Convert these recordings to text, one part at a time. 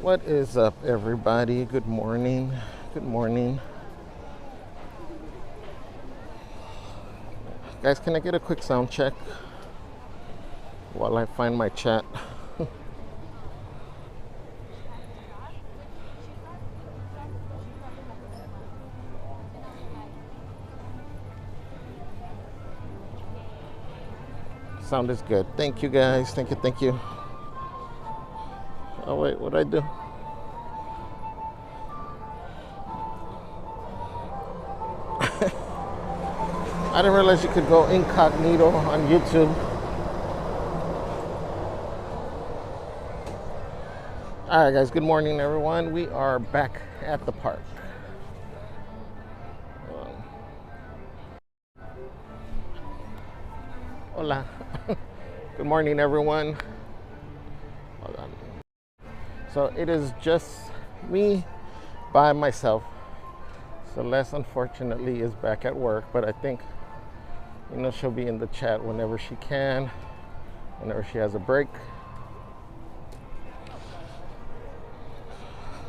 What is up, everybody? Good morning. Good morning. Guys, can I get a quick sound check while I find my chat? Sound is good. Thank you, guys. Thank you, thank you. Oh, wait, what'd I do? I didn't realize you could go incognito on YouTube. All right, guys, good morning, everyone. We are back at the park. Hola. Good morning, everyone. Hold on. So it is just me by myself. Celeste, unfortunately, is back at work, but I think, she'll be in the chat whenever she can, whenever she has a break.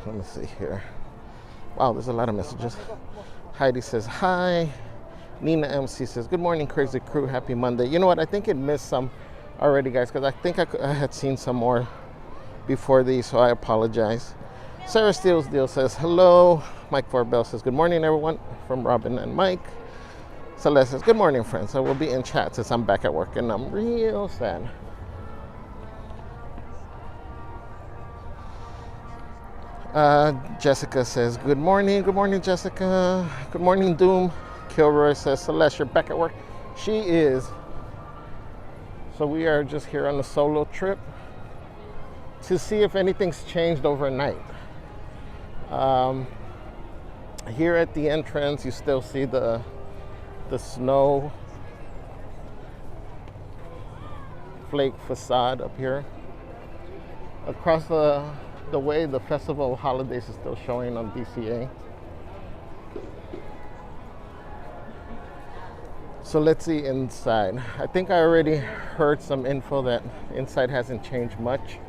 Let me see here. Wow, there's a lot of messages. Heidi says, hi. Nina MC says, good morning, crazy crew. Happy Monday. You know what? I think it missed some already, guys, because I think I had seen some more before these, so I apologize. Sarah Steele's Deal says, hello. Mike Forbell says, good morning, everyone, from Robin and Mike. Celeste says, good morning, friends. I will be in chat since I'm back at work, and I'm real sad. Jessica says, good morning. Good morning, Jessica. Good morning, Doom. Kilroy says, Celeste, you're back at work. She is. So we are just here on a solo trip to see if anything's changed overnight. Here at the entrance, you still see the snow flake facade up here. Across the way, the Festival of Holidays is still showing on DCA. So let's see inside. I think I already heard some info that inside hasn't changed much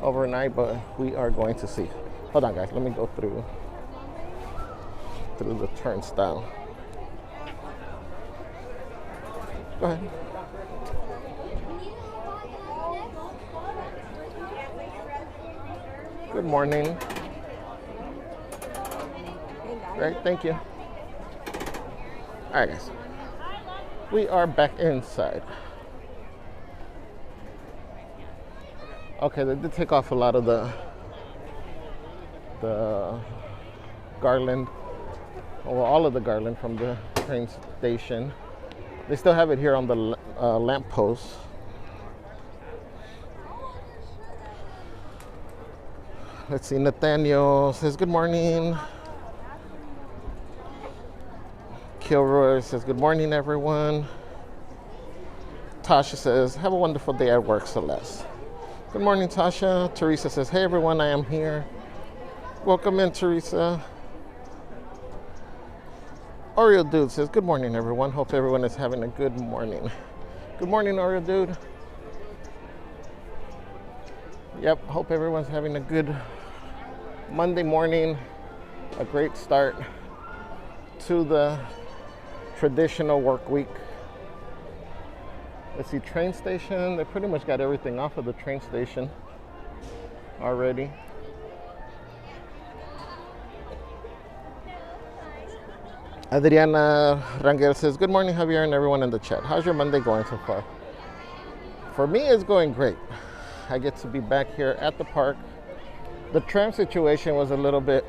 overnight, but we are going to see. Hold on, guys. Let me go through the turnstile. Go ahead. Good morning. Great, thank you. All right, guys. We are back inside. Okay, they did take off a lot of the garland, well, all of the garland from the train station. They still have it here on the lamp post. Let's see, Nathaniel says, good morning. Kilroy says, good morning, everyone. Tasha says, have a wonderful day at work, Celeste. Good morning, Tasha. Teresa says, hey, everyone, I am here. Welcome in, Teresa. Oreo Dude says, good morning, everyone. Hope everyone is having a good morning. Good morning, Oreo Dude. Yep, hope everyone's having a good Monday morning. A great start to the traditional work week. Let's see, train station. They pretty much got everything off of the train station already. Adriana Rangel says, good morning, Javier, and everyone in the chat. How's your Monday going so far? For me, it's going great. I get to be back here at the park. The tram situation was a little bit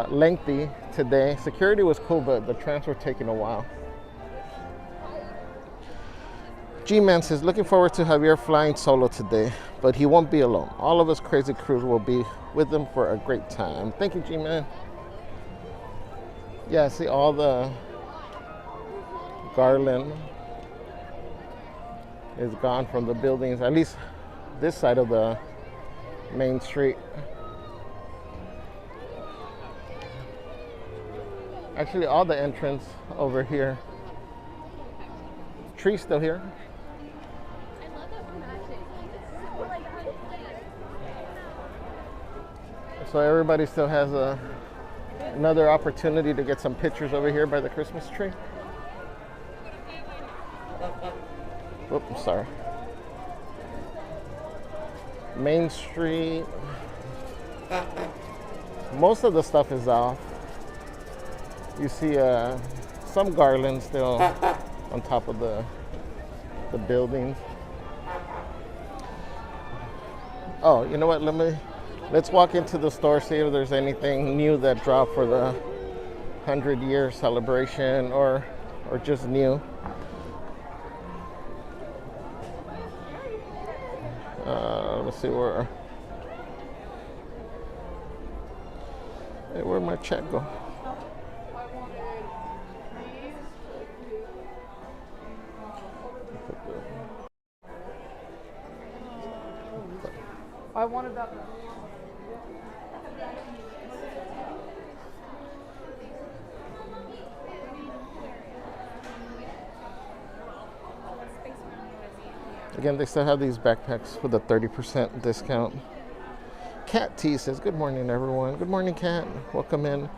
lengthy today. Security was cool, but the trams were taking a while. G-Man says, looking forward to Javier flying solo today, but he won't be alone. All of us crazy crews will be with him for a great time. Thank you, G-Man. Yeah, see all the garland is gone from the buildings, at least this side of the main street. Actually, all the entrance over here. Tree's still here. So everybody still has another opportunity to get some pictures over here by the Christmas tree. Whoop, I'm sorry. Main Street. Most of the stuff is off. You see some garlands still on top of the buildings. Oh, you know what? Let's walk into the store, see if there's anything new that dropped for the 100-year celebration or just new. Let's see where'd my check go? I wanted that. Again, they still have these backpacks with a 30% discount. Cat T says, good morning, everyone. Good morning, Cat. Welcome in.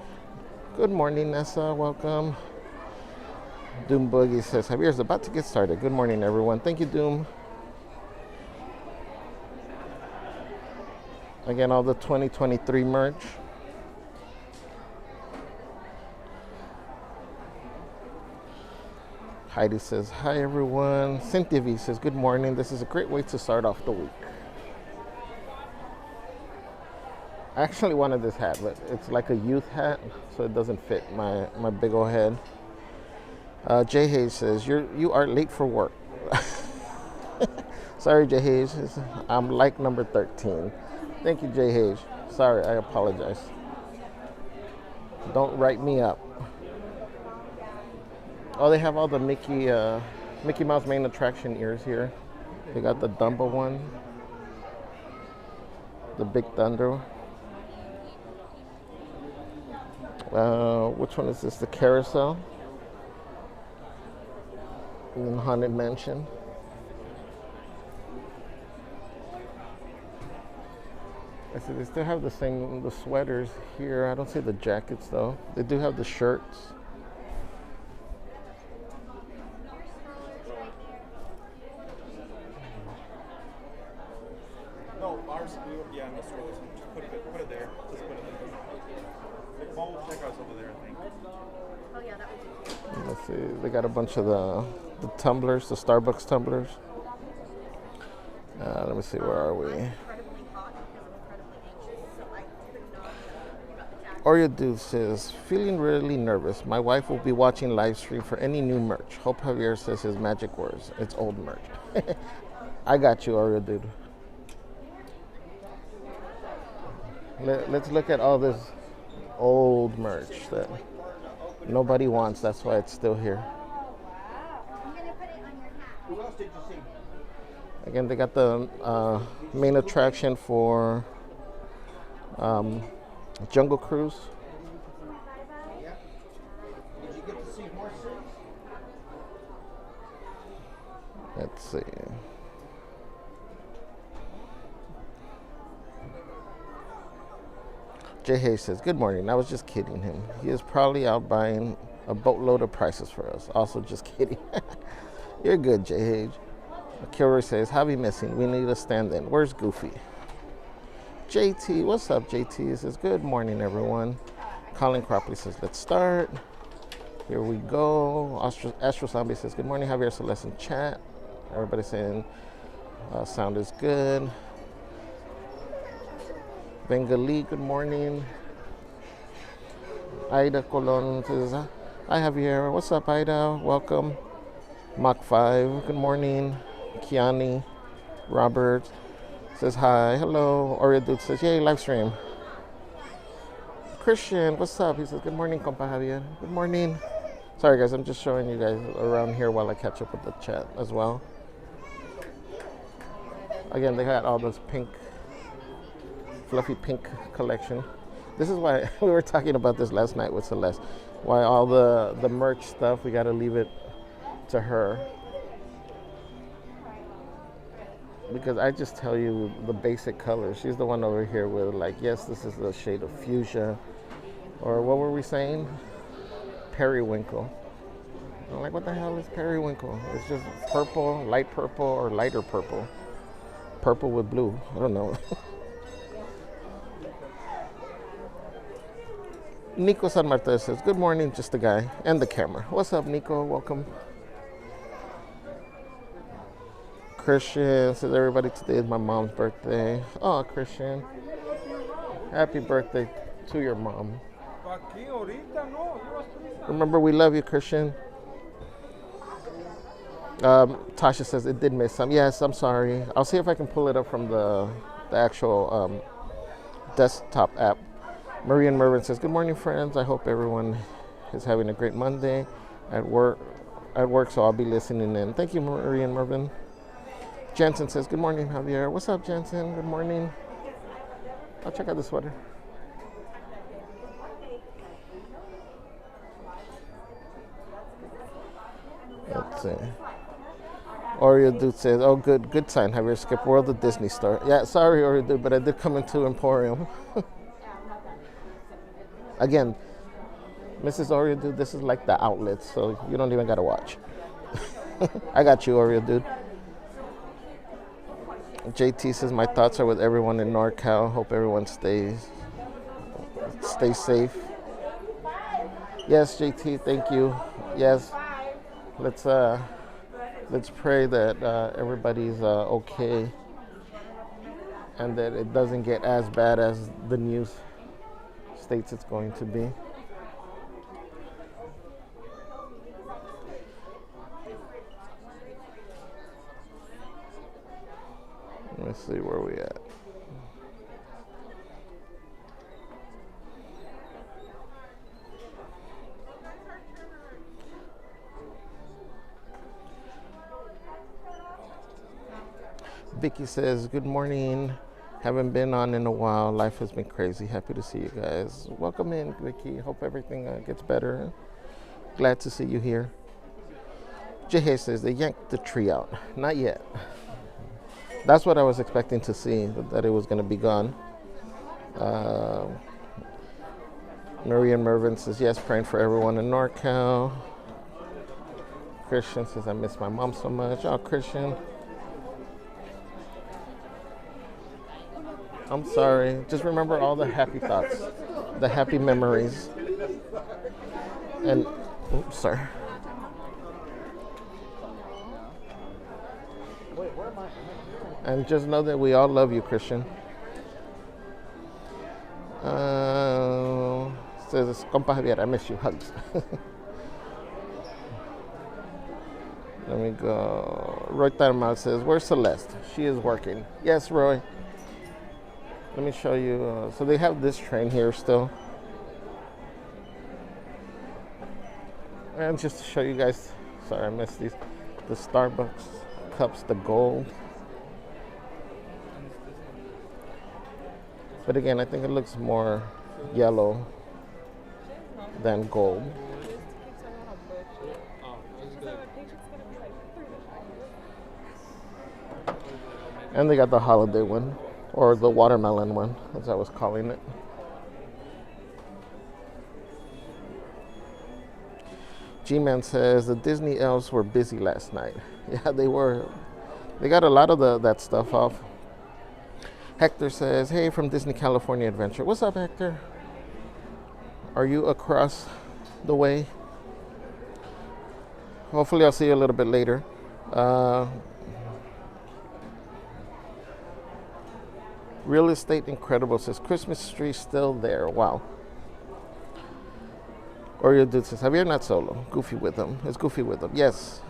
Good morning, Nessa. Welcome. Doom Boogie says, Javier's about to get started. Good morning, everyone. Thank you, Doom. Again, all the 2023 merch. Heidi says, hi everyone. Cynthia V says, good morning. This is a great way to start off the week. I actually wanted this hat, but it's like a youth hat, so it doesn't fit my big old head. Jay Hayes says, you are late for work. Sorry, Jay Hayes. I'm like number 13. Thank you, Jay Hayes. Sorry, I apologize. Don't write me up. Oh, they have all the Mickey Mouse main attraction ears here. They got the Dumbo one, the Big Thunder. Which one is this? The Carousel in Haunted Mansion. I see they still have the sweaters here. I don't see the jackets though. They do have the shirts. No, ours, yeah, no strollers. Just put it there. Just put it there. The phone checkout's over there, I think. Oh yeah, that would be cool. Let's see. They got a bunch of the tumblers, the Starbucks tumblers. Let me see. Where are we? Oreo Dude says, feeling really nervous. My wife will be watching live stream for any new merch. Hope Javier says his magic words. It's old merch. I got you, Oreo Dude. Let's look at all this old merch that nobody wants. That's why it's still here. Again, they got the main attraction for Jungle Cruise. Let's see. Jay Hayes says, good morning. I was just kidding him. He is probably out buying a boatload of prices for us. Also just kidding. You're good, Jay Hayes. Kilroy says, Javi missing. We need a stand-in. Where's Goofy? JT, what's up, JT? He says, good morning, everyone. Colin Cropley says, let's start. Here we go. Astro Zombie says, good morning, Javier Celeste in chat. Everybody saying sound is good. Bengali, good morning. Ida Colon says, hi, Javier. What's up, Ida? Welcome. Mach 5, good morning. Kiani, Robert says hi. Hello. Oreo Dude says, yay, live stream. Christian, what's up? He says, good morning, compa Javier. Good morning. Sorry, guys, I'm just showing you guys around here while I catch up with the chat as well. Again, they had all this pink, fluffy pink collection. This is why we were talking about this last night with Celeste. Why all the merch stuff, we got to leave it to her. because I just tell you the basic colors. She's the one over here with like, yes, this is the shade of fuchsia, or what were we saying? Periwinkle. I'm like, what the hell is periwinkle? It's just purple, light purple, or lighter purple. Purple with blue. I don't know. Nico San Martin says, good morning, just the guy and the camera. What's up, Nico? Welcome. Christian says, everybody, today is my mom's birthday. Oh, Christian. Happy birthday to your mom. Remember, we love you, Christian. Tasha says it did miss some. Yes, I'm sorry. I'll see if I can pull it up from the actual desktop app. Marie and Mervin says, good morning, friends. I hope everyone is having a great Monday at work, so I'll be listening in. Thank you, Marie and Mervin. Jensen says, good morning, Javier. What's up, Jensen? Good morning. I'll check out the sweater. Let's see. Oreo Dude says, oh, good sign. Javier skipped World of Disney Store. Yeah, sorry, Oreo Dude, but I did come into Emporium. Again, Mrs. Oreo Dude, this is like the outlet, so you don't even got to watch. I got you, Oreo Dude. JT says, my thoughts are with everyone in NorCal. Hope everyone stay safe. Yes, JT, thank you. Yes, let's pray that everybody's okay and that it doesn't get as bad as the news states it's going to be. Let's see where we at. Vicky says, good morning. Haven't been on in a while. Life has been crazy. Happy to see you guys. Welcome in, Vicky. Hope everything gets better. Glad to see you here. Jehe says, they yanked the tree out. Not yet. That's what I was expecting to see, that it was going to be gone. Marie and Mervin says, yes, praying for everyone in NorCal. Christian says, I miss my mom so much. Oh, Christian. I'm sorry. Just remember all the happy thoughts, the happy memories. And, oops, sorry. And just know that we all love you, Christian. Says, compa Javier, I miss you. Hugs. Let me go. Roy Tarmal says, where's Celeste? She is working. Yes, Roy. Let me show you. So they have this train here still. And just to show you guys, sorry I missed these, the Starbucks cups, the gold. But again, I think it looks more yellow than gold. And they got the holiday one, or the watermelon one, as I was calling it. G-Man says, the Disney elves were busy last night. Yeah, they were. They got a lot of that stuff off. Hector says, hey, from Disney California Adventure. What's up, Hector? Are you across the way? Hopefully I'll see you a little bit later. Real Estate Incredible says, Christmas tree still there. Wow. Oreo Dude says, Javier not solo. Goofy with them. It's Goofy with them. Yes.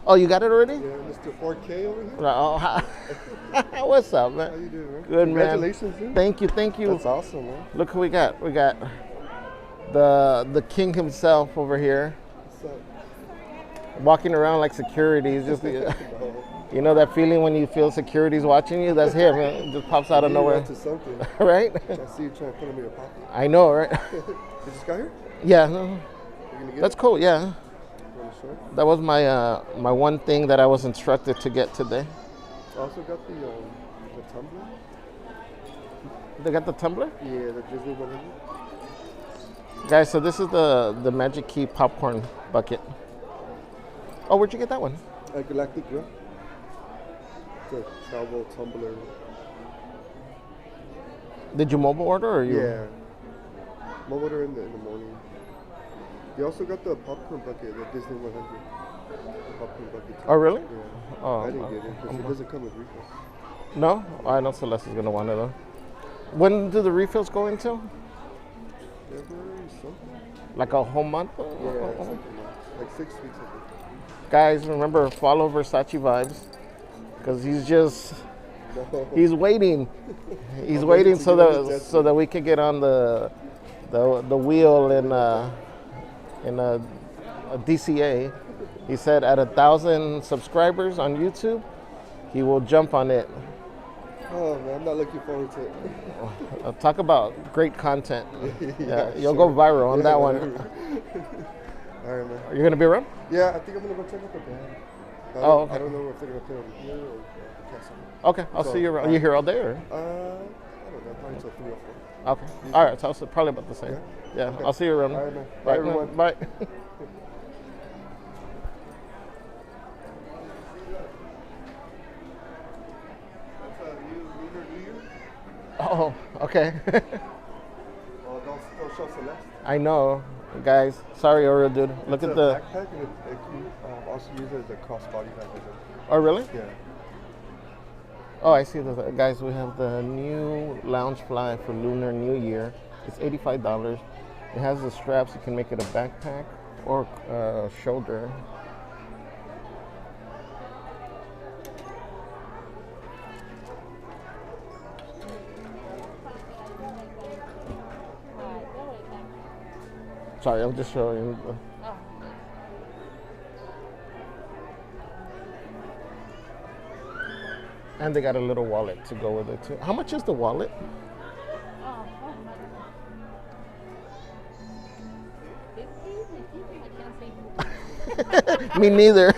Oh, you got it already? Yeah, Mr. 4K over here. Oh, what's up, man? How you doing, man? Good, man. Congratulations, dude. Thank you, thank you. That's awesome, man. Look who we got. We got the king himself over here, What's up? walking around like security. He's just, you know that feeling when you feel security's watching you? That's him. It just pops out of nowhere. To something. Right? I see you trying to put him in your pocket. I know, right? You just got here? Yeah. You gonna get That's it? cool, yeah. You wanna sure. That was my my one thing that I was instructed to get today. I also got the tumbler. They got the tumbler? Yeah, the Disney 100. Guys, so this is the Magic Key popcorn bucket. Oh, where'd you get that one? Galactic Grill. It's a travel tumbler. Did you mobile order or you? Yeah. Mobile order in the morning. You also got the popcorn bucket, the Disney 100. The popcorn bucket too. Oh, really? Yeah. Oh, I didn't get it because it doesn't come with refill. No? I know Celeste is going to want it though. When do the refills go into? February something? Like a whole month? Yeah, something like 6 weeks I think. Guys, remember, follow Versace Vibes. Because he's just, No. he's waiting. He's I'm waiting waiting to so get on the that jet so that we can get on the wheel in a DCA. He said at 1,000 subscribers on YouTube, he will jump on it. Oh man, I'm not looking forward to it. Talk about great content. Yeah, you'll sure. go viral on Yeah, that one. All right, man. Are you gonna be around? Yeah, I think I'm gonna go check out the band. Okay. I don't know if they're gonna play over here or the castle. Okay, I'll see you around. Are you here all day or? I don't know, probably until 3 or 4. Okay. All right, so it's probably about the same. Yeah, Okay. I'll see you around. All right, man. Bye, Bye, everyone. Bye. Oh, okay. Oh, don't show Celeste. I know, guys. Sorry, Oreo dude. Look It's at a the. backpack and it can also use it as a crossbody bag. Oh, really? Yeah. Oh, I see the guys. We have the new lounge fly for Lunar New Year. It's $85. It has the straps. You can make it a backpack or shoulder. Sorry, I'm just showing you. And they got a little wallet to go with it too. How much is the wallet? Me neither.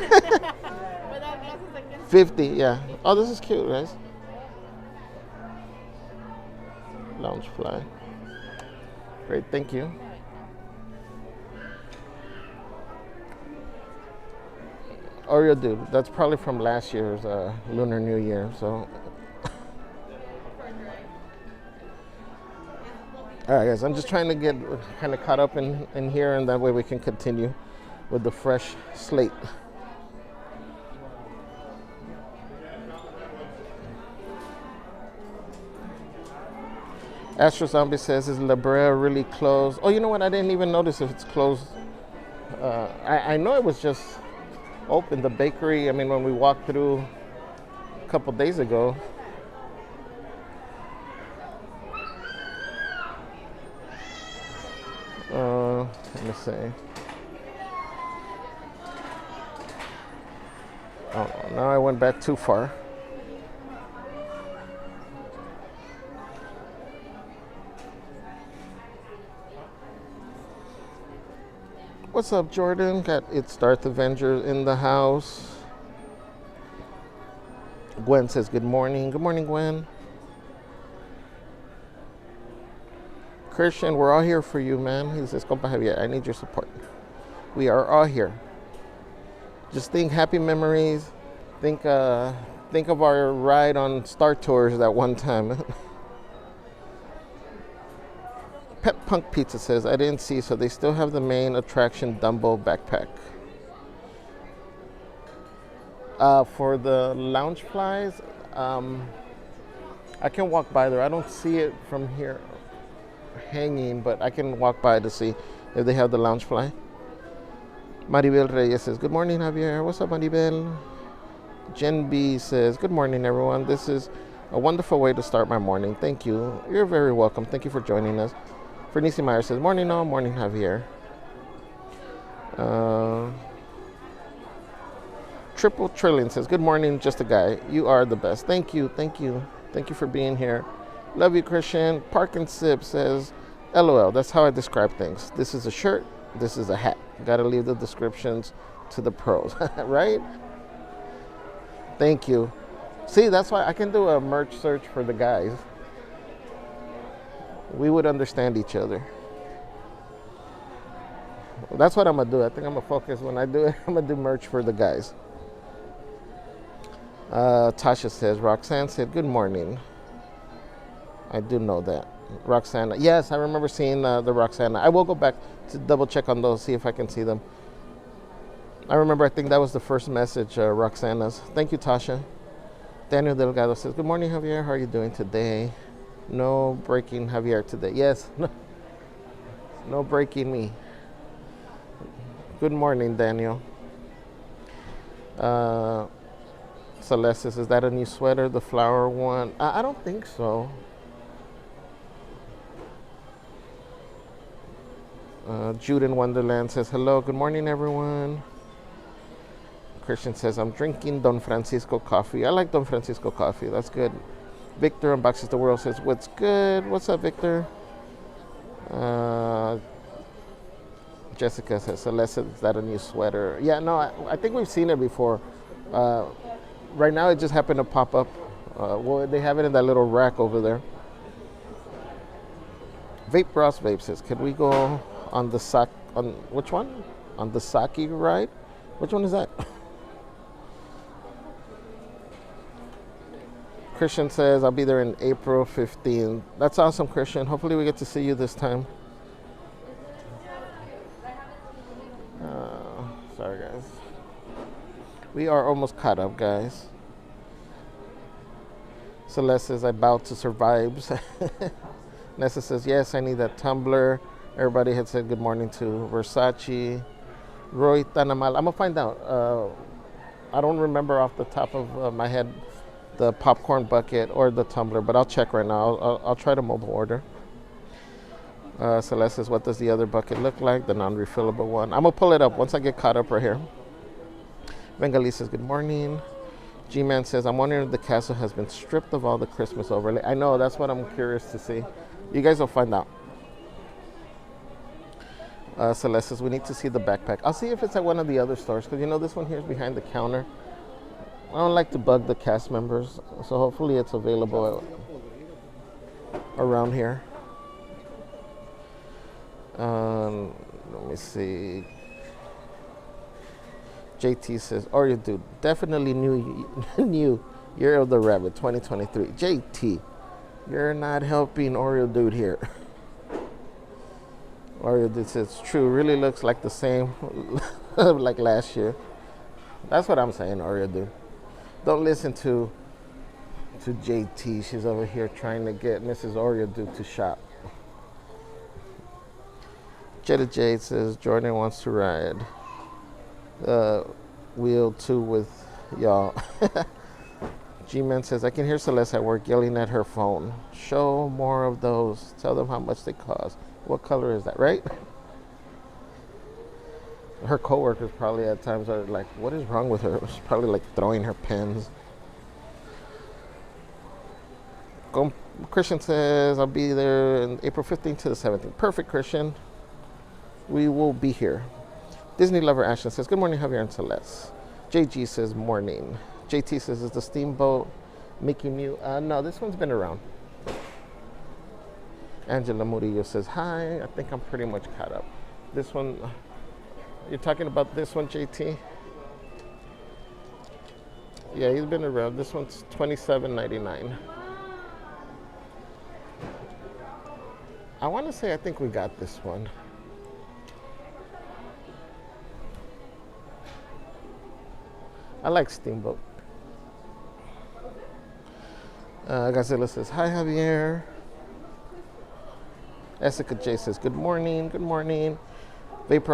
50, yeah. Oh, this is cute, guys. Lounge fly. Great, thank you. Oreo dude, that's probably from last year's Lunar New Year, so. All right, guys, I'm just trying to get kind of caught up in here, and that way we can continue with the fresh slate. Astro Zombie says, is La Brea really closed? Oh, you know what? I didn't even notice if it's closed. I know it was just open, the bakery. I mean, when we walked through a couple days ago. Let me see. Oh, now I went back too far. What's up, Jordan? Got It's Darth Avenger in the house. Gwen says good morning. Good morning, Gwen. Christian, we're all here for you, man. He says, Compa Javier, I need your support. We are all here. Just think happy memories. Think of our ride on Star Tours that one time. Pet Punk Pizza says, I didn't see, so they still have the main attraction Dumbo backpack. For the lounge flies, I can walk by there. I don't see it from here hanging, but I can walk by to see if they have the lounge fly. Maribel Reyes says, good morning, Javier. What's up, Maribel? Jen B says, good morning, everyone. This is a wonderful way to start my morning. Thank you. You're very welcome. Thank you for joining us. Bernice Meyer says, morning, all. Morning, Javier. Triple Trillion says, good morning, just a guy. You are the best. Thank you. Thank you. Thank you for being here. Love you, Christian. Park and Sip says, LOL. That's how I describe things. This is a shirt. This is a hat. Got to leave the descriptions to the pros, right? Thank you. See, that's why I can do a merch search for the guys. We would understand each other. That's what I'm gonna do. I think I'm gonna focus when I do it. I'm gonna do merch for the guys. Tasha says, Roxanne said, good morning. I do know that. Roxana. Yes, I remember seeing the Roxana. I will go back to double check on those, see if I can see them. I remember, I think that was the first message, Roxana's. Thank you, Tasha. Daniel Delgado says, good morning, Javier. How are you doing today? No breaking Javier today. Yes, no breaking me. Good morning, Daniel. Celeste says, is that a new sweater, the flower one? I don't think so. Jude in Wonderland says, hello, good morning, everyone. Christian says, I'm drinking Don Francisco coffee. I like Don Francisco coffee. That's good. Victor Unboxes the World says, what's good? What's up, Victor? Jessica says, Celeste, is that a new sweater? Yeah, no, I think we've seen it before. Right now, it just happened to pop up. Well, they have it in that little rack over there. Vape Bros Vape says, can we go on the on which one? On the Saki ride? Which one is that? Christian says, I'll be there in April 15th. That's awesome, Christian. Hopefully we get to see you this time. Sorry, guys. We are almost caught up, guys. Celeste says, I bow to survives. Nessa says, yes, I need that tumbler. Everybody had said good morning to Versace. Roy Tanamal. I'm going to find out. I don't remember off the top of my head the popcorn bucket or the tumbler, but I'll check right now. I'll try to mobile order. Celeste says, what does the other bucket look like? The non-refillable one. I'm going to pull it up once I get caught up right here. Bengali says, good morning. G-Man says, I'm wondering if the castle has been stripped of all the Christmas overlay. I know, that's what I'm curious to see. You guys will find out. Celeste says, we need to see the backpack. I'll see if it's at one of the other stores, because you know this one here is behind the counter. I don't like to bug the cast members, so hopefully it's available around here. Let me see. JT says, Oreo dude, definitely new Year of the Rabbit 2023. JT, you're not helping Oreo dude here. Oreo dude says, true, really looks like the same like last year. That's what I'm saying, Oreo dude. Don't listen to JT. She's over here trying to get Mrs. Oreo dude to shop. Jetta Jade says, Jordan wants to ride wheel 2 with y'all. G-Man says, I can hear Celeste at work yelling at her phone. Show more of those. Tell them how much they cost. What color is that, right? Her coworkers probably at times are like, what is wrong with her? She's probably like throwing her pens. Christian says, I'll be there in April 15th to the 17th. Perfect, Christian. We will be here. Disney Lover Ashton says, good morning, Javier and Celeste. JG says, morning. JT says, is the steamboat Mickey new? No, this one's been around. Angela Murillo says, hi. I think I'm pretty much caught up. This one, you're talking about this one, JT? Yeah, he's been around. This one's $27.99. I want to say I think we got this one. I like Steamboat. Godzilla says, hi, Javier. Jessica J says, good morning, good morning. Vape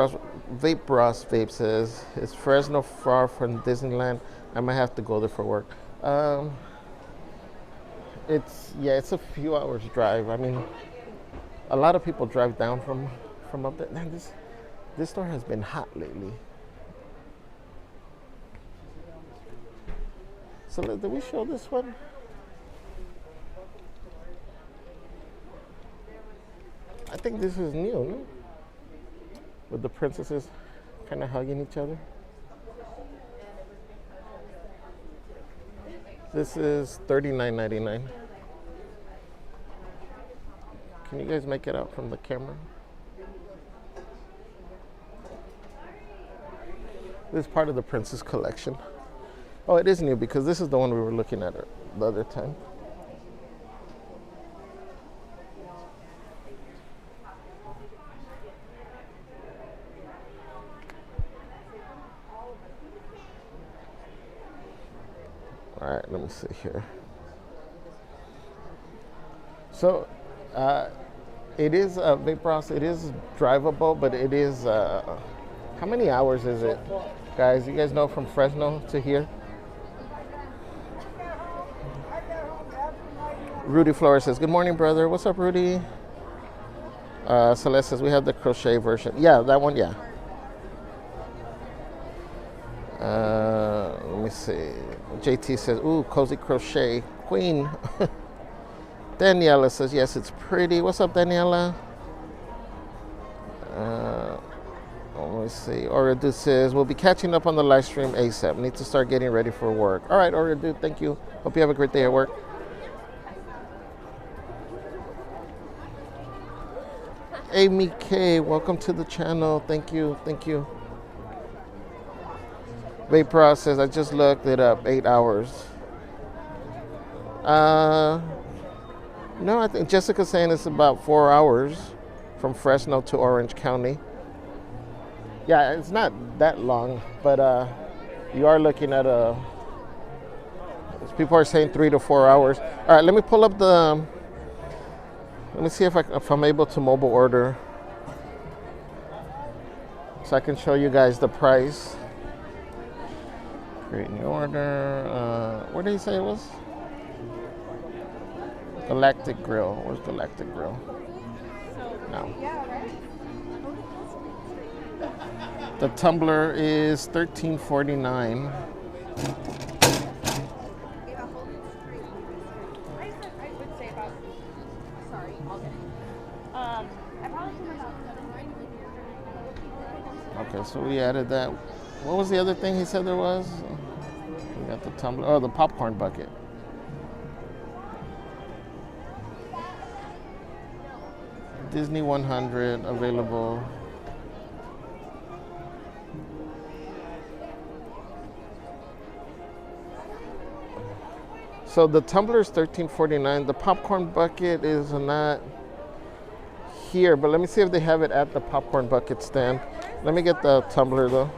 Bros Vape says, is Fresno far from Disneyland? I might have to go there for work. It's a few hours drive. I mean, a lot of people drive down from up there. Man, this store has been hot lately. So did we show this one? I think this is new, no? With the princesses kind of hugging each other. This is $39.99. Can you guys make it out from the camera? This is part of the Princess collection. Oh, it is new because this is the one we were looking at the other time. All right, let me see here. So, it is Vaporos. It is drivable, but it is. How many hours is it, guys? You guys know from Fresno to here? Rudy Flores says, "Good morning, brother." What's up, Rudy? Celeste says, "We have the crochet version." Yeah, that one. Yeah. Let me see. JT says, "Ooh, cozy crochet queen." Daniela says, "Yes, it's pretty." What's up, Daniela? Let me see. Oriadu says, "We'll be catching up on the live stream ASAP. Need to start getting ready for work." All right, Oriadu, thank you. Hope you have a great day at work. Amy K, welcome to the channel. Thank you. Thank you. Vaporos says, "I just looked it up, 8 hours." No, I think Jessica's saying it's about 4 hours from Fresno to Orange County. Yeah, it's not that long, but you are looking at people are saying 3 to 4 hours. All right, let me pull up let me see if I'm able to mobile order so I can show you guys the price. Create new order. Where did he say it was? Galactic Grill. Where's Galactic Grill? No. The tumbler is $13.49. Okay, so we added that. What was the other thing he said there was? We got the tumbler. Oh, the popcorn bucket. Disney 100 available. So the tumbler is $13.49. The popcorn bucket is not here, but let me see if they have it at the popcorn bucket stand. Let me get the tumbler though.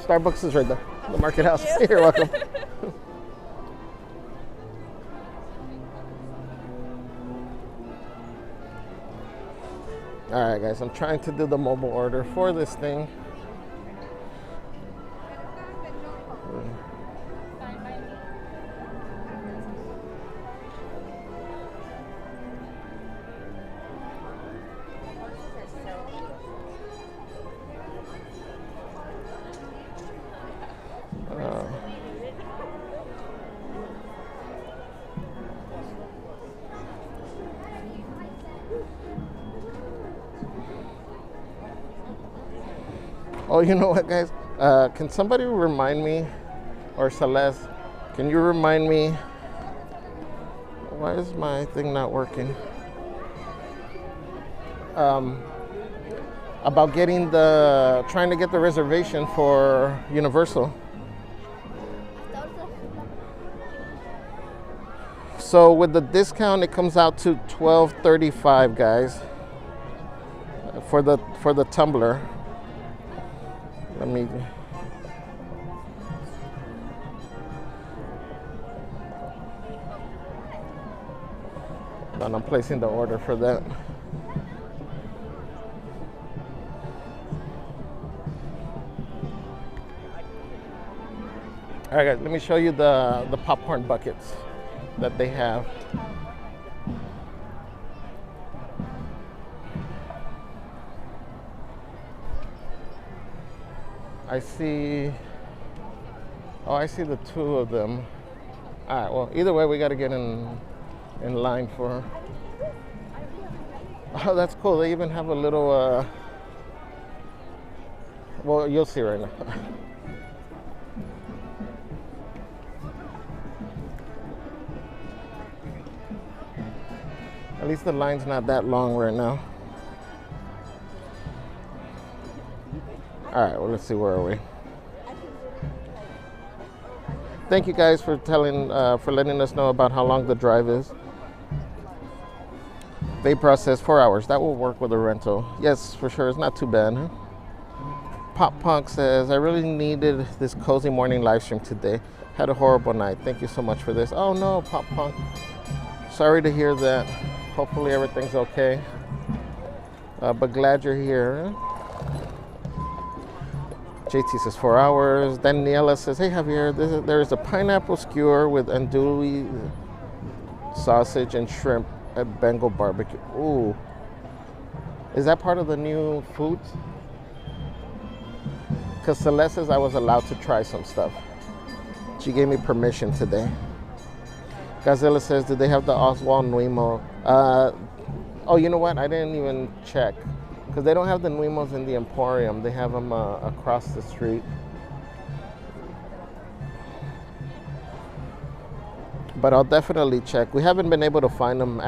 Starbucks is right there. The Market House. You're welcome. All right, guys, I'm trying to do the mobile order for this thing. Oh, you know what, guys? Can somebody remind me, or Celeste, can you remind me, why is my thing not working? About trying to get the reservation for Universal. So with the discount, it comes out to $12.35, guys, for the tumbler. Let me. And I'm placing the order for that. All right, guys, let me show you the popcorn buckets that they have. I see the two of them. All right, well, either way, we got to get in line for. Oh, that's cool. They even have a little, well, you'll see right now. least the line's not that long right now. All right, well, let's see, where are we? Thank you guys for for letting us know about how long the drive is. Vapor says 4 hours. That will work with a rental. Yes, for sure. It's not too bad. Huh? Pop Punk says, I really needed this cozy morning live stream today. Had a horrible night. Thank you so much for this. Oh no, Pop Punk. Sorry to hear that. Hopefully everything's okay. But glad you're here. JT says 4 hours. Daniela says, hey Javier, there's a pineapple skewer with andouille sausage and shrimp at Bengal Barbecue. Ooh. Is that part of the new foods? Because Celeste says I was allowed to try some stuff. She gave me permission today. Gazella says, do they have the Oswald Nuimo? Oh, you know what? I didn't even check. Because they don't have the Nuimos in the Emporium. They have them across the street. But I'll definitely check. We haven't been able to find them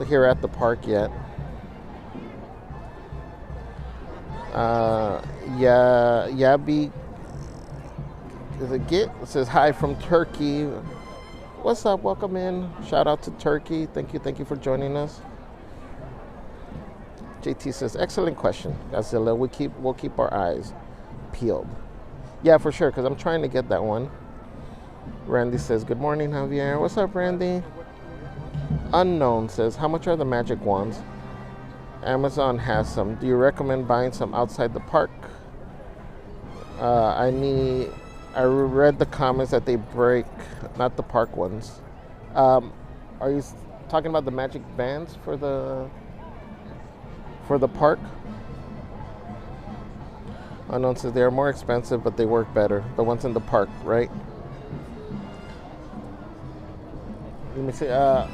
here at the park yet. Yabi, is it Git? It says hi from Turkey. What's up? Welcome in. Shout out to Turkey. Thank you for joining us. JT says, excellent question, Godzilla. We'll keep our eyes peeled. Yeah, for sure, because I'm trying to get that one. Randy says, good morning, Javier. What's up, Randy? Unknown says, how much are the magic wands? Amazon has some. Do you recommend buying some outside the park? I read the comments that they break, not the park ones. Are you talking about the magic bands for the park? Unknown says they are more expensive, but they work better. The ones in the park, right? Let me see. I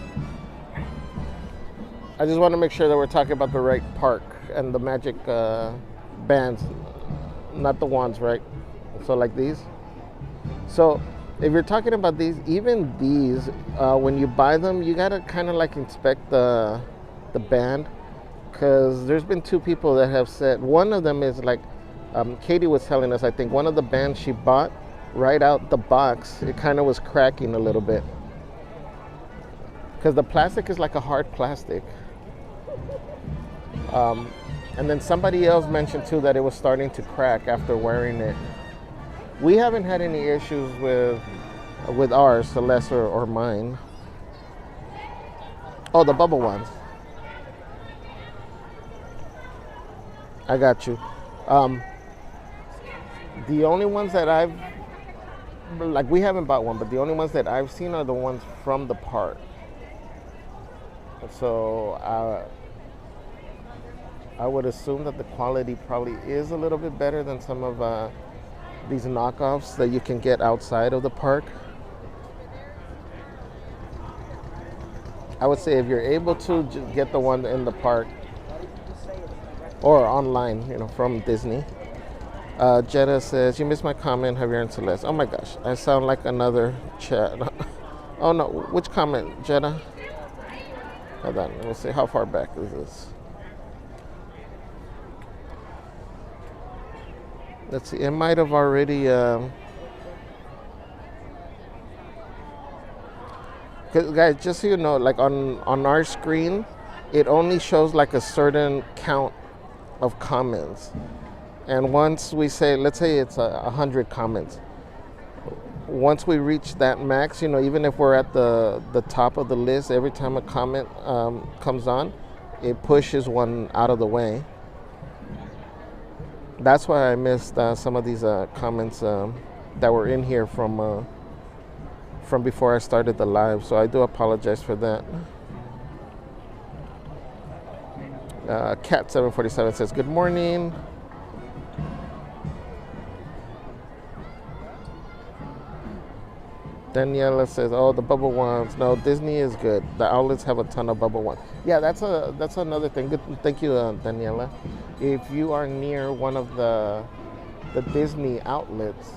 just want to make sure that we're talking about the right park and the magic bands, not the wands, right? So like these. So if you're talking about these, even these, when you buy them, you gotta kind of like inspect the band. Because there's been two people that have said, one of them is like, Katie was telling us, I think one of the bands she bought, right out the box, it kind of was cracking a little bit. Because the plastic is like a hard plastic. And then somebody else mentioned too that it was starting to crack after wearing it. We haven't had any issues with ours, Celeste or mine. Oh, the bubble ones. I got you. The only ones that we haven't bought one, but the only ones that I've seen are the ones from the park. So I would assume that the quality probably is a little bit better than some of these knockoffs that you can get outside of the park. I would say if you're able to get the one in the park, or online, from Disney. Jetta says, you missed my comment, Javier and Celeste. Oh my gosh, I sound like another chat. Oh no, which comment, Jetta? Hold on, let me see, how far back is this? Let's see, it might have already, guys, just so you know, like on our screen, it only shows like a certain count of comments, and once we say, let's say it's 100 comments, once we reach that max, even if we're at the top of the list, every time a comment comes on, it pushes one out of the way. That's why I missed some of these comments that were in here from before I started the live, so I do apologize for that. Cat747 says, good morning. Daniela says, oh, the bubble ones. No, Disney is good. The outlets have a ton of bubble ones. Yeah, that's another thing. Good. Thank you, Daniela. If you are near one of the Disney outlets,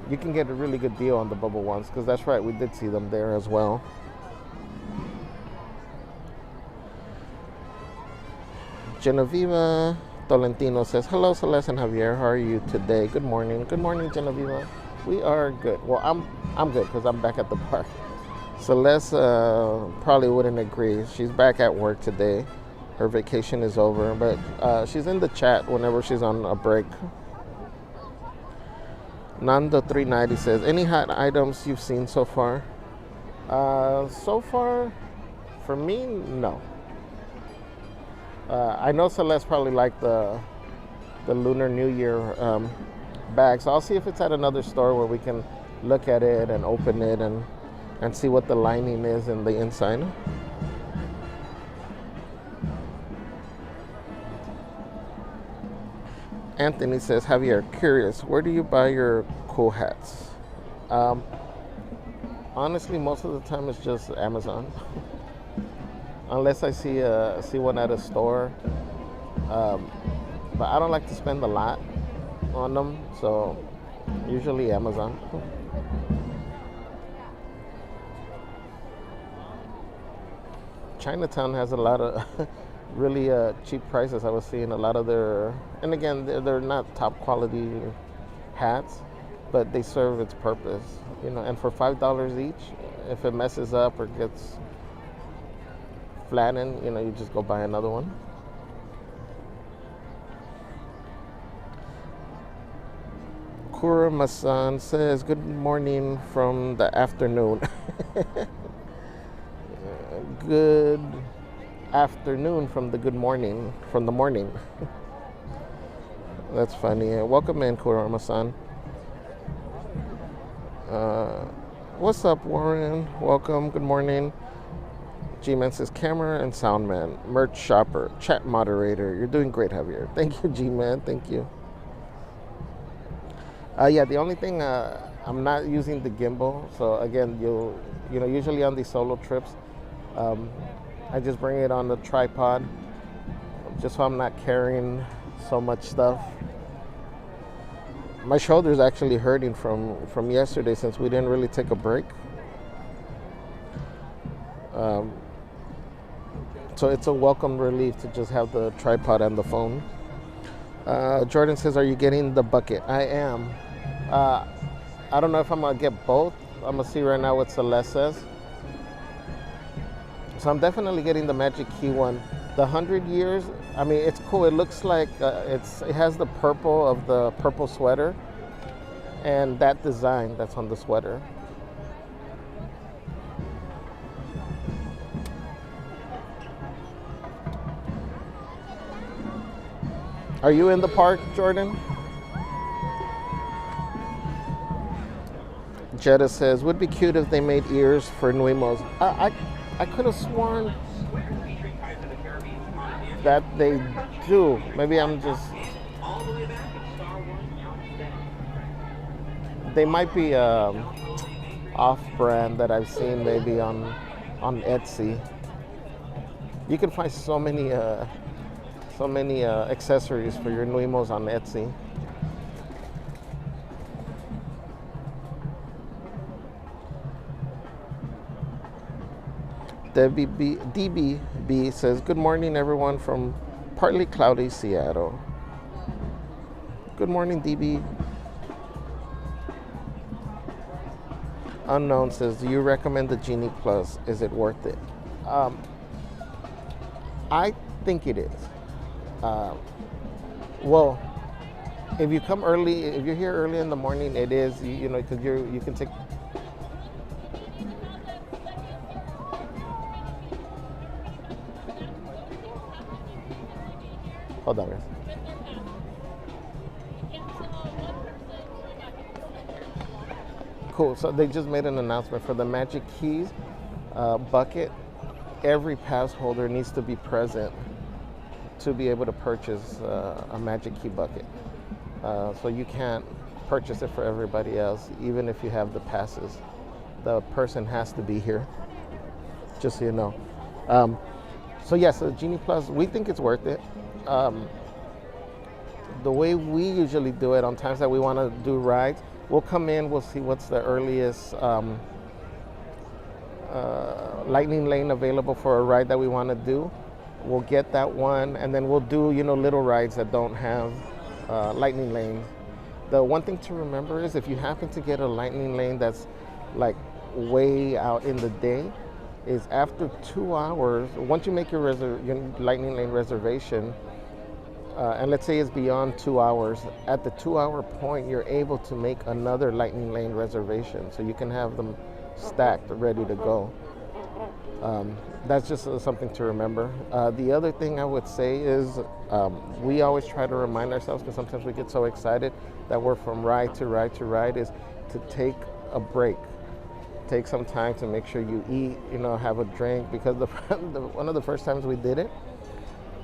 you can get a really good deal on the bubble ones, because that's right, we did see them there as well. Genevieva Tolentino says, hello, Celeste and Javier. How are you today? Good morning. Good morning, Genevieva. We are good. Well, I'm good because I'm back at the park. Celeste probably wouldn't agree. She's back at work today. Her vacation is over, but she's in the chat whenever she's on a break. Nando390 says, any hot items you've seen so far? So far, for me, no. I know Celeste probably liked the Lunar New Year bag, so I'll see if it's at another store where we can look at it and open it and see what the lining is in the inside. Anthony says, Javier, curious, where do you buy your cool hats? Honestly, most of the time it's just Amazon. Unless I see one at a store. But I don't like to spend a lot on them, so usually Amazon. Chinatown has a lot of really cheap prices. I was seeing a lot of their, and again, they're not top quality hats, but they serve its purpose, you know. And for $5 each, if it messes up or gets flattened, you know, you just go buy another one. Kurama-san says, good morning from the afternoon. Good afternoon from the good morning, from the morning. That's funny. Welcome in, Kurama-san. What's up, Warren? Welcome. Good morning. G-Man says, camera and sound man, merch shopper, chat moderator. You're doing great, Javier. Thank you, G-Man. Thank you. Yeah, the only thing, I'm not using the gimbal. So again, you know, usually on these solo trips, I just bring it on the tripod, just so I'm not carrying so much stuff. My shoulder's actually hurting from yesterday since we didn't really take a break. So it's a welcome relief to just have the tripod and the phone. Jordan says, are you getting the bucket? I am. I don't know if I'm going to get both. I'm going to see right now what Celeste says. So I'm definitely getting the Magic Key one. The 100 years, I mean, it's cool. It looks like it has the purple of the purple sweater and that design that's on the sweater. Are you in the park, Jordan? Jetta says, would be cute if they made ears for Nuimos. I could have sworn that they do. Maybe I'm just... They might be off-brand that I've seen maybe on Etsy. You can find so many accessories for your Nuimos on Etsy. DBB says, good morning everyone from partly cloudy Seattle. Good morning, DB. Unknown says, do you recommend the Genie Plus? Is it worth it? I think it is. Well, if you come early, if you're here early in the morning, it is, you know, because you can take... Hold on, guys. Cool, so they just made an announcement for the Magic Keys bucket. Every pass holder needs to be present to be able to purchase a Magic Key bucket. So you can't purchase it for everybody else, even if you have the passes. The person has to be here, just so you know. So yes, the Genie Plus, we think it's worth it. The way we usually do it on times that we want to do rides, we'll come in, we'll see what's the earliest lightning lane available for a ride that we want to do. we'll get that one, and then we'll do, you know, little rides that don't have lightning lanes. The one thing to remember is if you happen to get a lightning lane that's like way out in the day, is after 2 hours, once you make your lightning lane reservation, and let's say it's beyond 2 hours, at the 2 hour point, you're able to make another lightning lane reservation. So you can have them stacked, ready to go. That's just something to remember. The other thing I would say is we always try to remind ourselves, because sometimes we get so excited that we're from ride to ride to ride, is to take a break. Take some time to make sure you eat, you know, have a drink, because one of the first times we did it,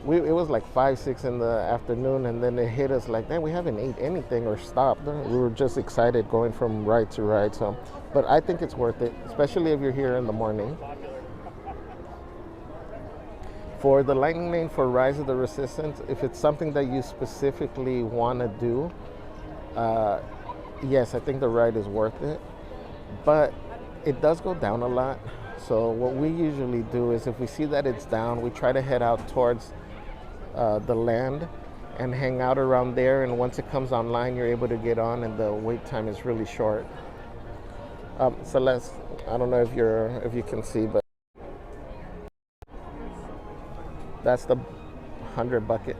it was like 5, 6 in the afternoon, and then it hit us like, man, we haven't ate anything or stopped. We were just excited going from ride to ride. So, but I think it's worth it, especially if you're here in the morning. For the lightning lane for Rise of the Resistance, if it's something that you specifically want to do, yes, I think the ride is worth it, but it does go down a lot. So what we usually do is if we see that it's down, we try to head out towards the land and hang out around there, and once it comes online, you're able to get on, and the wait time is really short. Celeste, I don't know if you can see, but that's the 100 bucket.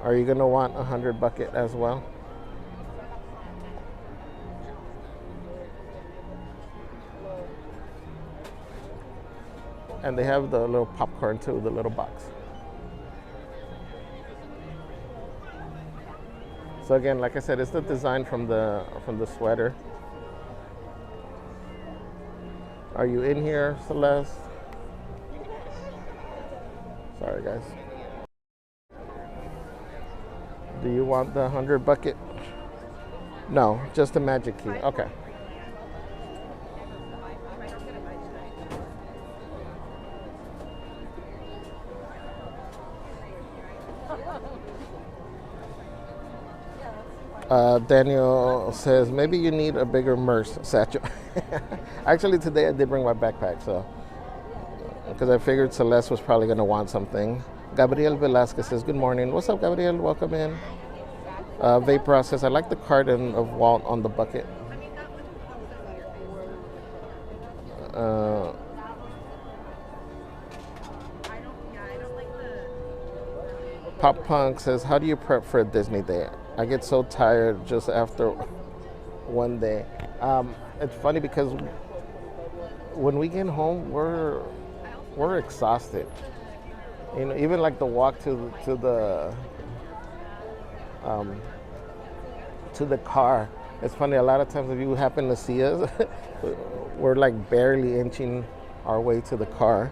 Are you gonna want a 100 bucket as well? And they have the little popcorn too, the little box. So again, like I said, it's the design from the sweater. Are you in here, Celeste? Sorry, guys. Do you want the 100 bucket? No, just the magic key. Okay. Daniel says maybe you need a bigger MERS satchel. Actually, today I did bring my backpack, so because I figured Celeste was probably going to want something. Gabriel Velasquez says good morning. What's up, Gabriel? Welcome in. Vapor says I like the carton of Walt on the bucket. Pop Punk says, how do you prep for a Disney day? I get so tired just after one day. It's funny because when we get home, we're exhausted. You know, even like the walk to the car. It's funny. A lot of times, if you happen to see us, we're like barely inching our way to the car.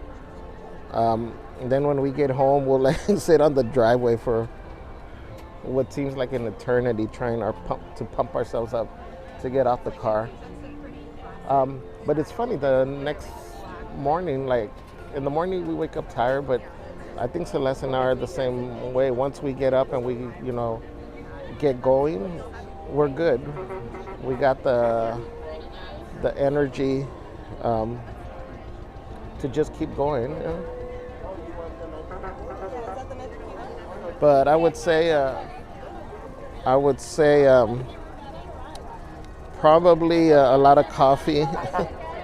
And then when we get home, we'll like sit on the driveway for what seems like an eternity, trying to pump ourselves up to get out the car. But it's funny, the next morning, like in the morning we wake up tired, but I think Celeste and I are the same way. Once we get up and we, you know, get going, we're good. We got the energy to just keep going. You know? But I would say probably a lot of coffee,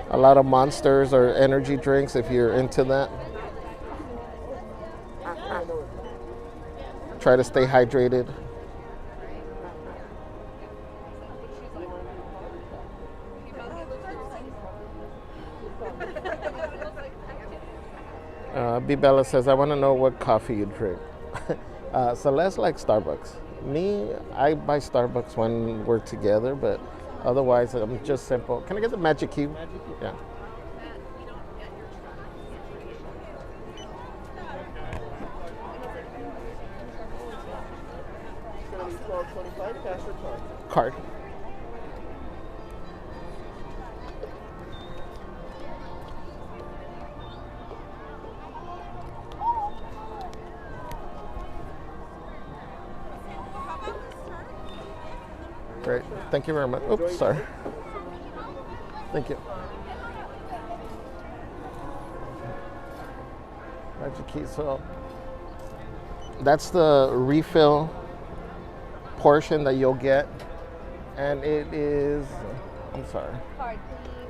a lot of Monsters or energy drinks if you're into that. Try to stay hydrated. B. Bella says, I want to know what coffee you drink. Celeste likes Starbucks. Me, I buy Starbucks when we're together, but otherwise I'm just simple. Can I get the magic key? Yeah. Card. Great. Thank you very much. Oops, sorry. Thank you. Magic key. So that's the refill portion that you'll get, and it is. I'm sorry. Card, please.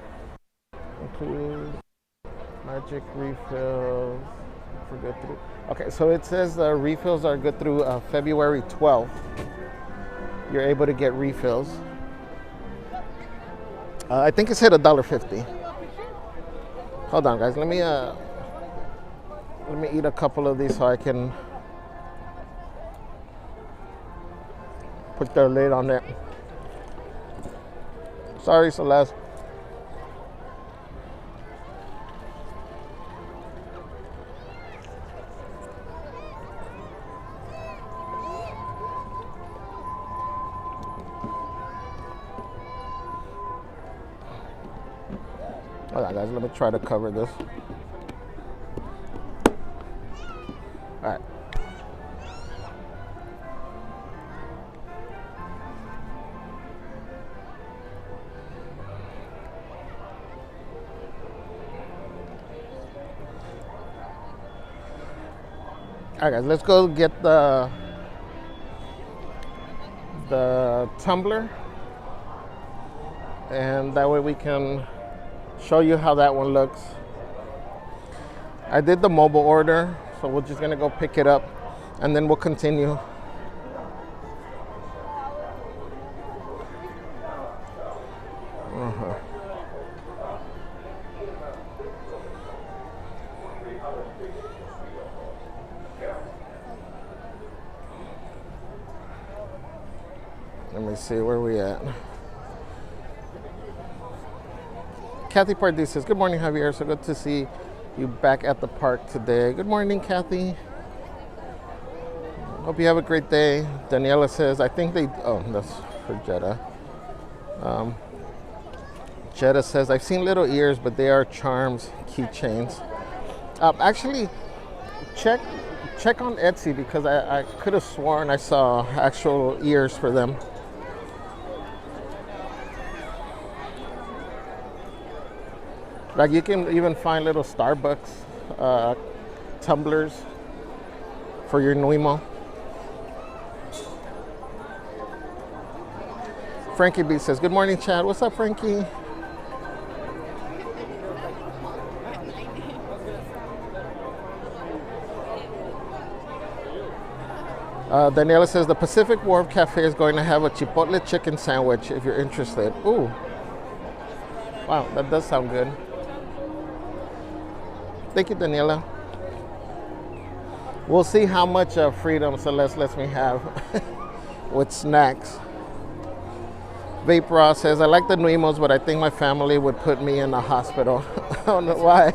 Include magic refills for good through. Okay, so it says the refills are good through February 12th. You're able to get refills. I think it's hit $1.50. Hold on, guys. Let me eat a couple of these so I can put the lid on it. Sorry, Celeste. Hold on, guys. Let me try to cover this. All right. All right, guys. Let's go get the tumbler, and that way we can show you how that one looks. I did the mobile order, so we're just gonna go pick it up and then we'll continue. Let me see where we at. Kathy Pardee says, good morning, Javier. So good to see you back at the park today. Good morning, Kathy. Hope you have a great day. Daniela says, I think they, oh, that's for Jetta. Jetta says, I've seen little ears, but they are charms, keychains. Actually, check on Etsy because I could have sworn I saw actual ears for them. Like you can even find little Starbucks tumblers for your Nuimo. Frankie B says, good morning, Chad. What's up, Frankie? Daniela says, the Pacific Wharf Cafe is going to have a Chipotle chicken sandwich if you're interested. Ooh. Wow, that does sound good. Thank you, Daniela. We'll see how much freedom Celeste lets me have with snacks. Vape Raw says, I like the Nuimos, but I think my family would put me in a hospital. I don't know why.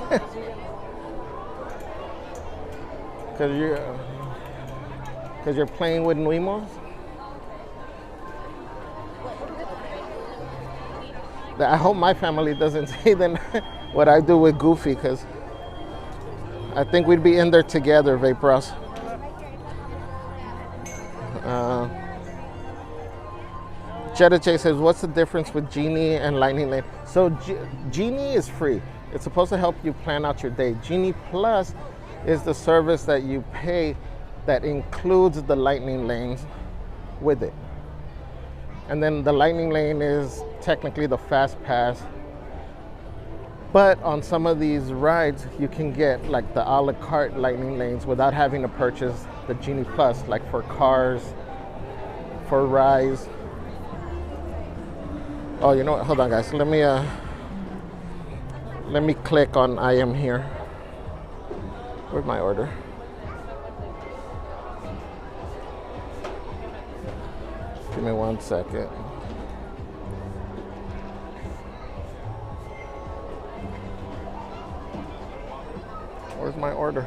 Because you're playing with Nuimos? I hope my family doesn't say then what I do with Goofy, because I think we'd be in there together, Vape Ross. Jetta J says, what's the difference with Genie and Lightning Lane? So Genie is free. It's supposed to help you plan out your day. Genie Plus is the service that you pay that includes the Lightning Lanes with it. And then the Lightning Lane is technically the fast pass. But on some of these rides, you can get like the a la carte Lightning Lanes without having to purchase the Genie Plus, like for cars, for rides. Oh, you know what? Hold on, guys. Let me click on I am here. Where's my order? Give me 1 second. Where's my order?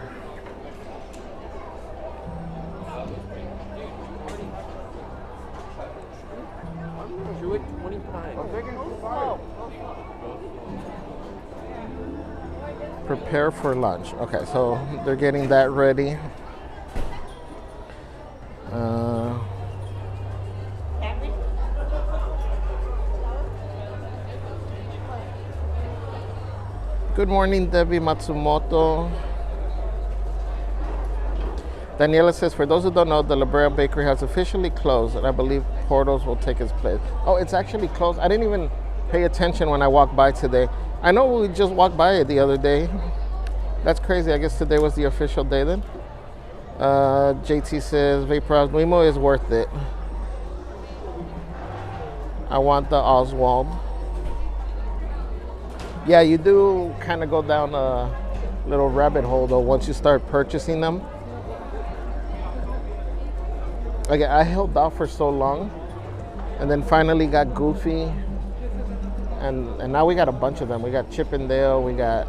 Prepare for lunch. Okay, so they're getting that ready. Good morning, Debbie Matsumoto. Daniela says, for those who don't know, the La Brea Bakery has officially closed, and I believe Porto's will take its place. Oh, it's actually closed. I didn't even pay attention when I walked by today. I know we just walked by it the other day. That's crazy. I guess today was the official day then. JT says, Vapor Mimo is worth it. I want the Oswald. Yeah, you do kind of go down a little rabbit hole though once you start purchasing them. Okay, I held off for so long, and then finally got Goofy, and now we got a bunch of them. We got Chip and Dale, we got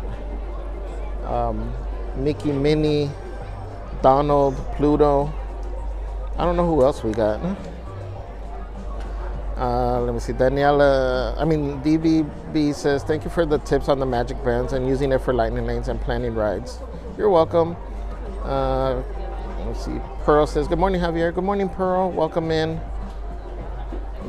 Mickey, Minnie, Donald, Pluto. I don't know who else we got. Let me see. DBB says, thank you for the tips on the Magic Bands and using it for lightning lanes and planning rides. You're welcome. Let's see. Pearl says, good morning, Javier. Good morning, Pearl. Welcome in.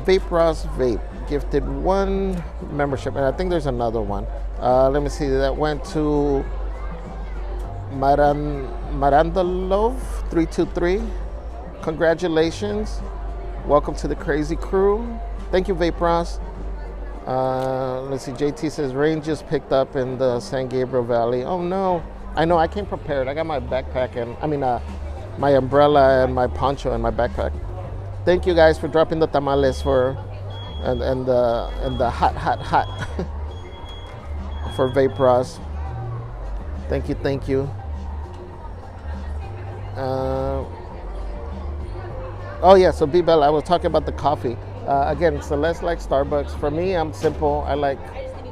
Vape Ross Vape gifted 1 membership, and I think there's another one. Let me see. That went to Marandalov 323. Congratulations. Welcome to the crazy crew. Thank you, Vape Ross. Let's see. JT says, rain just picked up in the San Gabriel Valley. Oh, no. I know. I came prepared. I got my backpack and, my umbrella and my poncho in my backpack. Thank you guys for dropping the tamales and the hot for Vape Ross. Thank you. Oh yeah, so B-Bell, I was talking about the coffee. Again, Celeste likes Starbucks. For me, I'm simple. I like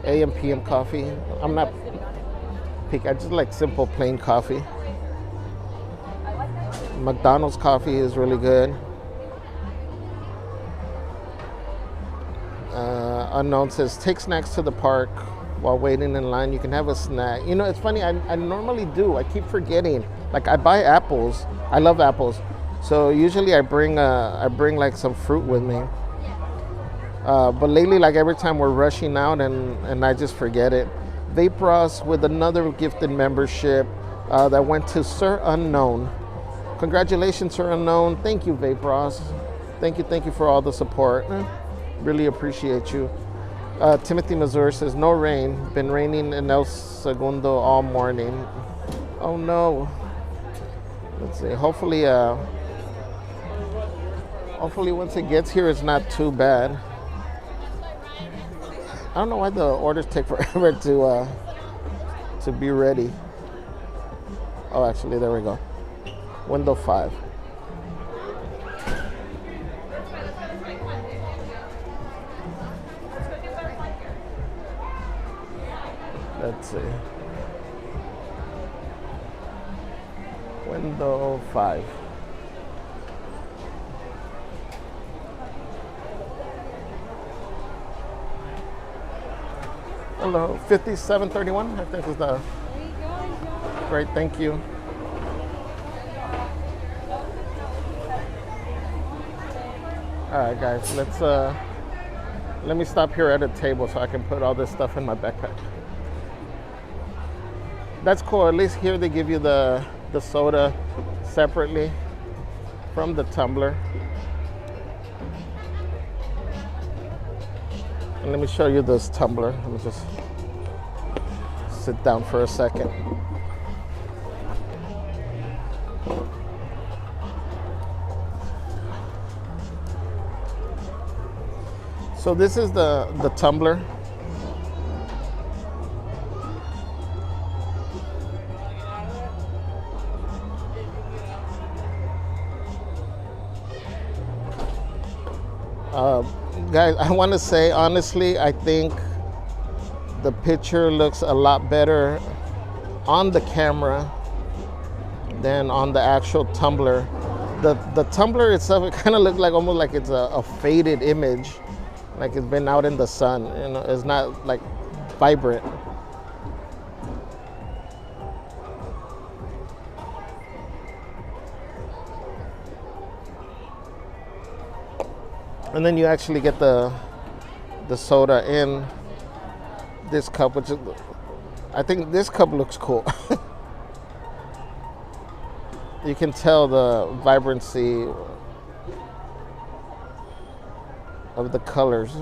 AM, PM coffee. I'm not picky. I just like simple, plain coffee. McDonald's coffee is really good. Unknown says, take snacks to the park while waiting in line. You can have a snack. You know, it's funny. I normally do. I keep forgetting. Like, I buy apples. I love apples. So usually I bring like some fruit with me. But lately, like every time we're rushing out and I just forget it. Vape Ross with another gifted membership that went to Sir Unknown. Congratulations, Sir Unknown. Thank you, Vape Ross. Thank you for all the support. Really appreciate you. Timothy Mazur says, no rain. Been raining in El Segundo all morning. Oh no. Let's see. Hopefully once it gets here, it's not too bad. I don't know why the orders take forever to be ready. Oh, actually, there we go. Window 5. Let's see. Window 5. Hello, 5731, I think is the. Great, thank you. All right, guys, let me stop here at a table so I can put all this stuff in my backpack. That's cool. At least here they give you the soda separately from the tumbler. And let me show you this tumbler. Let me just sit down for a second. So this is the tumbler. Guys, I want to say honestly, I think the picture looks a lot better on the camera than on the actual tumbler. The tumbler itself, it kind of looks like almost like it's a faded image, like it's been out in the sun. You know, it's not like vibrant. And then you actually get the soda in this cup, which is, I think this cup looks cool. You can tell the vibrancy of the colors.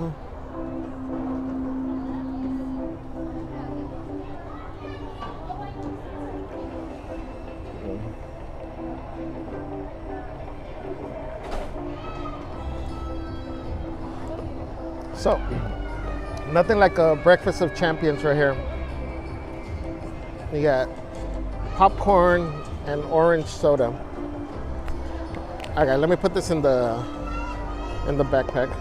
So, nothing like a breakfast of champions right here. You got popcorn and orange soda. Okay, let me put this in the backpack.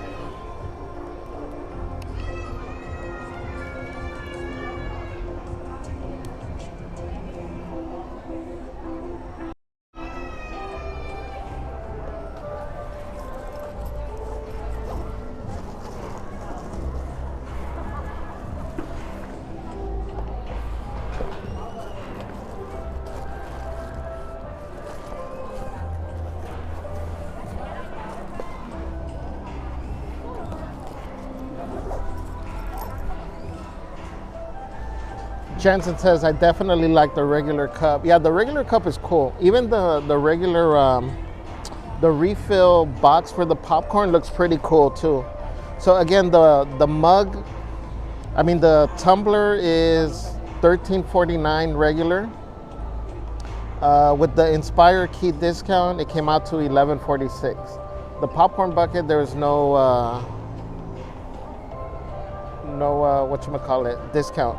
Jensen says, I definitely like the regular cup. Yeah, the regular cup is cool. Even the regular, the refill box for the popcorn looks pretty cool too. So again, the mug, I mean the tumbler is $13.49 regular. With the Inspire Key discount, it came out to $11.46. The popcorn bucket, there's no whatchamacallit, discount.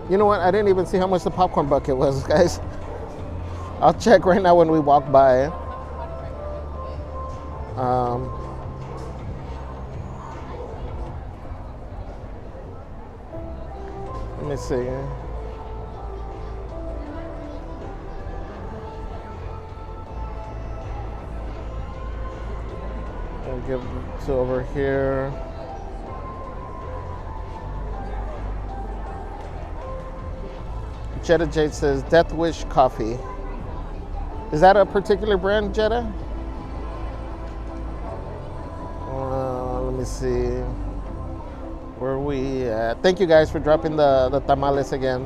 You know what? I didn't even see how much the popcorn bucket was, guys. I'll check right now when we walk by. Let me see. I'll give it to over here. Jetta Jade says Death Wish coffee. Is that a particular brand, Jetta? Let me see. Where are we at? Thank you guys for dropping the tamales again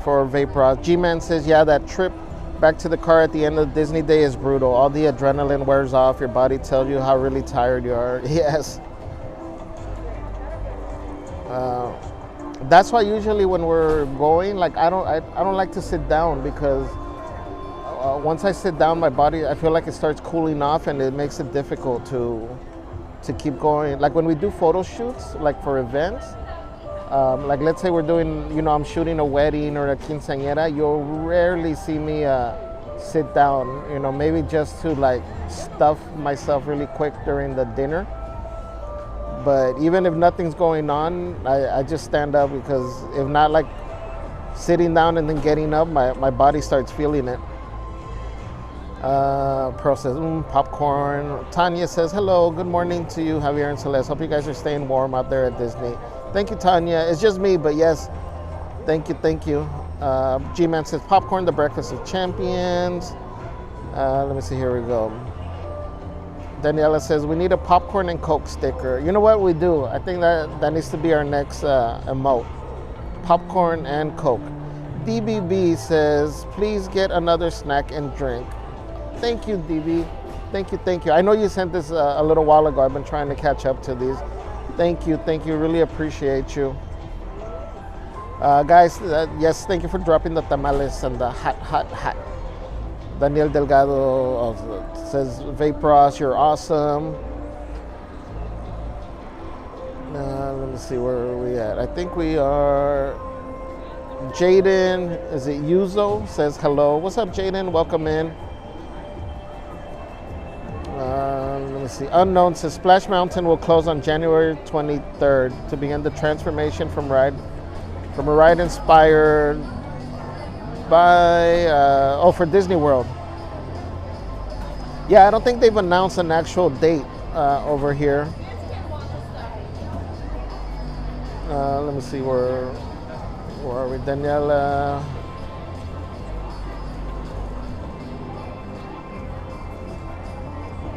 for Vapor. G-Man says, yeah, that trip back to the car at the end of Disney Day is brutal. All the adrenaline wears off. Your body tells you how really tired you are. Yes. That's why usually when we're going, like I don't like to sit down because once I sit down, my body, I feel like it starts cooling off and it makes it difficult to keep going. Like when we do photo shoots, like for events, like let's say we're doing, you know, I'm shooting a wedding or a quinceañera, you'll rarely see me sit down, you know, maybe just to like stuff myself really quick during the dinner. But even if nothing's going on, I just stand up because if not, like sitting down and then getting up, my body starts feeling it. Pearl says, popcorn. Tanya says, hello, good morning to you, Javier and Celeste. Hope you guys are staying warm out there at Disney. Thank you, Tanya. It's just me, but yes, thank you, thank you. G-Man says, popcorn, the breakfast of champions. Let me see, here we go. Daniela says, we need a popcorn and Coke sticker. You know what, we do. I think that needs to be our next emote. Popcorn and Coke. DBB says, please get another snack and drink. Thank you, DB. Thank you, thank you. I know you sent this a little while ago. I've been trying to catch up to these. Thank you, really appreciate you. Guys, yes, thank you for dropping the tamales and the hot. Daniel Delgado says, Vapros, you're awesome. Let me see, where are we at? I think we are... Jaden, is it Yuzo? Says hello. What's up, Jaden? Welcome in. Let me see. Unknown says, Splash Mountain will close on January 23rd to begin the transformation from a ride inspired by, for Disney World. Yeah, I don't think they've announced an actual date over here. Let me see, where are we? Daniela.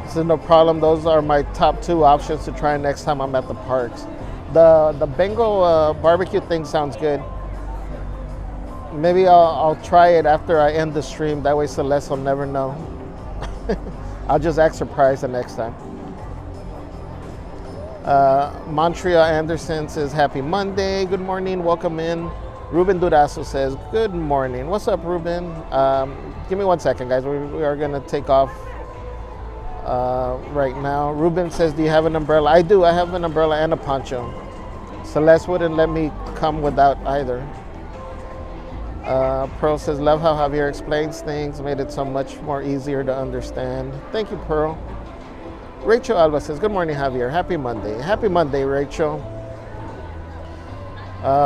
This is no problem. Those are my top two options to try next time I'm at the parks. The Bengal barbecue thing sounds good. Maybe I'll try it after I end the stream. That way Celeste will never know. I'll just act surprised the next time. Montreal Anderson says, happy Monday. Good morning. Welcome in. Ruben Durazo says, good morning. What's up, Ruben? Give me 1 second, guys. We are going to take off right now. Ruben says, do you have an umbrella? I do. I have an umbrella and a poncho. Celeste wouldn't let me come without either. Pearl says, love how Javier explains things, made it so much more easier to understand. Thank you, Pearl. Rachel Alba says, good morning, Javier. Happy Monday. Happy Monday, Rachel.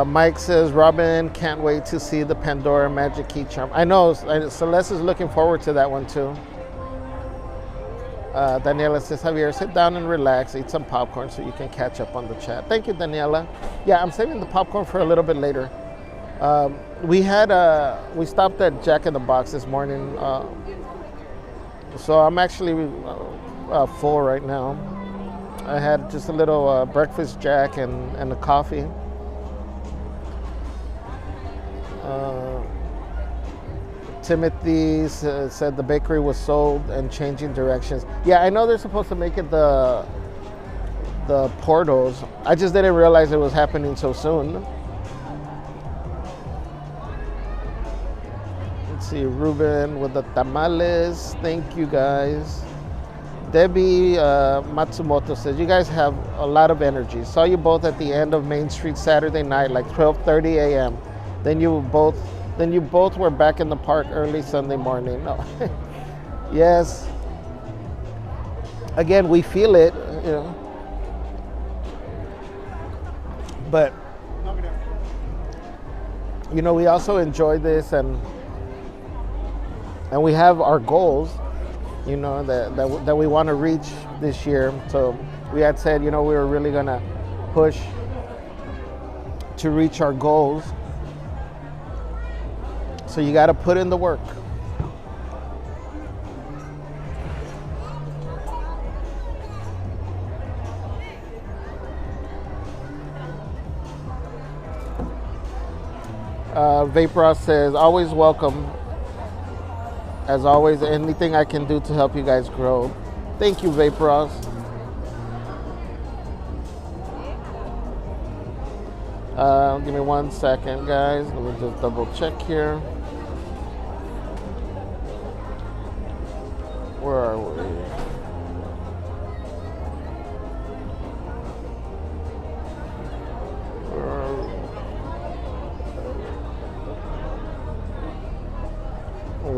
Mike says, Robin, can't wait to see the Pandora Magic Key Charm. I know, Celeste is looking forward to that one too. Daniela says, Javier, sit down and relax, eat some popcorn so you can catch up on the chat. Thank you, Daniela. Yeah, I'm saving the popcorn for a little bit later. We stopped at Jack in the Box this morning, so I'm actually full right now. I had just a little breakfast Jack and a coffee. Timothy said the bakery was sold and changing directions. Yeah, I know they're supposed to make it the portals. I just didn't realize it was happening so soon. Let's see, Ruben with the tamales. Thank you, guys. Debbie Matsumoto says, you guys have a lot of energy. Saw you both at the end of Main Street Saturday night, like 12:30 a.m. Then you both were back in the park early Sunday morning. No. Yes. Again, we feel it, you know. But you know, we also enjoy this, and we have our goals, you know, that we want to reach this year. So we had said, you know, we were really gonna push to reach our goals. So you got to put in the work. Vaporos says, always welcome. As always, anything I can do to help you guys grow. Thank you, Vaporos. Give me 1 second, guys. Let me just double check here. Where are we?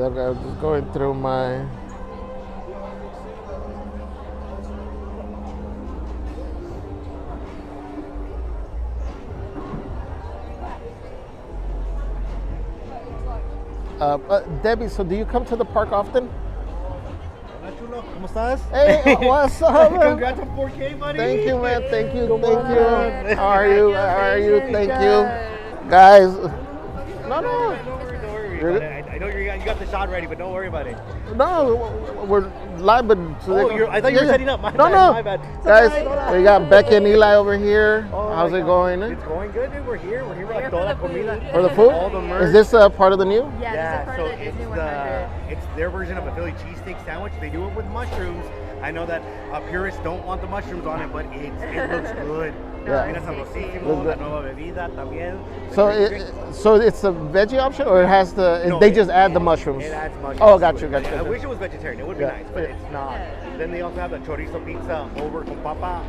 I'm just going through my... Debbie, so do you come to the park often? ¿Cómo estás? Hey, what's up, man? Congrats on 4K, buddy. Thank you, man. Thank you. How are you? Thank you. Guys. No. Don't worry about it. I know you got the shot ready, but don't worry about it. No, we're live, but... I thought you were setting up. My bad. Guys, we got Becky and Eli over here. How's it going? It's going good, dude. We're here with toda la comida. For the food? All the merch. Is this part of the new? Yeah, this is part of the Disney 100. It's their version of a Philly cheesesteak sandwich. They do it with mushrooms. I know that purists don't want the mushrooms on it, but it looks good. Yeah. Mira, sabrosísimo, la nueva bebida también. So it's a veggie option, or it has they just add the mushrooms? It adds mushrooms. Oh, got you. I wish it was vegetarian. It would be nice, but it's not. Then they also have the chorizo pizza over con papa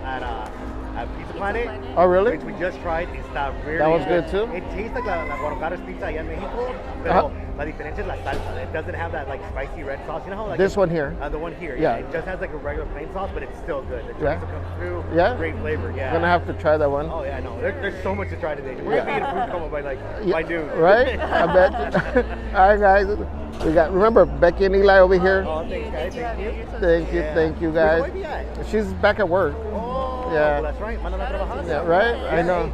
at Pizza Planet. Oh, really? Which we just tried. Está really That was good too? It tastes like la Guadalajara's pizza allá en Mexico, pero la diferencia es la salsa. It doesn't have that like spicy red sauce. You know how like this one here? The one here. Yeah. It just has like a regular plain sauce, but it's still good. The Yeah. chorizo comes through. Yeah? Great flavor. Yeah. I'm gonna have to try that one. Oh yeah, I know. There's so much to try today. We're gonna be in a food coma by noon. Right? I bet. All right, guys. We got, remember, Becky and Eli over here. Oh, thanks, guys. Thank you, guys. Where's the wife at? She's back at work. Oh, Yeah. well, that's right. Mándala a trabajar. Yeah, right? I know.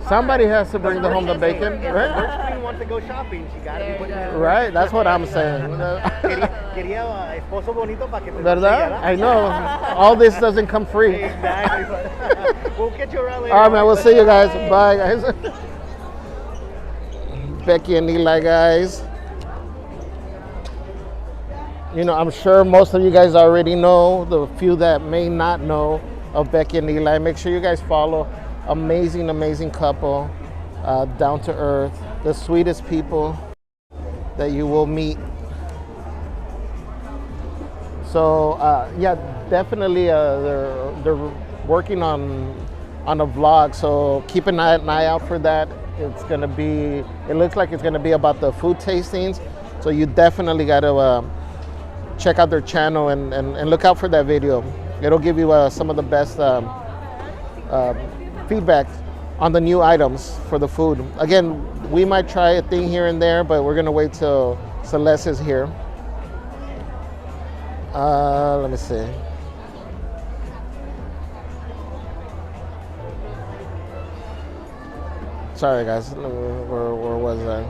Somebody has to bring home the bacon, If right? Merch Queen wants to go shopping, she gotta be putting it. Right? That's what I'm saying. Quería esposo bonito para que te ¿Verdad? I know. All this doesn't come free. Exactly. We'll catch you around later. All right, man. We'll see you guys. Bye, guys. Becky and Eli, guys. You know, I'm sure most of you guys already know. The few that may not know of Becky and Eli, make sure you guys follow. Amazing, amazing couple. Down to earth. The sweetest people that you will meet. So yeah, definitely they're working on a vlog. So keep an eye out for that. It's gonna be. It looks like it's gonna be about the food tastings. So you definitely gotta check out their channel and look out for that video. It'll give you some of the best feedback on the new items for the food. Again, we might try a thing here and there, but we're gonna wait till Celeste is here. Let me see. Sorry guys, where was I?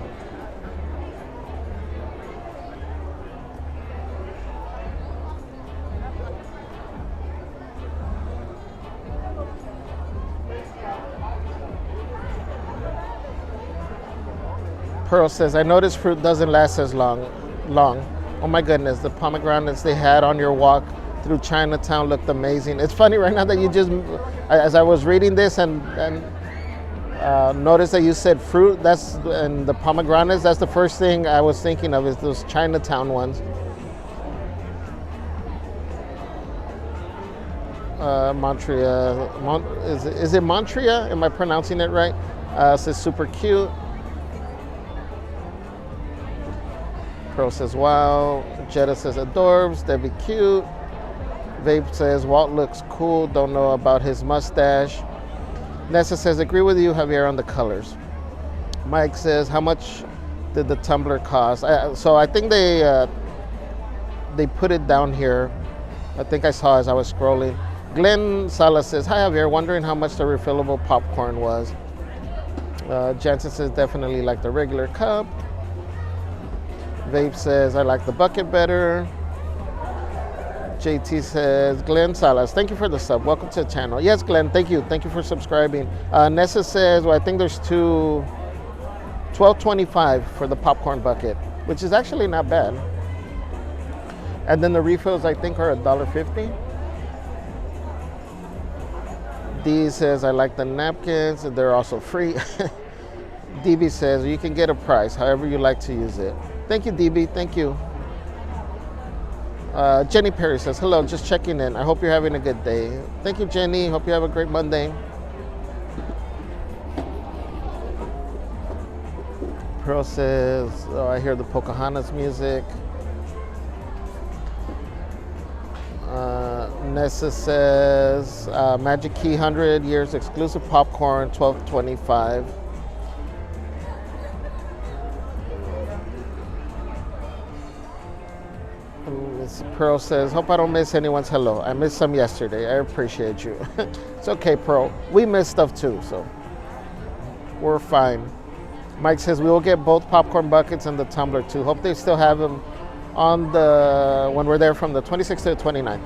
Pearl says, I noticed fruit doesn't last as long. Oh my goodness, the pomegranates they had on your walk through Chinatown looked amazing. It's funny right now that you just, as I was reading this and noticed that you said fruit, and the pomegranates, that's the first thing I was thinking of, is those Chinatown ones. Montreal, is it Montreal? Am I pronouncing it right? Says super cute. Pro says, wow. Jetta says, adorbs. Debbie, cute. Vape says, Walt looks cool. Don't know about his mustache. Nessa says, agree with you, Javier, on the colors. Mike says, how much did the tumbler cost? So I think they put it down here. I think I saw as I was scrolling. Glenn Salas says, hi, Javier. Wondering how much the refillable popcorn was. Jansen says, definitely like the regular cup. Vape says, I like the bucket better. JT says, Glenn Salas, thank you for the sub. Welcome to the channel. Yes, Glenn, thank you. Thank you for subscribing. Nessa says, well, I think there's $12.25 for the popcorn bucket, which is actually not bad. And then the refills, I think, are $1.50. D says, I like the napkins. They're also free. DB says, you can get a price, however you like to use it. Thank you, DB. Thank you. Jenny Perry says, hello, just checking in. I hope you're having a good day. Thank you, Jenny. Hope you have a great Monday. Pearl says, oh, I hear the Pocahontas music. Nessa says, Magic Key 100 years exclusive popcorn, $12.25. Pearl says, hope I don't miss anyone's hello. I missed some yesterday. I appreciate you. It's okay, Pearl. We miss stuff too, so we're fine. Mike says, we will get both popcorn buckets and the tumbler too. Hope they still have them on when we're there from the 26th to the 29th.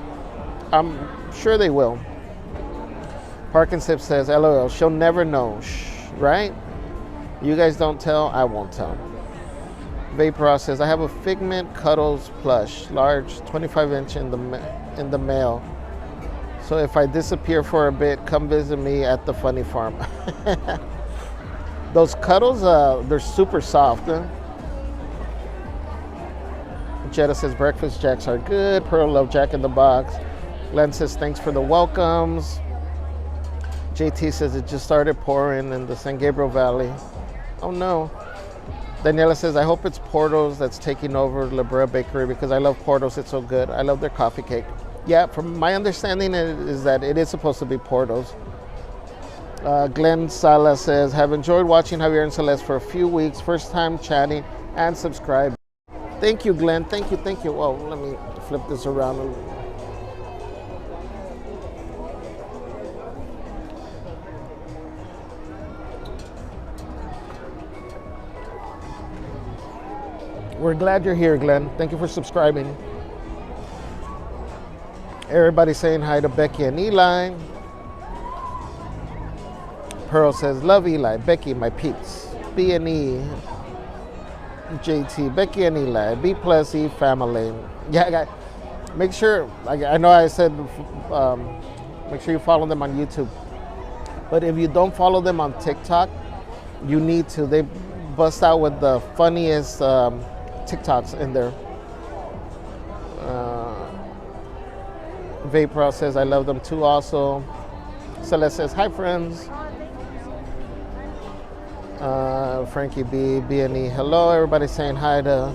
I'm sure they will. Parkinsip says, LOL, she'll never know. Shh, right? You guys don't tell, I won't tell. Vapor says, I have a Figment Cuddles plush, large, 25-inch in the mail. So if I disappear for a bit, come visit me at the Funny Farm. Those Cuddles, they're super soft. Huh? Jetta says, breakfast jacks are good. Pearl love Jack in the Box. Len says, thanks for the welcomes. JT says, it just started pouring in the San Gabriel Valley. Oh no. Daniela says, I hope it's Porto's that's taking over La Brea Bakery because I love Porto's. It's so good. I love their coffee cake. Yeah, from my understanding is that it is supposed to be Porto's. Glenn Sala says, have enjoyed watching Javier and Celeste for a few weeks. First time chatting and subscribe. Thank you, Glenn. Thank you, thank you. Well, let me flip this around. We're glad you're here, Glenn. Thank you for subscribing. Everybody saying hi to Becky and Eli. Pearl says, love Eli. Becky, my peeps. B&E. JT, Becky and Eli, B plus E family. Yeah, guys, make sure, I know I said, make sure you follow them on YouTube. But if you don't follow them on TikTok, you need to. They bust out with the funniest TikToks in there. Vapor says, I love them too also. Celeste says, hi friends. Frankie B, B&E, hello. Everybody saying hi to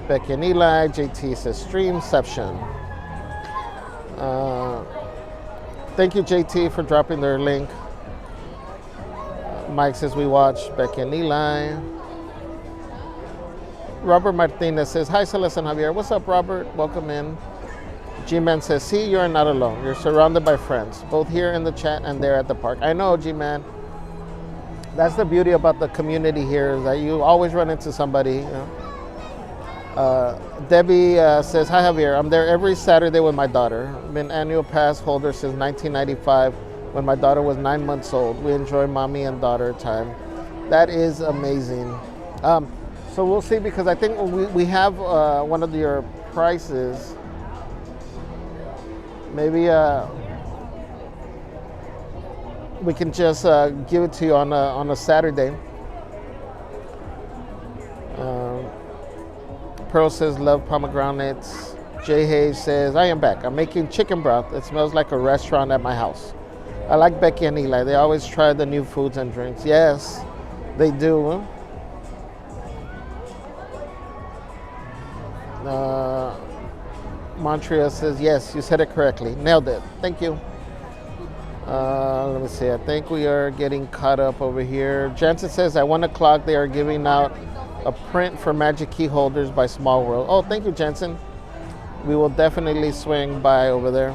Becky and Eli. JT says, streamception. Thank you, JT, for dropping their link. Mike says, we watch Becky and Eli. Robert Martinez says, hi, Celeste and Javier. What's up, Robert? Welcome in. G-Man says, see, you're not alone. You're surrounded by friends, both here in the chat and there at the park. I know, G-Man. That's the beauty about the community here, is that you always run into somebody. You know? Debbie says, hi, Javier. I'm there every Saturday with my daughter. Been annual pass holder since 1995 when my daughter was 9 months old. We enjoy mommy and daughter time. That is amazing. So we'll see, because I think we have one of your prices. Maybe we can just give it to you on a Saturday. Pearl says, love pomegranates. Jay Hayes says, I am back. I'm making chicken broth. It smells like a restaurant at my house. I like Becky and Eli. They always try the new foods and drinks. Yes, they do. Montreal says, yes, you said it correctly. Nailed it. Thank you. Let me see. I think we are getting caught up over here. Jansen says, at 1 o'clock they are giving out a print for Magic Key holders by Small World. Oh, thank you, Jansen. We will definitely swing by over there.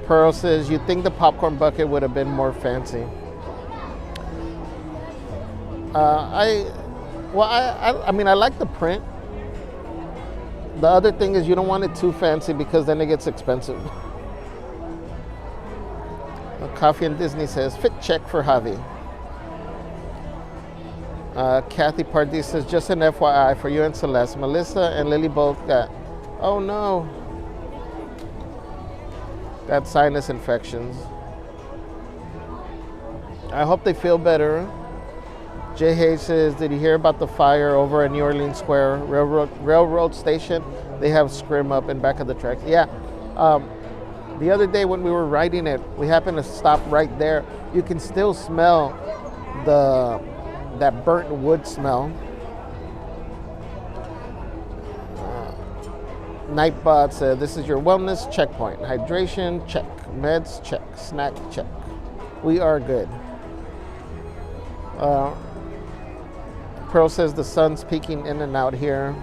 Pearl says, you think the popcorn bucket would have been more fancy? I mean, I like the print. The other thing is you don't want it too fancy, because then it gets expensive. Coffee and Disney says, fit check for Javi. Kathy Pardee says, just an FYI for you and Celeste. Melissa and Lily both got, oh no, got sinus infections. I hope they feel better. Jay Hayes says, did you hear about the fire over at New Orleans Square Railroad Station? They have scrim up in back of the tracks. Yeah. The other day when we were riding it, we happened to stop right there. You can still smell that burnt wood smell. Nightbot said, this is your wellness checkpoint. Hydration, check. Meds, check. Snack, check. We are good. Pearl says, the sun's peeking in and out here.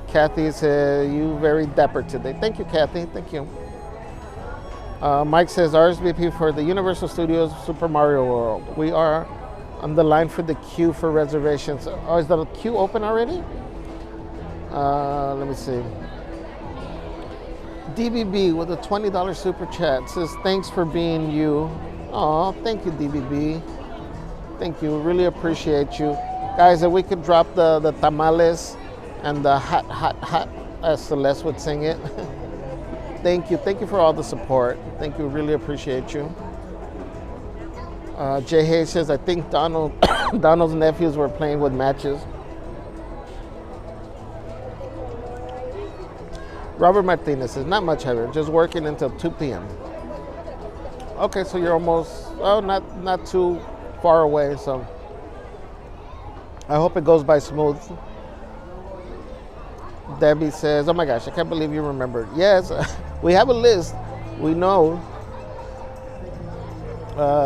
Kathy says, you very dapper today. Thank you, Kathy. Thank you. Mike says, RSVP for the Universal Studios Super Mario World. We are on the line for the queue for reservations. Oh, is the queue open already? Let me see. DBB with a $20 super chat says, thanks for being you. Oh, thank you, DBB. Thank you. Really appreciate you. Guys, if we could drop the tamales and the hot, as Celeste would sing it. Thank you. Thank you for all the support. Thank you. Really appreciate you. Jay Hayes says, I think Donald's nephews were playing with matches. Robert Martinez says, not much, Javier. Just working until 2 p.m. Okay, so you're almost, not too far away. So I hope it goes by smooth. Debbie says, oh my gosh, I can't believe you remembered. Yes, we have a list. We know.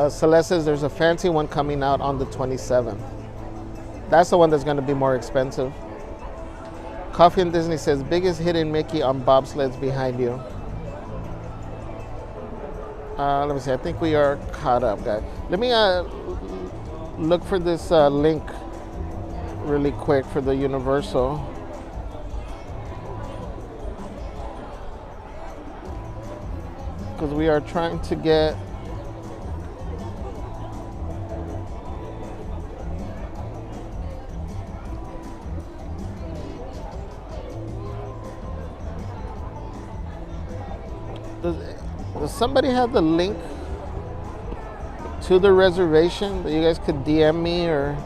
Celeste says there's a fancy one coming out on the 27th. That's the one that's going to be more expensive. Coffee and Disney says, biggest hidden Mickey on bobsleds behind you. Let me see. I think we are caught up, guys. Let me look for this link really quick for the Universal. Because we are trying to get Does, does somebody have the link to the reservation that you guys could DM me or?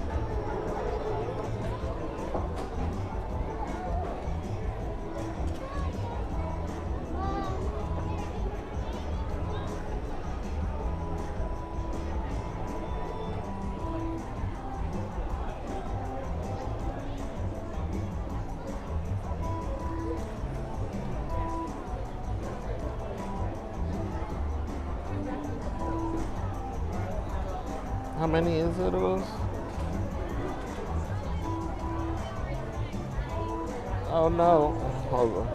How many is it of those? Oh no. Hold on.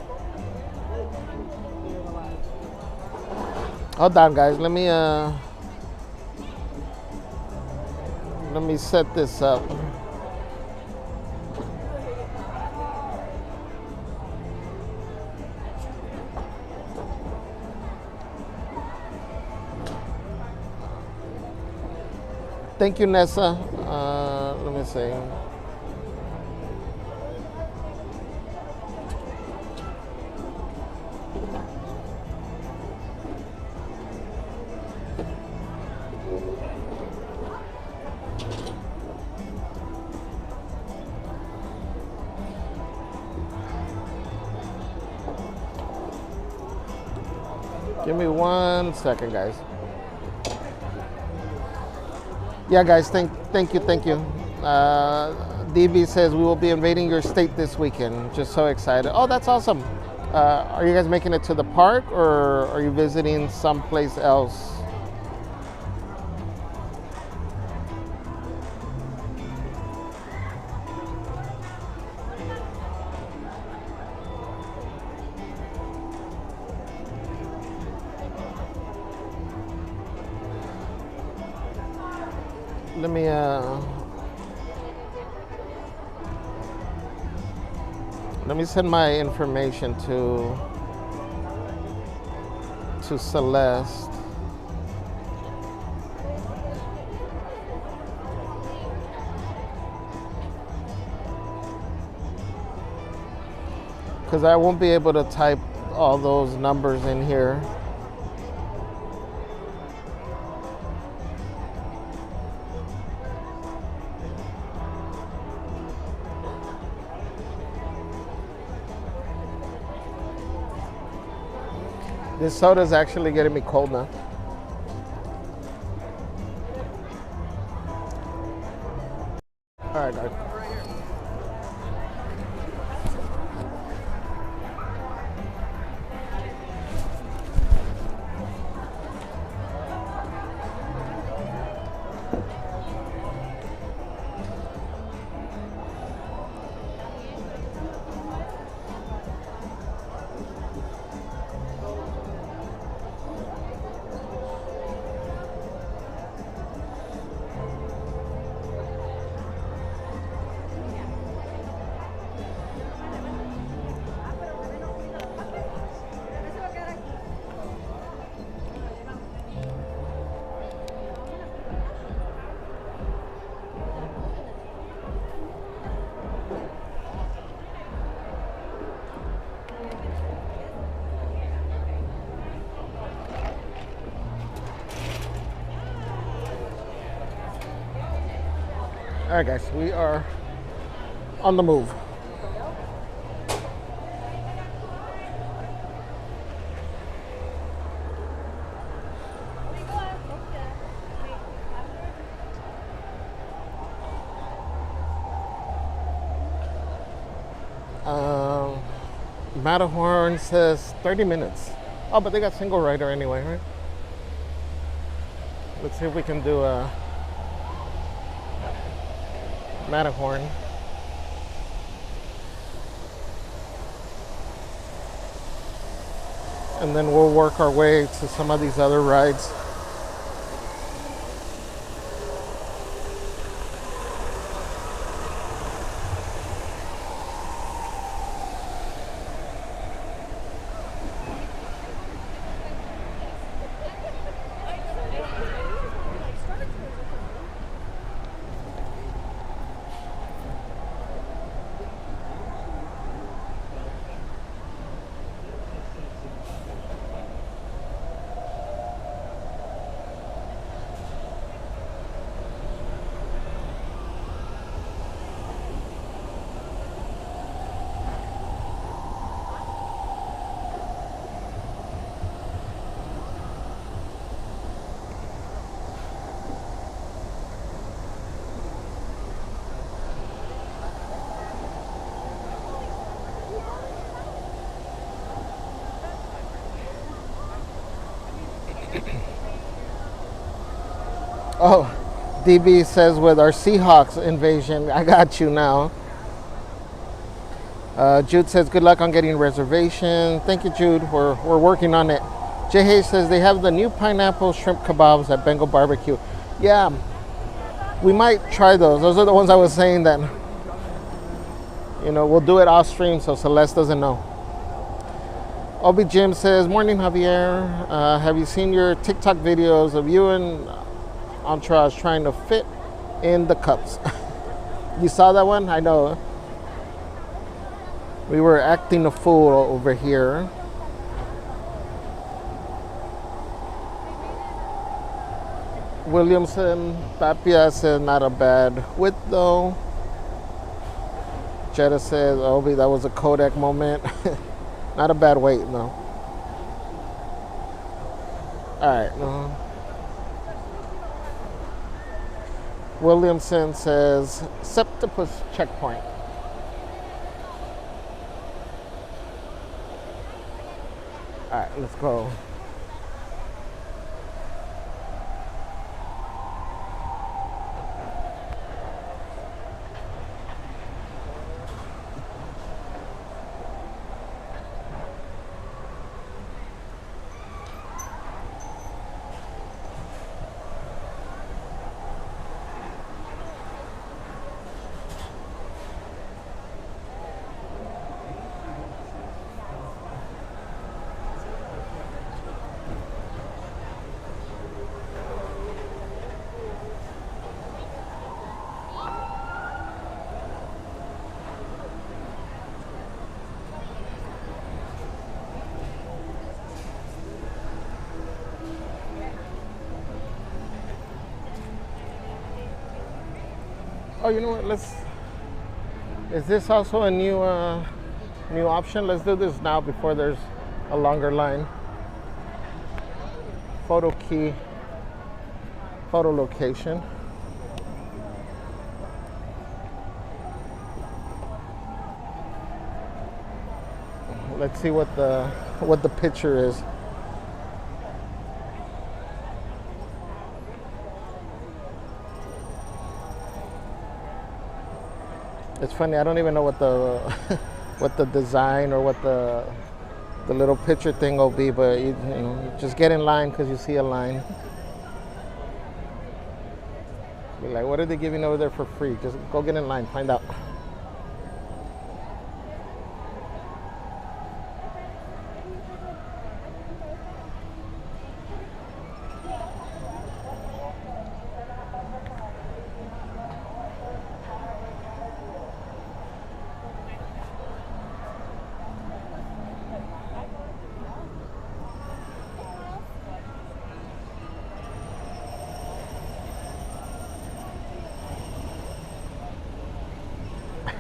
Hold on guys, let me set this up. Thank you, Nessa. Let me see. Give me 1 second, guys. Yeah, guys, thank you. DB says we will be invading your state this weekend. Just so excited. Oh, that's awesome. Are you guys making it to the park or are you visiting someplace else? Let me send my information to Celeste. Because I won't be able to type all those numbers in here. This soda is actually getting me cold now. All right, guys. All right, guys, we are on the move. Matterhorn says 30 minutes. Oh, but they got single rider anyway, right? Let's see if we can do a Matterhorn. And then we'll work our way to some of these other rides. Oh, DB says with our Seahawks invasion, I got you now. Jude says good luck on getting a reservation. Thank you, Jude. We're working on it. Jay Hayes says they have the new pineapple shrimp kebabs at Bengal Barbecue. Yeah, we might try those. Those are the ones I was saying that, we'll do it off stream so Celeste doesn't know. Obi Jim says, morning Javier. Have you seen your TikTok videos of you and Entourage trying to fit in the cups? You saw that one? I know. We were acting a fool over here. Williamson Tapia says not a bad width though. Jetta says, Obi, that was a Kodak moment. Not a bad weight, no. Alright, no. Williamson says Septipus checkpoint. Alright, let's go. Oh, you know what? Is this also a new option? Let's do this now before there's a longer line. Photo key, photo location. Let's see what the picture is. It's funny, I don't even know what the what the design or what the little picture thing will be, but you just get in line because you see a line. Be like, what are they giving over there for free? Just go get in line, find out.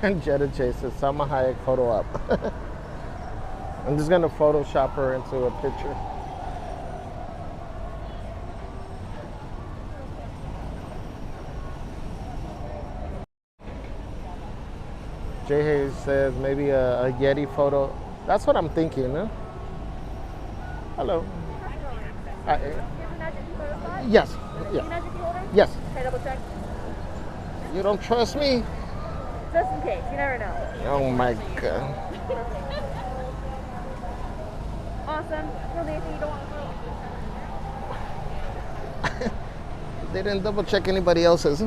And Jetta Chase says, Salma Hayek photo up. I'm just gonna Photoshop her into a picture. Jay Hayes says maybe a Yeti photo. That's what I'm thinking, huh? Hello. Yes. Yeah. Yes. Okay, double check. You don't trust me? Just in case, you never know. Oh my god. Awesome. No, anything you don't want to know. They didn't double check anybody else's.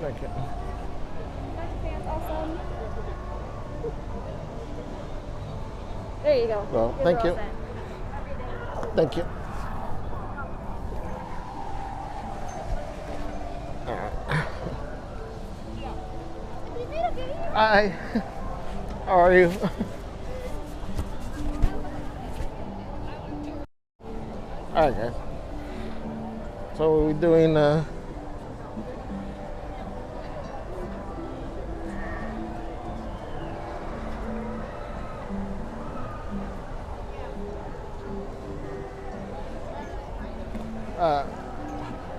Thank you. Awesome. There you go. Well, thank you. Thank you. All right. Hi. How are you? All right, guys. So we're doing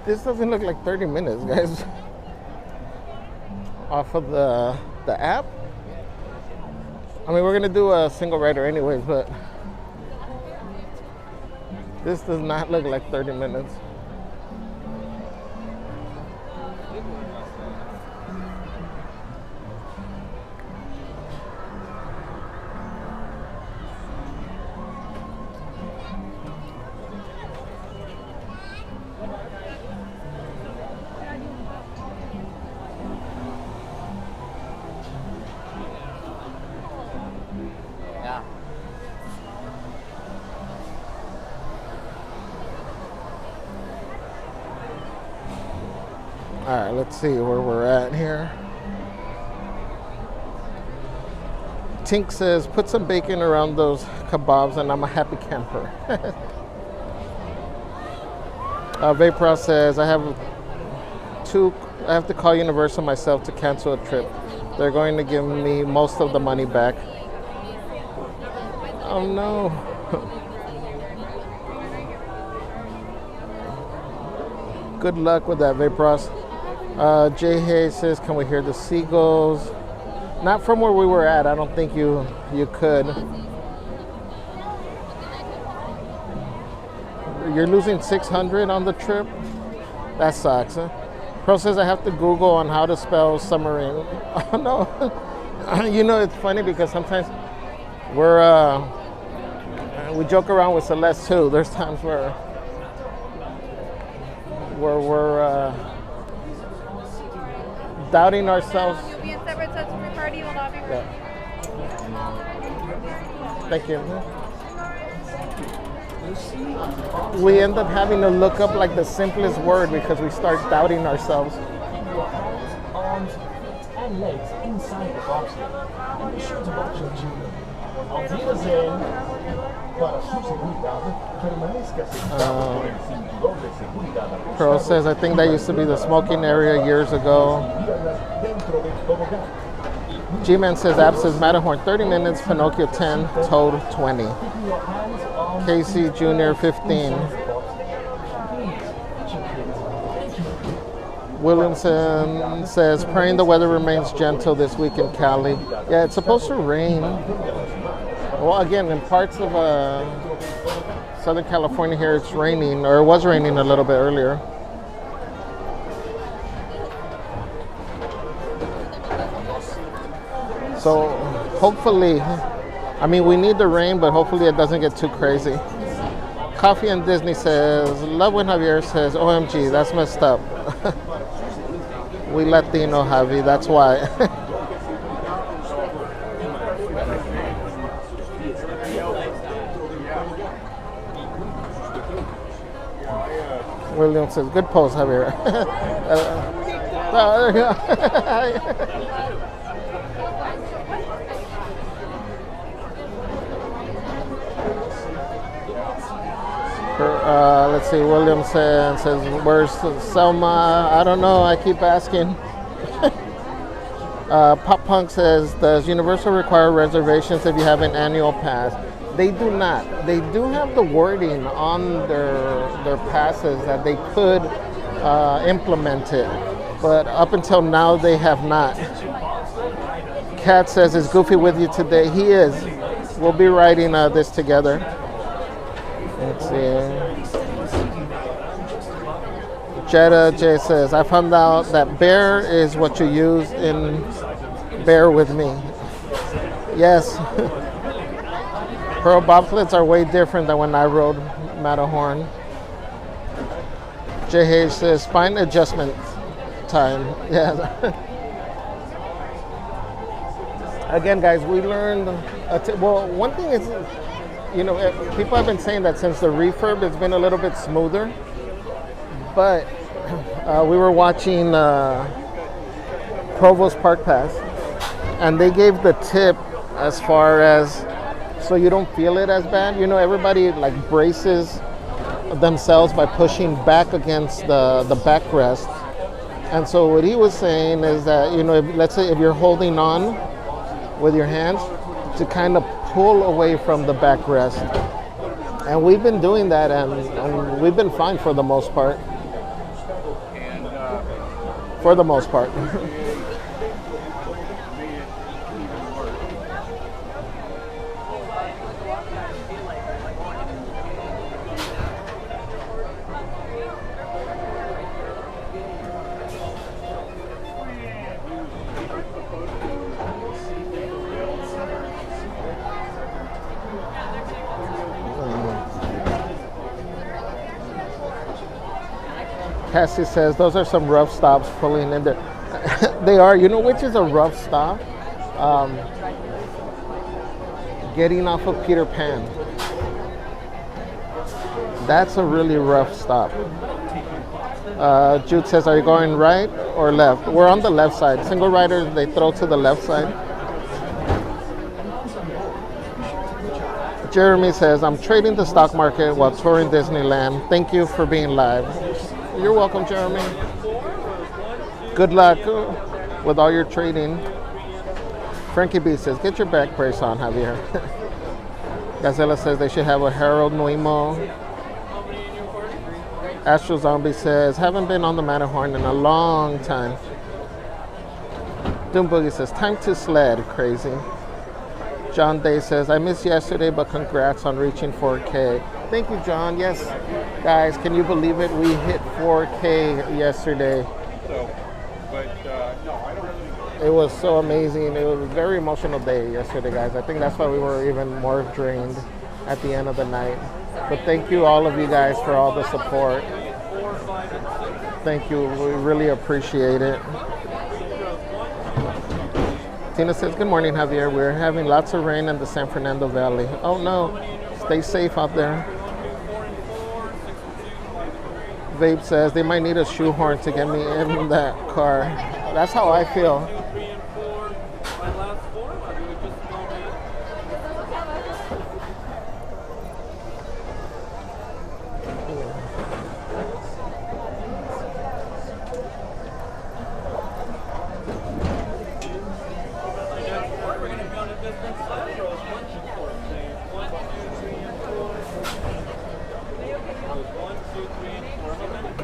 This doesn't look like 30 minutes, guys. Off of the app. I mean, we're gonna do a single rider anyways, but this does not look like 30 minutes. Yeah. All right, let's see where we're at here. Tink says, put some bacon around those kebabs and I'm a happy camper. Vapor says, I have to call Universal myself to cancel a trip. They're going to give me most of the money back. Oh no. Good luck with that, Vapros. Jay Hayes says, can we hear the seagulls? Not from where we were at. I don't think you could. You're losing 600 on the trip? That sucks. Huh? Pro says I have to Google on how to spell submarine. Oh no. You know, it's funny because sometimes we joke around with Celeste too. There's times where we're doubting ourselves. You'll be in separate sets from your party. You will not be ready. Yeah. Thank you. We end up having to look up like the simplest word because we start doubting ourselves. Arms and legs inside the box and be sure to watch your children. Auf Wiedersehen. Para su seguridad, permanezca sentado por el cinturón de seguridad. Pearl says, I think that used to be the smoking area years ago. Dentro del tobogán. G-Man says, App says Matterhorn 30 minutes, Pinocchio 10, Toad 20. Casey Jr. 15. Williamson says, praying the weather remains gentle this week in Cali. Yeah, it's supposed to rain. Well, again, in parts of Southern California here, it's raining, or it was raining a little bit earlier. So hopefully, I mean, we need the rain, but hopefully it doesn't get too crazy. Coffee and Disney says, love when Javier says, OMG, that's messed up. We Latino, Javi, that's why. William says, good post, Javier. There you go. Let's see, Williamson says, where's Selma? I don't know, I keep asking. Pop Punk says, does Universal require reservations if you have an annual pass? They do not. They do have the wording on their passes that they could implement it, but up until now they have not. Kat says, is Goofy with you today? He is. We'll be writing this together. Let's see. Jetta J says, I found out that bear is what you use in Bear With Me. Yes. Pearl bobsleds are way different than when I rode Matterhorn. J H says, spine adjustment time. Yeah. Again, guys, we learned, well, one thing is, you know, people have been saying that since the refurb, it's been a little bit smoother. But we were watching Provost Park Pass, and they gave the tip as far as, so you don't feel it as bad. You know, everybody like braces themselves by pushing back against the backrest. And so what he was saying is that, you know, let's say if you're holding on with your hands, to kind of pull away from the backrest And we've been doing that, and we've been fine for the most part. For the most part. Cassie says those are some rough stops pulling in there. They are. You know which is a rough stop? Getting off of Peter Pan. That's a really rough stop. Jude says, are you going right or left? We're on the left side. Single riders, they throw to the left side. Jeremy says, I'm trading the stock market while touring Disneyland. Thank you for being live. You're welcome, Jeremy. Good luck with all your trading. Frankie B says, get your back brace on, Javier. Gazella says they should have a Harold Nuimo. Astro Zombie says, haven't been on the Matterhorn in a long time. Doom Boogie says, time to sled, crazy. John Day says, I missed yesterday, but congrats on reaching 4K. Thank you, John. Yes, guys, can you believe it? We hit 4K yesterday. It was so amazing. It was a very emotional day yesterday, guys. I think that's why we were even more drained at the end of the night. But thank you, all of you guys, for all the support. Thank you. We really appreciate it. Tina says, good morning, Javier. We're having lots of rain in the San Fernando Valley. Oh, no. Stay safe out there. Vape says, they might need a shoehorn to get me in that car. That's how I feel.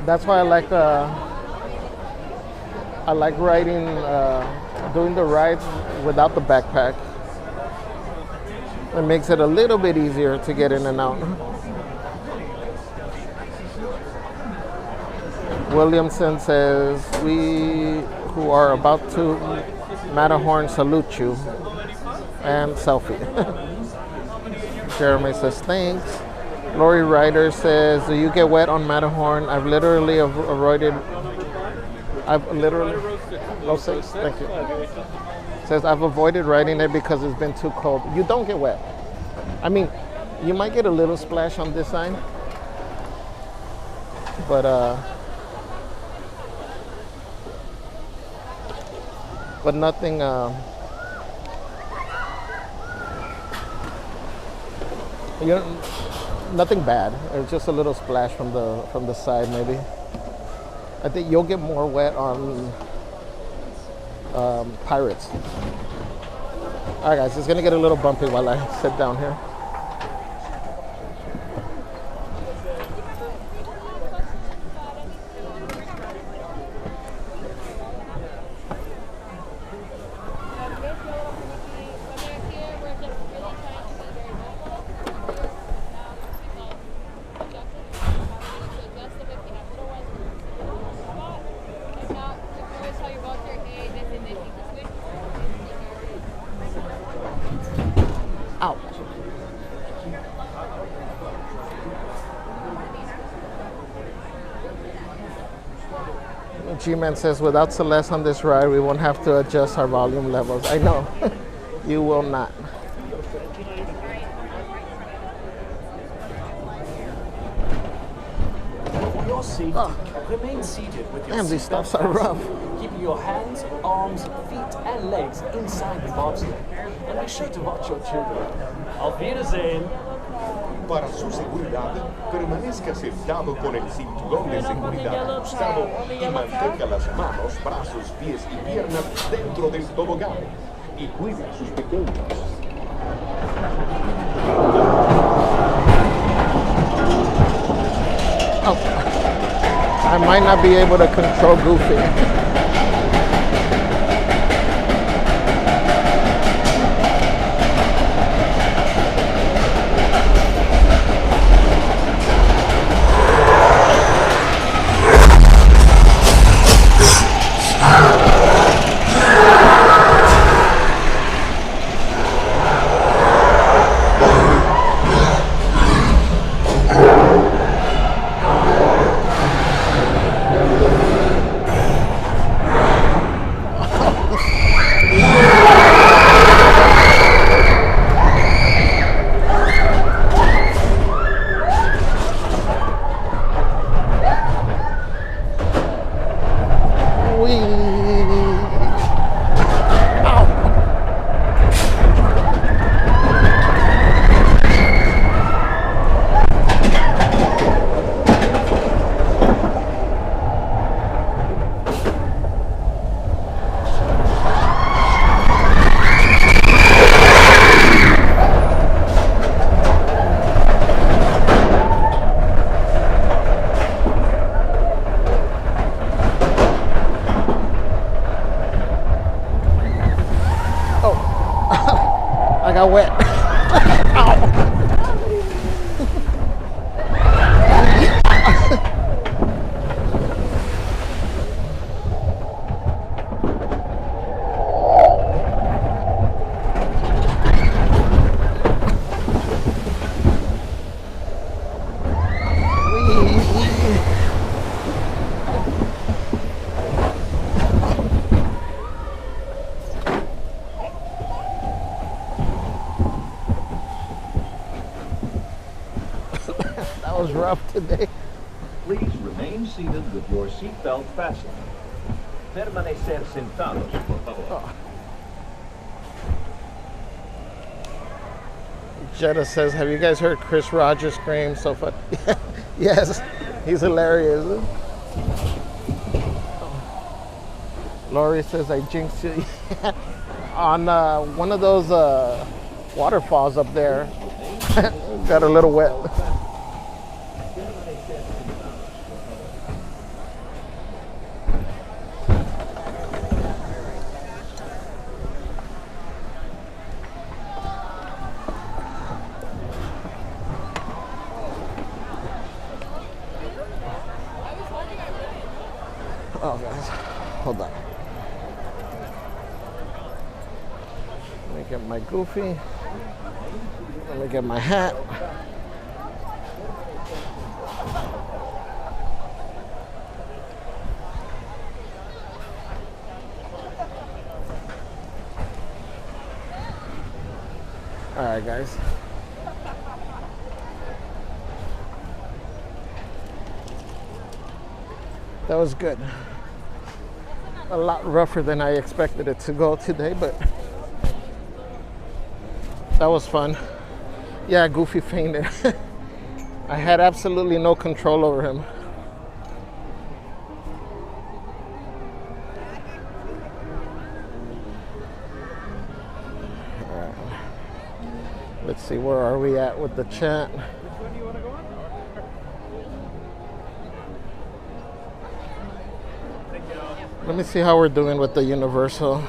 That's why I like riding, doing the rides without the backpack. It makes it a little bit easier to get in and out. Williamson says, we who are about to Matterhorn salute you. And selfie. Jeremy says, thanks. Lori Ryder says, do you get wet on Matterhorn? I've literally avoided, low six, thank you. Says, I've avoided riding it because it's been too cold. You don't get wet. I mean, you might get a little splash on this side, but nothing, nothing bad. It's just a little splash from the side, maybe. I think you'll get more wet on Pirates. All right, guys, it's gonna get a little bumpy while I sit down here. Ouch. G-Man says, without Celeste on this ride, we won't have to adjust our volume levels. I know. You will not. For your safety, remain seated with your Damn, these seatbelt stops are rough. fastened, keeping your hands, arms, feet, and legs inside the bobsled. And be sure to watch your children. Auf Wiedersehen. Para su seguridad, permanezca sentado con el cinturón de seguridad ajustado y mantenga las manos, brazos, pies y piernas dentro del tobogán. Y cuide a sus pequeños. I might not be able to control Goofy. I got wet. That was rough today. Please remain seated with your seatbelt fastened. Permanecer sentados, por favor. Jetta says, have you guys heard Chris Rogers scream so fun? Yes, he's hilarious. Lori says, I jinxed you. On one of those waterfalls up there. Got a little wet. Oh, guys, hold on. Let me get my Goofy. Let me get my hat. All right, guys. That was good. A lot rougher than I expected it to go today, but that was fun. Yeah, Goofy fainted. I had absolutely no control over him. All right. Let's see, where are we at with the chat? Let me see how we're doing with the Universal.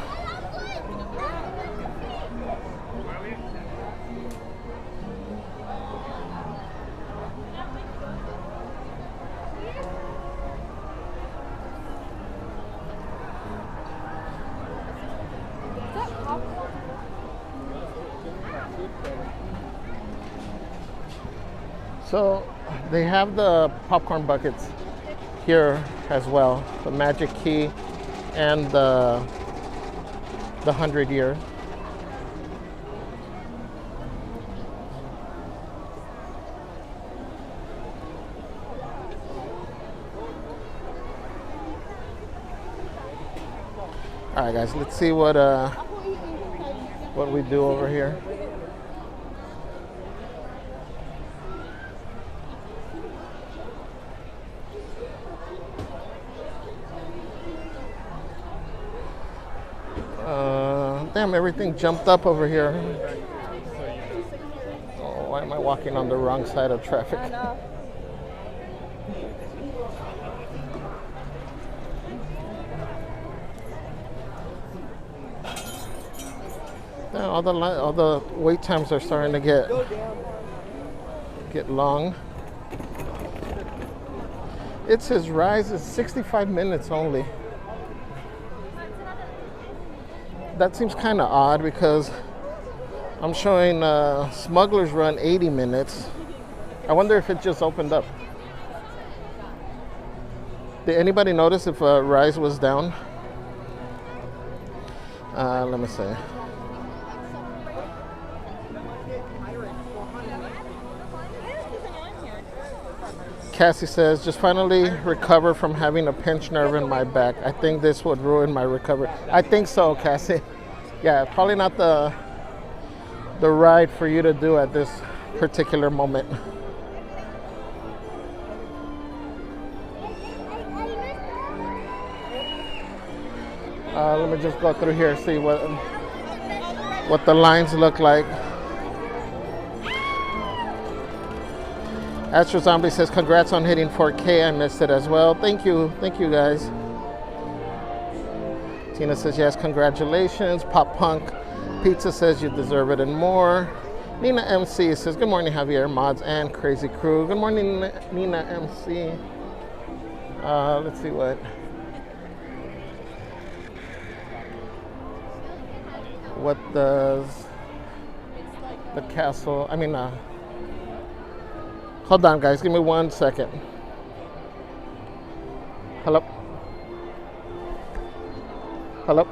So they have the popcorn buckets here as well, the Magic Key and the 100-year. All right, guys, let's see what we do over here. Damn, everything jumped up over here. Oh, why am I walking on the wrong side of traffic? Yeah, all the wait times are starting to get long. It says Rise is 65 minutes only. That seems kind of odd because I'm showing Smuggler's Run 80 minutes. I wonder if it just opened up. Did anybody notice if Rise was down? Let me see. Cassie says, just finally recover from having a pinched nerve in my back. I think this would ruin my recovery. I think so, Cassie. Yeah, probably not the ride for you to do at this particular moment. Let me just go through here and see what the lines look like. Astro Zombie says, congrats on hitting 4K. I missed it as well. Thank you guys. Tina says, yes, congratulations. Pop Punk Pizza says, you deserve it and more. Nina MC says, good morning, Javier, Mods, and Crazy Crew. Good morning, Nina MC. Let's see what does the castle, hold on, guys. Give me 1 second. Hello? Hello?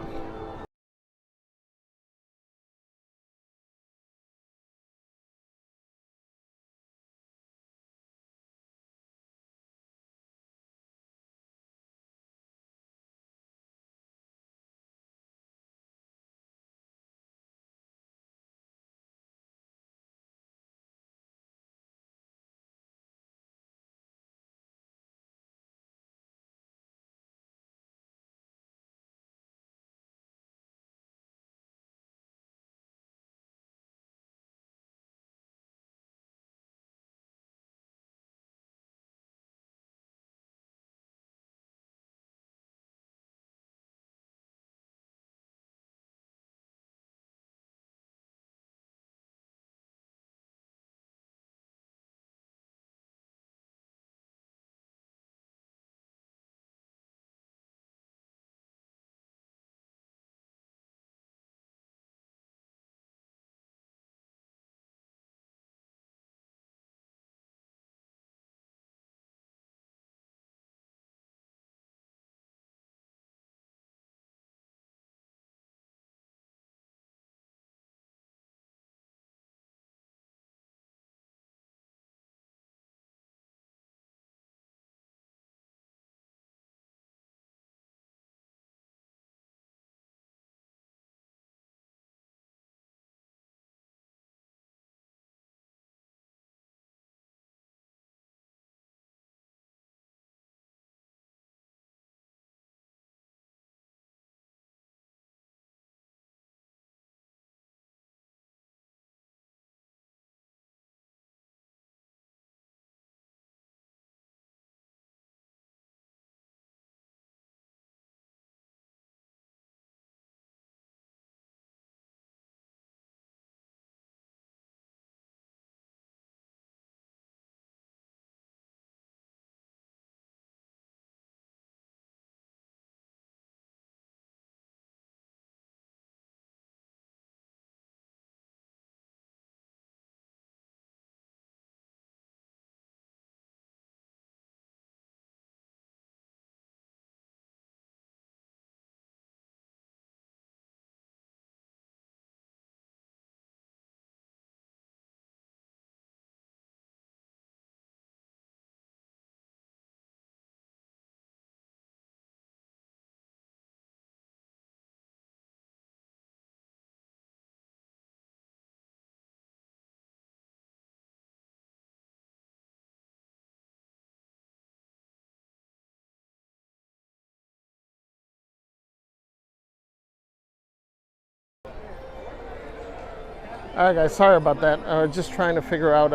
All right, guys, sorry about that. Just trying to figure out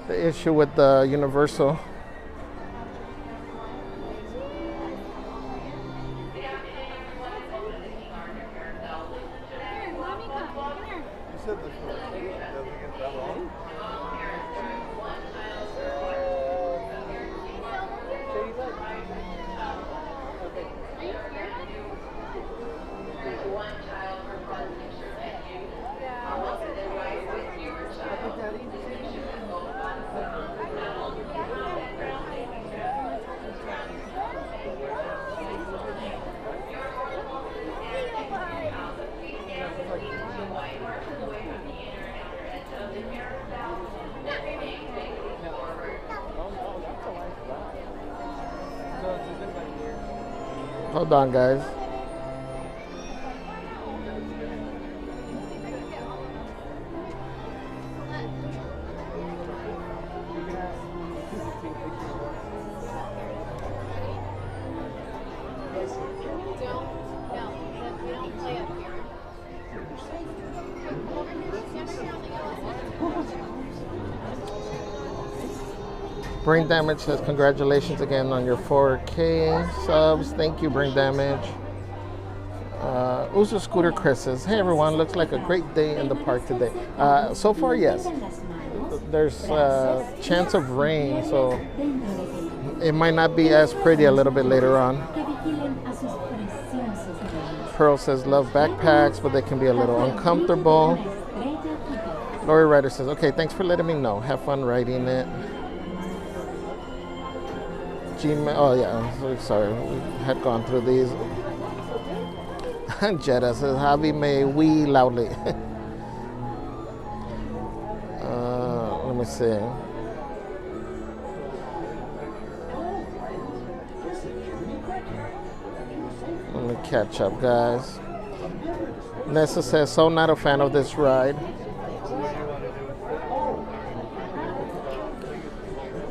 the issue with the Universal. said this one doesn't get that long. Hold on, guys. Brain Damage says congratulations again on your 4K subs. Thank you, Brain Damage. Uso Scooter Chris says, hey everyone, looks like a great day in the park today. So far, yes. There's a chance of rain, so it might not be as pretty a little bit later on. Pearl says, love backpacks, but they can be a little uncomfortable. Lori Ryder says, okay, thanks for letting me know. Have fun riding it. Oh yeah, sorry, we had gone through these. Jetta says, Javi may wee loudly. Let me see. Let me catch up, guys. Nessa says, so not a fan of this ride.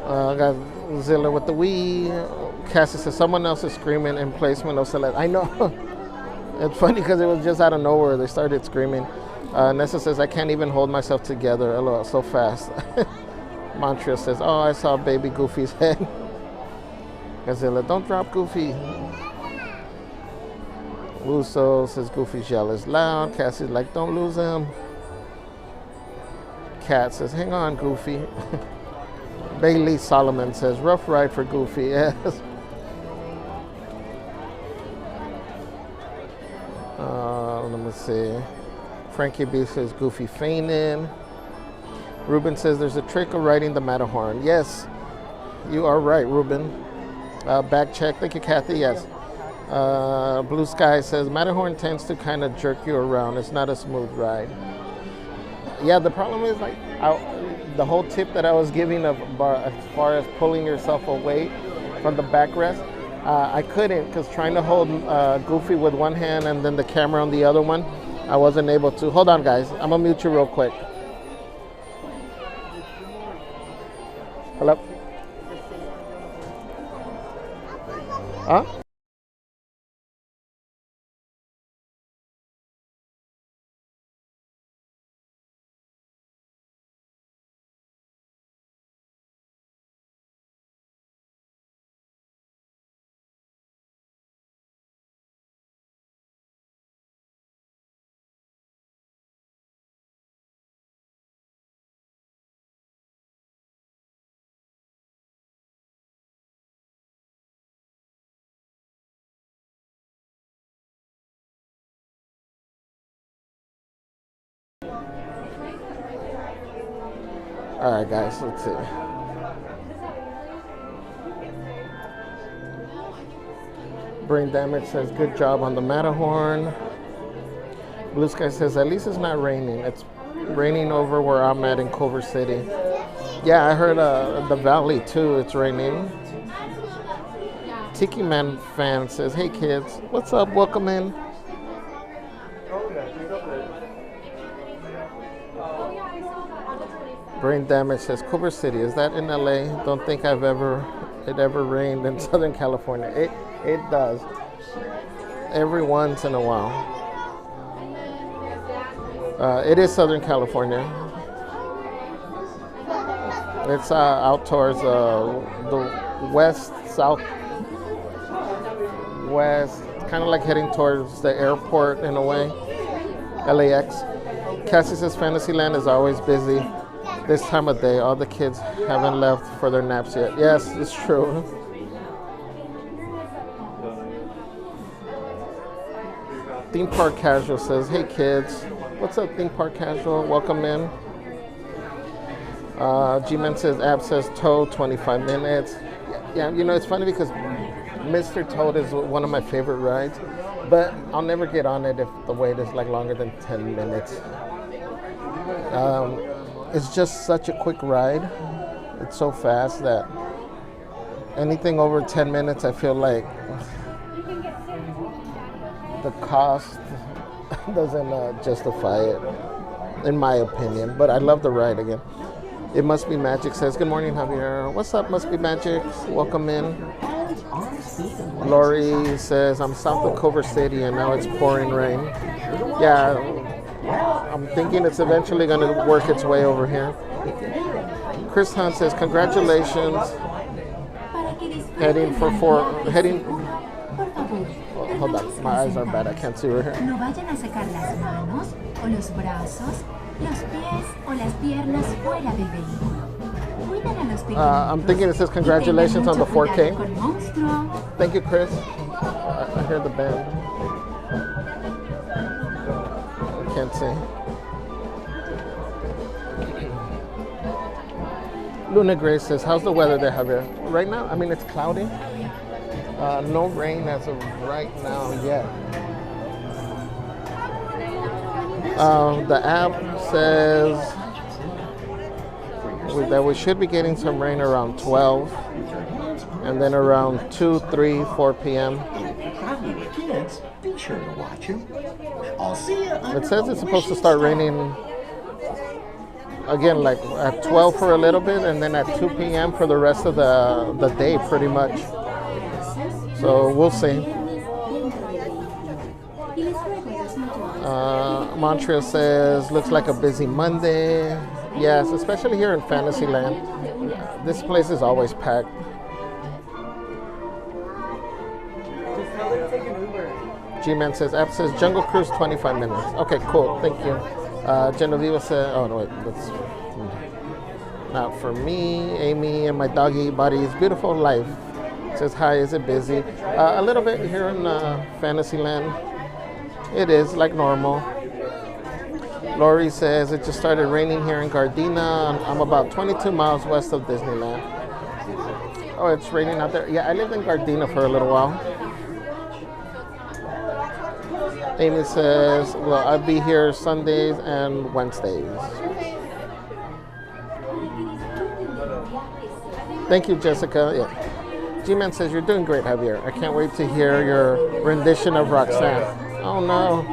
I got Zilla with the Wii. Cassie says someone else is screaming in placement of select. I know. It's funny because it was just out of nowhere. They started screaming. Nessa says I can't even hold myself together. LOL, so fast. Montreal says, oh, I saw baby Goofy's head. Zilla, don't drop Goofy. Russo says Goofy's yell is loud. Cassie's like, don't lose him. Cat says, hang on, Goofy. Bailey Solomon says, rough ride for Goofy, yes. Let me see. Frankie B says, Goofy fainted. Ruben says, there's a trick of riding the Matterhorn. Yes, you are right, Ruben. Back check, thank you, Kathy, yes. Blue Sky says, Matterhorn tends to kind of jerk you around. It's not a smooth ride. Yeah, the problem is, like, the whole tip that I was giving as far as pulling yourself away from the backrest, I couldn't, because trying to hold Goofy with one hand and then the camera on the other one, I wasn't able to. Hold on, guys. I'm going to mute you real quick. Hello? Huh? All right, guys, let's see. Brain Damage says, good job on the Matterhorn. Blue Sky says, at least it's not raining. It's raining over where I'm at in Culver City. Yeah, I heard the valley too, it's raining. Tiki Man fan says, hey kids, what's up, welcome in. Brain Damage says, Culver City, is that in LA? Don't think it ever rained in Southern California. It does. Every once in a while. It is Southern California. It's out towards the west, south, west, kind of like heading towards the airport in a way, LAX. Cassie says Fantasyland is always busy this time of day. All the kids haven't left for their naps yet. Yes, it's true. Theme Park Casual says, hey kids. What's up, Theme Park Casual? Welcome in. G-Man says, Ab says Toad, 25 minutes. Yeah, you know, it's funny because Mr. Toad is one of my favorite rides, but I'll never get on it if the wait is like longer than 10 minutes. It's just such a quick ride. It's so fast that anything over 10 minutes, I feel like the cost doesn't justify it, in my opinion. But I love the ride again. It Must Be Magic says, good morning, Javier. What's up, Must Be Magic? Welcome in. Lori says, I'm south of Culver City and now it's pouring rain. Yeah, I'm thinking it's eventually going to work its way over here. Chris Hunt says, congratulations. Heading. Hold on, my eyes are bad. I can't see right here. No vayan a sacar las manos o los brazos, los pies o las piernas fuera del vehículo. Cuiden a los pequeños. I'm thinking it says congratulations on the 4K. Thank you, Chris. I hear the band. I can't see. Luna Grace says, how's the weather there, Javier? Right now, I mean, it's cloudy. No rain as of right now yet. The app says that we should be getting some rain around 12 and then around 2, 3, 4 p.m. Be sure to watch him. It says it's supposed to start raining again like at 12 for a little bit and then at 2 p.m. for the rest of the day pretty much. So we'll see. Montreal says, looks like a busy Monday. Yes, especially here in Fantasyland. This place is always packed. G-Man says, App says, Jungle Cruise 25 minutes. Okay, cool, thank you. Genevieve said, oh no, wait, that's not for me. Amy and my doggy buddy's beautiful life. Says, hi, is it busy? A little bit here in Fantasyland. It is like normal. Lori says, it just started raining here in Gardena. I'm about 22 miles west of Disneyland. Oh, it's raining out there. Yeah, I lived in Gardena for a little while. Amy says, well, I'll be here Sundays and Wednesdays. Thank you, Jessica. Yeah. G-Man says, you're doing great, Javier. I can't wait to hear your rendition of Roxanne. Oh, no.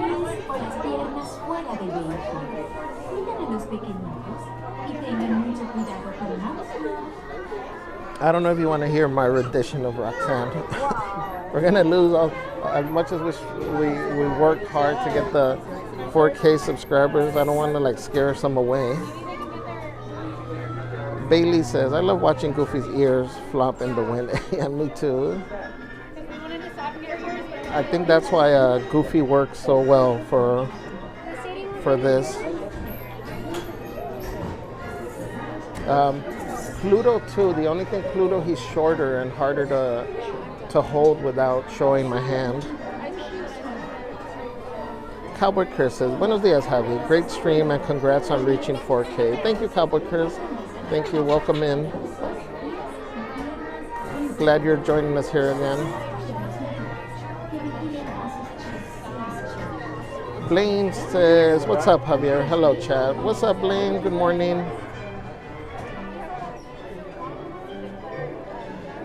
I don't know if you want to hear my rendition of Roxanne. We're going to lose all, as much as we worked hard to get the 4K subscribers. I don't want to like scare some away. Bailey says, I love watching Goofy's ears flop in the wind. Yeah, me too. I think that's why Goofy works so well for this. Pluto too. The only thing, Pluto, he's shorter and harder to hold without showing my hand. Cowboy Chris says, Buenos dias, Javi. Great stream and congrats on reaching 4K. Thank you, Cowboy Chris. Thank you. Welcome in. Glad you're joining us here again. Blaine says, what's up, Javier? Hello, Chad. What's up, Blaine? Good morning.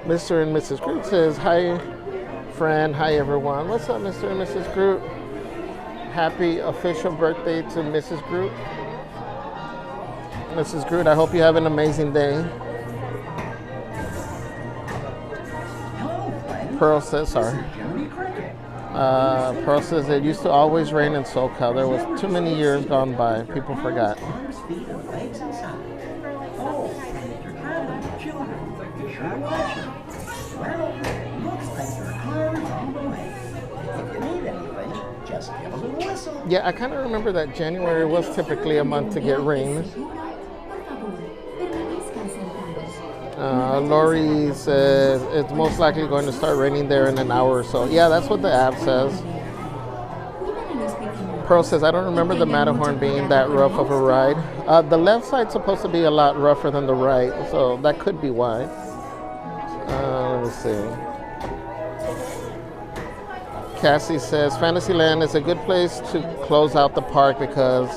Mr. and Mrs. Groot says, hi, friend. Hi, everyone. What's up, Mr. and Mrs. Groot? Happy official birthday to Mrs. Groot. Mrs. Groot, I hope you have an amazing day. Pearl says, sorry. Pearl says, it used to always rain in SoCal. There was too many years gone by. People forgot. Just give them a whistle. Yeah, I kind of remember that January was typically a month to get rain. Lori says it's most likely going to start raining there in an hour or so. Yeah, that's what the app says. Pearl says, I don't remember the Matterhorn being that rough of a ride. The left side's supposed to be a lot rougher than the right, so that could be why. Let me see. Cassie says, Fantasyland is a good place to close out the park because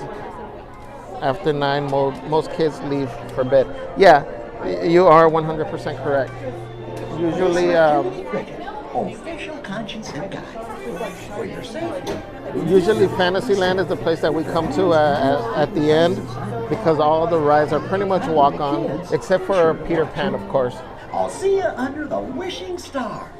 after 9, most kids leave for bed. Yeah, you are 100% correct. Usually, official conscience and guide for your safety. Usually Fantasyland is the place that we come to at the end because all the rides are pretty much walk-on, except for Peter Pan, of course. I'll see you under the wishing star.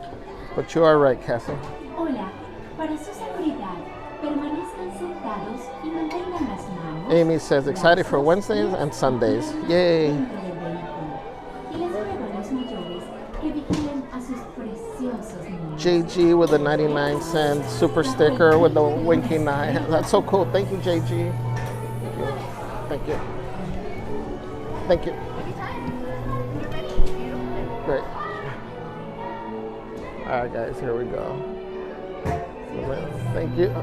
But you are right, Cassie. Hola, para su seguridad, permanezcan sentados y mantengan las manos. Amy says, excited for Wednesdays and Sundays. Yay! Y les ruego a los mayores que vigilen a sus preciosos niños. JG with a 99-cent super sticker with the winking eye. That's so cool. Thank you, JG. Thank you. Thank you. Great. All right, guys, here we go. Thank you.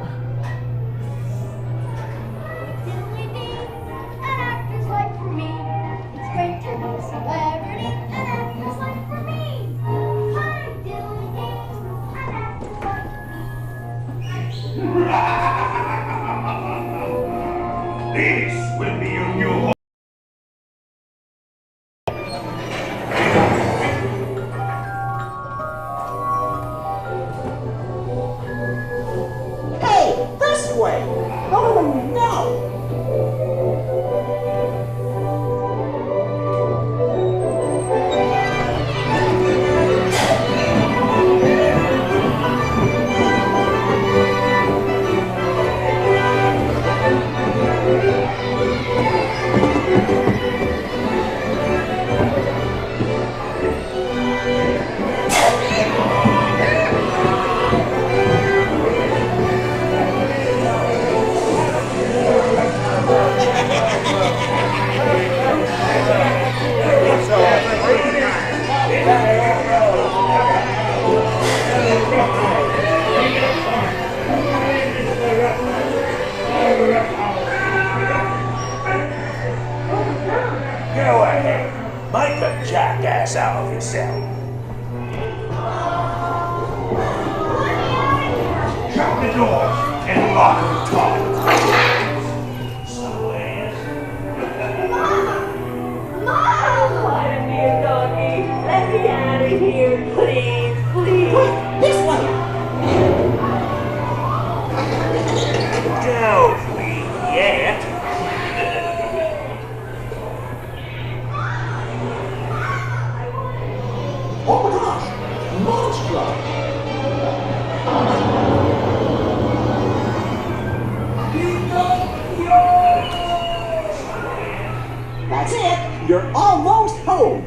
This will be your new home. Hey, this way! No, no! Go ahead. Make a jackass out of yourself. Shut the door and lock the top. Let me a doggy. Let me out of here, please, please. This way! Don't leave yet. Oh my gosh! Monster! That's it! You're almost home!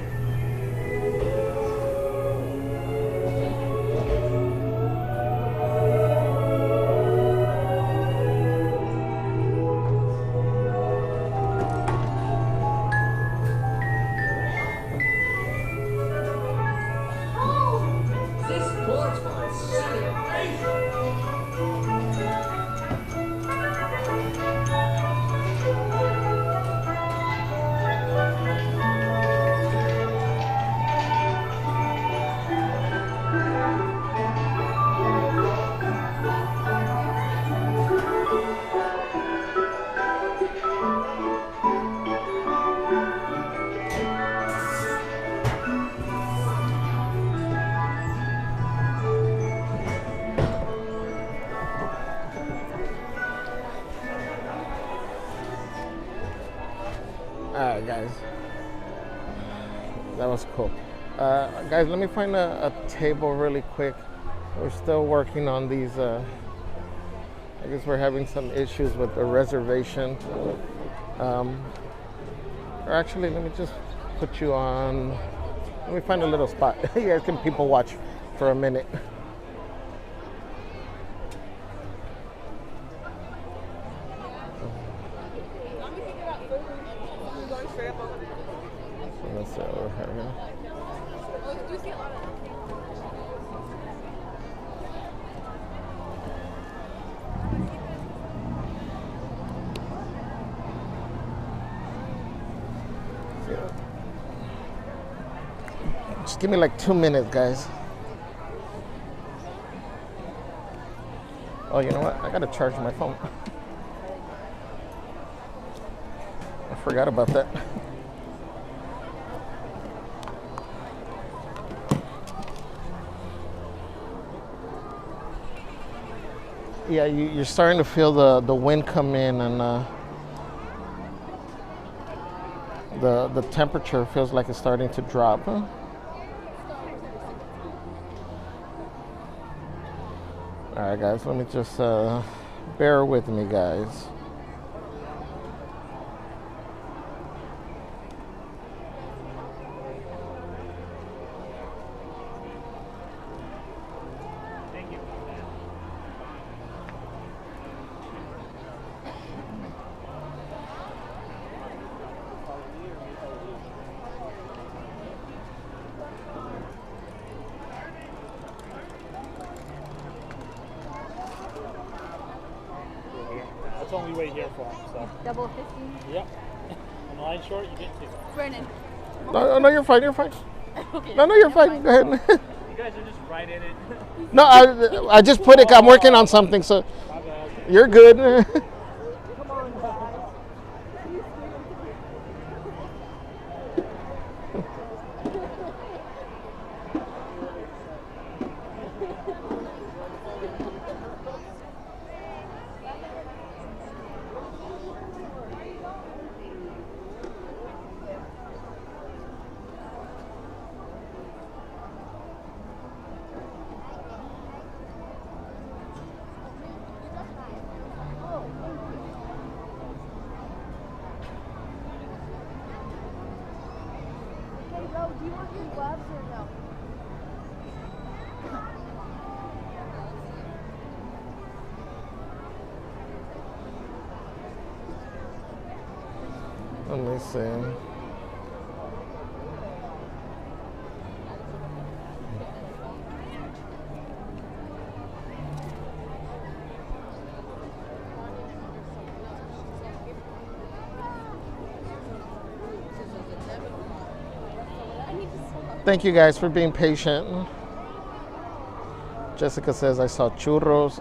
Alright, guys. That was cool. Guys, let me find a table really quick. We're still working on these. I guess we're having some issues with the reservation. Or actually, let me just put you on. Let me find a little spot. You guys can people watch for a minute. There we go. Just give me like 2 minutes, guys. Oh, you know what? I gotta charge my phone. I forgot about that. Yeah, you're starting to feel the wind come in, and the temperature feels like it's starting to drop. Huh? All right, guys, let me just bear with me, guys. That's only wait here for him, so. Double 15? Yep. On the line short, you get two. Brennan. No, you're fine. You're fine. Okay. No, you're fine. Go ahead. You guys are just right in it. No, I just put it. I'm working on something, so you're good. Come on, guys. Do you want your gloves or no? Let me see. Thank you guys for being patient. Jessica says I saw churros.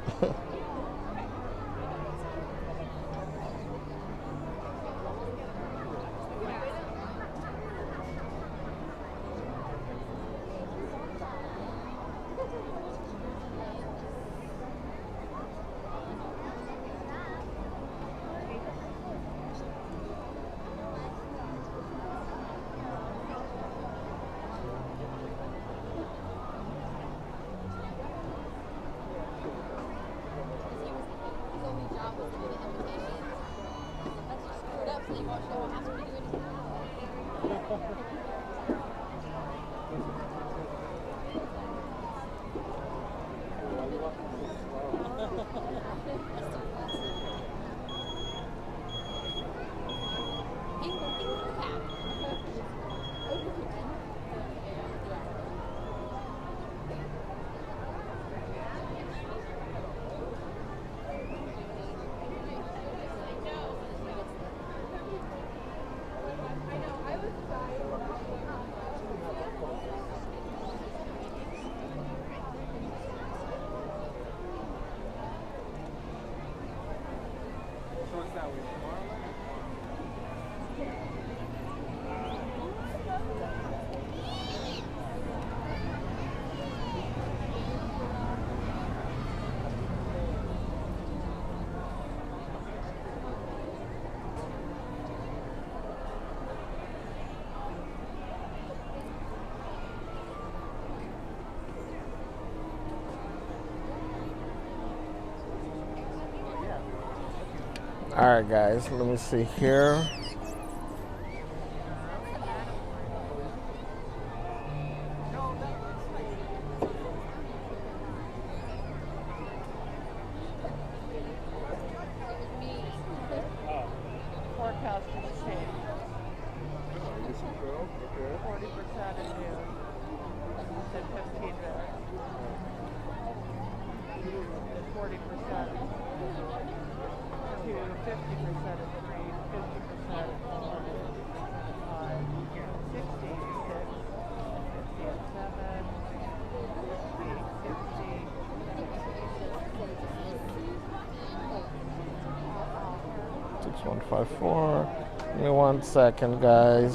All right, guys, let me see here. Forecast is changed. 40% in June. Then 15 there. Then 40% to 50% in 3, 50% in 4, 5, 60, 6, 50 and 7, 60, 6154. Give me 1 second, guys.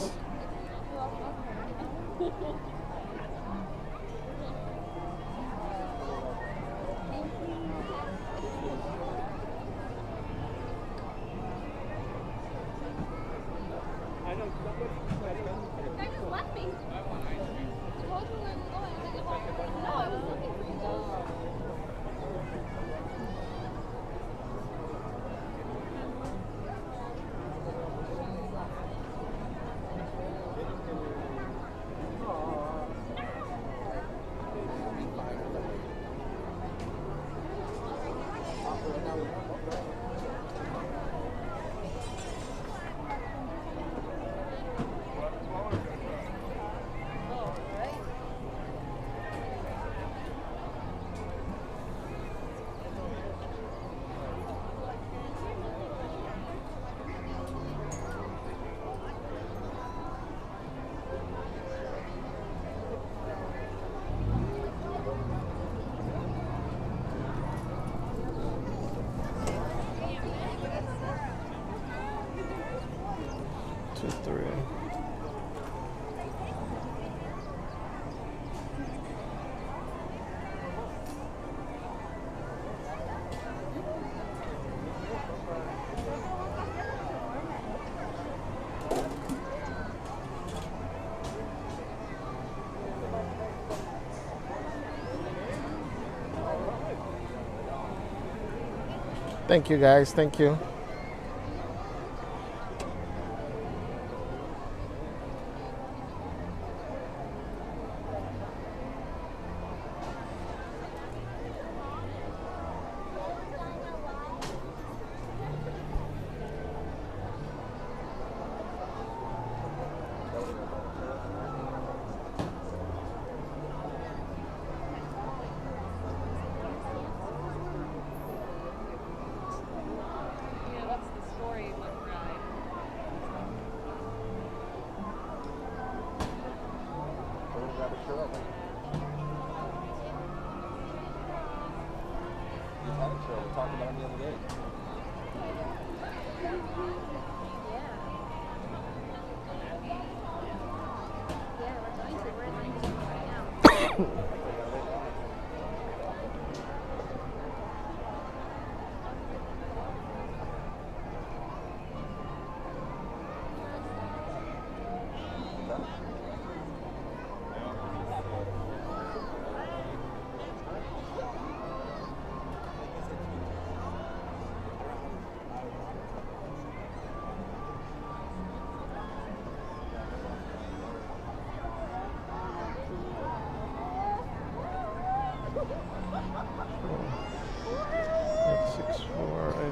Thank you, guys. Thank you.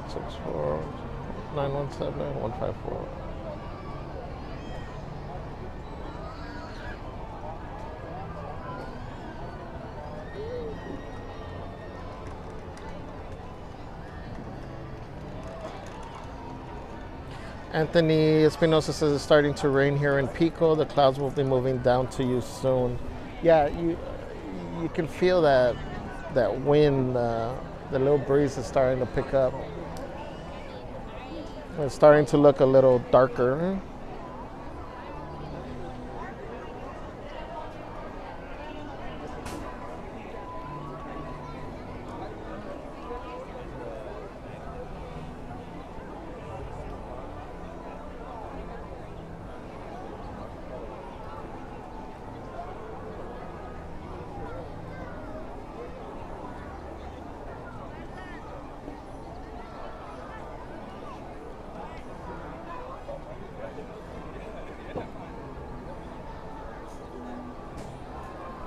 Six four 917 154. Anthony Espinosa says it's starting to rain here in Pico. The clouds will be moving down to you soon. Yeah, you can feel that wind. The little breeze is starting to pick up. It's starting to look a little darker.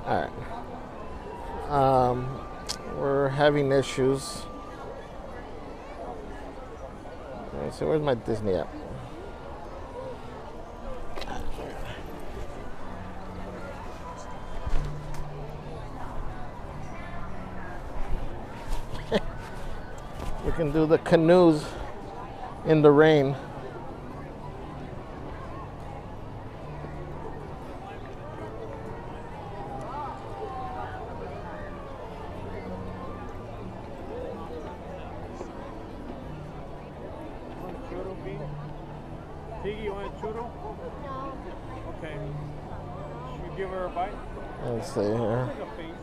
All right. We're having issues. Let me see, where's my Disney app? can do the canoes in the rain. Piggy, you want a churro? No. Okay. Should we give her a bite? Let's see here. Take a piece.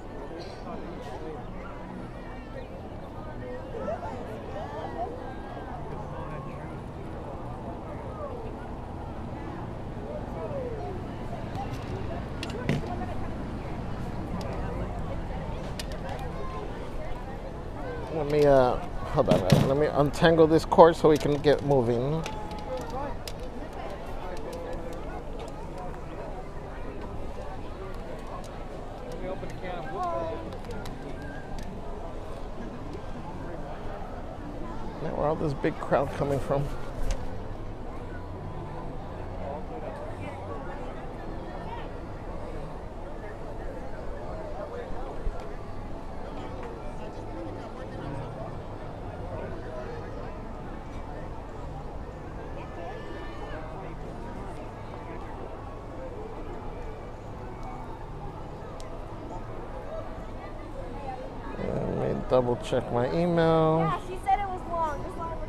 Let me hold on. Let me untangle this cord so we can get moving. Let me open the can of whoop. Now, where all this big crowd coming from? Let me double check my email. Yeah, she said it was long. This line was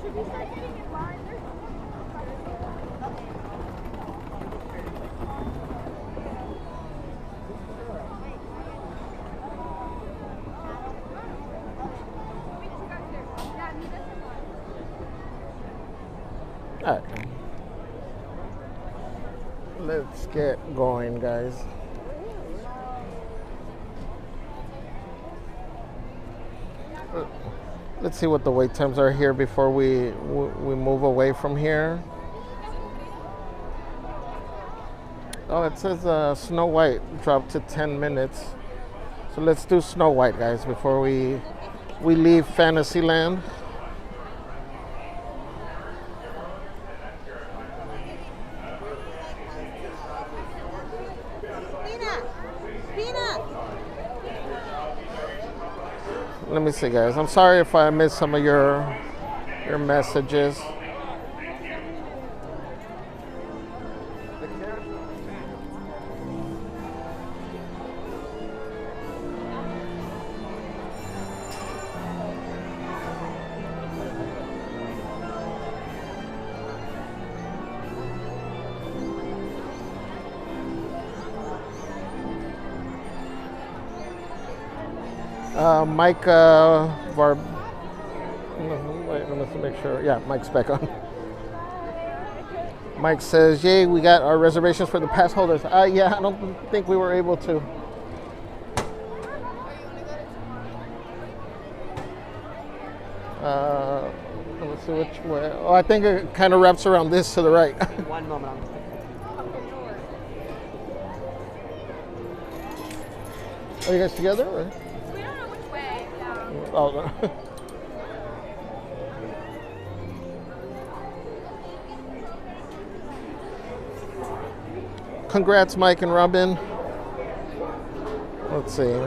Should we start getting in line? All right. Let's get going, guys. Let's see what the wait times are here before we move away from here. Oh, it says Snow White dropped to 10 minutes. So let's do Snow White, guys, before we leave Fantasyland. Let me see, guys. I'm sorry if I missed some of your messages. Mike Wait, let me make sure. Yeah, Mike's back on. Mike says, yay, we got our reservations for the pass holders. Yeah, I don't think we were able to. Let's see which way. Oh, I think it kind of wraps around this to the right. One moment. Are you guys together? Or? We don't know which way. Oh, no. Congrats, Mike and Robin. Let's see.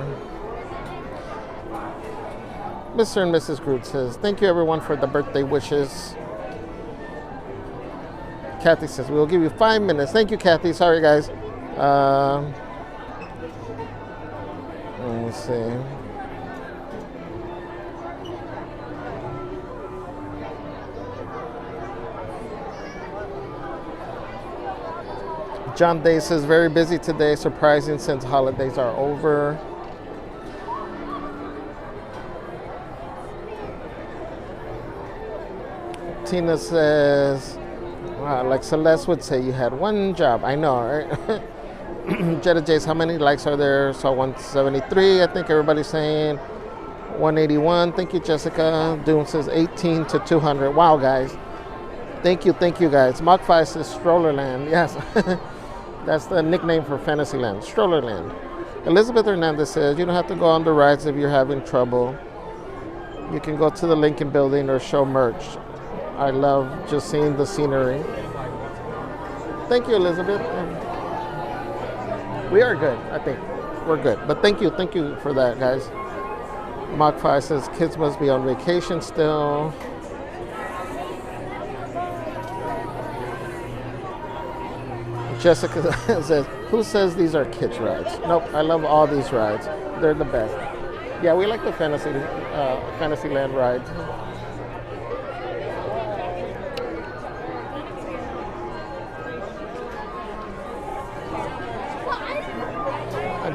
Mr. and Mrs. Groot says, thank you everyone for the birthday wishes. Kathy says, we'll give you 5 minutes. Thank you, Kathy. Sorry, guys. Let me see. John Day says, very busy today, surprising since holidays are over. Tina says, wow, like Celeste would say, you had one job. I know, right? Jetta Jace, how many likes are there? So 173, I think everybody's saying. 181, thank you, Jessica. Doom says 18 to 200. Wow, guys. Thank you, guys. Mach 5 says Strollerland. Yes, that's the nickname for Fantasyland, Strollerland. Elizabeth Hernandez says, you don't have to go on the rides if you're having trouble. You can go to the Lincoln Building or show merch. I love just seeing the scenery. Thank you, Elizabeth. We are good, I think. we're good. But thank you for that, guys. Mach 5 says kids must be on vacation still. Jessica says, who says these are kids rides? Nope, I love all these rides. They're the best. Yeah, we like the Fantasyland rides.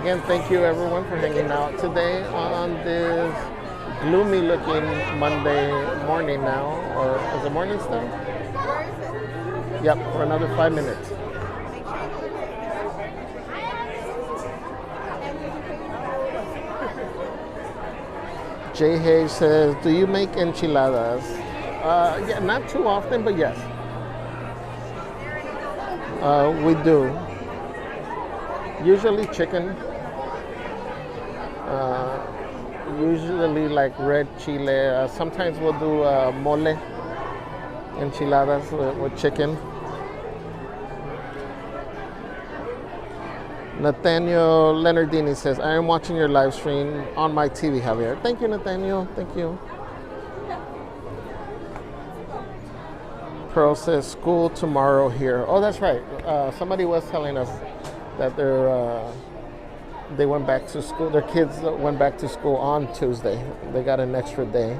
Again, thank you everyone for hanging out today on this gloomy looking Monday morning now. Or is it morning still? Yep, for another 5 minutes. Jay Hayes says, do you make enchiladas? Yeah, not too often, but yes. We do. Usually chicken. Usually like red chile. Sometimes we'll do mole enchiladas with chicken. Nathaniel Leonardini says, I am watching your live stream on my TV, Javier. Thank you, Nathaniel. Thank you. Pearl says, school tomorrow here. Oh, that's right. Somebody was telling us that they went back to school. Their kids went back to school on Tuesday. They got an extra day.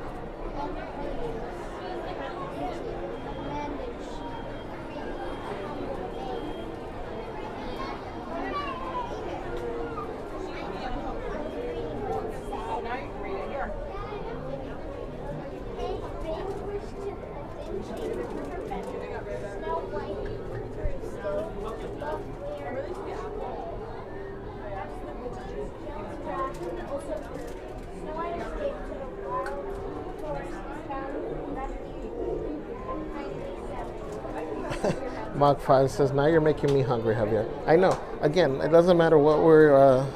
Mach 5 says, now you're making me hungry, Javier. I know. Again, it doesn't matter what we're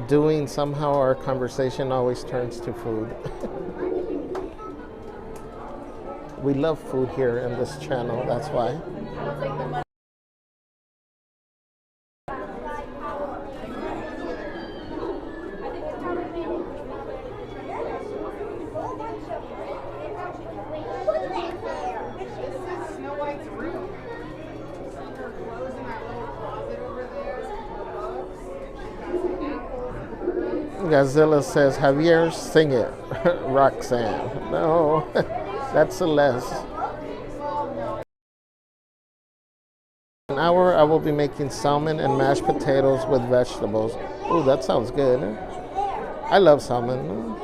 doing. Somehow our conversation always turns to food. We love food here in this channel. That's why. Gazilla says, Javier, sing it. Roxanne. No, that's Celeste. In an hour, I will be making salmon and mashed potatoes with vegetables. Ooh, that sounds good. I love salmon.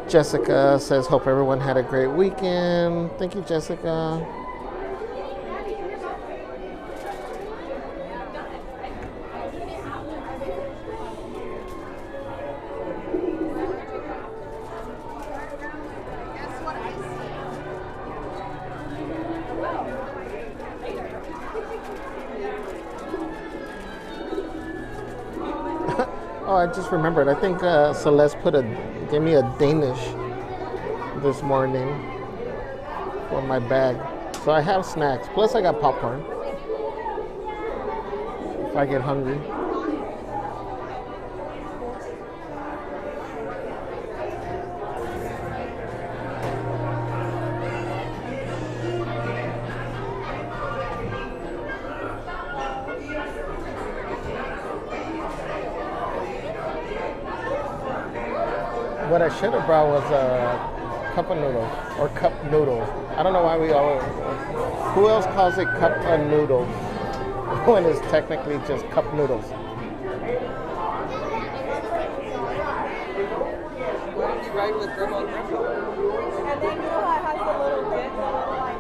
Jessica says, hope everyone had a great weekend. Thank you, Jessica. Oh, I just remembered. I think Celeste gave me a Danish this morning for my bag. So I have snacks. Plus I got popcorn if I get hungry. What I should have brought was a cup of noodles or cup noodles. I don't know why we always. Who else calls it cup of noodles when it's technically just cup noodles? Right with grandma and grandpa. And then you know how it has the little dip, the little like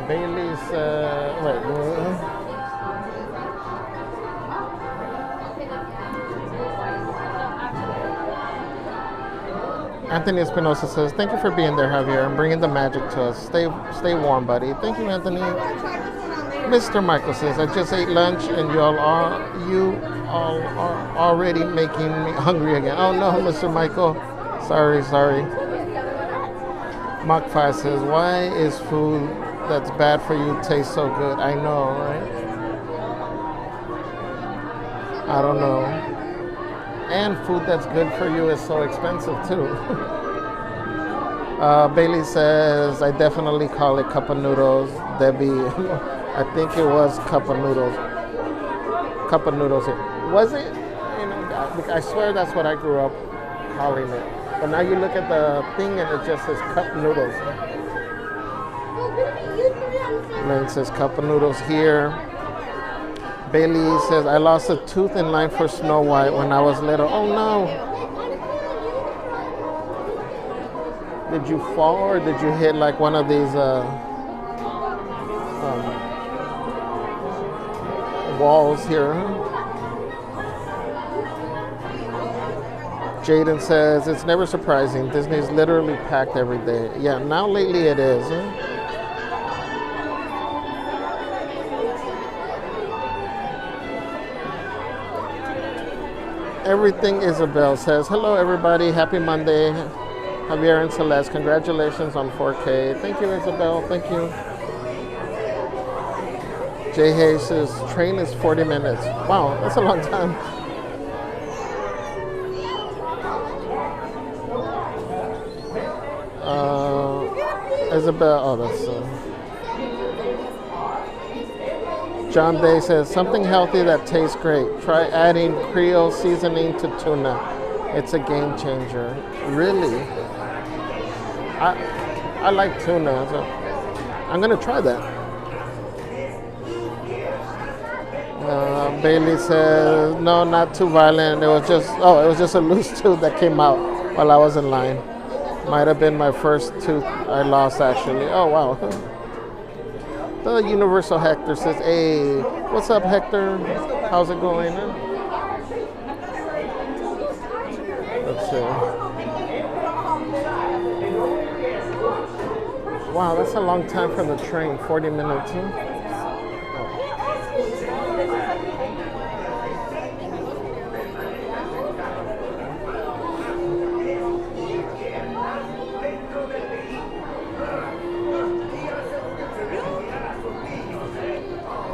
Bailey's, Anthony Espinosa says, "Thank you for being there, Javier, and bringing the magic to us. Stay warm, buddy." Thank you, Anthony. Mr. Michael says, "I just ate lunch, and you all are already making me hungry again." Oh no, Mr. Michael. Sorry. Mach 5 says, "Why is food that's bad for you taste so good?" I know, right? I don't know. And food that's good for you is so expensive too. Bailey says, "I definitely call it cup of noodles." Debbie, I think it was cup of noodles. Cup of noodles. Was it? You know, I swear that's what I grew up calling it. But now you look at the thing and it just says cup noodles. And then it says cup of noodles here. Bailey says, "I lost a tooth in line for Snow White when I was little." Oh no. Did you fall or did you hit like one of these walls here? Jaden says, "It's never surprising. Disney's literally packed every day." Yeah, now lately it is. Everything Isabel says, "Hello everybody, happy Monday. Javier and Celeste, congratulations on 4K. Thank you, Isabel, thank you." Jay Hayes says, "Train is 40 minutes. Wow, that's a long time. Isabel, oh, that's... John Day says, "Something healthy that tastes great. Try adding Creole seasoning to tuna. It's a game changer." Really? I like tuna, so I'm gonna try that. Bailey says, "No, not too violent. It was just a loose tooth that came out while I was in line. Might have been my first tooth I lost actually." Oh wow. The Universal Hector says, "Hey, what's up, Hector? How's it going?" Let's see. Wow, that's a long time for the train, 40 minutes. Huh?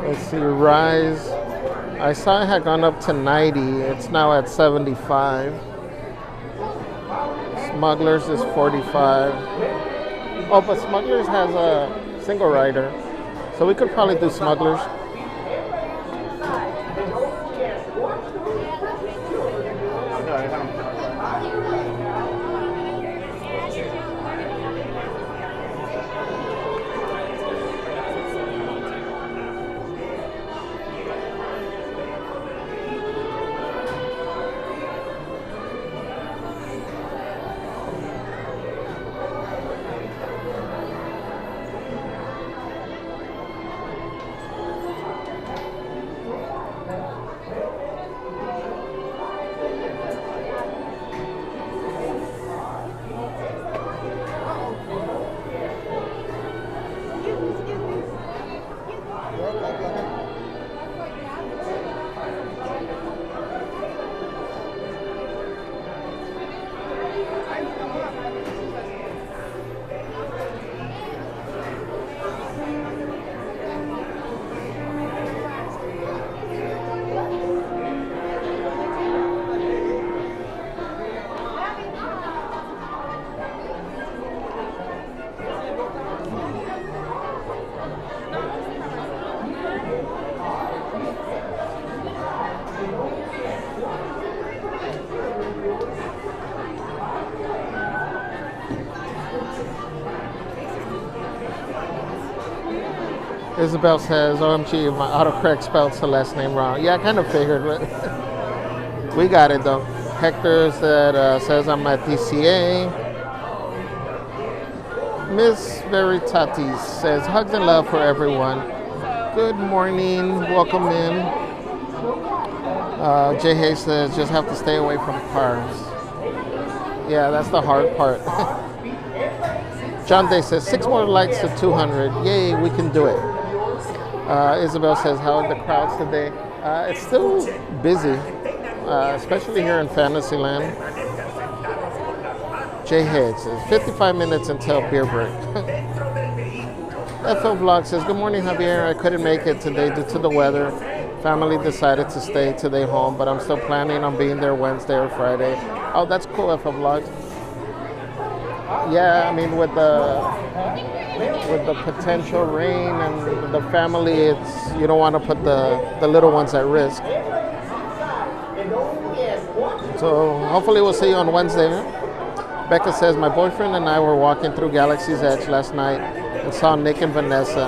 Let's see, Rise. I saw it had gone up to 90. It's now at 75. Smugglers is 45. Oh, but Smugglers has a single rider. So we could probably do Smugglers. Isabel says, "OMG, my autocorrect spelled Celeste's name wrong." Yeah, I kind of figured, but we got it though. Hector says, I'm at DCA. Miss Veritatis says, hugs and love for everyone. Good morning. Welcome in. Jay Hayes says, just have to stay away from cars. Yeah, that's the hard part. John Day says, 6 more likes to 200. Yay, we can do it. Isabel says, how are the crowds today? It's still busy, especially here in Fantasyland. Jay Head says, 55 minutes until beer break. FL Vlog says, good morning, Javier. I couldn't make it today due to the weather. Family decided to stay today home, but I'm still planning on being there Wednesday or Friday. Oh, that's cool, FL Vlog. Yeah, I mean, with the potential rain and the family, it's you don't want to put the little ones at risk. So hopefully we'll see you on Wednesday. Becca says, my boyfriend and I were walking through Galaxy's Edge last night and saw Nick and Vanessa.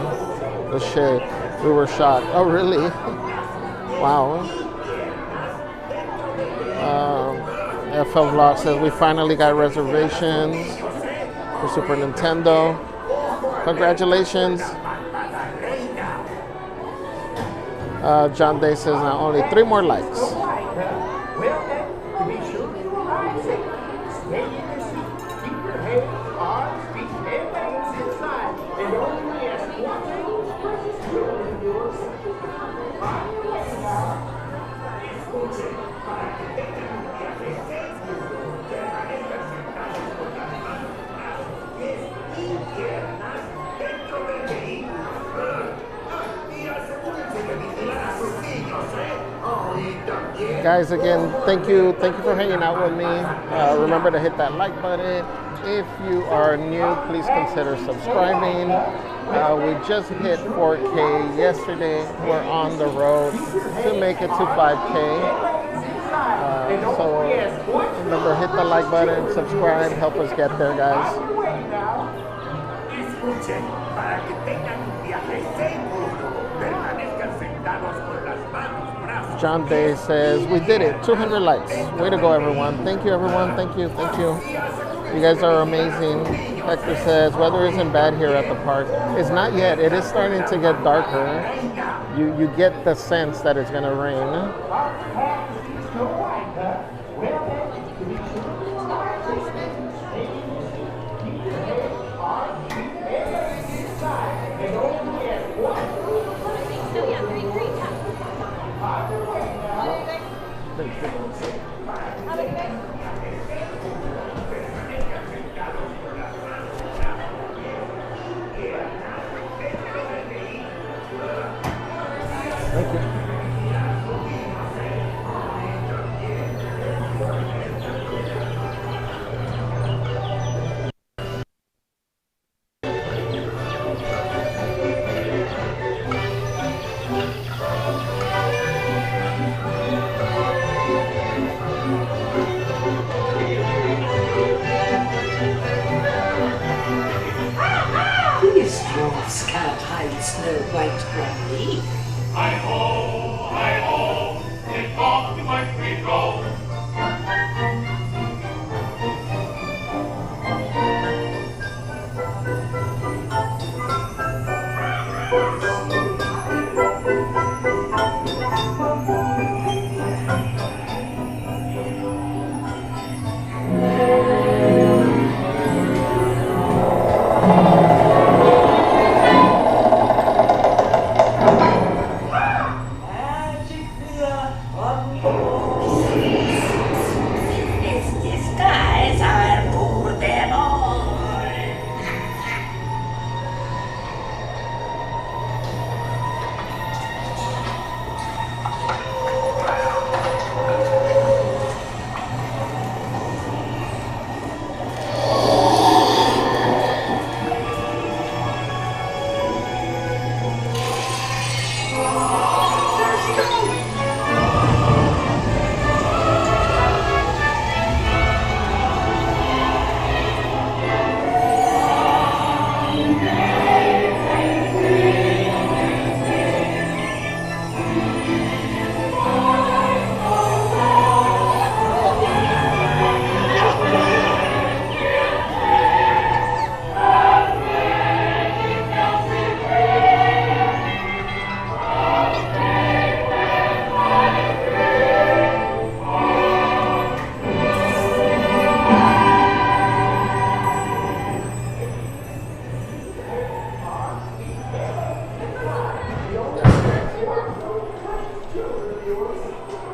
The shit. We were shocked. Oh, really? Wow. FL Vlog says, we finally got reservations for Super Nintendo. Congratulations. John Day says, now only 3 more likes. Guys, again, thank you for hanging out with me. Remember to hit that like button. If you are new, please consider subscribing. We just hit 4K yesterday. We're on the road to make it to 5K. So remember, hit the like button, subscribe, help us get there, guys. John Day says, we did it, 200 likes. Way to go, everyone. Thank you, everyone. Thank you. You guys are amazing. Hector says, weather isn't bad here at the park. It's not yet. It is starting to get darker. You get the sense that it's going to rain. Thank you. These dwarfs can't hide Snow White Granny. Hi-ho, take off the white we go.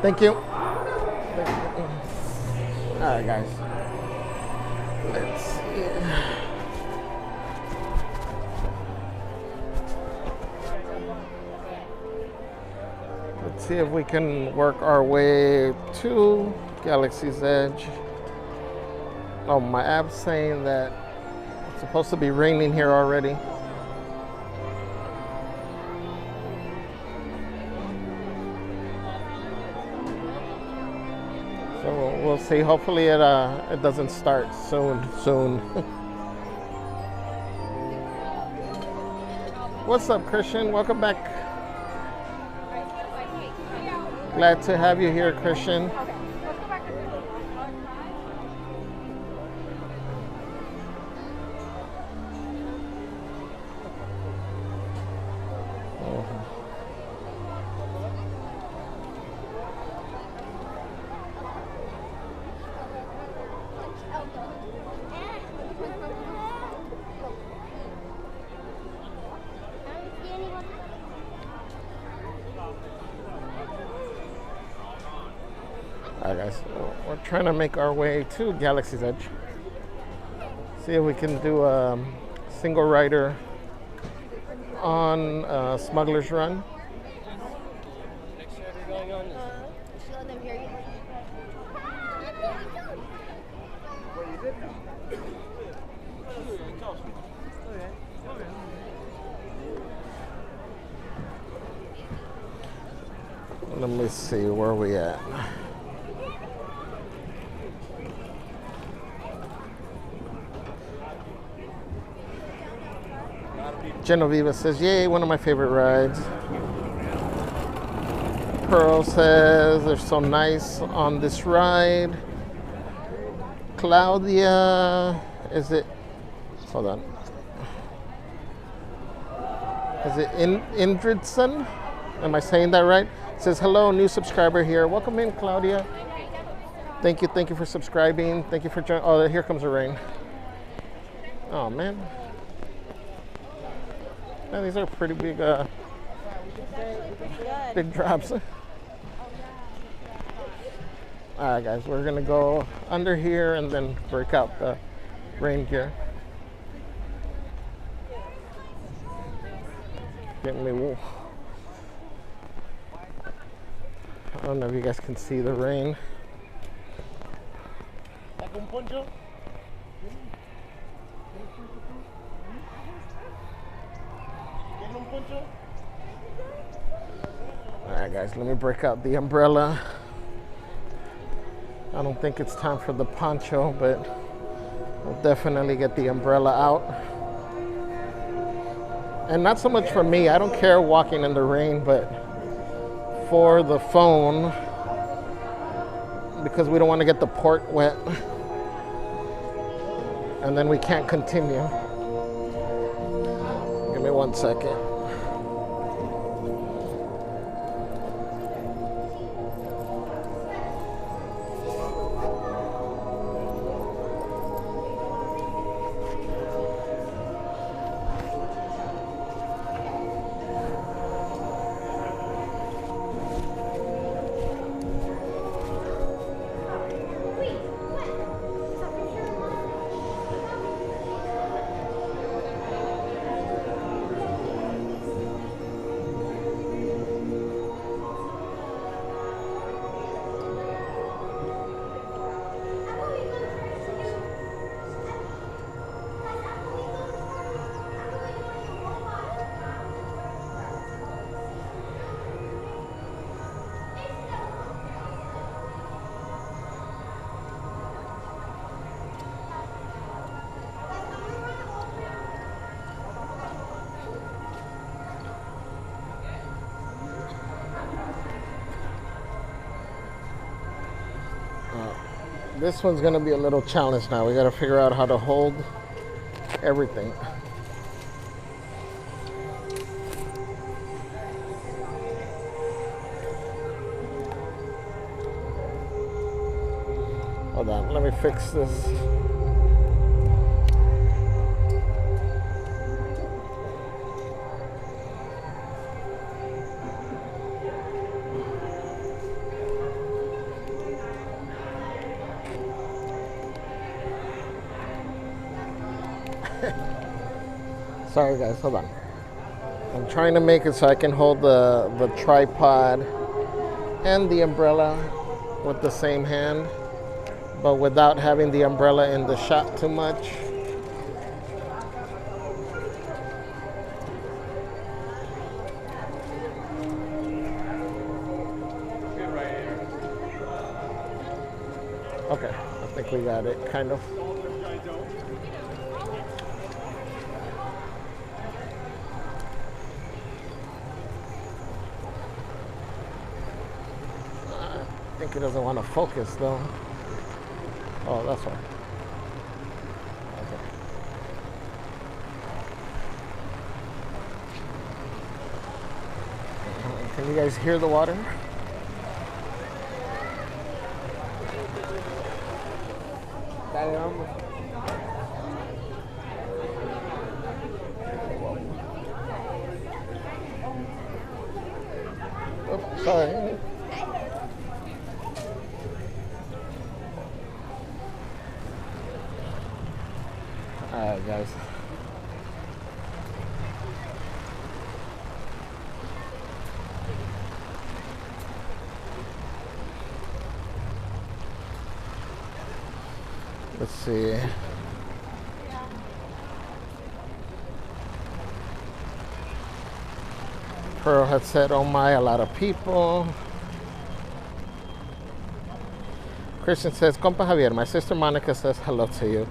Thank you. All right, guys. Let's see. Let's see if we can work our way to Galaxy's Edge. Oh, my app's saying that it's supposed to be raining here already. So we'll see. Hopefully it doesn't start soon. What's up, Christian? Welcome back. Glad to have you here, Christian. Alright guys, we're trying to make our way to Galaxy's Edge. See if we can do a single rider on Smuggler's Run. Let me see where we at. Genevieve says, yay, one of my favorite rides. Pearl says, they're so nice on this ride. Claudia, is it, hold on. Is it Indridson? Am I saying that right? It says, hello, new subscriber here. Welcome in, Claudia. Thank you for subscribing. Thank you for joining. Oh, here comes the rain. Oh, man. Man, these are pretty big, big drops. All right, guys, we're gonna go under here and then break out the rain gear. Getting me wool. I don't know if you guys can see the rain. Alright guys, let me break out the umbrella. I don't think it's time for the poncho, but we'll definitely get the umbrella out. And not so much for me, I don't care walking in the rain, but for the phone, because we don't want to get the port wet and then we can't continue. Give me 1 second. This one's gonna be a little challenge now. We gotta figure out how to hold everything. Hold on, let me fix this. Sorry guys, hold on. I'm trying to make it so I can hold the tripod and the umbrella with the same hand, but without having the umbrella in the shot too much. Okay, I think we got it, kind of. I think it doesn't want to focus though. Oh, that's right. Okay. Can you guys hear the water? Oops, sorry. Alright guys. Let's see. Pearl had said, oh my, a lot of people. Christian says, Compa Javier, my sister Monica says hello to you.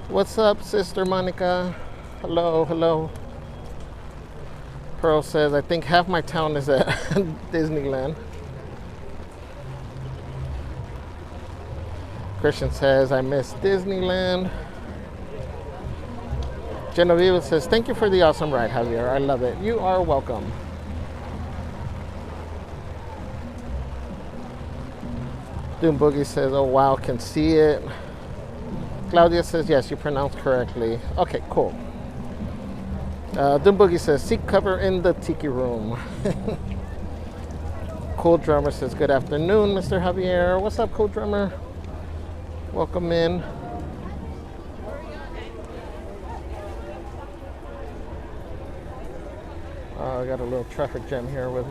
What's up, Sister Monica? Hello, hello. Pearl says, I think half my town is at Disneyland. Christian says, I miss Disneyland. Genevieve says, thank you for the awesome ride, Javier. I love it. You are welcome. Doom Boogie says, oh wow, can see it. Claudia says, yes, you pronounced correctly. Okay, cool. Doom Boogie says, seat cover in the tiki room. Cool Drummer says, good afternoon, Mr. Javier. What's up, Cool Drummer? Welcome in. I got a little traffic jam here with.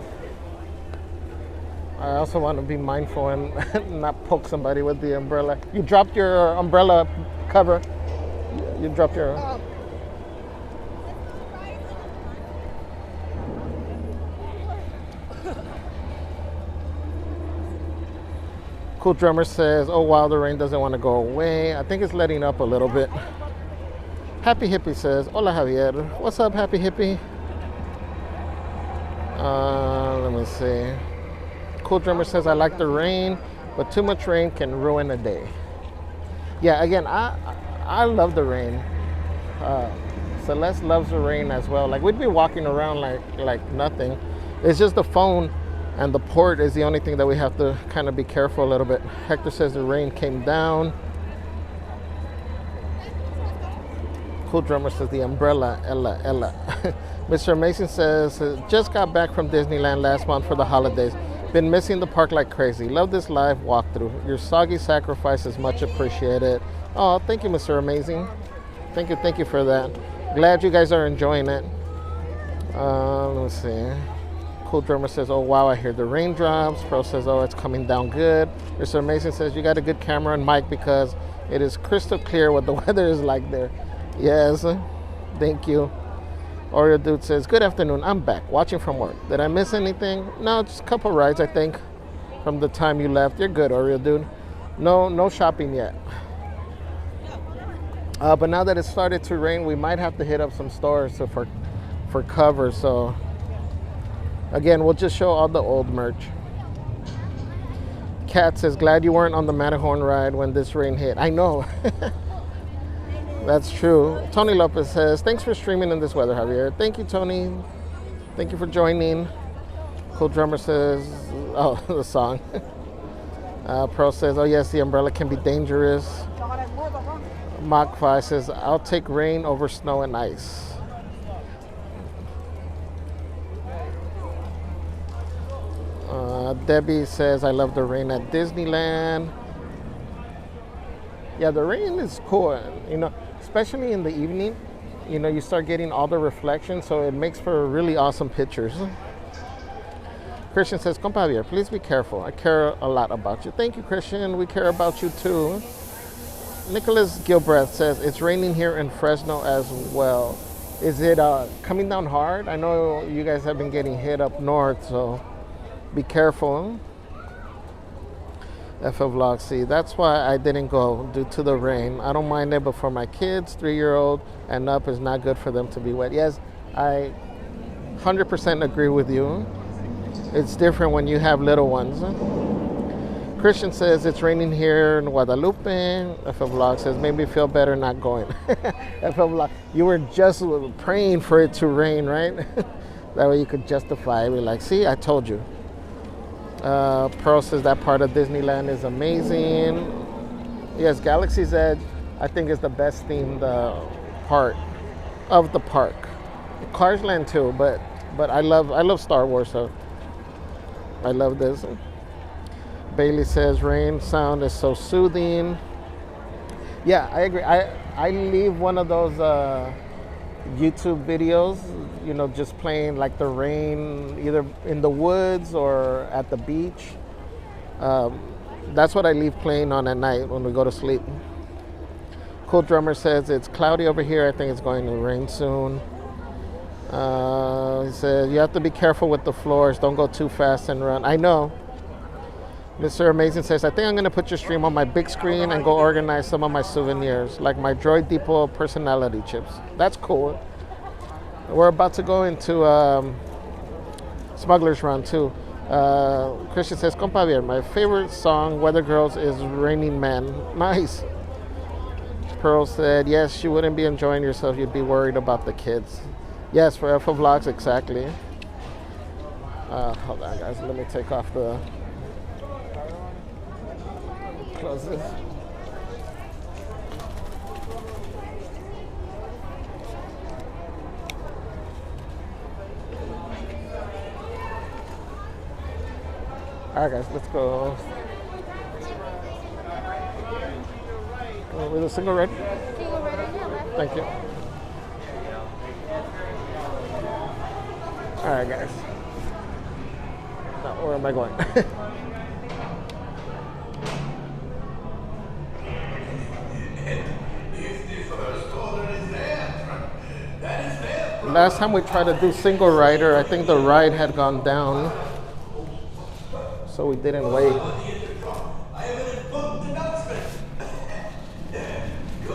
I also want to be mindful and not poke somebody with the umbrella. You dropped your umbrella cover. You dropped your. Cool Drummer says, oh wow, the rain doesn't want to go away. I think it's letting up a little bit. Happy Hippie says, hola Javier. What's up, Happy Hippie? Let me see. Cool Drummer says, I like the rain, but too much rain can ruin a day. Yeah, again, I love the rain. Celeste loves the rain as well. Like, we'd be walking around like nothing. It's just the phone and the port is the only thing that we have to kind of be careful a little bit. Hector says the rain came down. Cool Drummer says the umbrella, Ella. Mr. Mason says, just got back from Disneyland last month for the holidays. Been missing the park like crazy. Love this live walkthrough. Your soggy sacrifice is much appreciated. Oh, thank you, Mr. Amazing. Thank you for that. Glad you guys are enjoying it. Let's see. Cool Drummer says, oh wow, I hear the raindrops. Pro says, oh, it's coming down good. Mr. Mason says, you got a good camera and mic because it is crystal clear what the weather is like there. Yes, thank you. Oreo Dude says, good afternoon, I'm back, watching from work. Did I miss anything? No, just a couple rides, I think, from the time you left. You're good, Oreo Dude. No shopping yet. But now that it started to rain, we might have to hit up some stores for cover. So, again, we'll just show all the old merch. Kat says, glad you weren't on the Matterhorn ride when this rain hit. I know. That's true. Tony Lopez says, thanks for streaming in this weather, Javier. Thank you, Tony. Thank you for joining. Cool Drummer says, oh, the song. Pearl says, oh yes, the umbrella can be dangerous. Mach 5 says, I'll take rain over snow and ice. Debbie says, I love the rain at Disneyland. Yeah, the rain is cool, you know, especially in the evening. you know, you start getting all the reflection, so it makes for really awesome pictures. Christian says, "Compa Javier, please be careful. I care a lot about you." Thank you, Christian. We care about you too. Nicholas Gilbreth says, "It's raining here in Fresno as well. Is it coming down hard? I know you guys have been getting hit up north, so be careful." FL Vlog, see, that's why I didn't go due to the rain. I don't mind it, but for my kids, 3-year-old and up, is not good for them to be wet. Yes, I 100% agree with you. It's different when you have little ones. Christian says, "It's raining here in Guadalupe." FL Vlog says, "Made me feel better not going." FL Vlog, you were just praying for it to rain, right? That way you could justify it. Be like, "See, I told you." Pearl says that part of Disneyland is amazing. Yes, Galaxy's Edge, I think, is the best themed part of the park. Cars Land too, but I love Star Wars, so I love this. Bailey says rain sound is so soothing. Yeah, I agree. I leave one of those YouTube videos, you know, just playing like the rain either in the woods or at the beach. That's what I leave playing on at night when we go to sleep. Cool Drummer says it's cloudy over here. I think it's going to rain soon. He said you have to be careful with the floors. Don't go too fast and run. I know. Mr. Amazing says, "I think I'm going to put your stream on my big screen and go organize some of my souvenirs, like my Droid Depot personality chips." That's cool. We're about to go into Smuggler's Run too. Christian says, "Compa Javier, my favorite song, Weather Girls, is Raining Man." Nice. Pearl said, "Yes, you wouldn't be enjoying yourself. You'd be worried about the kids." Yes, for FO Vlogs, exactly. Hold on, guys. Let me take off the... Close this. Alright guys, let's go. With a single red? Single red on your left. Thank you. Alright guys. Now, where am I going? Last time we tried to do single rider, I think the ride had gone down, so we didn't wait. Your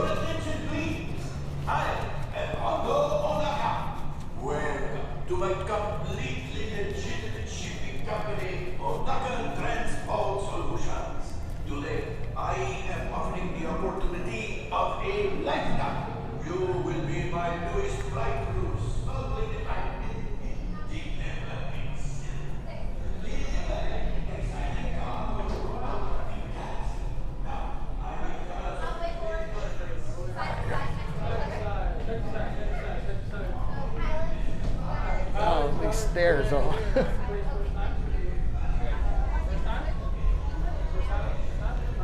attention, please. I am Otto Onaka. Welcome to my completely legitimate shipping company, Onaka Transport Solutions. Today, I am offering the opportunity of a lifetime. You will be my newest flight crew. Oh, these stairs are...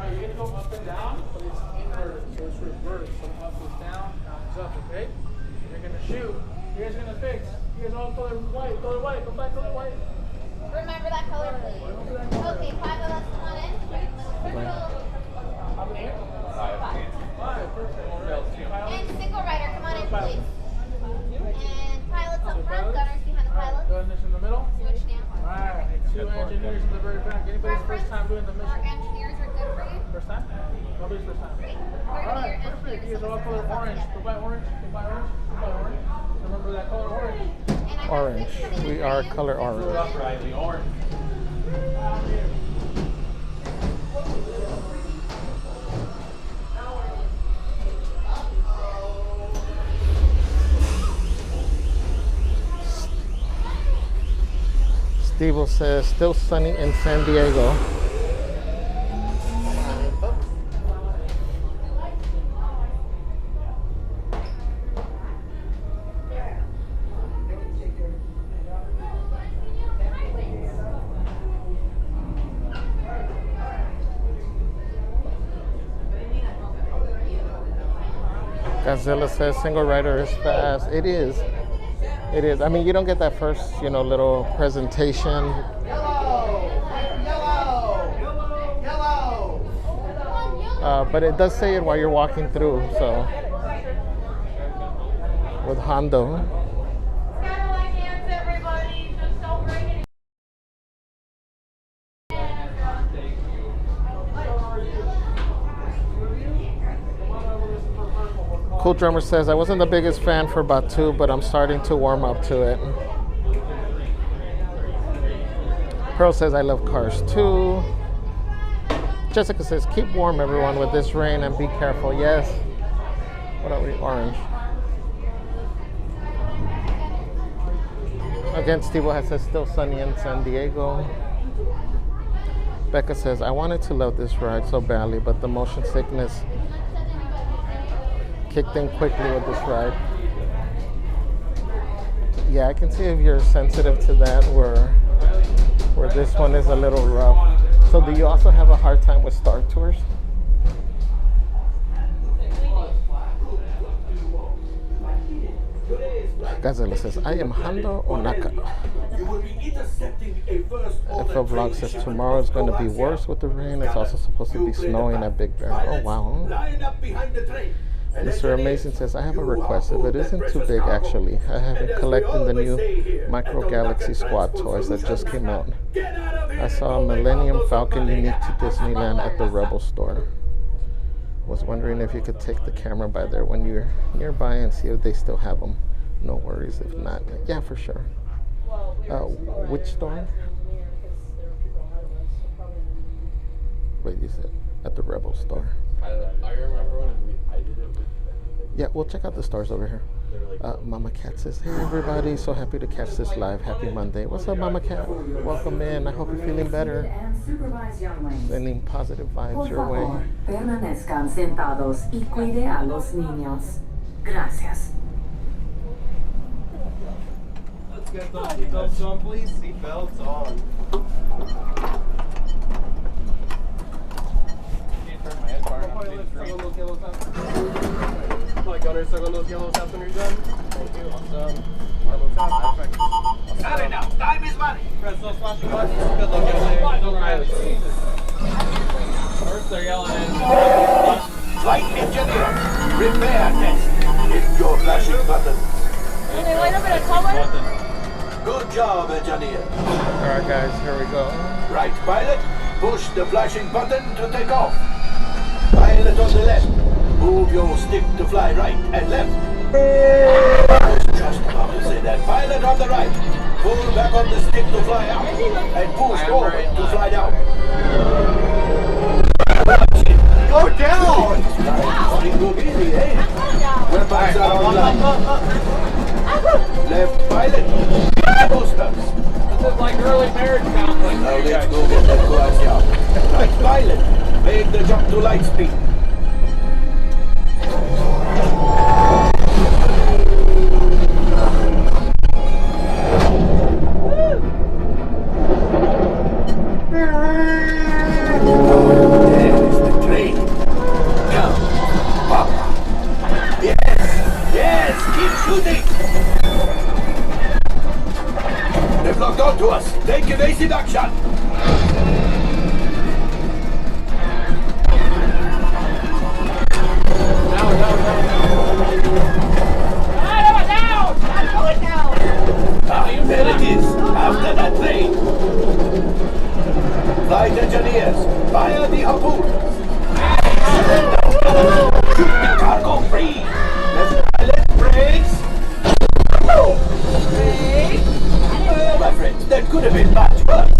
You're going to go up and down, but it's inverted, so it's reversed. So up is down, down is up, okay? You're going to shoot. You guys are going to fix. You guys all color white, go back color white. Remember that color, please. Okay, 5 of us, come on in. How many here? 5, perfect. And single rider, come on in, please. And pilots up front, gunners behind the pilots. Gunners in the middle. Switch now. Alright, 2 engineers in the very back. Anybody's first time doing the mission? Our engineers are good for you. First time? Nobody's first time. Alright, perfect. You guys are all color orange. Go by orange, go by orange, go by orange. Remember that color orange. Orange. We are color orange. Riley, orange. Steve says, still sunny in San Diego. Godzilla says single rider is fast. It is. It is. I mean, you don't get that first, little presentation. But it does say it while you're walking through, so. With Hondo. Cool Drummer says, I wasn't the biggest fan for Batu, but I'm starting to warm up to it. Pearl says, I love Cars too. Jessica says, keep warm everyone with this rain and be careful. Yes. What are we? Orange. Again, Steve says, still sunny in San Diego. Becca says, I wanted to love this ride so badly, but the motion sickness kicked in quickly with this ride. Yeah, I can see if you're sensitive to that, where this one is a little rough. So do you also have a hard time with Star Tours? Godzilla says, I am Hondo Onaka. FL Vlog says, tomorrow is going to be worse with the rain. It's also supposed to be snowing at Big Bear. Oh, wow. Mr. Amazing says, I have a request. If it isn't too big, actually, I have been collecting the new Micro Galaxy Squad toys that just came out. I saw a Millennium Falcon unique to Disneyland at the Rebel store. Was wondering if you could take the camera by there when you're nearby and see if they still have them. No worries if not. Yeah, for sure. Which store? Wait, you said at the Rebel store. I remember when I did it with... Yeah, we'll check out the stores over here. Mama Cat says, hey everybody, so happy to catch this live. Happy Monday. What's up, Mama Cat? Welcome in. I hope you're feeling better. Sending positive vibes your way. Permanezcan sentados y cuide a los niños. Gracias. Let's get those seatbelts on, please. Seatbelts on. My gunner, circle those yellows out when you're done. Thank you. Awesome. Almost out. Perfect. Got it now. Time is money. Press those flashing buttons. Good luck, guys. First, they're yelling in. Flight engineer, repair test. Hit your flashing button. Good job, engineer. All right, guys, here we go. Right, pilot. Push the flashing button to take off. Pilot on the left. Move your stick to fly right and left. I was just about to say that. Pilot on the right. Pull back on the stick to fly out. And push forward to fly down. Go down! Look easy, eh? Weapons are online. Left pilot. Boosters. This is like early marriage counseling. Now let's go get that glass out. Right pilot. Make the jump to light speed. There's the train. Come, Papa. Yes, keep shooting. They've locked onto us. Take evasive action. There it is, after that train. Flight engineers, fire the harpoon. Shoot the cargo free. Left pilot, brakes. Brake. My friends, that could have been much worse.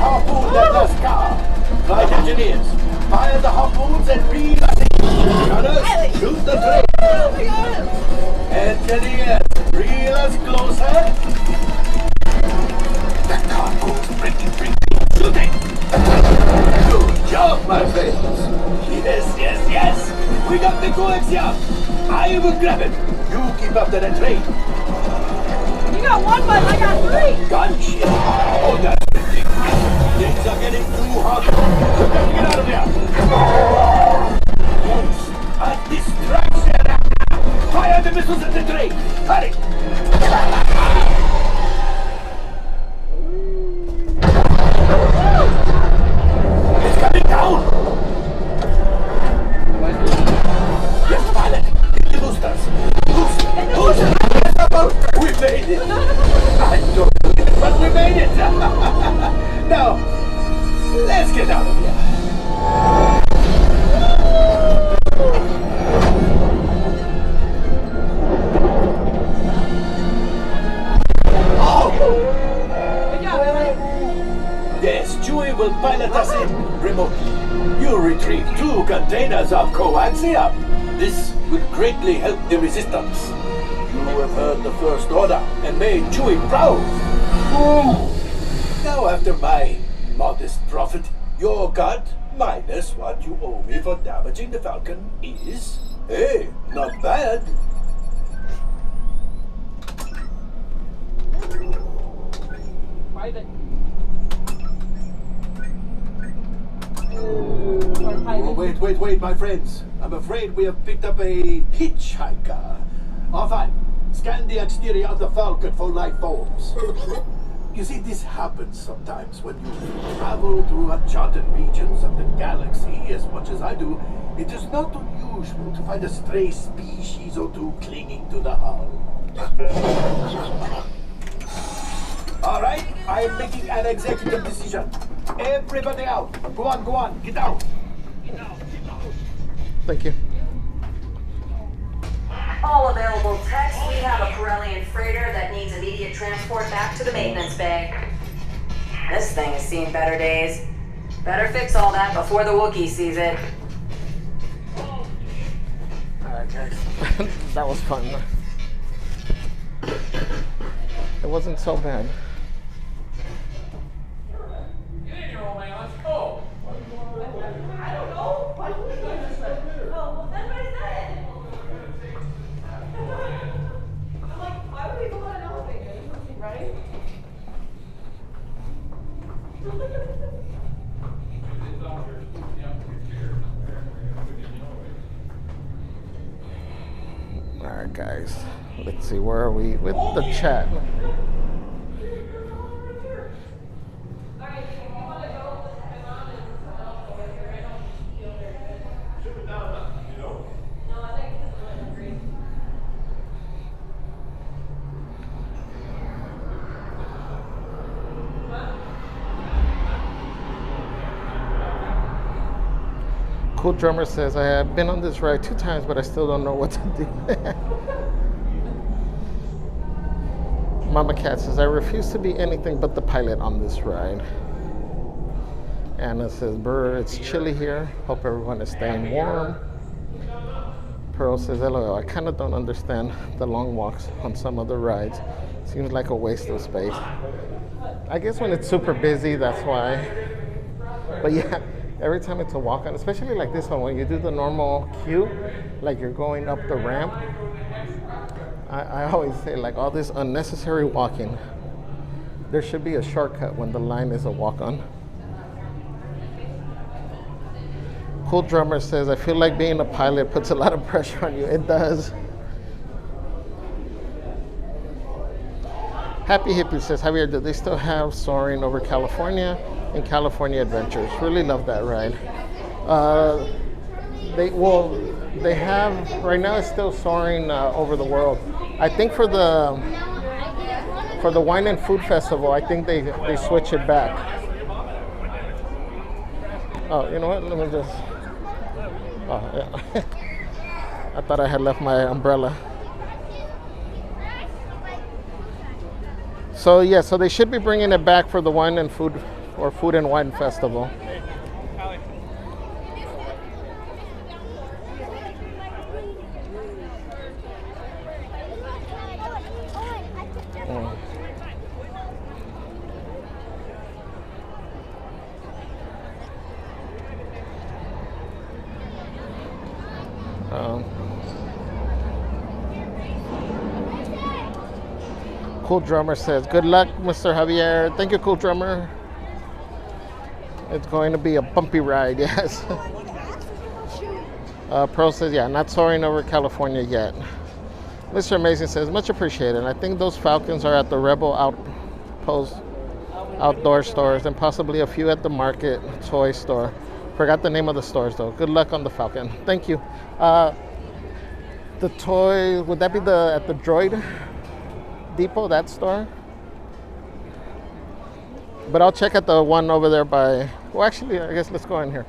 harpoon that last car. Flight engineers, fire the harpoons and reel us in. Gunners, shoot the train. Engineers, reel us closer. The cargo's breaking. Shooting. Good job, my friends. Yes. We got the coaxium. I will grab it. You keep after the train. You got one, but I got three. Gunship. Oh, that's ridiculous. Things are getting too hot. We've got to get out of here. Yes, a distraction. Fire the missiles at the train. Hurry. It's coming down. Yes, pilot. Hit the boosters. Boost. We made it. I don't believe it, but we made it. Now, let's get out of here. Yes, Chewie will pilot us in remotely. You retrieve 2 containers of coaxium. This will greatly help the resistance. You have heard the First Order and made Chewie proud. Now, after my modest profit, your cut minus what you owe me for damaging the Falcon is, hey, not bad. Oh, wait, my friends. I'm afraid we have picked up a hitchhiker. Enfin, scan the exterior of the Falcon for life forms. You see, this happens sometimes when you travel through uncharted regions of the galaxy as much as I do. It is not unusual to find a stray species or two clinging to the hull. All right, I am making an executive decision. Everybody out. Go on, get out. Thank you. All available techs, we have a Corellian freighter that needs immediate transport back to the maintenance bay. This thing has seen better days. Better fix all that before the Wookiee sees it. Alright guys, that was fun. It wasn't so bad. Alright guys, let's see, where are we with the chat? Cool Drummer says, I have been on this ride 2 times, but I still don't know what to do. Mama Cat says, I refuse to be anything but the pilot on this ride. Anna says, brr, it's chilly here. Hope everyone is staying warm. Pearl says, LOL, I kind of don't understand the long walks on some other rides. Seems like a waste of space. I guess when it's super busy, that's why. But yeah. Every time it's a walk-on, especially like this one, when you do the normal queue, like you're going up the ramp, I always say, like, all this unnecessary walking, there should be a shortcut when the line is a walk-on. Cool Drummer says, I feel like being a pilot puts a lot of pressure on you. It does. Happy Hippie says, Javier, do they still have soaring over California and California Adventures? Really love that ride. They have, right now it's still soaring over the world. I think for the Wine and Food Festival, I think they switch it back. Oh, you know what? Let me just, oh yeah. I thought I had left my umbrella. So yeah, so they should be bringing it back for the Wine and Food or Food and Wine Festival. Cool Drummer says, good luck, Mr. Javier. Thank you, Cool Drummer. It's going to be a bumpy ride, yes. Pearl says, yeah, not soaring over California yet. Mr. Amazing says, much appreciated. I think those Falcons are at the Rebel Outpost outdoor stores and possibly a few at the Market toy store. Forgot the name of the stores, though. Good luck on the Falcon. Thank you. The toy, would that be at the Droid Depot, that store? But I'll check at the one over there by, well, actually, I guess let's go in here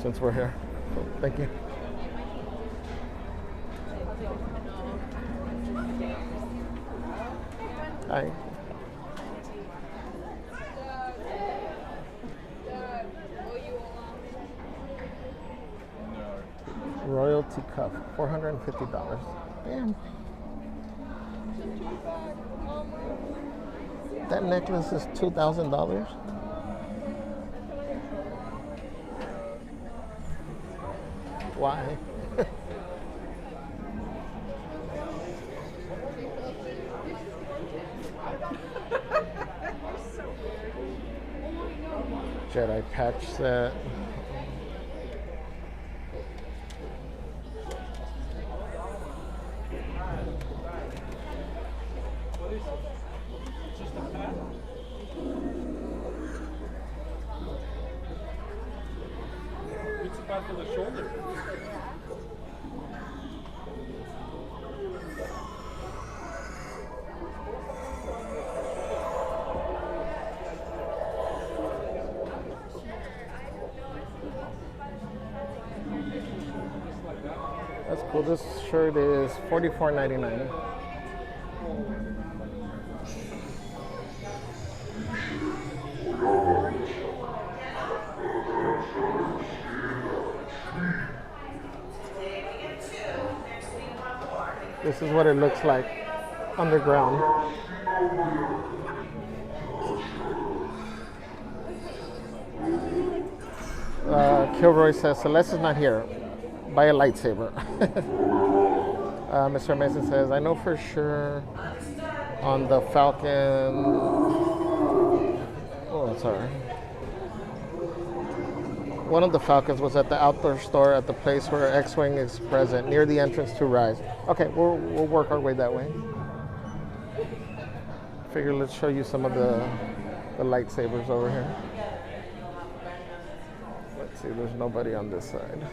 since we're here. Cool. Thank you. Hi. Royalty cuff, $450. Damn. That necklace is $2,000. Why? Jedi patch set. For the shoulder. That's cool. This shirt is $44.99. This is what it looks like underground. Kilroy says, Celeste is not here. Buy a lightsaber. Mr. Mason says, I know for sure on the Falcon. Oh, sorry. One of the Falcons was at the outdoor store at the place where X-Wing is present, near the entrance to Rise. Okay, we'll work our way that way. Figure let's show you some of the lightsabers over here. Let's see, there's nobody on this side.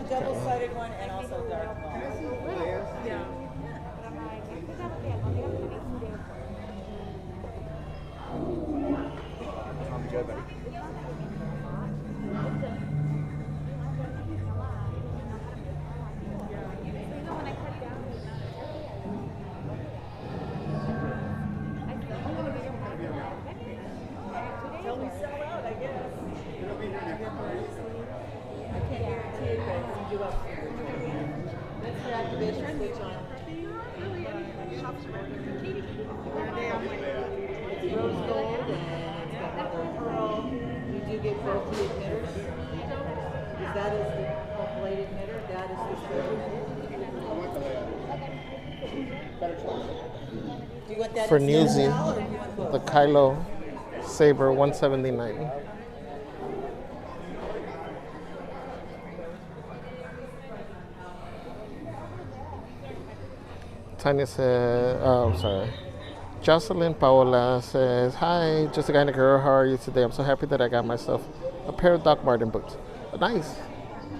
Double-sided one and also dark matte. Yeah. I'm good, buddy. Tell me sell out, I guess. I can't guarantee it, but you do up for that's the activation switch on. It's rose gold and it's got mother of pearl. You do get both the emitters. Because that is the blade emitter, that is the do you want that For in Newsy, now, or do you want both? the Kylo Saber, $179. Tanya said, oh, I'm sorry. Jocelyn Paola says, hi, just a guy and a girl. How are you today? I'm so happy that I got myself a pair of Doc Marten boots. Nice.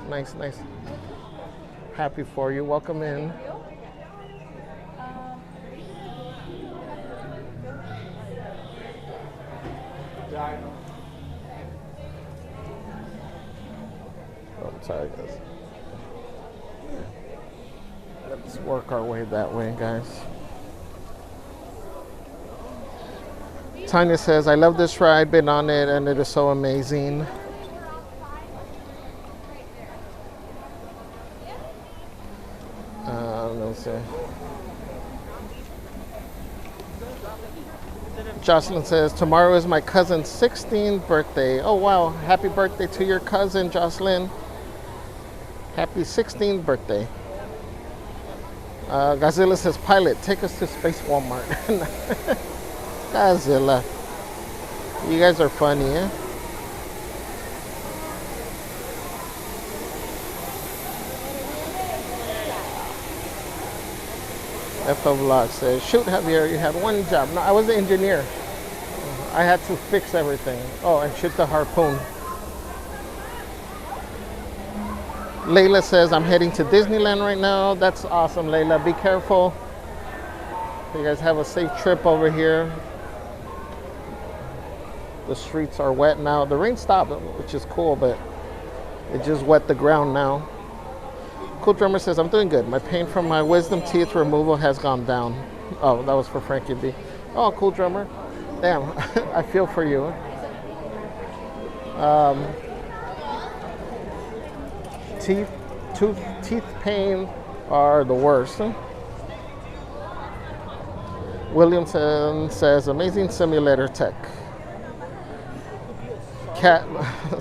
Nice, nice. Happy for you. Welcome in. Oh, I'm sorry, guys. Let's work our way that way, guys. Tanya says, I love this ride, been on it, and it is so amazing. Let me see. Jocelyn says, tomorrow is my cousin's 16th birthday. Oh, wow. Happy birthday to your cousin, Jocelyn. Happy 16th birthday. Godzilla says, Pilot, take us to Space Walmart. Godzilla. You guys are funny, eh? FL Vlog says, shoot, Javier, you had one job. No, I was the engineer. I had to fix everything. Oh, and shoot the harpoon. Layla says, I'm heading to Disneyland right now. That's awesome, Layla. Be careful. You guys have a safe trip over here. The streets are wet now. The rain stopped, which is cool, but it just wet the ground now. Cool Drummer says, I'm doing good. My pain from my wisdom teeth removal has gone down. Oh, that was for Frankie B. Oh, Cool Drummer. Damn, I feel for you. Teeth pain are the worst. Williamson says, amazing simulator tech. Cat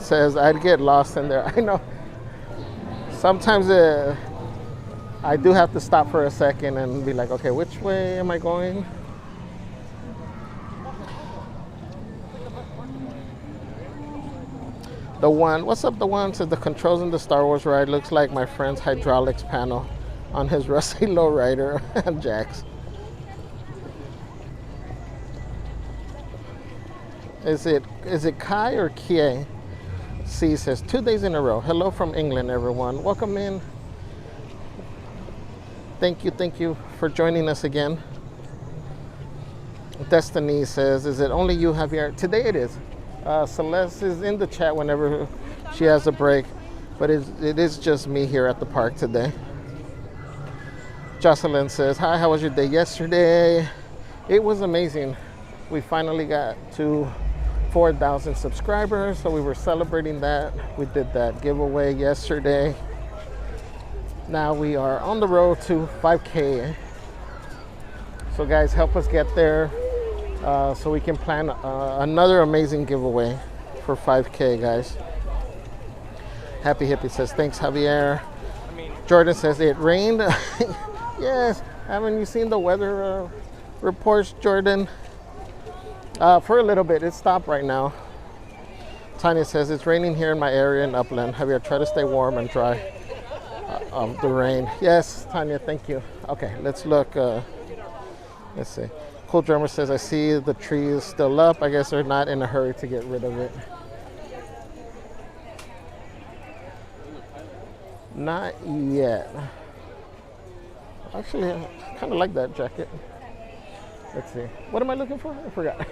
says, I'd get lost in there. I know. Sometimes I do have to stop for a second and be like, okay, which way am I going? The one, what's up, the one says the controls in the Star Wars ride looks like my friend's hydraulics panel on his rusty lowrider Jax. Is it Kai or Kie? C says 2 days in a row. Hello from England, everyone. Welcome in. Thank you for joining us again. Destiny says, is it only you, Javier? Today it is. Celeste is in the chat whenever she has a break, but it is just me here at the park today. Jocelyn says, hi, how was your day yesterday? It was amazing. We finally got to 4,000 subscribers, so we were celebrating that. We did that giveaway yesterday. Now we are on the road to 5K. So guys, help us get there so we can plan another amazing giveaway for 5K, guys. Happy Hippie says, thanks, Javier. Jordan says, it rained. Yes, haven't you seen the weather reports, Jordan? For a little bit, it stopped right now. Tanya says, it's raining here in my area in Upland. Javier, try to stay warm and dry of the rain. Yes, Tanya, thank you. Okay, let's look. Let's see. Cool Drummer says, I see the tree is still up. I guess they're not in a hurry to get rid of it. Not yet. Actually, I kind of like that jacket. Let's see. What am I looking for? I forgot.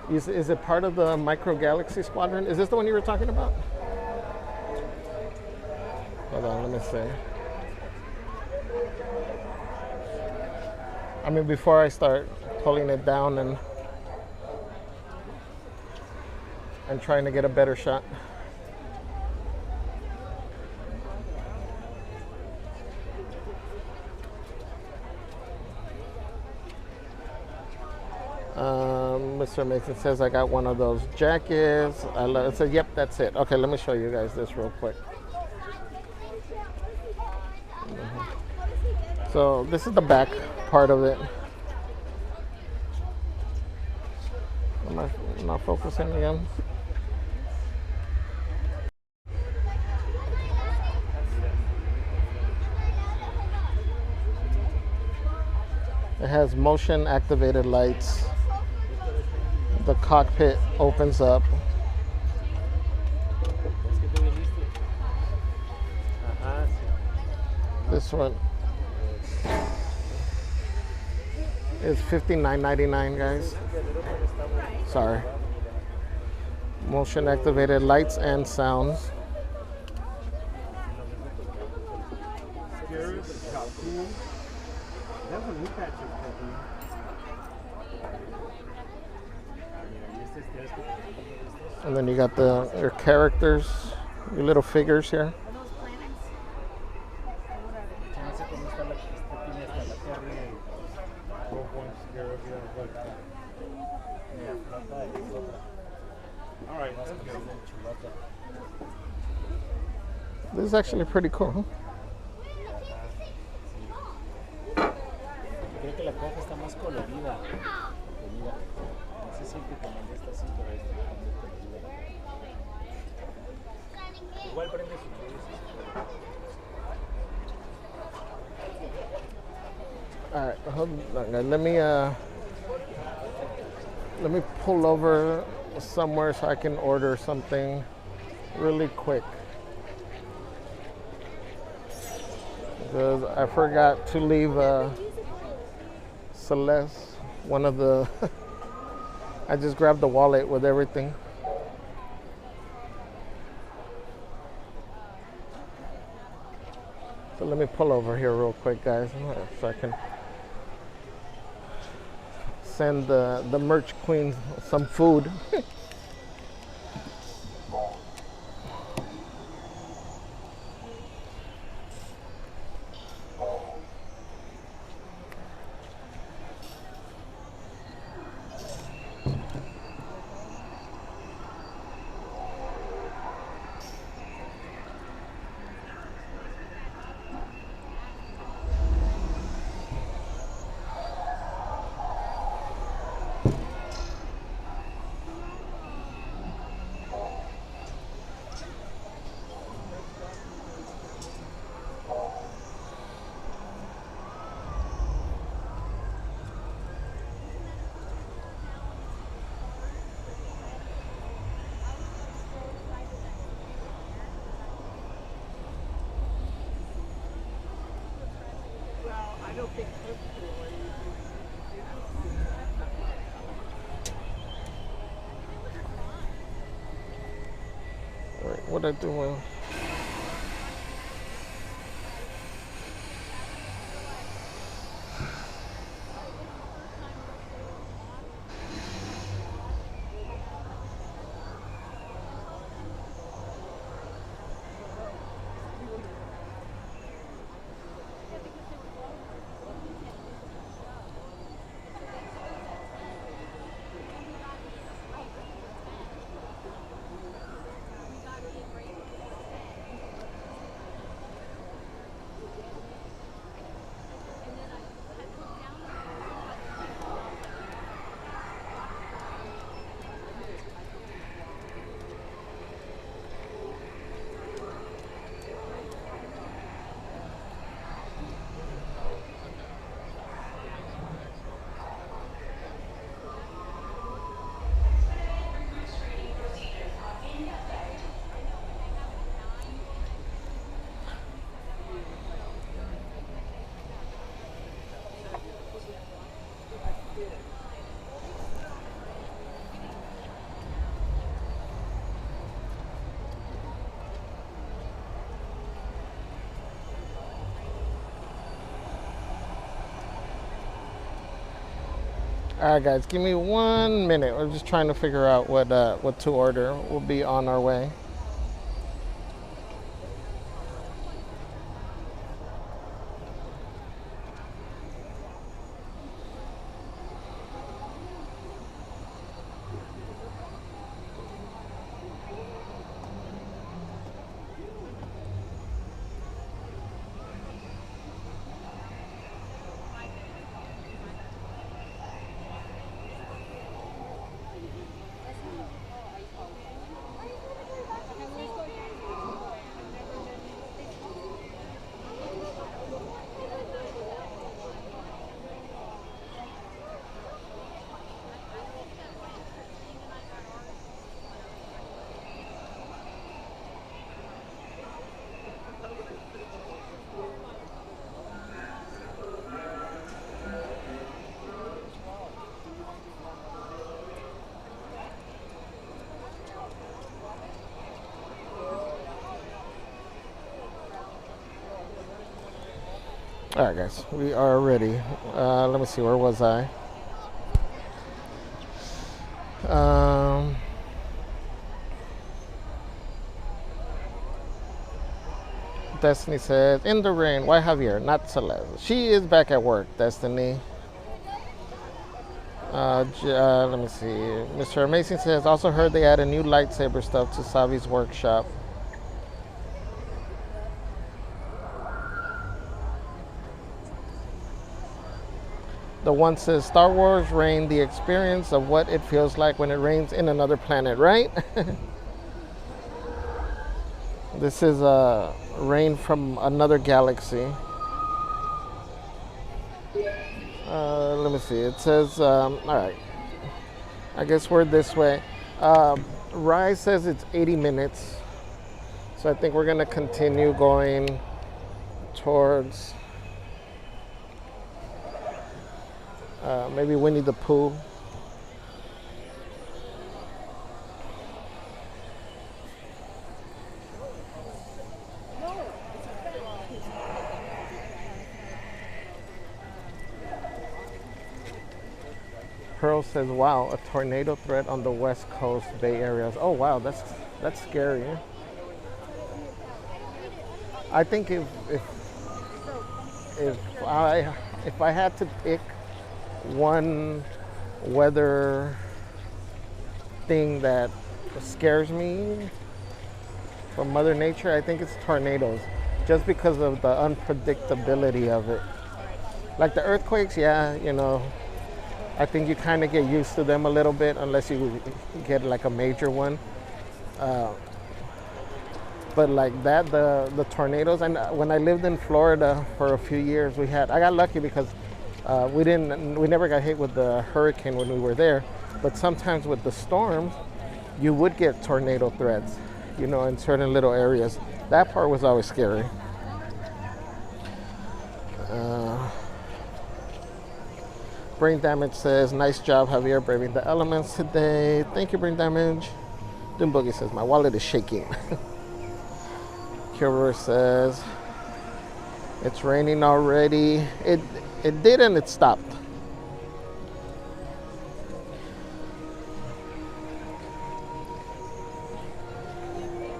Is it part of the Micro Galaxy Squadron? Is this the one you were talking about? Hold on, let me see. I mean, before I start pulling it down and trying to get a better shot. Mr. Mason says, I got one of those jackets. I said, yep, that's it. Okay, let me show you guys this real quick. So this is the back part of it. Am I not focusing again? It has motion activated lights. The cockpit opens up. this one is $59.99, guys. Sorry. Motion activated lights and sounds. And then you got your characters, your little figures here. This is actually pretty cool, huh? Creo que la caja está más colorida. No sé si el que comandé está así, pero es igual prende su luz. All right, hold on, guys. Let me pull over somewhere so I can order something really quick. Because I forgot to leave Celeste one of the I just grabbed the wallet with everything. So let me pull over here real quick, guys, so I can send the merch queen some food. What I do well. All right, guys, give me 1 minute. We're just trying to figure out what to order. We'll be on our way. All right, guys, we are ready. Let me see, where was I? Destiny says, in the rain. Why Javier? Not Celeste. She is back at work, Destiny. Let me see. Mr. Amazing says, also heard they added new lightsaber stuff to Savi's workshop. The one says, Star Wars rain, the experience of what it feels like when it rains in another planet, right? This is rain from another galaxy. Let me see. It says, all right. I guess we're this way. Rise says it's 80 minutes. So I think we're going to continue going towards maybe Winnie the Pooh. Pearl says, wow, a tornado threat on the West Coast Bay areas. Oh wow, that's scary. I think if I had to pick one weather thing that scares me from Mother Nature, I think it's tornadoes, just because of the unpredictability of it. Like the earthquakes, yeah, you know, I think you kind of get used to them a little bit unless you get like a major one. But like that, the tornadoes, and when I lived in Florida for a few years, I got lucky because we never got hit with the hurricane when we were there. But sometimes with the storms, you would get tornado threats, you know, in certain little areas. That part was always scary. Brain Damage says, nice job, Javier, braving the elements today. Thank you, Brain Damage. Doom Boogie says, my wallet is shaking. Killer says, it's raining already. It did and it stopped.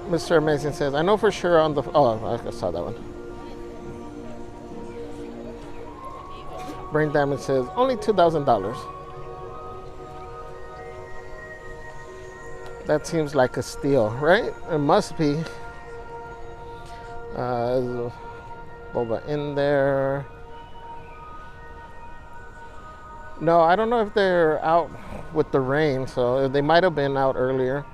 Mr. Amazing says, I know for sure on the... Oh, I saw that one. Brain Damage says, only $2,000. That seems like a steal, right? It must be. Boba in there. No, I don't know if they're out with the rain, so they might have been out earlier.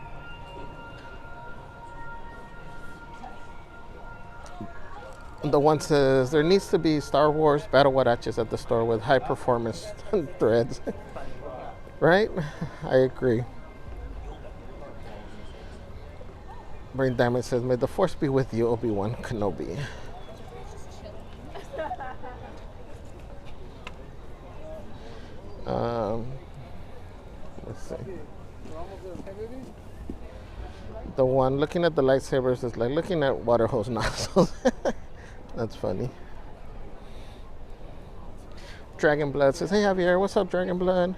The one says, there needs to be Star Wars battle watches at the store with high performance threads. Right? I agree. Brain Damage says, may the force be with you, Obi-Wan Kenobi. Let's see. The one looking at the lightsabers is like looking at water hose nozzles. That's funny. Dragon Blood says, hey Javier, what's up, Dragon Blood?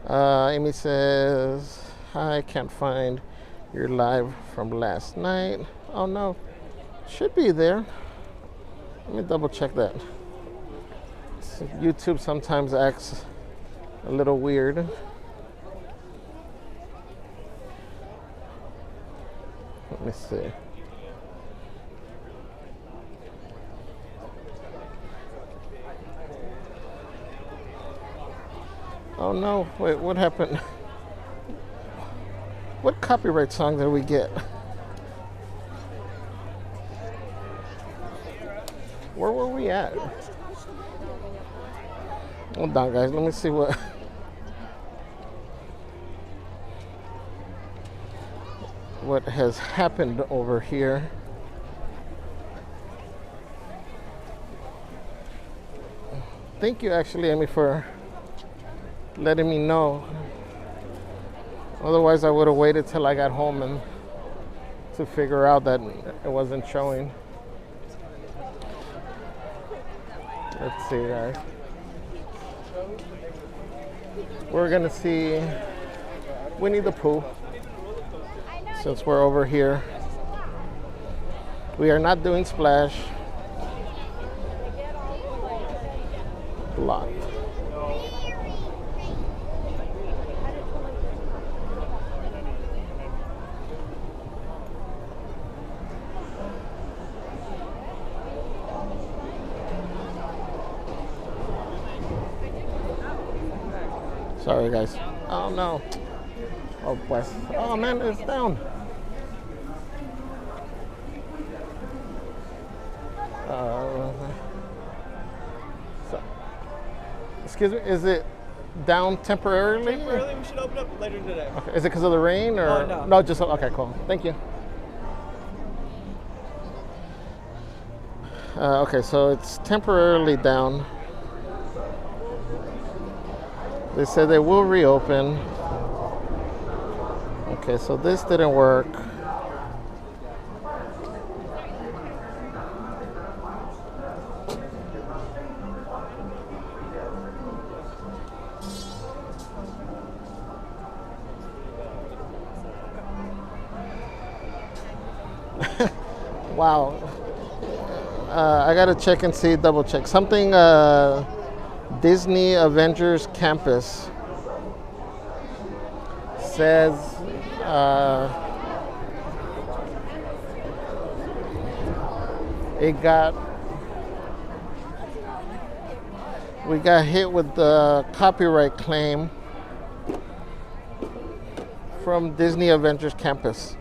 Amy says, hi, can't find your live from last night. Oh no, should be there. Let me double check that. YouTube sometimes acts a little weird. Let me see. Oh no, wait, what happened? What copyright song did we get? Where were we at? Hold on, guys, let me see what has happened over here. Thank you, actually, Amy, for letting me know. Otherwise, I would have waited till I got home and to figure out that it wasn't showing. Let's see, guys. We're gonna see Winnie the Pooh since we're over here. We are not doing Splash. Blocked. Sorry, guys. Oh no. Oh, bless. Oh man, it's down. So, excuse me, is it down temporarily? Temporarily, we should open up later today. Okay. Is it because of the rain or no? No, just okay. Cool. Thank you. Okay, so it's temporarily down. They said they will reopen. Okay, so this didn't work. Wow. I gotta check and see, double check. Something Disney Avengers Campus says we got hit with the copyright claim from Disney Avengers Campus.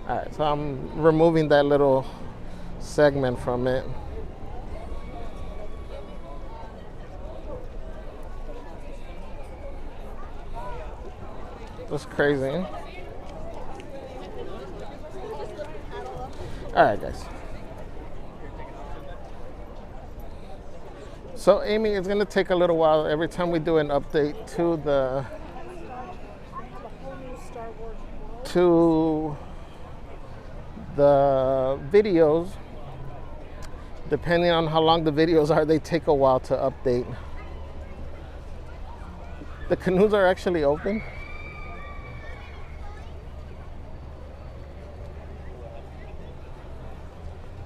All right, so I'm removing that little segment from it. That's crazy. All right, guys. So, Amy, it's going to take a little while every time we do an update to the videos. Depending on how long the videos are, they take a while to update. The canoes are actually open.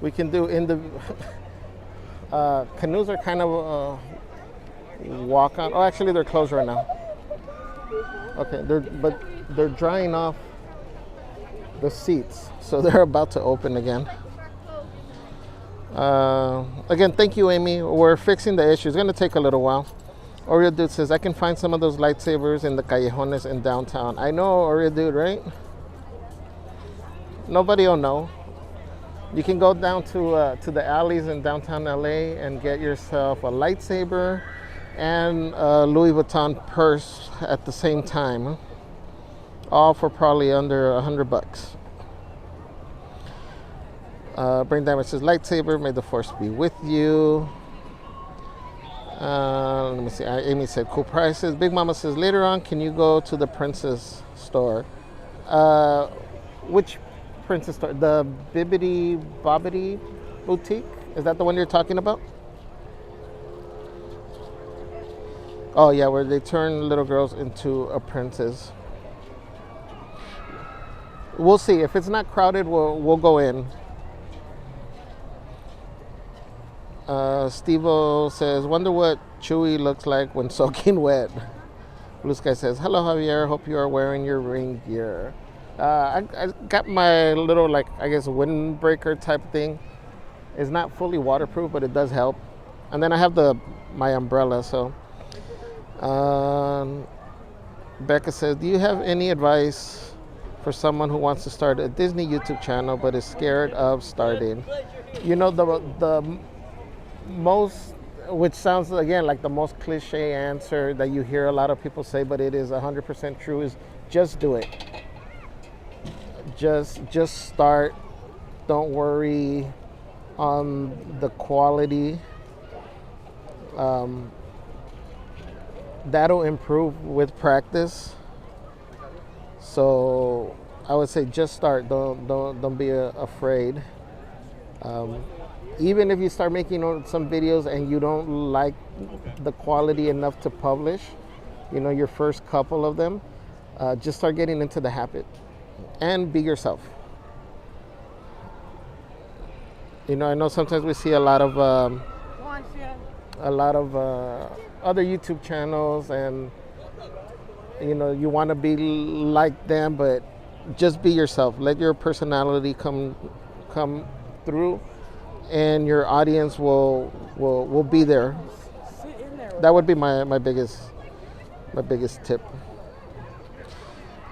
We can do canoes are kind of walk on. Oh, actually, they're closed right now. Okay, but they're drying off the seats, so they're about to open again. Again, thank you, Amy. We're fixing the issue. It's going to take a little while. Oreo Dude says, I can find some of those lightsabers in the callejones in downtown. I know, Oreo Dude, right? Nobody will know. You can go down to the alleys in downtown LA and get yourself a lightsaber and a Louis Vuitton purse at the same time. All for probably under $100. Brain Damage says, lightsaber, may the force be with you. Let me see. Amy said, cool prices. Big Mama says, later on, can you go to the Princess store? Which Princess store? The Bibbidi Bobbidi boutique? Is that the one you're talking about? Oh yeah, where they turn little girls into a princess. We'll see. If it's not crowded, we'll go in. Steve-O says, wonder what Chewie looks like when soaking wet. Blue Sky says, hello Javier, hope you are wearing your rain gear. I got my little, like, I guess windbreaker type thing. It's not fully waterproof, but it does help. And then I have my umbrella, so. Becca says, do you have any advice for someone who wants to start a Disney YouTube channel but is scared of starting? You know, the most, which sounds again like the most cliche answer that you hear a lot of people say, but it is 100% true, is just do it. Just start. Don't worry on the quality. That'll improve with practice. So I would say just start. Don't be afraid. even if you start making some videos and you don't like the quality enough to publish, your first couple of them, just start getting into the habit and be yourself. I know sometimes we see a lot of other YouTube channels, and you want to be like them, but just be yourself. Let your personality come through, and your audience will be there. That would be my biggest tip.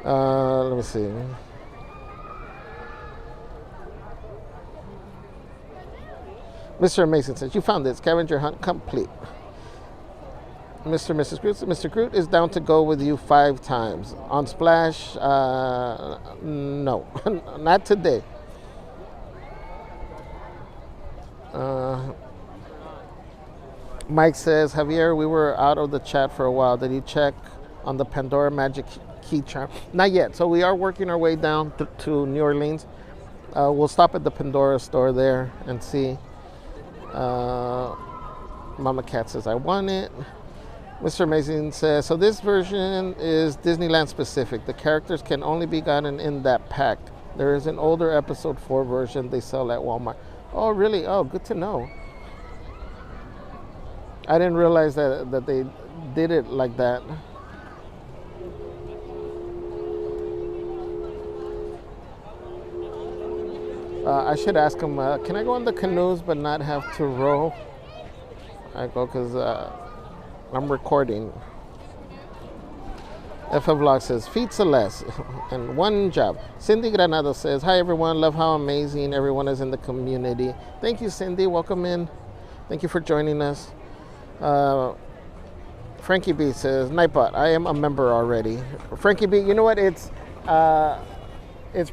Let me see. Mr. Mason says, you found it. Scavenger hunt complete. Mr. and Mrs. Groot. Mr. Groot is down to go with you 5 times. On Splash, no. Not today. Mike says, Javier, we were out of the chat for a while. Did you check on the Pandora Magic Key Charm? Not yet. So we are working our way down to New Orleans. We'll stop at the Pandora store there and see. Mama Cat says, I want it. Mr. Amazing says, so this version is Disneyland specific. The characters can only be gotten in that pack. There is an older episode 4 version they sell at Walmart. Oh, really? Oh, good to know. I didn't realize that they did it like that. I should ask him, can I go on the canoes but not have to row? I go because I'm recording. FF Vlog says, feed Celeste and one job. Cindy Granado says, hi everyone, love how amazing everyone is in the community. Thank you, Cindy, welcome in. Thank you for joining us. Frankie B says, Nightbot, I am a member already. Frankie B, you know what, it's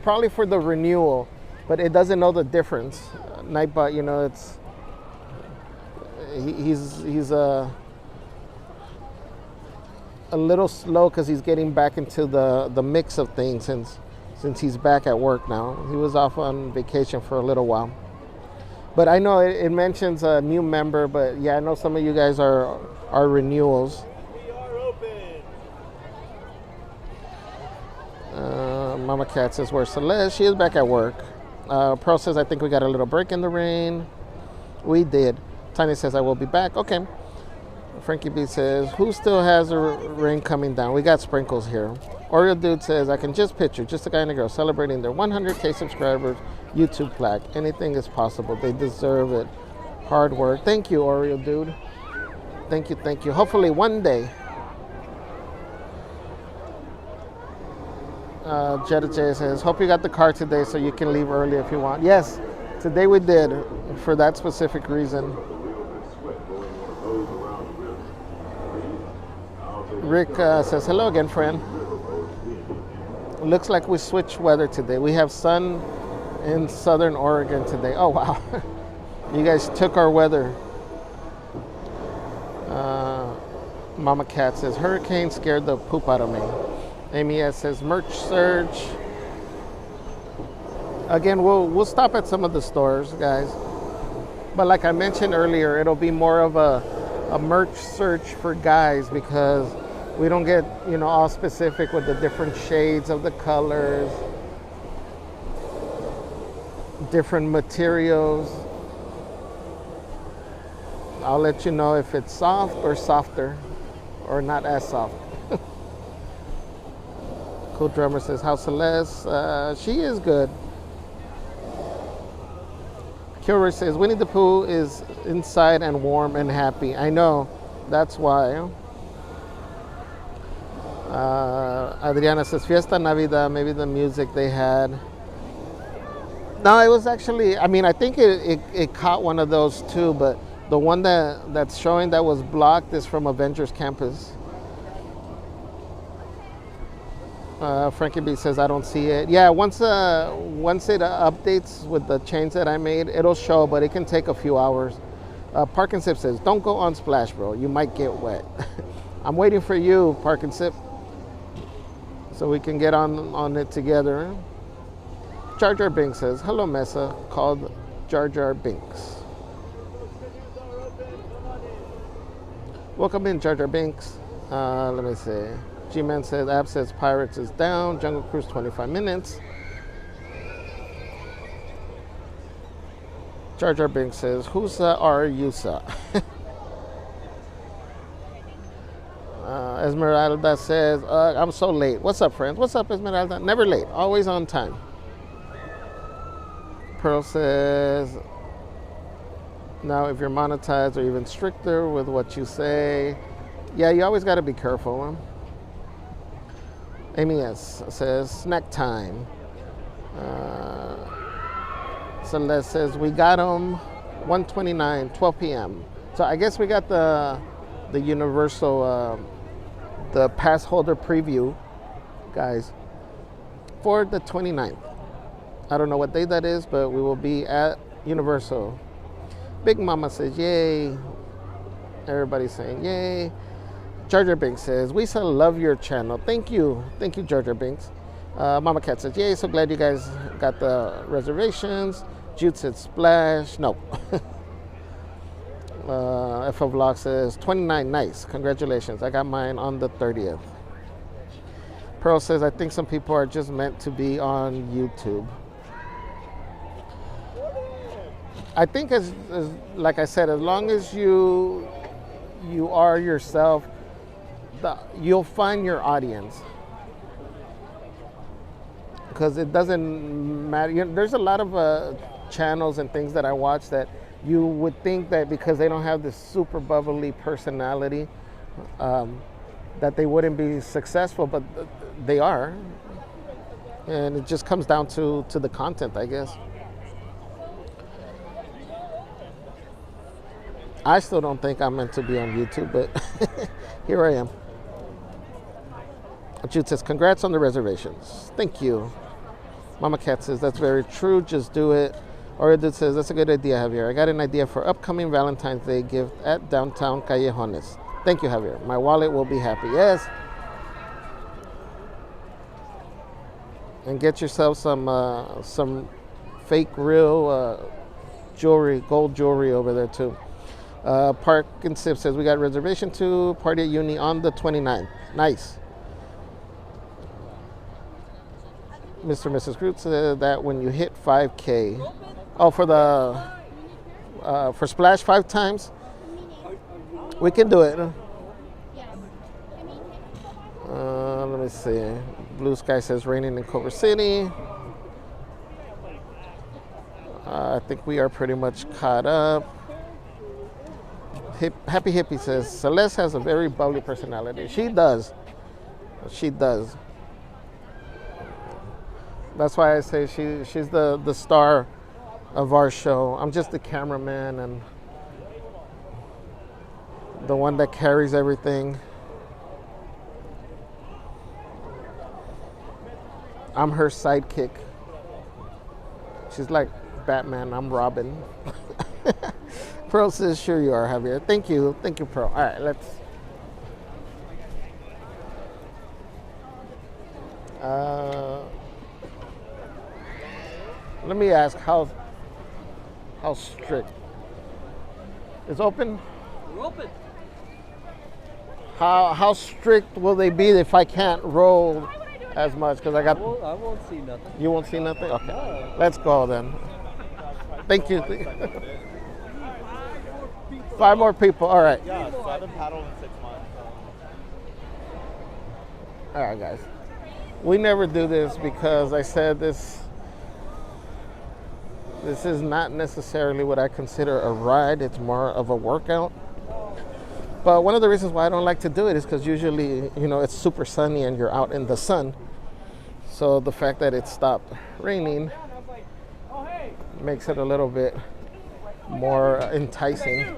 probably for the renewal, but it doesn't know the difference. Nightbot, it's he's a little slow because he's getting back into the mix of things since he's back at work now. He was off on vacation for a little while. But I know it mentions a new member, but yeah, I know some of you guys are renewals. We are open. Mama Cat says, where's Celeste? She is back at work. Pearl says, I think we got a little break in the rain. We did. Tiny says, I will be back. Okay. Frankie B says, who still has the rain coming down? We got sprinkles here. Oreo Dude says, I can just picture just a guy and a girl celebrating their 100K subscribers YouTube plaque. Anything is possible. They deserve it. Hard work. Thank you, Oreo Dude. Thank you, thank you. Hopefully one day. Jetta J says, hope you got the car today so you can leave early if you want. Yes, today we did for that specific reason. Rick says, hello again, friend. Looks like we switched weather today. We have sun in Southern Oregon today. Oh, wow. You guys took our weather. Mama Cat says, hurricane scared the poop out of me. Amy S says, merch surge. Again, we'll stop at some of the stores, guys. But like I mentioned earlier, it'll be more of a merch search for guys because we don't get, all specific with the different shades of the colors, different materials. I'll let you know if it's soft or softer or not as soft. Cool Drummer says, how's Celeste? She is good. Kilroy says, Winnie the Pooh is inside and warm and happy. I know, that's why. Adriana says, Fiesta Navidad, maybe the music they had. No, it was actually, I think it caught one of those too, but the one that's showing that was blocked is from Avengers Campus. Frankie B says, I don't see it. Yeah, once it updates with the change that I made, it'll show, but it can take a few hours. Park and Sip says, don't go on Splash, bro. You might get wet. I'm waiting for you, Park and Sip, so we can get on it together. Jar Jar Binks says, hello, Mesa, called Jar Jar Binks. Welcome in, Jar Jar Binks. Let me see. G-Man says, Ab says Pirates is down. Jungle Cruise 25 minutes. Jar Jar Binks says, Husa or Yusa? Esmeralda says, I'm so late. What's up, friends? What's up, Esmeralda? Never late. Always on time. Pearl says, now if you're monetized or even stricter with what you say, yeah, you always got to be careful. Amy S. says, snack time. Celeste says, we got them 129, 12 p.m. So I guess we got the Universal, the pass holder preview, guys, for the 29th. I don't know what day that is, but we will be at Universal. Big Mama says, yay. Everybody's saying, yay. Jar Jar Binks says, we so love your channel. Thank you. Thank you, Jar Jar Binks. Mama Cat says, yay, so glad you guys got the reservations. Jude said, splash. No. FO Vlog says, 29, nice. Congratulations. I got mine on the 30th. Pearl says, I think some people are just meant to be on YouTube. I think as like I said, as long as you are yourself, you'll find your audience. Because it doesn't matter. There's a lot of channels and things that I watch that you would think that because they don't have this super bubbly personality, that they wouldn't be successful, but they are. And it just comes down to the content, I guess. I still don't think I'm meant to be on YouTube, but here I am. Jude says, congrats on the reservations. Thank you. Mama Cat says, that's very true. Just do it. Or Dude says, that's a good idea, Javier. I got an idea for upcoming Valentine's Day gift at downtown Callejones. Thank you, Javier. My wallet will be happy. Yes. And get yourself some fake real jewelry, gold jewelry over there too. Park and Sip says, we got reservation to party at Uni on the 29th. Nice. Mr. and Mrs. Groot said that when you hit 5K, oh, for the for Splash 5 times, we can do it. Let me see. Blue Sky says raining in Culver City. I think we are pretty much caught up. Happy Hippie says, Celeste has a very bubbly personality. She does. She does. That's why I say she's the star of our show. I'm just the cameraman and the one that carries everything. I'm her sidekick. She's like Batman, I'm Robin. Pearl says, sure you are, Javier. Thank you, Pearl. All right, let's. Let me ask, how strict? It's open? We're open. How strict will they be if I can't roll as much? Because I won't see nothing. You won't see nothing? Okay. No. Let's go then. Thank you. 5 more people. All right. Yeah, so I haven't paddled in 6 months. All right, guys. We never do this because I said this is not necessarily what I consider a ride. It's more of a workout. But one of the reasons why I don't like to do it is because usually, it's super sunny and you're out in the sun. So the fact that it stopped raining makes it a little bit more enticing.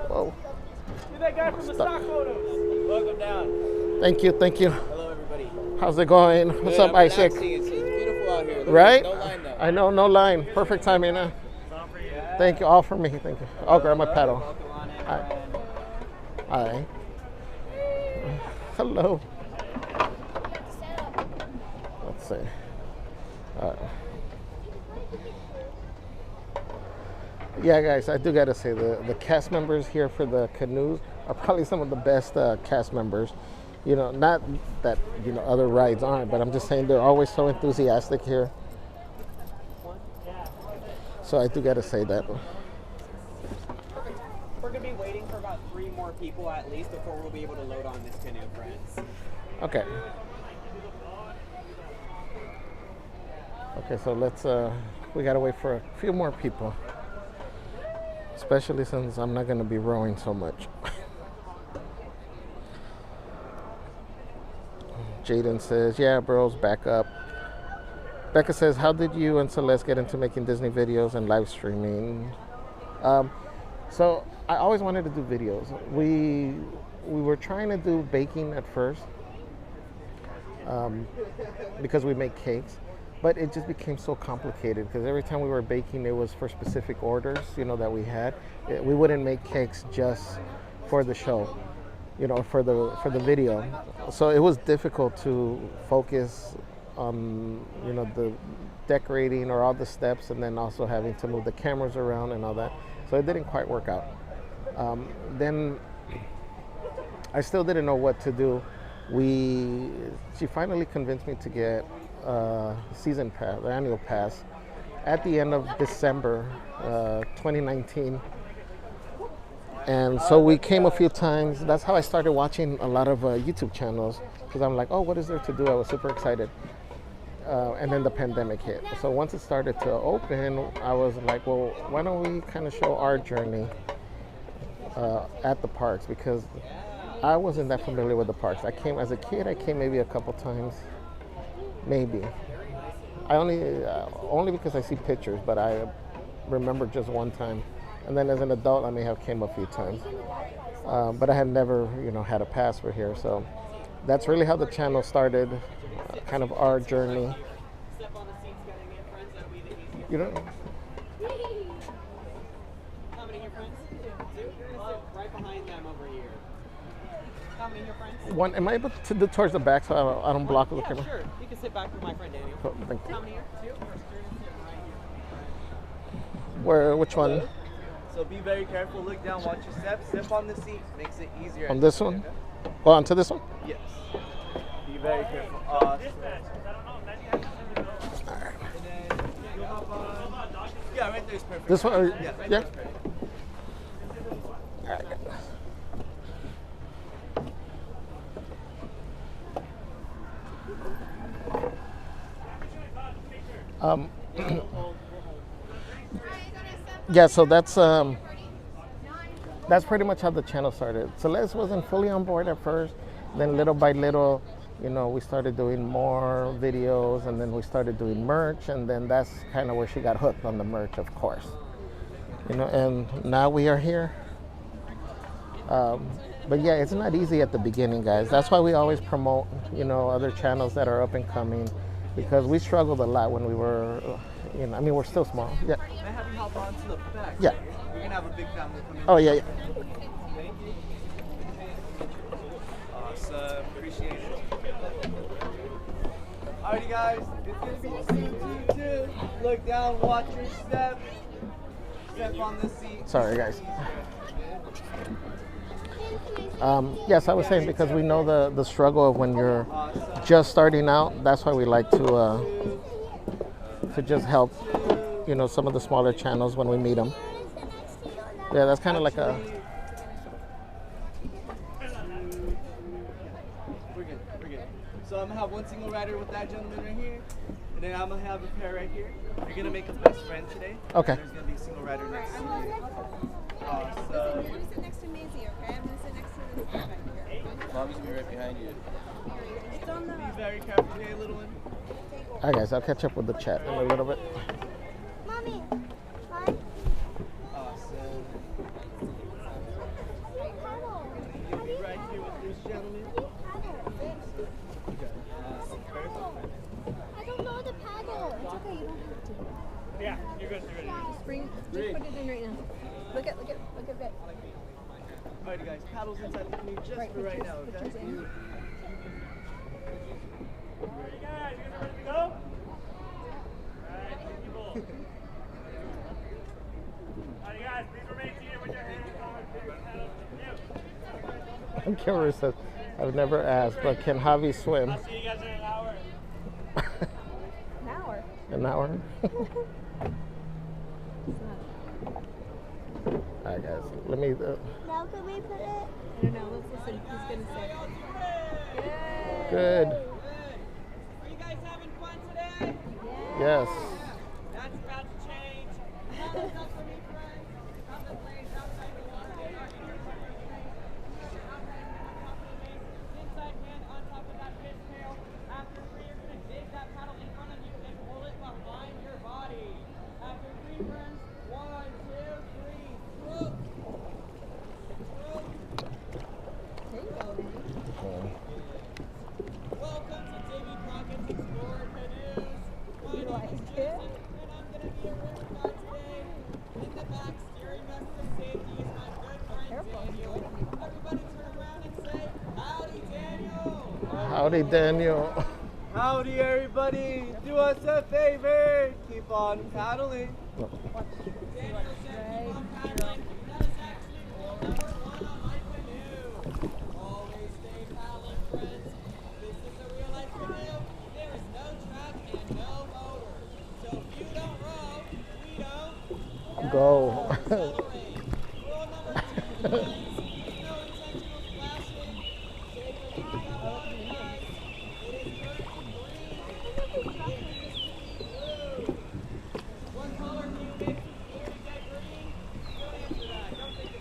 Whoa. You're that guy from the stock photos. Welcome down. Thank you. Hello, everybody. How's it going? What's up, Isaac? It's beautiful out here. Right? No line though. I know, no line. Perfect timing. Thank you. All for me. Thank you. I'll grab my paddle. Hi. Hello. Let's see. All right. Yeah, guys, I do gotta say the cast members here for the canoes are probably some of the best cast members. You know, not that other rides aren't, but I'm just saying they're always so enthusiastic here. So I do gotta say that. We're gonna be waiting for about 3 more people at least before we'll be able to load on this canoe, friends. Okay. Okay, so let's we gotta wait for a few more people. Especially since I'm not gonna be rowing so much. Jaden says, yeah, bros, back up. Becca says, how did you and Celeste get into making Disney videos and live streaming? So I always wanted to do videos. We were trying to do baking at first because we make cakes, but it just became so complicated because every time we were baking, it was for specific orders, that we had. We wouldn't make cakes just for the show, for the video. So it was difficult to focus on, the decorating or all the steps, and then also having to move the cameras around and all that. So it didn't quite work out. Then I still didn't know what to do. She finally convinced me to get season pass, the annual pass, at the end of December 2019. And so we came a few times. That's how I started watching a lot of YouTube channels, because I'm like, oh, what is there to do? I was super excited. And then the pandemic hit. So once it started to open, I was like, well, why don't we kind of show our journey at the parks? Because I wasn't that familiar with the parks. I came as a kid. I came maybe a couple times, maybe. I only because I see pictures, but I remember just one time. And then as an adult, I may have came a few times. But I had never, had a pass for here. So that's really how the channel started, kind of our journey. How many of your friends? Right behind them over here. How many of your friends? One. Am I able to do towards the back so I don't block the camera? Sure. You can sit back with my friend Daniel. Cool, thank you. How many are 2? Which one? So be very careful. Look down. Watch your steps. Step on the seat. Makes it easier. On this one? Go onto this one? Yes. Be very careful. Yeah, right there is perfect. This one? Yeah, right yeah. there is perfect. Yeah, so that's pretty much how the channel started. Celeste wasn't fully on board at first. Then little by little, we started doing more videos, and then we started doing merch, and then that's kind of where she got hooked on the merch, of course. And now we are here. But yeah, it's not easy at the beginning, guys. That's why we always promote, other channels that are up and coming, because we struggled a lot when we were, we're still small. Yeah. May I have you hop on to the back? Yeah. We're going to have a big family come in. Oh, yeah, yeah. Thank you. Awesome. Appreciate it. Alrighty, guys. It's going to be scene 2. Look down, watch your step. Step on the seat. Sorry, guys. Yes, I was saying, because we know the struggle of when you're just starting out. That's why we like to just help, some of the smaller channels when we meet them. Yeah, that's kind of like a... We're good. So I'm going to have one single rider with that gentleman right here. And then I'm going to have a pair right here. You're going to make a best friend today. Okay. There's going to be a single rider next to you. You're going to sit next to Maisie, okay? I'm going to sit next to this guy back here. Mommy's going to be right behind you. It's on the... Be very careful, okay, little one? All right, guys, I'll catch up with the chat in a little bit. Mommy. Awesome. You'll be right here with this gentleman. I don't know the paddle. It's okay, you don't have to. Yeah, you're good. You're ready. Just put it in right now. Look at it. Alrighty, guys, paddles inside the canoe just for right now, okay? Ready, guys? You guys ready to go? Alright, Kimber says, I've never asked, but can Javi swim? I'll see you guys in an hour. An hour. An hour? Alright guys, let me... Now can we put it? I don't know, let's listen. He's gonna say. Good. Are you guys having fun today? Yes. That's about to change. Come on, up for me, friends. Come to place outside the water. Inside hand on top of that fish tail. After 3, you're going to dig that paddle in front of you and pull it behind your body. After 3 turns, 1, 2, 3, stroke. Welcome to Davy Crockett's Explorer Canoes. My name is Jason, and I'm going to be a river guide today. In the back, steering us to safety is my good friend Daniel. Everybody turn around and say, howdy, Daniel. Howdy, Daniel. Howdy, everybody. Do us a favor. Keep on paddling. Daniel said keep on paddling. That is actually rule number 1 on my canoe. Always stay paddling, friends. This is a real life canoe. There is no track and no motor. So if you don't row, we don't Go. accelerate. Rule number 2, friends. No intentional splashing. Stay clear of that water, guys. It is currently green. It used to be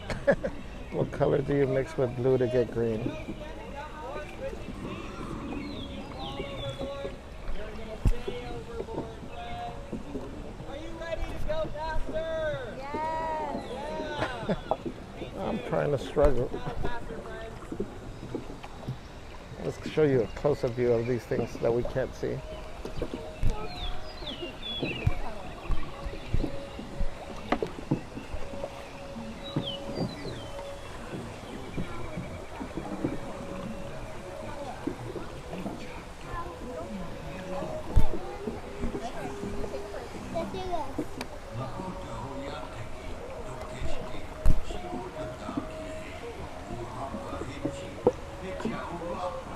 blue. What color do you mix with blue to get green? Don't answer that. Don't think about it. What color do you mix with blue to get green? I'm trying to struggle. Let's show you a closer view of these things that we can't see.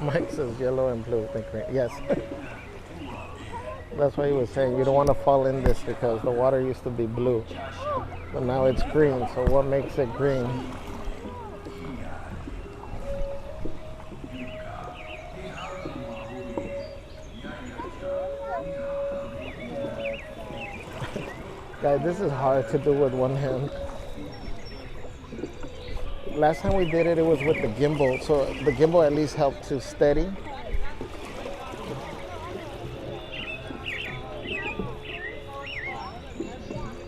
Mike says yellow and blue, think green. Yes. That's why he was saying you don't want to fall in this because the water used to be blue. But now it's green, so what makes it green? Guys, this is hard to do with one hand. Last time we did it, it was with the gimbal, so the gimbal at least helped to steady.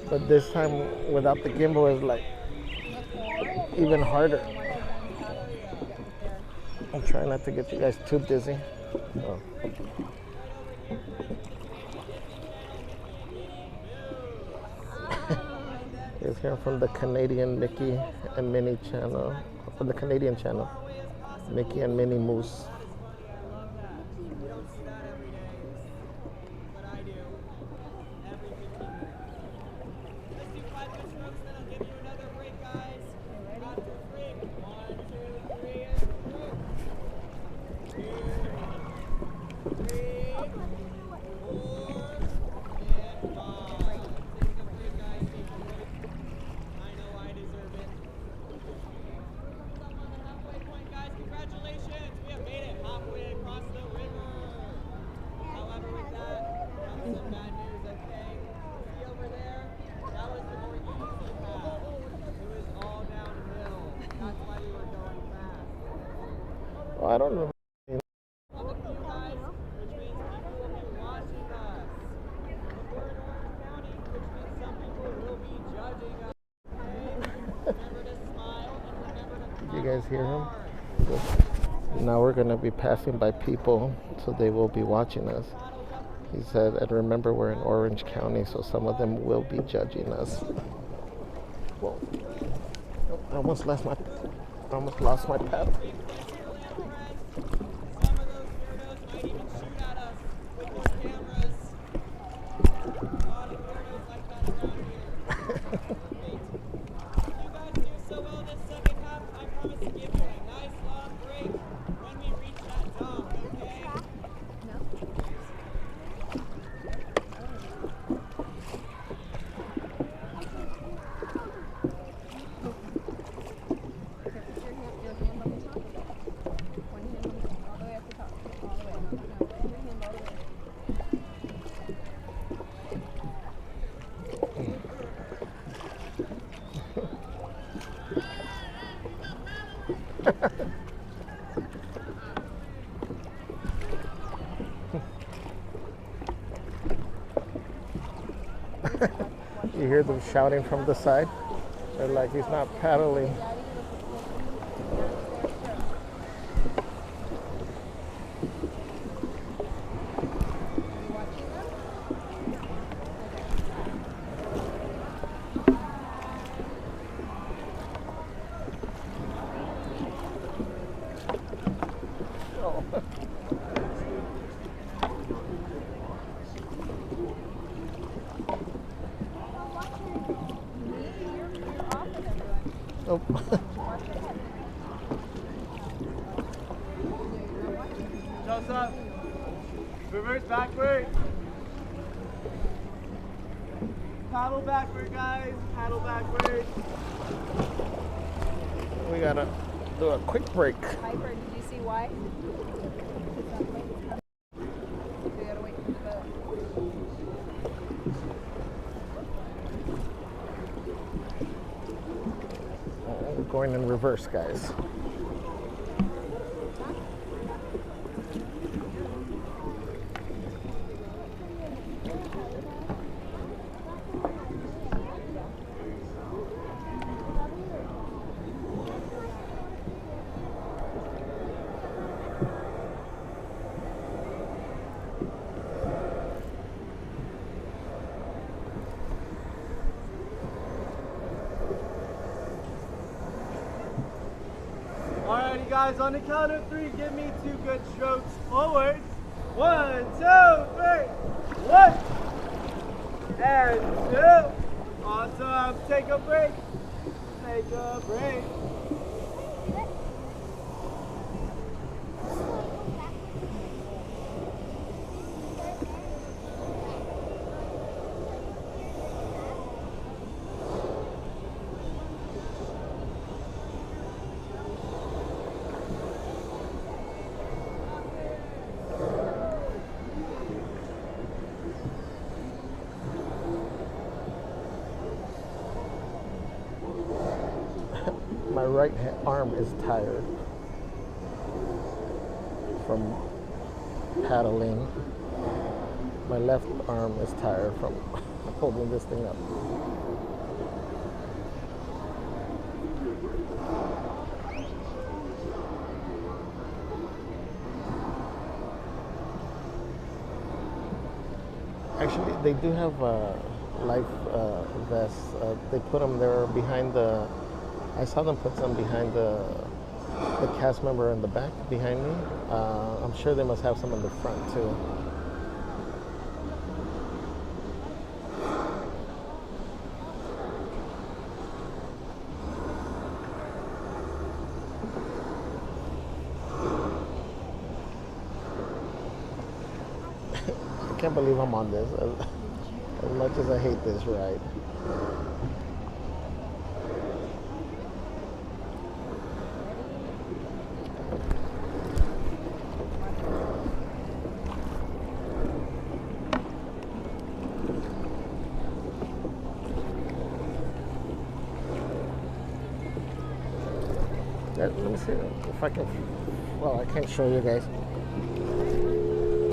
But this time, without the gimbal, is like even harder. I'm trying not to get you guys too dizzy. Oh. It's here from the Canadian Mickey and Minnie channel, from the Canadian channel, Mickey and Minnie Moose. Oh, I don't know. Did you guys hear him? Now we're going to be passing by people, so they will be watching us. He said, and remember we're in Orange County, so some of them will be judging us. Whoa. Oh, I almost lost my paddle. You hear them shouting from the side. They're like, he's not paddling. Oh. Toss up. Reverse backward. Paddle backward, guys. Paddle backward. We gotta do a quick break. Piper, did you see why? We gotta wait for the boat. We're going in reverse, guys. Alrighty, guys, on the count of 3, give me 2 good strokes forward. 1, 2, 3. 1 and 2. Awesome. Take a break. Take a break. My right arm is tired from paddling. My left arm is tired from holding this thing up. Actually, they do have life vests. They put them there behind the. I saw them put some behind the cast member in the back behind me. I'm sure they must have some in the front too. I can't believe I'm on this. As much as I hate this ride. Let me see if I can. Well, I can't show you guys.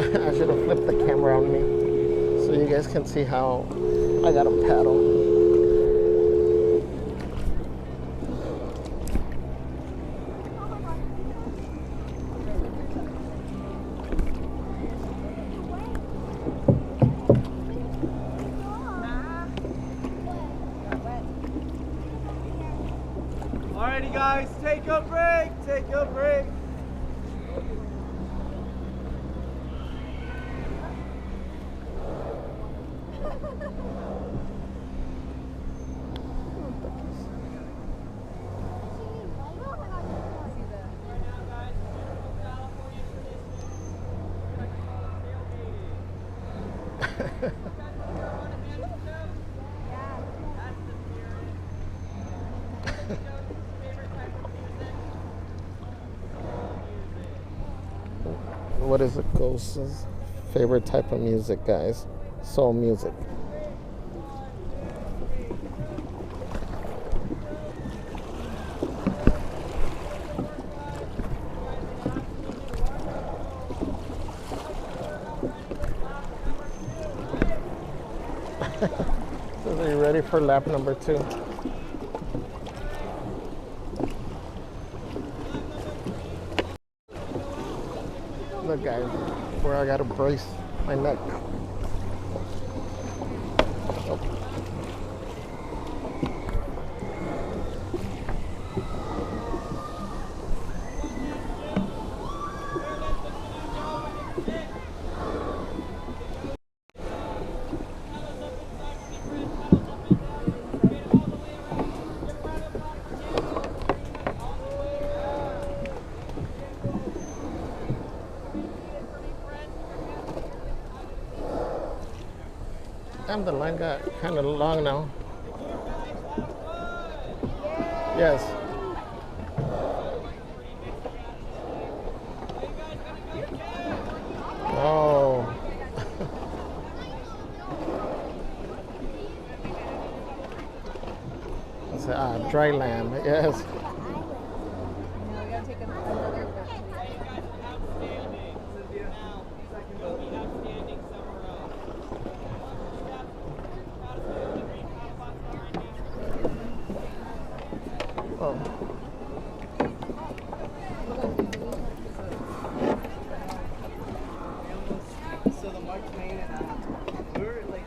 I should have flipped the camera on me so you guys can see how I gotta paddle. Alrighty, guys, take a break. Take a break. What is it, Ghost's favorite type of music, guys? Soul music. Are you ready for lap number 2? Look, guys, where I gotta brace my neck. Oh. Damn, the line got kind of long now. Yes. Oh. It's dry land. Yes. Oh. So the mark's made and we're like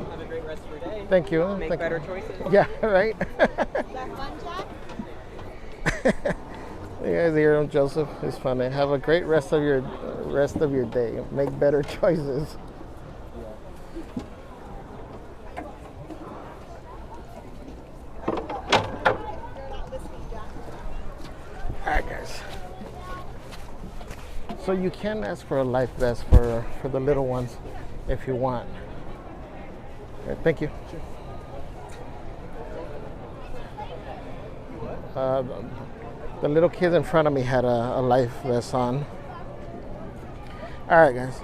have a great rest of your day. Thank you. Make Thank better you. choices. Yeah, right. that fun, Jack? You guys hear him, Joseph? It's funny. Have a great rest of your day. Make better choices. Alright, guys. So you can ask for a life vest for the little ones if you want. Okay, thank you. The little kids in front of me had a life vest on. All right, guys.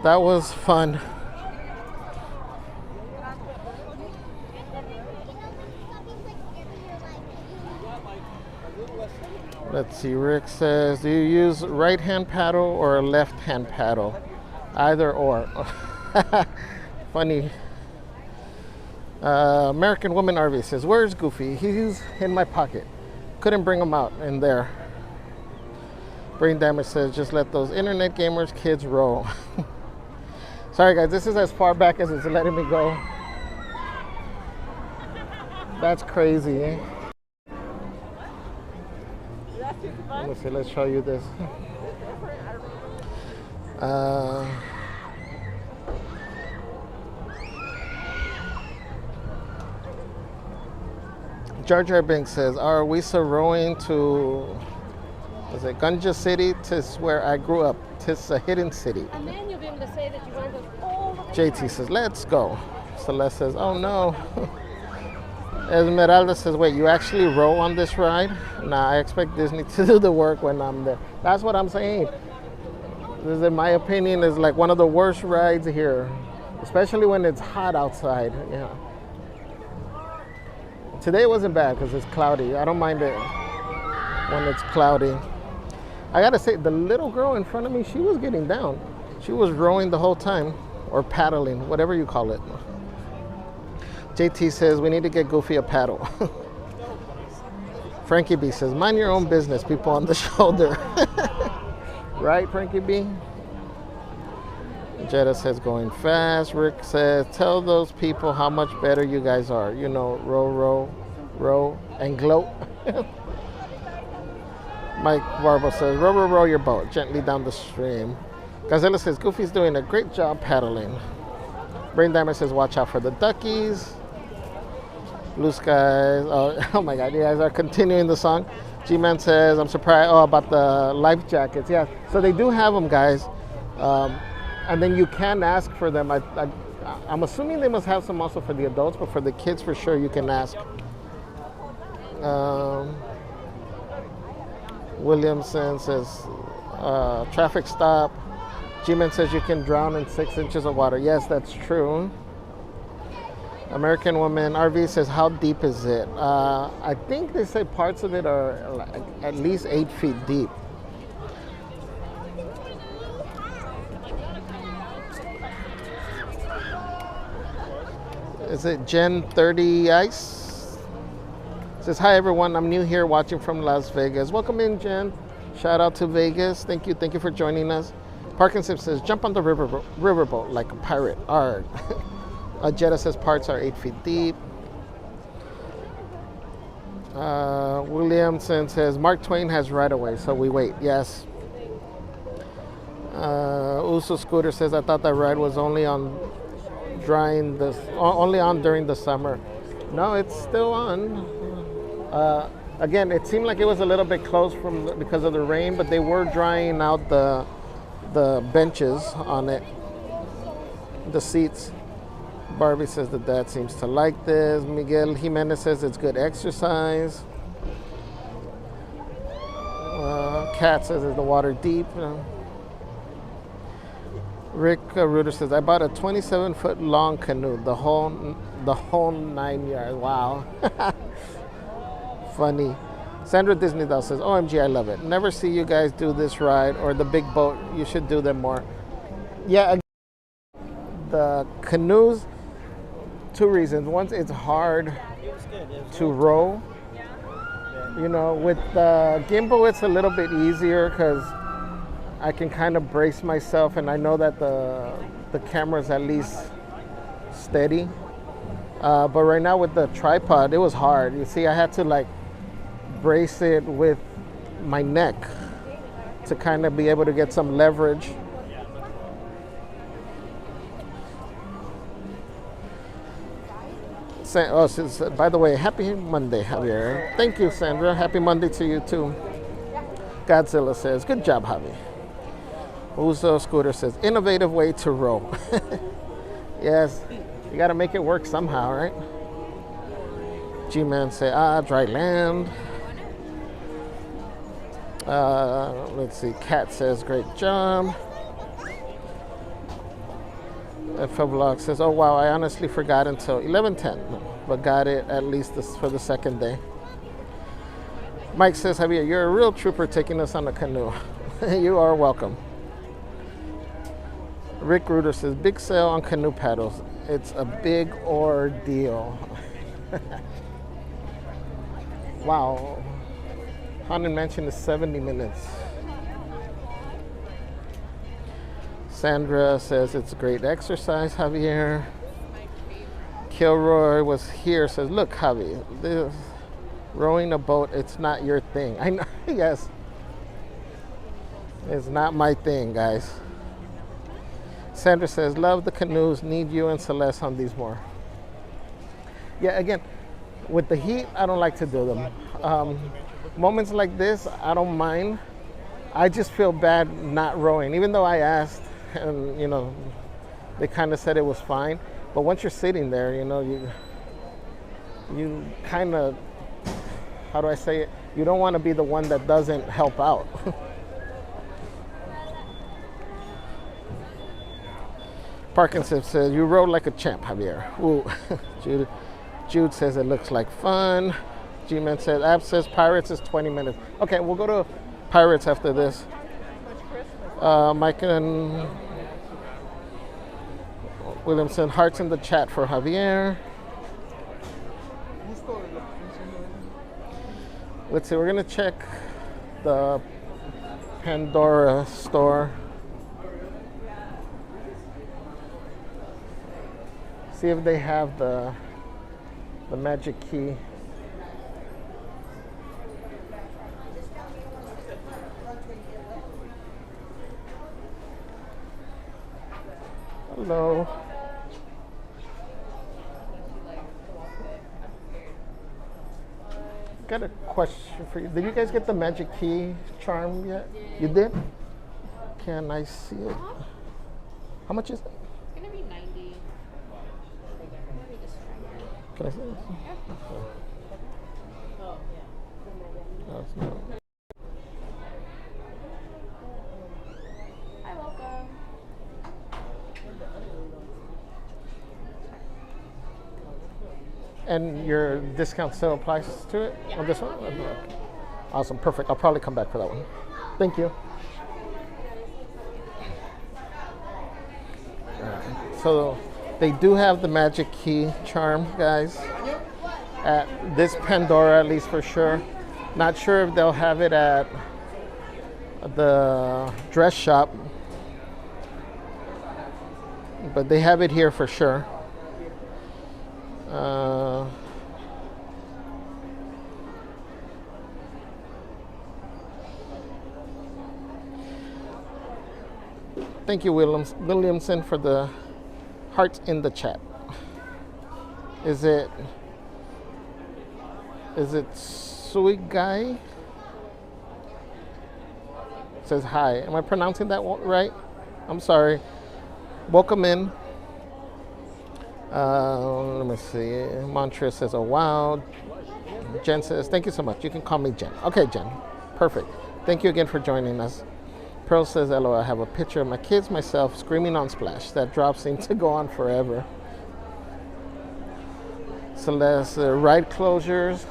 That was fun. Let's see. Rick says, do you use right-hand paddle or a left-hand paddle? Either or. Funny. American Woman RV says, where's Goofy? He's in my pocket. Couldn't bring him out in there. Brain Damage says, just let those internet gamers kids roll. Sorry, guys. This is as far back as it's letting me go. That's crazy, eh? Let me see. Let's show you this. Jar Jar Binks says, are we so rowing to, is it Gunja City? Tis where I grew up. Tis a hidden city. And then you'll be able to say that you want to go all the way JT says, let's go. Celeste says, oh no. Esmeralda says, wait, you actually row on this ride? Nah, I expect Disney to do the work when I'm there. That's what I'm saying. This is, in my opinion, is like one of the worst rides here, especially when it's hot outside. Yeah. Today wasn't bad because it's cloudy. I don't mind it when it's cloudy. I gotta say, the little girl in front of me, she was getting down. She was rowing the whole time, or paddling, whatever you call it. JT says, we need to get Goofy a paddle. Frankie B says, mind your own business, people on the shoulder. Right, Frankie B? Jetta says, going fast. Rick says, tell those people how much better you guys are. You know, row, row, row, and gloat. Mike Barbo says, row, row, row your boat gently down the stream. Gazella says, Goofy's doing a great job paddling. Brain Diamond says, watch out for the duckies. Blue skies. Oh my God, you guys are continuing the song. G-Man says, I'm surprised about the life jackets. Yeah, so they do have them, guys. And then you can ask for them. I'm assuming they must have some also for the adults, but for the kids, for sure, you can ask. Williamson says, traffic stop. G-Man says you can drown in 6 inches of water. Yes, that's true. American Woman RV says, how deep is it? I think they say parts of it are like at least 8 feet deep. Is it Gen 30 Ice? Says, hi everyone, I'm new here watching from Las Vegas. Welcome in, Jen. Shout out to Vegas. Thank you for joining us. Parkinson says, jump on the riverboat like a pirate. Arg. Jetta says parts are 8 feet deep. Williamson says Mark Twain has right away, so we wait. Yes. Uso Scooter says I thought that ride was only on during the summer. No, it's still on. Again, it seemed like it was a little bit closed because of the rain, but they were drying out the benches on it, the seats. Barbie says that dad seems to like this. Miguel Jimenez says it's good exercise. Kat says is the water deep. Rick Reuter says I bought a 27-foot long canoe, the whole 9 yards. Wow. Funny. Sandra Disneydoll says, OMG, I love it. Never see you guys do this ride or the big boat. You should do them more. Yeah, the canoes, 2 reasons. One, it's hard to row. You know, with the gimbal, it's a little bit easier because I can kind of brace myself and I know that the camera's at least steady. But right now with the tripod, it was hard. You see, I had to like brace it with my neck to kind of be able to get some leverage. By the way, happy Monday, Javier. Thank you, Sandra. Happy Monday to you too. Godzilla says, good job, Javi. Uso Scooter says, innovative way to row. Yes, you got to make it work somehow, right? G-Man say, dry land. Let's see, Kat says, great job. FL Vlog says, oh wow, I honestly forgot until 11:10, but got it at least for the second day. Mike says, Javier, you're a real trooper taking us on a canoe. You are welcome. Rick Reuter says, big sale on canoe paddles. It's a big ordeal. Wow. Haunted Mansion is 70 minutes. Sandra says it's a great exercise, Javier. Kilroy was here, says, look, Javi, this rowing a boat, it's not your thing. I know, yes. It's not my thing, guys. Sandra says, love the canoes, need you and Celeste on these more. Yeah, again, with the heat, I don't like to do them. Moments like this, I don't mind. I just feel bad not rowing, even though I asked. And you know, they kind of said it was fine, but once you're sitting there, you know, you kind of, how do I say it, you don't want to be the one that doesn't help out. Parkinson says, you rode like a champ, Javier. Ooh. Jude says it looks like fun. G-Man says, Ab says Pirates is 20 minutes. Okay, we'll go to Pirates after this. Mike and Williamson, hearts in the chat for Javier. Let's see, we're gonna check the Pandora store. See if they have the magic key. Hello. Got a question for you. Did you guys get the magic key charm yet? You did? Can I see it? How much is it? It's gonna be 90. Can I see it? Oh, yeah. No, it's not. Hi, welcome. And your discount still applies to it on this one? Okay. Awesome, perfect. I'll probably come back for that one. Thank you. So they do have the magic key charm, guys, at this Pandora, at least for sure. Not sure if they'll have it at the dress shop, but they have it here for sure. Thank you, Williamson, for the heart in the chat. Is it Sweet Guy? Says hi. Am I pronouncing that right? I'm sorry. Welcome in. Let me see. Montreal says, oh wow. Jen says, thank you so much. You can call me Jen. Okay, Jen. Perfect. Thank you again for joining us. Pearl says, hello, I have a picture of my kids, myself, screaming on Splash. That drop seems to go on forever. Celeste, ride closures.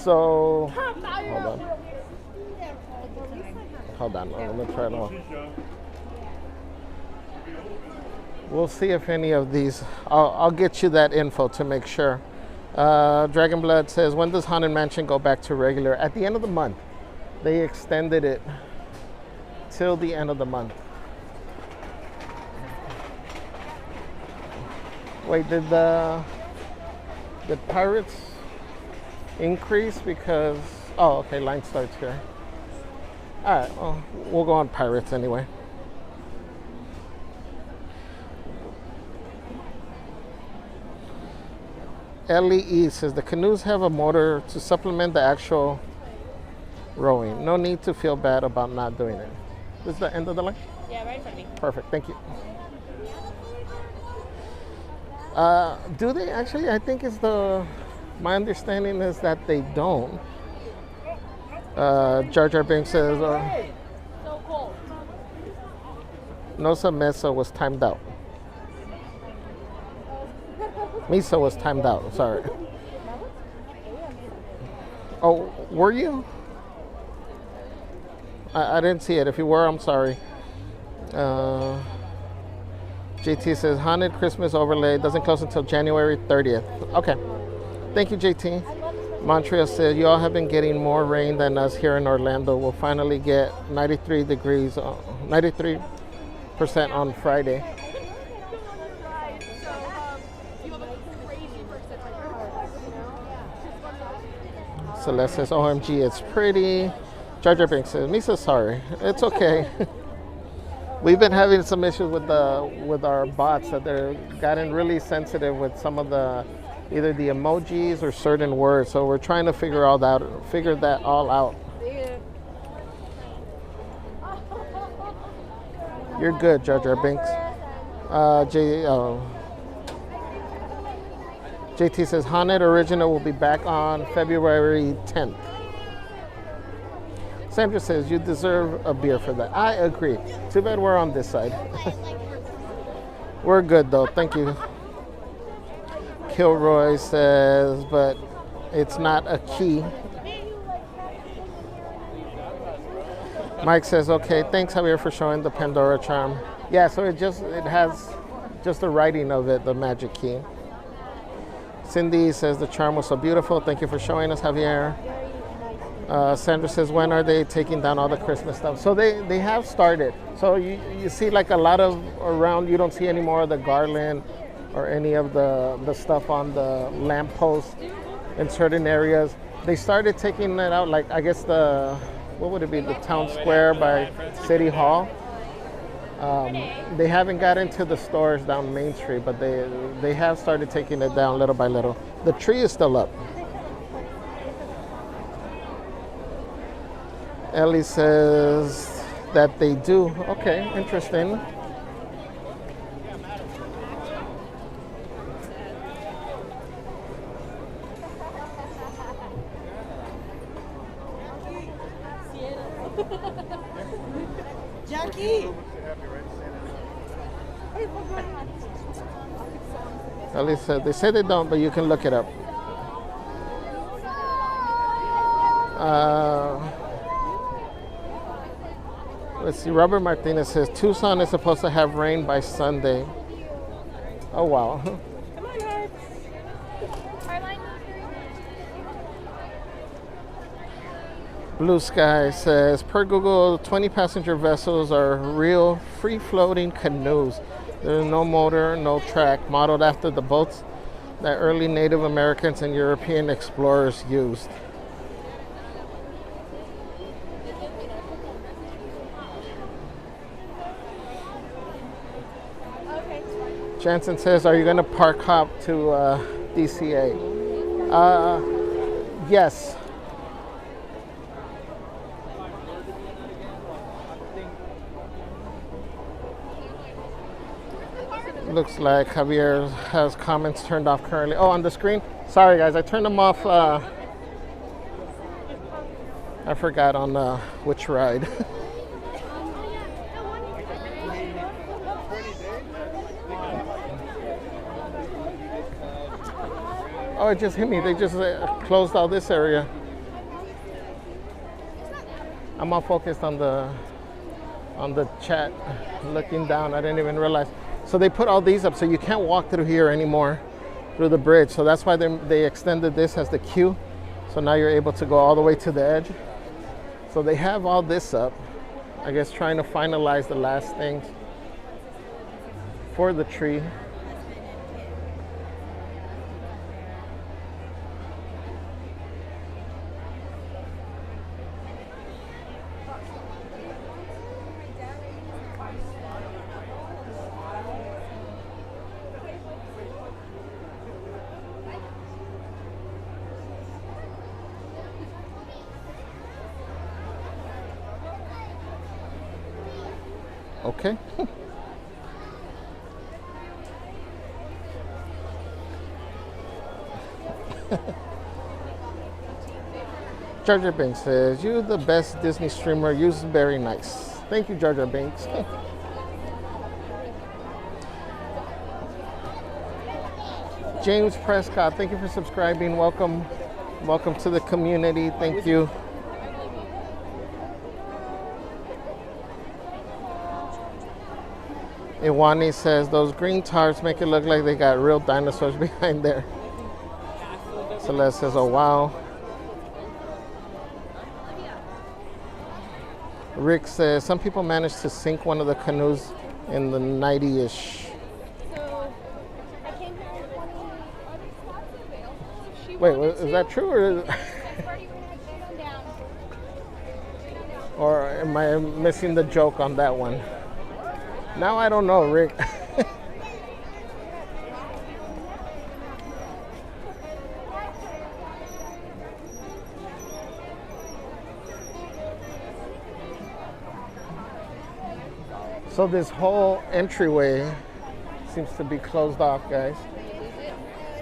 So, hold on, let me try it on. We'll see if any of these, I'll get you that info to make sure. Dragonblood says, when does Haunted Mansion go back to regular? At the end of the month. They extended it till the end of the month. Wait, did Pirates increase because, oh, okay, line starts here. All right, well, we'll go on Pirates anyway. LEE says the canoes have a motor to supplement the actual rowing. No need to feel bad about not doing it. This is the end of the line? Yeah, right in front of me. Perfect, thank you. Do they actually? I think my understanding is that they don't. Jar Jar Binks says, so cold. Nosa Mesa was timed out. Misa was timed out, sorry. Oh, were you? I didn't see it. If you were, I'm sorry. JT says, Haunted Christmas Overlay doesn't close until January 30th. Okay. Thank you, JT. Montreal says, you all have been getting more rain than us here in Orlando. We'll finally get 93% on Friday. Celeste says, OMG, it's pretty. Jar Jar Binks says, Misa's sorry. It's okay. We've been having some issues with our bots that they're gotten really sensitive with some of either the emojis or certain words. So we're trying to figure that all out. You're good, Jar Jar Binks. JT says, Haunted Original will be back on February 10th. Sandra says, you deserve a beer for that. I agree. Too bad we're on this side. We're good though, thank you. Kilroy says, but it's not a key. Mike says, okay, thanks Javier for showing the Pandora charm. Yeah, so it has just the writing of it, the magic key. Cindy says the charm was so beautiful. Thank you for showing us, Javier. Sandra says, when are they taking down all the Christmas stuff? So they have started. So you see like a lot of around, you don't see any more of the garland or any of the stuff on the lamppost in certain areas. They started taking it out, like I guess what would it be, the town square by City Hall. They haven't got into the stores down Main Street, but they have started taking it down little by little. The tree is still up. Ellie says that they do. Okay, interesting. Jackie! At least they say they don't, but you can look it up. Let's see. Robert Martinez says Tucson is supposed to have rain by Sunday. Oh wow. Blue Sky says, per Google, 20 passenger vessels are real free-floating canoes. There's no motor, no track, modeled after the boats that early Native Americans and European explorers used. Jansen says, are you going to park hop to DCA? Yes. Looks like Javier has comments turned off currently. Oh, on the screen? Sorry guys, I turned them off. I forgot on which ride. Oh, it just hit me. They just closed out this area. I'm all focused on the chat, looking down. I didn't even realize. So they put all these up, so you can't walk through here anymore, through the bridge. So that's why they extended this as the queue. So now you're able to go all the way to the edge. So they have all this up, I guess, trying to finalize the last things for the tree. Okay. Jar Jar Binks says, "You the best Disney streamer. You're very nice." Thank you, Jar Jar Binks. James Prescott, thank you for subscribing. Welcome to the community. Thank you. Iwani says, those green tarps make it look like they got real dinosaurs behind there. Celeste says, oh wow. Rick says, some people managed to sink one of the canoes in the 90-ish. So, I came here with 20 other spots available. If she Wait, wanted is that true or or am I missing the joke on that one? Now I don't know, Rick. So this whole entryway seems to be closed off, guys.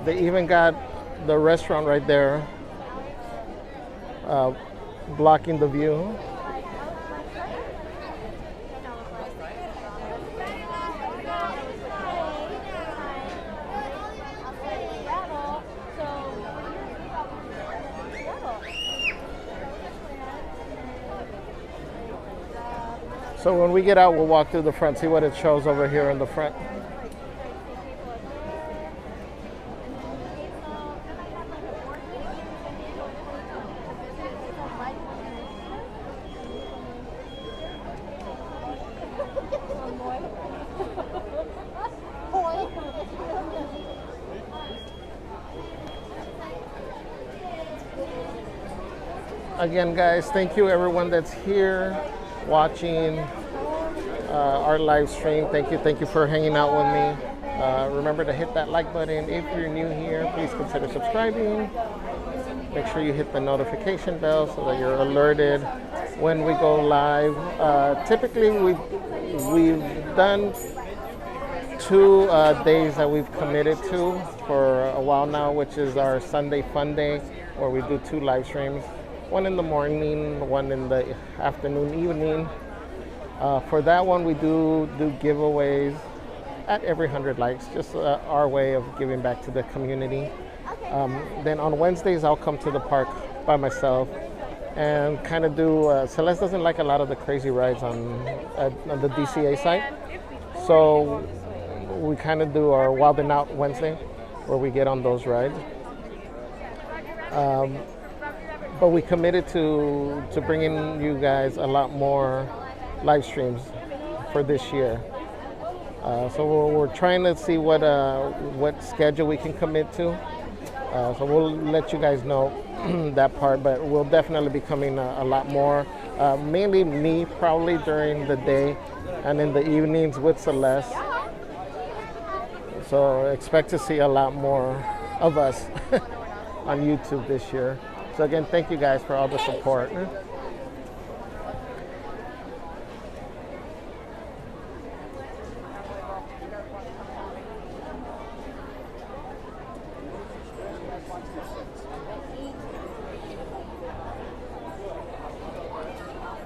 They even got the restaurant right there blocking the view. So when we get out, we'll walk through the front, see what it shows over here in the front. Again, guys, thank you everyone that's here watching our live stream. Thank you for hanging out with me. Remember to hit that like button. If you're new here, please consider subscribing. Make sure you hit the notification bell so that you're alerted when we go live. Typically, we've done 2 days that we've committed to for a while now, which is our Sunday Fun Day, where we do 2 live streams. One in the morning, one in the afternoon, evening. For that one, we do giveaways. at every 100 likes. Just our way of giving back to the community. Then on Wednesdays, I'll come to the park by myself and kind of do. Celeste doesn't like a lot of the crazy rides on the DCA site, so we kind of do our Wild and Out Wednesday, where we get on those rides. But we committed to bringing you guys a lot more live streams for this year. So we're trying to see what schedule we can commit to. So we'll let you guys know that part, but we'll definitely be coming a lot more. Mainly me, probably during the day, and in the evenings with Celeste. So expect to see a lot more of us on YouTube this year. So again, thank you guys for all the support.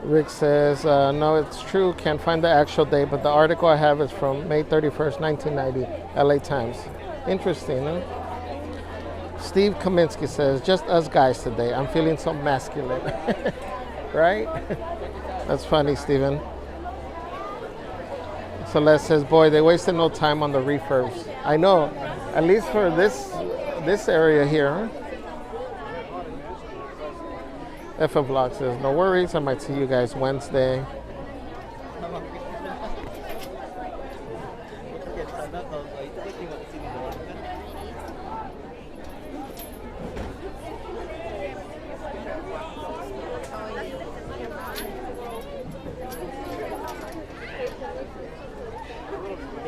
Rick says, no, it's true. Can't find the actual date, but the article I have is from May 31st, 1990, LA Times. Interesting, huh? Steve Kaminsky says, just us guys today. I'm feeling so masculine. Right? That's funny, Steven. Celeste says, boy, they wasted no time on the refurbs. I know, at least for this area here. FF Vlog says, no worries. I might see you guys Wednesday.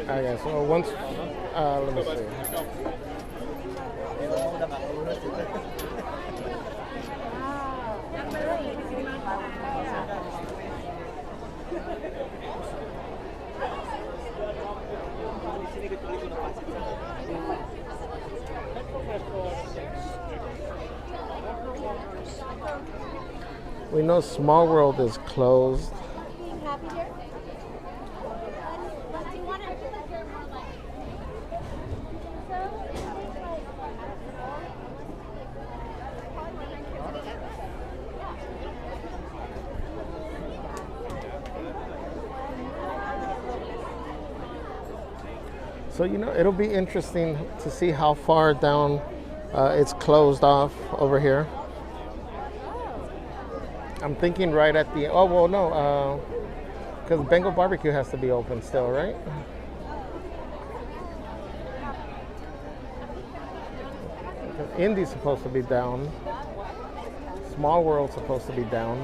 Okay, so once, let me see. We know Small World is closed. So, you know, it'll be interesting to see how far down it's closed off over here. I'm thinking right at the, oh, well, no, because Bengal Barbecue has to be open still, right? Indy's supposed to be down. Small World's supposed to be down.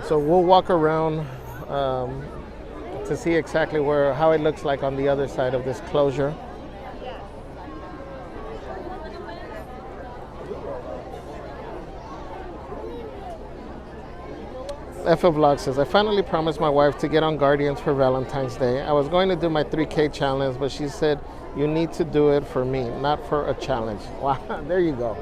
So we'll walk around to see exactly how it looks like on the other side of this closure. FF Vlog says, I finally promised my wife to get on Guardians for Valentine's Day. I was going to do my 3K challenge, but she said, you need to do it for me, not for a challenge. Wow, there you go.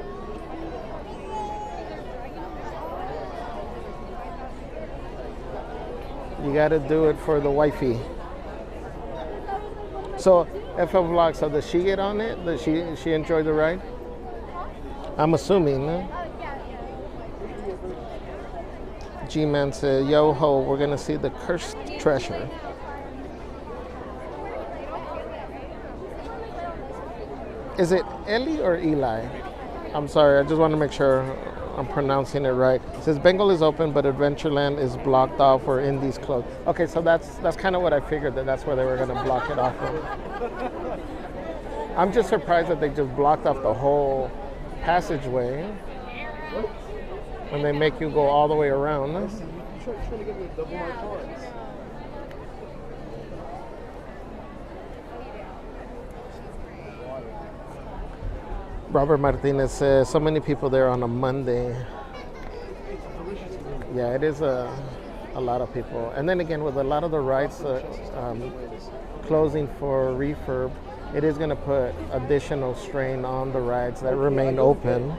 You got to do it for the wifey. So, FF Vlog, so does she get on it? Does she enjoy the ride? I'm assuming. Huh? G-Man said, yo ho, we're going to see the cursed treasure. Is it Ellie or Eli? I'm sorry, I just want to make sure I'm pronouncing it right. It says Bengal is open, but Adventureland is blocked off or Indy's closed. Okay, so that's kind of what I figured, that's where they were going to block it off from. I'm just surprised that they just blocked off the whole passageway when they make you go all the way around. Robert Martinez says, so many people there on a Monday. Yeah, it is a lot of people. And then again, with a lot of the rides closing for refurb, it is going to put additional strain on the rides that remain open.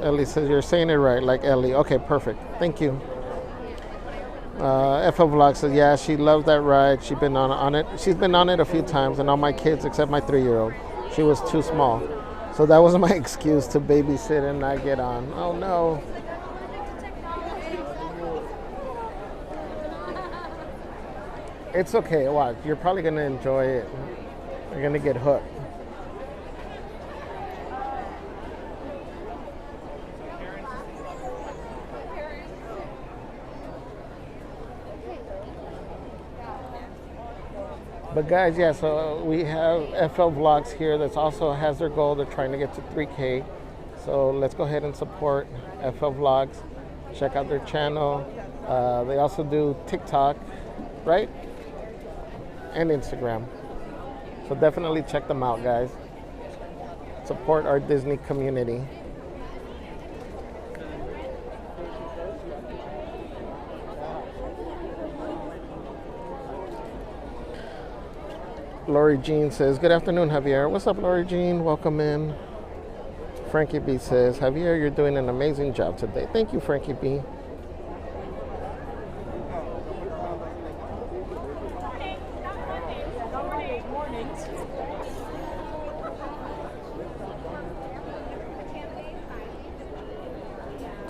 Ellie says you're saying it right, like Ellie. Okay, perfect. Thank you. FL Vlog says, yeah, she loves that ride. She's been on it. She's been on it a few times, and all my kids except my 3-year-old. She was too small, so that was my excuse to babysit and not get on. Oh no. It's okay. Watch. You're probably gonna enjoy it. You're gonna get hooked. But guys, yeah, so we have FL Vlogs here that also has their goal. They're trying to get to 3K. So let's go ahead and support FL Vlogs. Check out their channel. They also do TikTok, right? And Instagram. So definitely check them out, guys. Support our Disney community. Lori Jean says, good afternoon, Javier. What's up, Lori Jean? Welcome in. Frankie B says, Javier, you're doing an amazing job today. Thank you, Frankie B.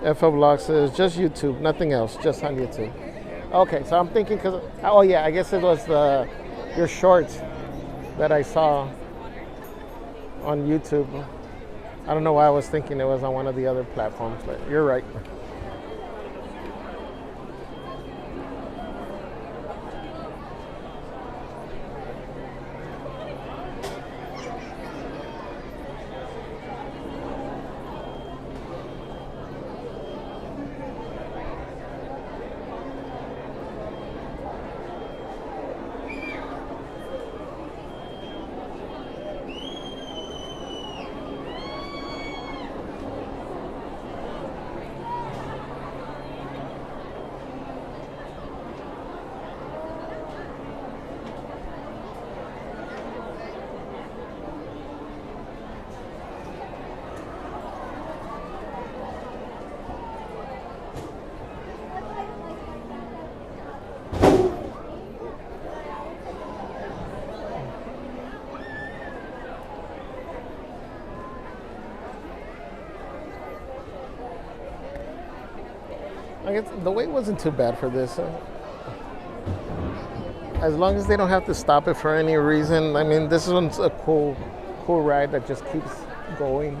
FL Vlog says, just YouTube, nothing else, just on YouTube. Okay, so I'm thinking, because, oh yeah, I guess it was your shorts that I saw on YouTube. I don't know why I was thinking it was on one of the other platforms, but you're right. I guess the wait wasn't too bad for this. As long as they don't have to stop it for any reason. I mean, this one's a cool ride that just keeps going.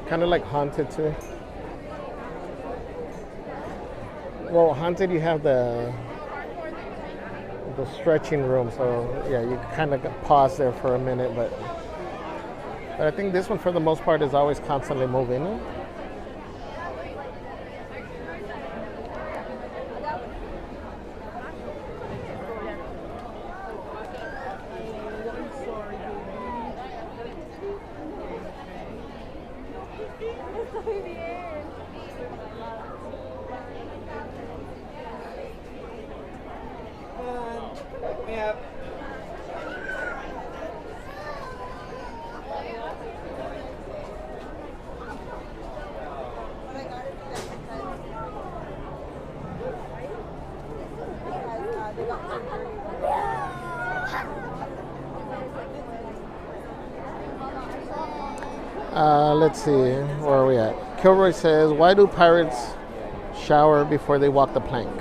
Kind of like Haunted too. Well, Haunted, you have the stretching room, so yeah, you kind of pause there for a minute, but I think this one, for the most part, is always constantly moving. Let's see, where are we at? Kilroy says, why do pirates shower before they walk the plank?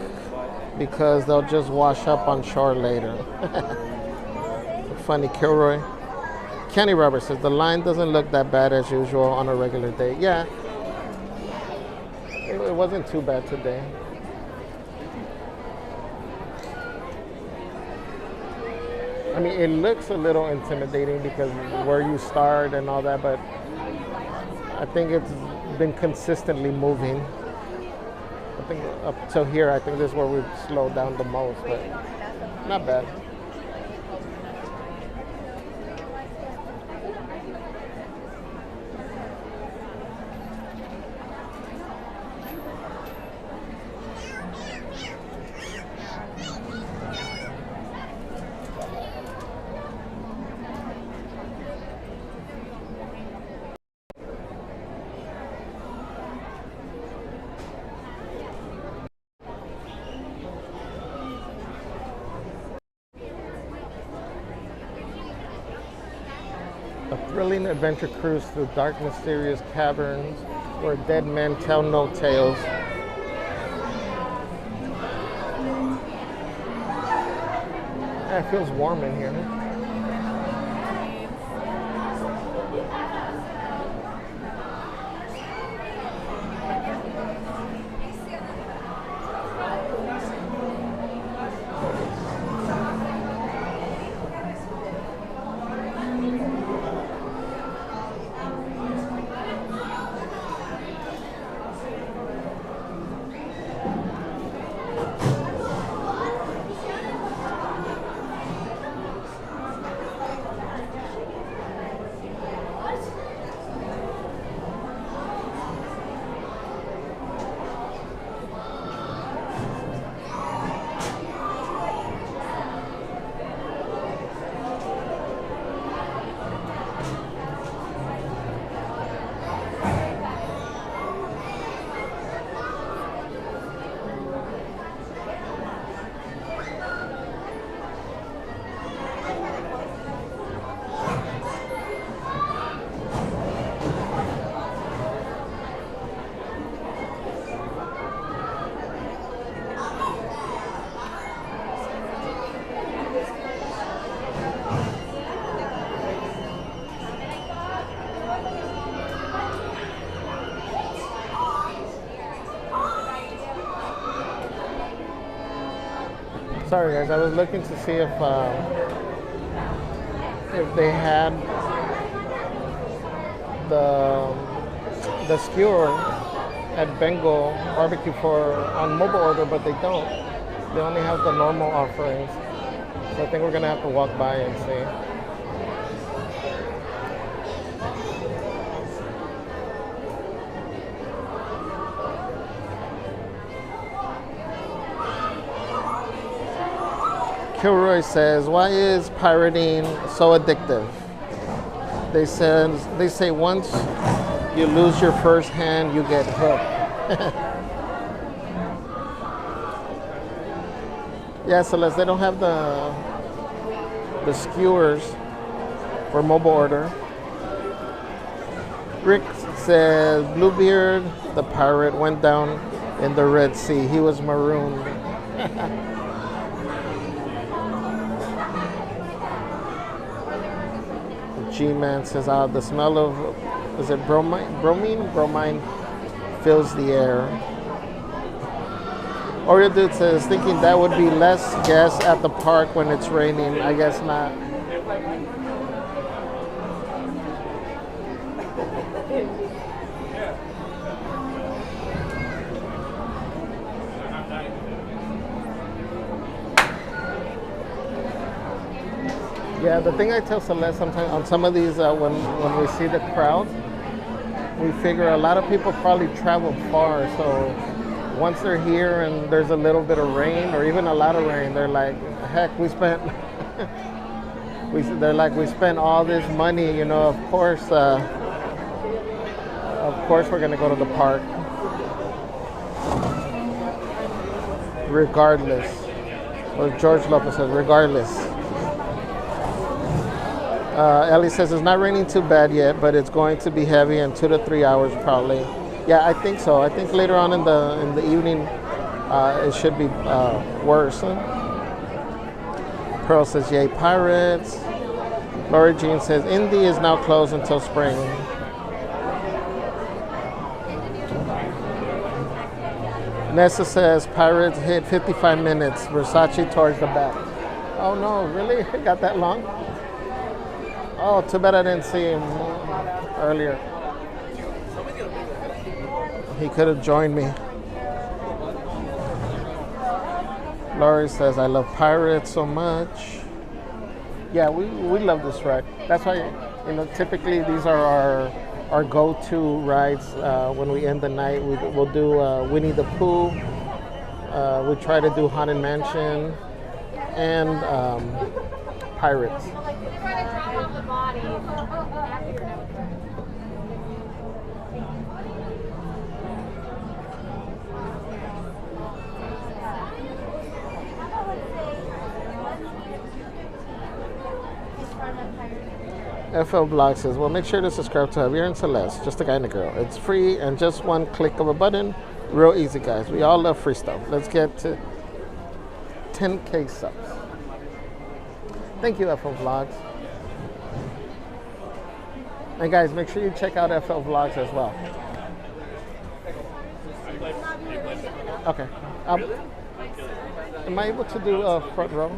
Because they'll just wash up on shore later. Funny, Kilroy. Kenny Roberts says, the line doesn't look that bad as usual on a regular day. Yeah, it wasn't too bad today. I mean, it looks a little intimidating because where you start and all that, but I think it's been consistently moving. I think up till here, I think this is where we've slowed down the most, but not bad. A thrilling adventure cruise through dark, mysterious caverns where dead men tell no tales. Yeah, it feels warm in here. Sorry guys, I was looking to see if they had the skewer at Bengal barbecue on mobile order, but they don't. They only have the normal offerings. So I think we're gonna have to walk by and see. Kilroy says, why is pirating so addictive? They say once you lose your first hand, you get hooked. Yeah, Celeste, they don't have the skewers for mobile order. Rick says, Bluebeard, the pirate, went down in the Red Sea. He was marooned. G-Man says, the smell of, is it bromine? Bromine fills the air. Oreo Dude says, thinking that would be less guests at the park when it's raining. I guess not. Yeah, the thing I tell Celeste sometimes on some of these, when we see the crowd, we figure a lot of people probably travel far. So once they're here and there's a little bit of rain or even a lot of rain, they're like, heck, we spent, we spent all this money, you know, of course we're gonna go to the park. Regardless. Or George Lopez says, regardless. Ellie says it's not raining too bad yet, but it's going to be heavy in 2 to 3 hours probably. Yeah, I think so. I think later on in the evening, it should be worse. Pearl says, yay, pirates. Laura Jean says, Indy is now closed until spring. Nessa says, pirates hit 55 minutes. Versace towards the back. Oh no, really? It got that long? Oh, too bad I didn't see him earlier. He could have joined me. Laurie says, I love pirates so much. Yeah, we love this ride. That's why, you know, typically these are our go-to rides when we end the night. We'll do Winnie the Pooh. We try to do Haunted Mansion and Pirates. FL Blog says, well, make sure to subscribe to Javier and Celeste, just a guy and a girl. It's free and just one click of a button. Real easy, guys. We all love free stuff. Let's get to 10K subs. Thank you, FL Vlogs. And guys, make sure you check out FL Vlogs as well. Okay. Am I able to do a front row?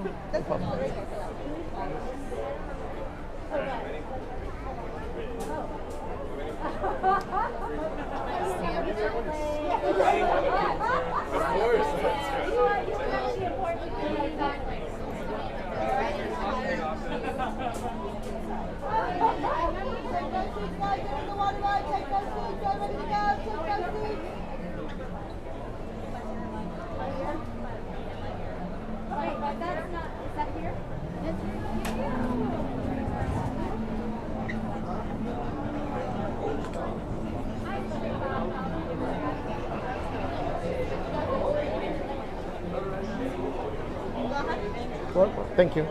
Well, thank you.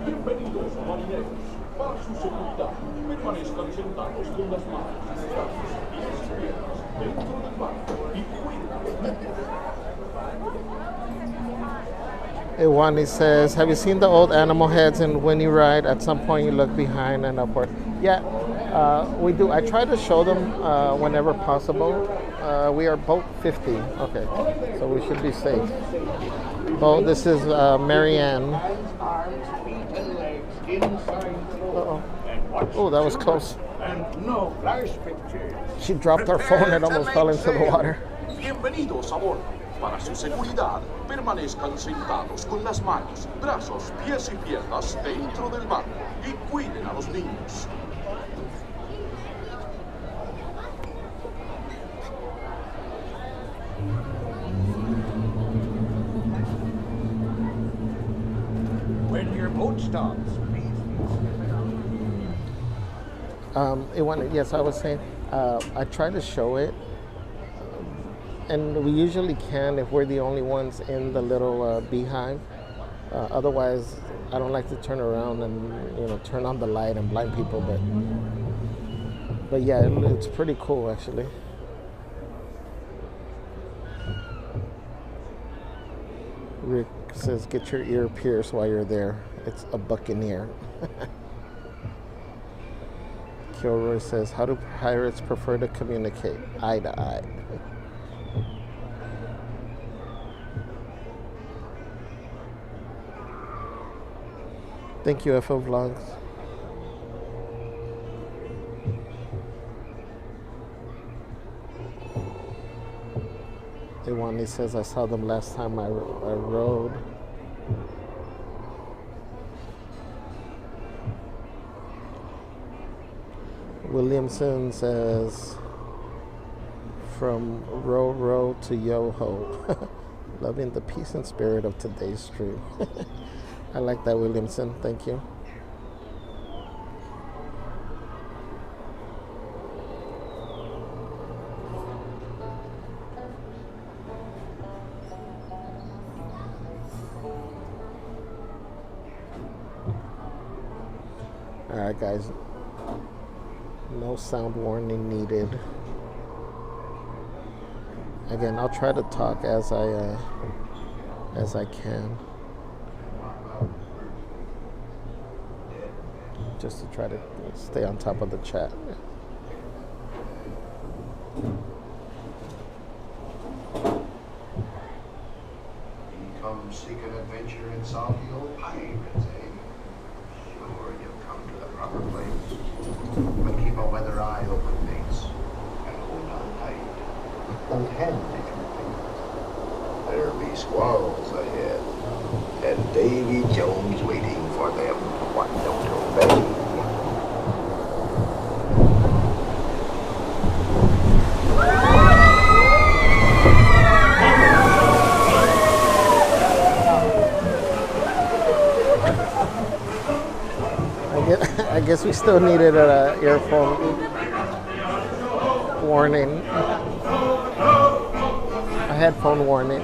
Bienvenidos, marineros. Para su seguridad, permanezcan sentados con las manos brazos, pies y piernas dentro del barco y cuiden a los niños. Iwani says, have you seen the old animal heads and when you ride, at some point you look behind and upward? Yeah, we do. I try to show them whenever possible. We are boat 50. Okay, so we should be safe. Boat, this is Marianne. Uh-oh. Oh, that was close. No flash pictures. She dropped her phone and almost fell into the water. Bienvenidos a bordo. Para su seguridad, permanezcan sentados con las manos, brazos, pies y piernas dentro del barco y cuiden a los niños. When your boat stops, please. Yes, I was saying, I try to show it. And we usually can if we're the only ones in the little beehive. Otherwise, I don't like to turn around and turn on the light and blind people. But yeah, it's pretty cool actually. Rick says, "Get your ear pierced while you're there. It's a buccaneer." Kilroy says, "How do pirates prefer to communicate? Eye to eye." Thank you, FO Vlogs. Iwani says, I saw them last time I rode. Williamson says, from row to yo-ho. Loving the peace and spirit of today's stream. I like that, Williamson. Thank you. All right, guys. No sound warning needed. Again, I'll try to talk as I can. Just to try to stay on top of the chat. You come seek an adventure and solve the old pirates, eh? Sure, you've come to the proper place. But keep a weather eye open, mates, and hold on tight. Hold hands if you please. There'll be squalls ahead, and Davy Jones waiting for them. What don't obey? I guess we still needed an earphone warning. headphone warning.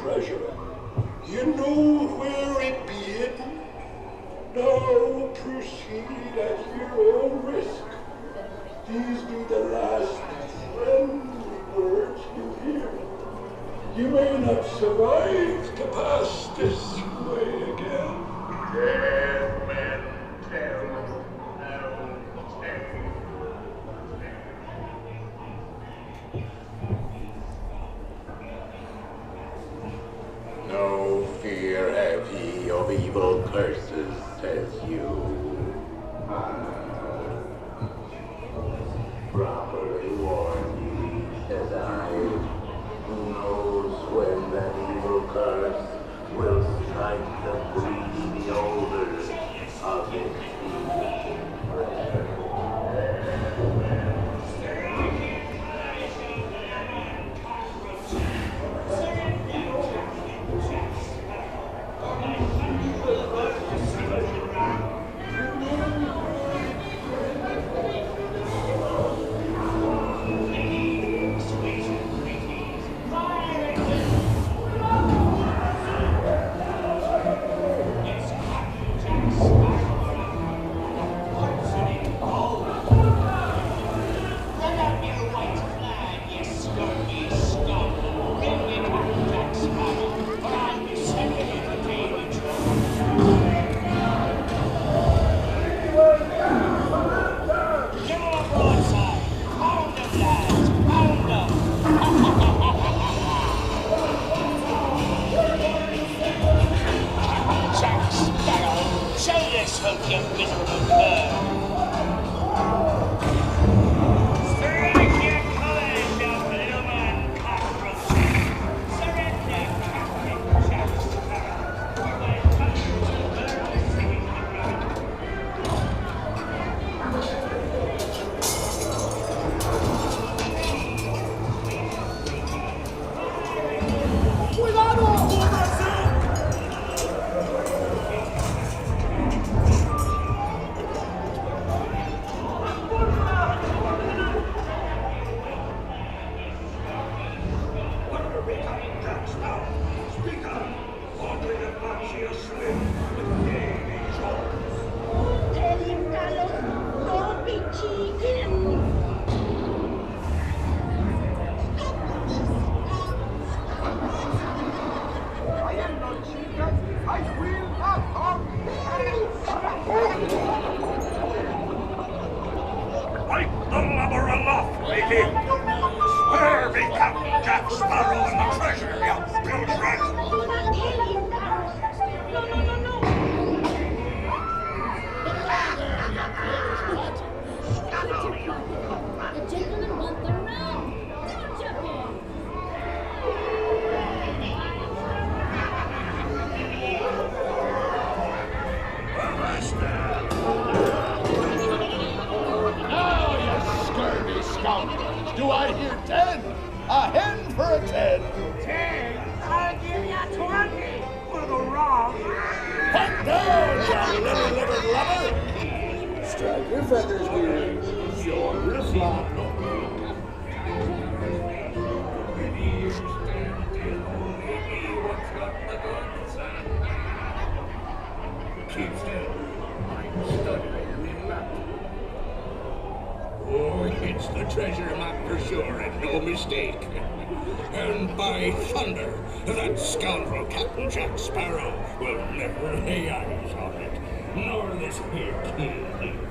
Treasure. You know where it be hidden? Now proceed at your own risk. These be the last friendly words you hear. You may not survive to pass this way again. Dead men tell no tale. No fear have ye of evil curses, says you. Properly warned ye, says I. Who knows when that evil curse will strike the greedy odors of its waiting. Where be Captain Jack Sparrow and the treasure, you bilge rat? The gentlemen want the rum. Don't jump in. Now, you scurvy scoundrels, do I hear 10? A hen for a 10. 10? I'll give you 20 for the rum. Pipe down, you little-livered lubber. Strike your feathers, dear. Sure will fly. Keep still. I'm studying the map. Oh, it's the treasure map for sure, and no mistake. And by thunder, that scoundrel Captain Jack Sparrow will never lay eyes on it, nor this here king either.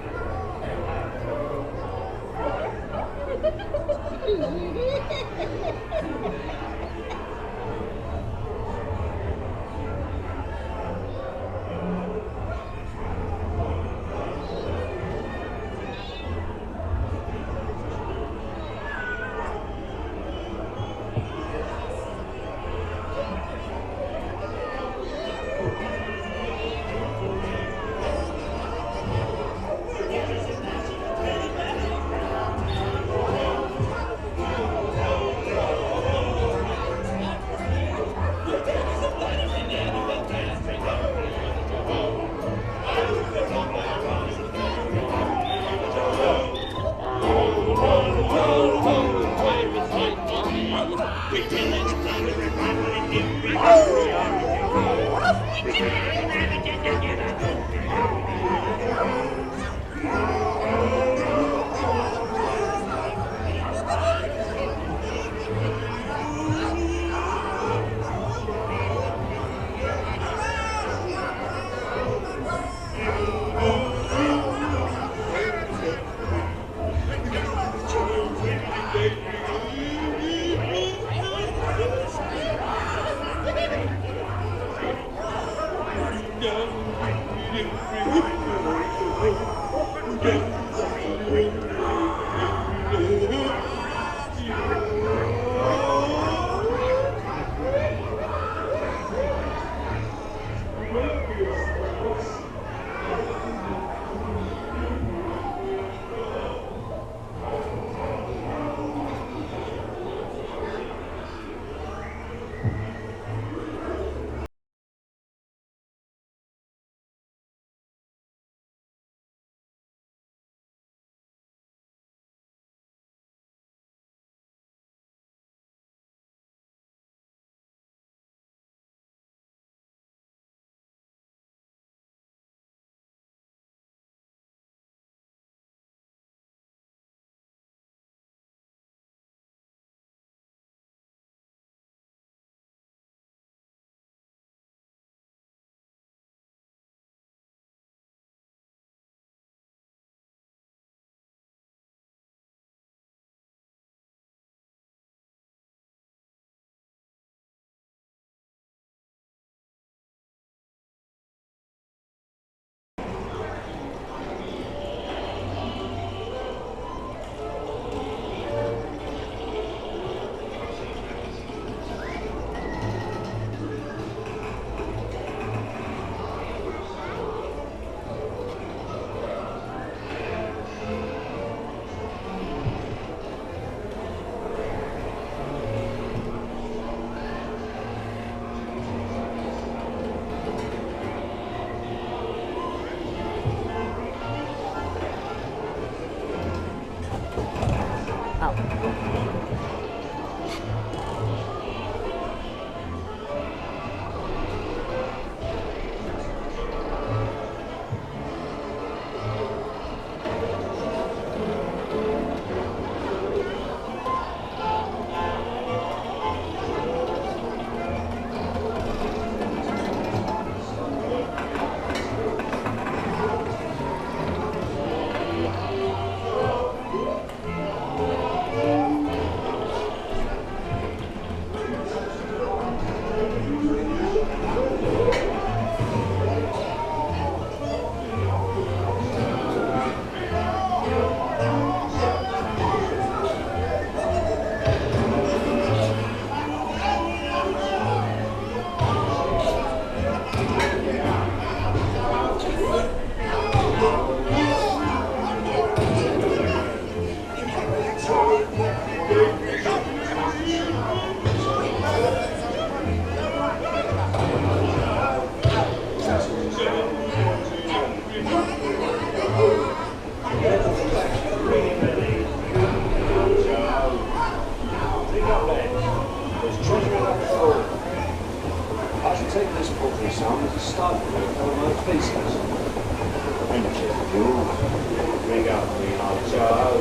hearts, yo ho,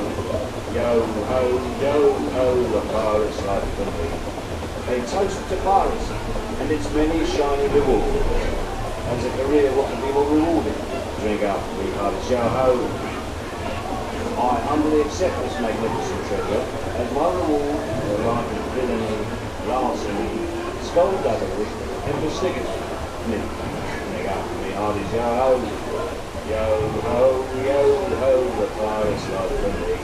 yo ho, yo ho, the pirate's life for me. A toast to piracy and its many shining rewards. As a career, what can be more rewarding? Drink up, we hearts, yo ho. I humbly accept this magnificent treasure as my reward for a life of villainy, larceny, skullduggery, and festivity. Drink up, we hearts, yo ho. Yo ho, yo ho, the pirate's life for me.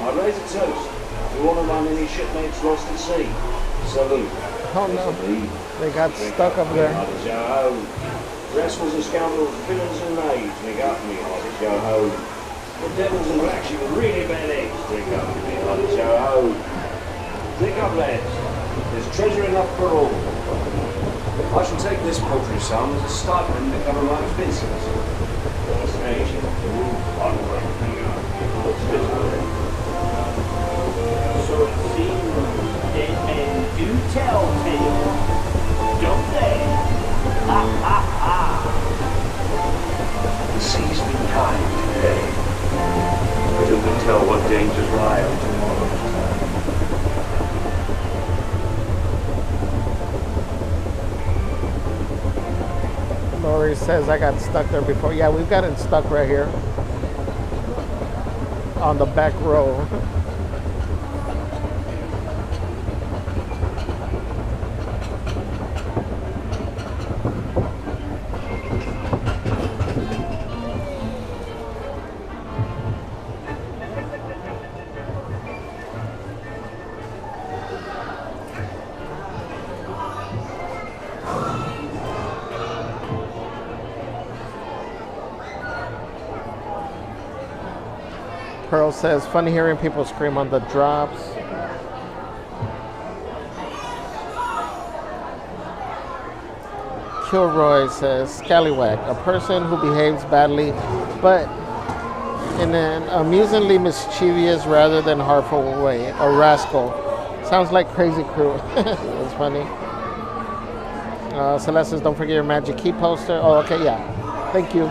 I raise a toast to all of my many shipmates lost at sea. Salute. Oh no, they got stuck up there. Yo ho. Rascals and scoundrels, villains and knaves, drink up me, hearties, yo ho. The devils and blacks, you really bad eggs, drink up me, hearties, yo ho. Drink up, lads. There's treasure enough for all. I shall take this paltry sum as a stipend to cover my expenses. So it seems dead men do tell tales, don't they? Ha ha ha! The sea's been kind today, but who can tell what dangers lie on tomorrow's tide? Lori says I got stuck there before. Yeah, we've gotten stuck right here on the back row. Pearl says, funny hearing people scream on the drops. Kilroy says, scallywag, a person who behaves badly, but in an amusingly mischievous rather than harmful way. A rascal. Sounds like Crazy Crew. That's funny. Celeste says, don't forget your Magic Key poster. Oh, okay, yeah. Thank you.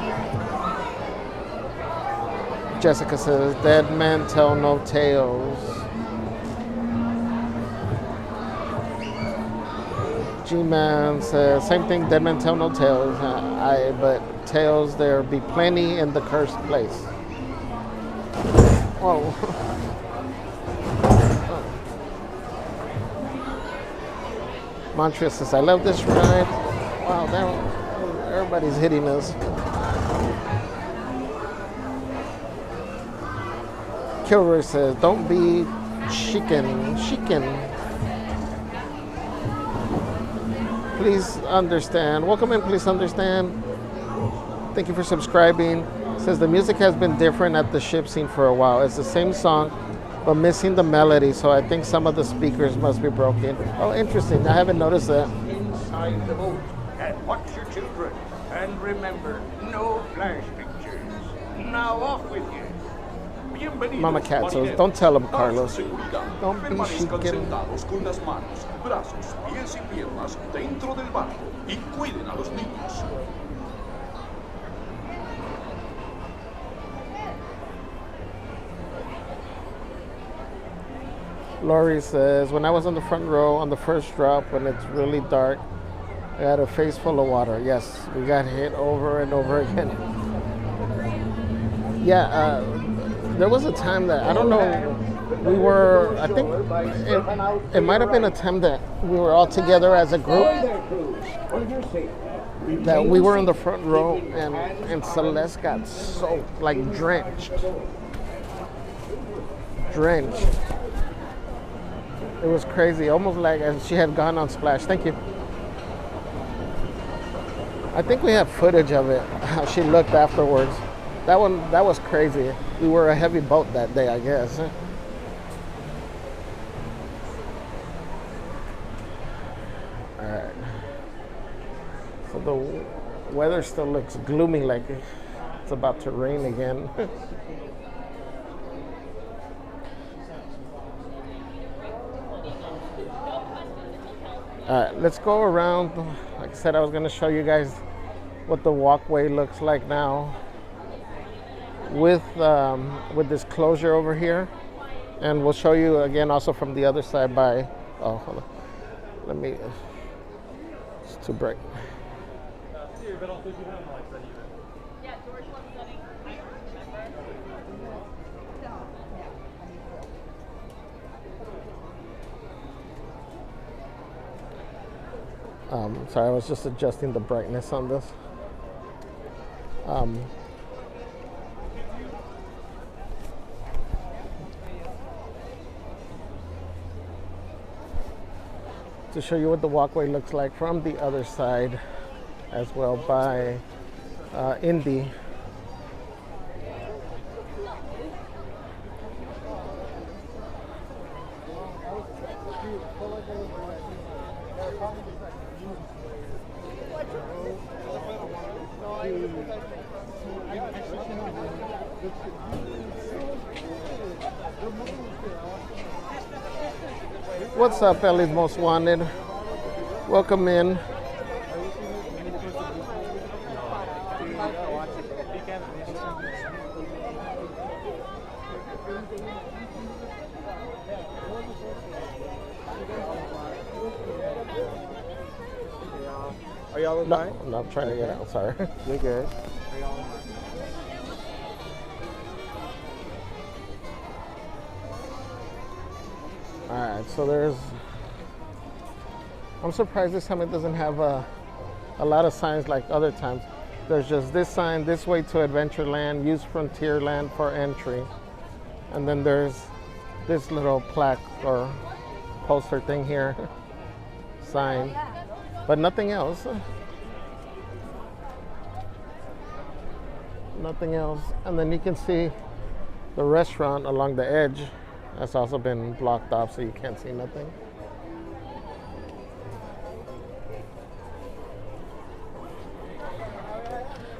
Jessica says, dead men tell no tales. G-Man says, same thing, dead men tell no tales. But tales there be plenty in the cursed place. Whoa. Mantra says, I love this ride. Wow, everybody's hitting us. Kilroy says, don't be chicken. Please understand. Welcome in, please understand. Thank you for subscribing. Says the music has been different at the ship scene for a while. It's the same song, but missing the melody, so I think some of the speakers must be broken. Oh, interesting. I haven't noticed that. Inside the boat and watch your children. And remember, no flash pictures. Now off with you. Mama Cat says, don't tell him, Carlos. Don't be Permanezcan chicken. sentados con las manos, brazos, pies y piernas dentro del barco y cuiden a los niños. Lori says, when I was on the front row on the first drop, when it's really dark, I had a face full of water. Yes, we got hit over and over again. Yeah, there was a time that, I don't know, we were, I think it might have been a time that we were all together as a group, that we were in the front row and Celeste got soaked, like drenched. It was crazy, almost like she had gone on Splash. Thank you. I think we have footage of it, how she looked afterwards. That was crazy. We were a heavy boat that day, I guess. Alright. So the weather still looks gloomy, like it's about to rain again. Alright, let's go around. Like I said, I was going to show you guys what the walkway looks like now. with this closure over here, and we'll show you again also from the other side by. Oh, hold on. Let me. It's too bright. Sorry, I was just adjusting the brightness on this. To show you what the walkway looks like from the other side as well by Indy. What's up, LA's Most Wanted? Welcome in. Are y'all okay? No, I'm trying to get out. Sorry. You're good. Alright, so there's. I'm surprised this time it doesn't have a lot of signs like other times. There's just this sign, this way to Adventureland, use Frontierland for entry. And then there's this little plaque or poster thing here, sign, but nothing else. Nothing else. And then you can see the restaurant along the edge. That's also been blocked off, so you can't see nothing.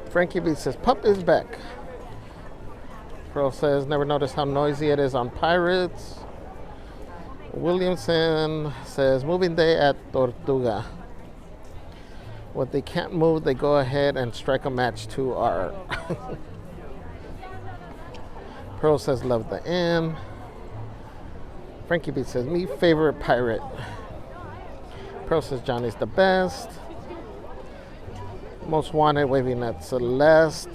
Frankie B says, Pup is back. Pearl says, never noticed how noisy it is on Pirates. Williamson says, moving day at Tortuga. What they can't move, they go ahead and strike a match to our. Pearl says, love the inn. Frankie B says, me favorite pirate. Pearl says, Johnny's the best. Most Wanted waving at Celeste.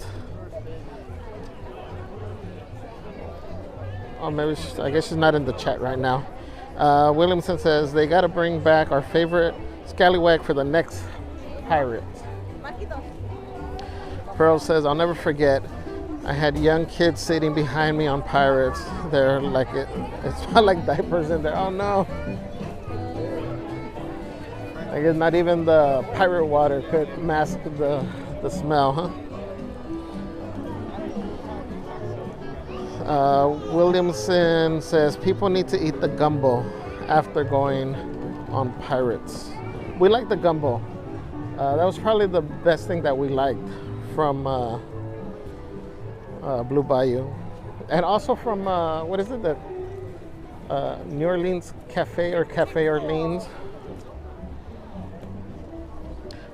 Oh, maybe I guess she's not in the chat right now. Williamson says, they got to bring back our favorite scallywag for the next pirate. Pearl says, I'll never forget. I had young kids sitting behind me on Pirates. They're like, it smelled like diapers in there. Oh no. I guess not even the pirate water could mask the smell, huh? Williamson says, people need to eat the gumbo after going on Pirates. We like the gumbo. That was probably the best thing that we liked from Blue Bayou. And also from, what is it, the New Orleans Cafe or Cafe Orleans.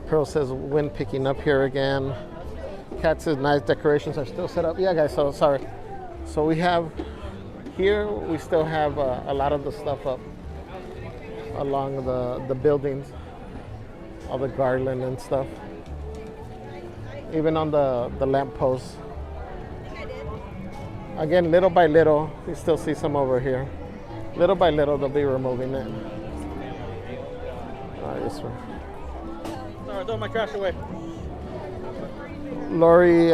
Pearl says, wind picking up here again. Kat says, nice decorations are still set up. Yeah, guys, so sorry. So we have, here we still have a lot of the stuff up along the buildings. All the garland and stuff. Even on the lampposts. Again, little by little, you still see some over here. Little by little, they'll be removing it. This one. Sorry, throw my trash away. Lori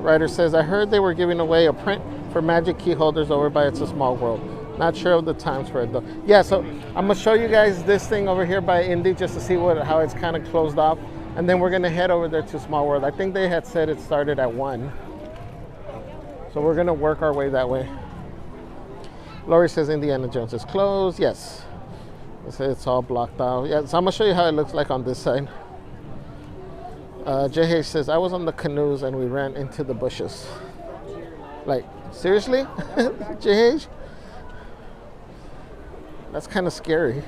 Ryder says, I heard they were giving away a print for magic key holders over by It's a Small World. Not sure of the times for it though. Yeah, so I'm gonna show you guys this thing over here by Indy just to see how it's kind of closed off. And then we're gonna head over there to Small World. I think they had said it started at 1. So we're gonna work our way that way. Lori says Indiana Jones is closed. Yes. It's all blocked out. Yeah, so I'm gonna show you how it looks like on this side. JH says, I was on the canoes and we ran into the bushes. Like, seriously? JH? That's kind of scary.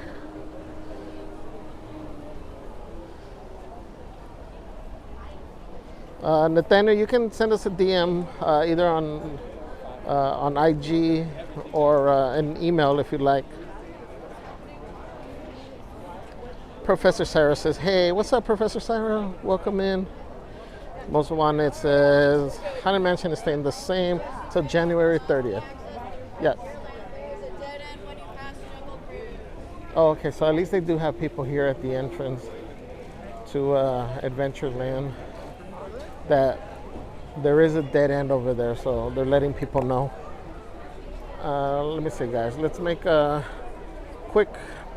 Nathaniel, you can send us a DM either on IG or an email if you'd like. Professor Sarah says, hey, what's up, Professor Sarah? Welcome in. Most wanted says, Haunted Mansion is staying the same till January 30th. Yes. Oh, okay, so at least they do have people here at the entrance to Adventureland that there is a dead end over there, so they're letting people know. Let me see, guys. Let's make a quick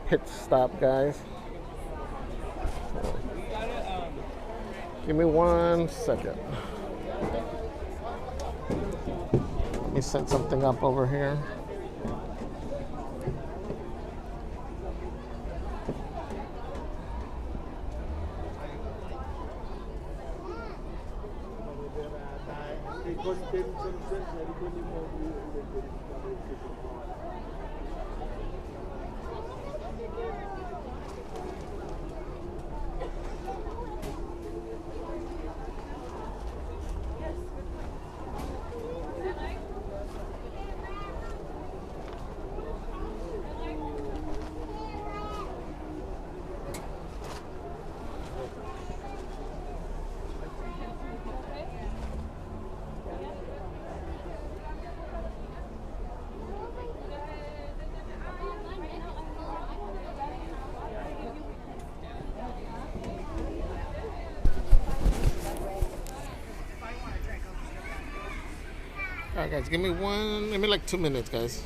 pit stop, guys. Give me 1 second. Let me set something up over here. All right, guys, give me like 2 minutes, guys.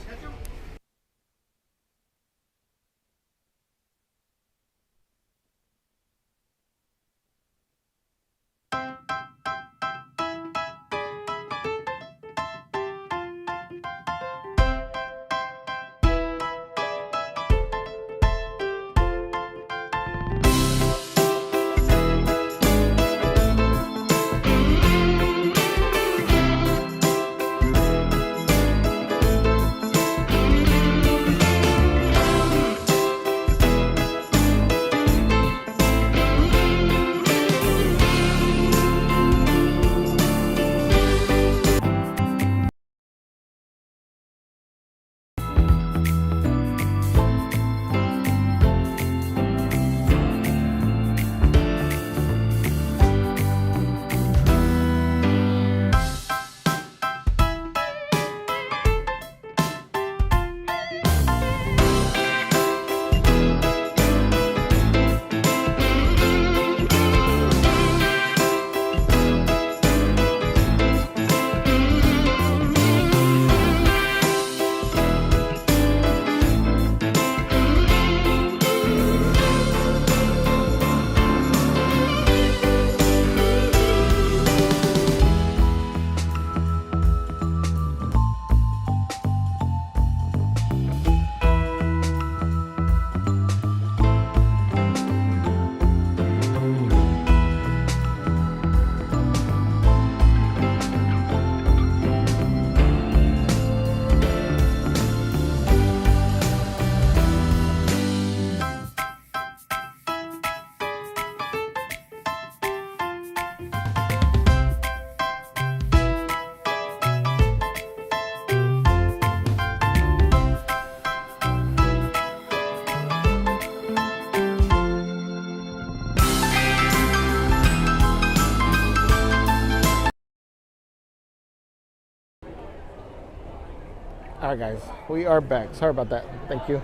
All right, guys, we are back. Sorry about that. Thank you.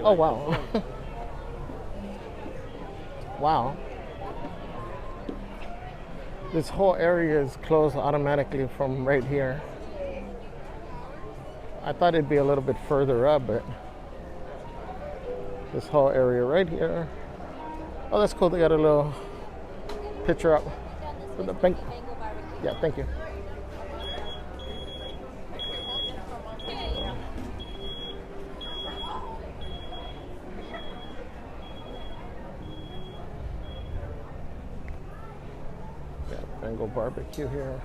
Oh, wow. Wow. This whole area is closed automatically from right here. I thought it'd be a little bit further up, but this whole area right here. Oh, that's cool. They got a little picture up with the bank. Yeah, thank you. Bengal barbecue here.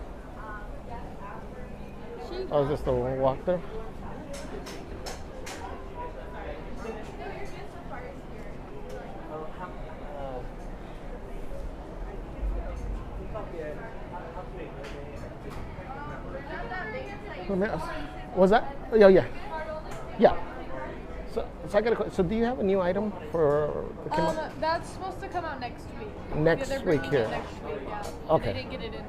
Oh, is this the walk-thru? Was that? Oh, yeah. Yeah. So I got a question. So do you have a new item for the Kim? That's supposed to come out next week. Next they're week bringing here. it next week, yeah. Okay. They didn't get it in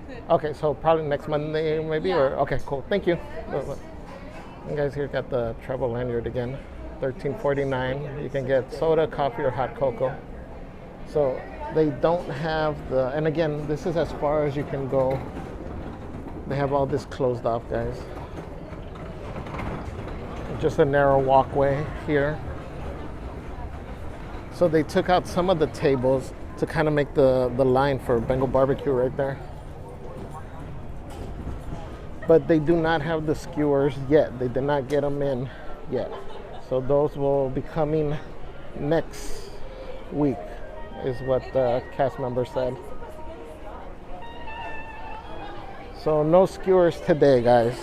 this. Okay, so probably next Monday maybe, Yeah. or okay, cool. Thank you. You guys here got the travel lanyard again, $13.49. You can get soda, coffee, or hot cocoa. So they don't have the, and again, this is as far as you can go. They have all this closed off, guys. Just a narrow walkway here. So they took out some of the tables to kind of make the line for Bengal barbecue right there. But they do not have the skewers yet. They did not get them in yet. So those will be coming next week, is what the cast member said. So no skewers today, guys.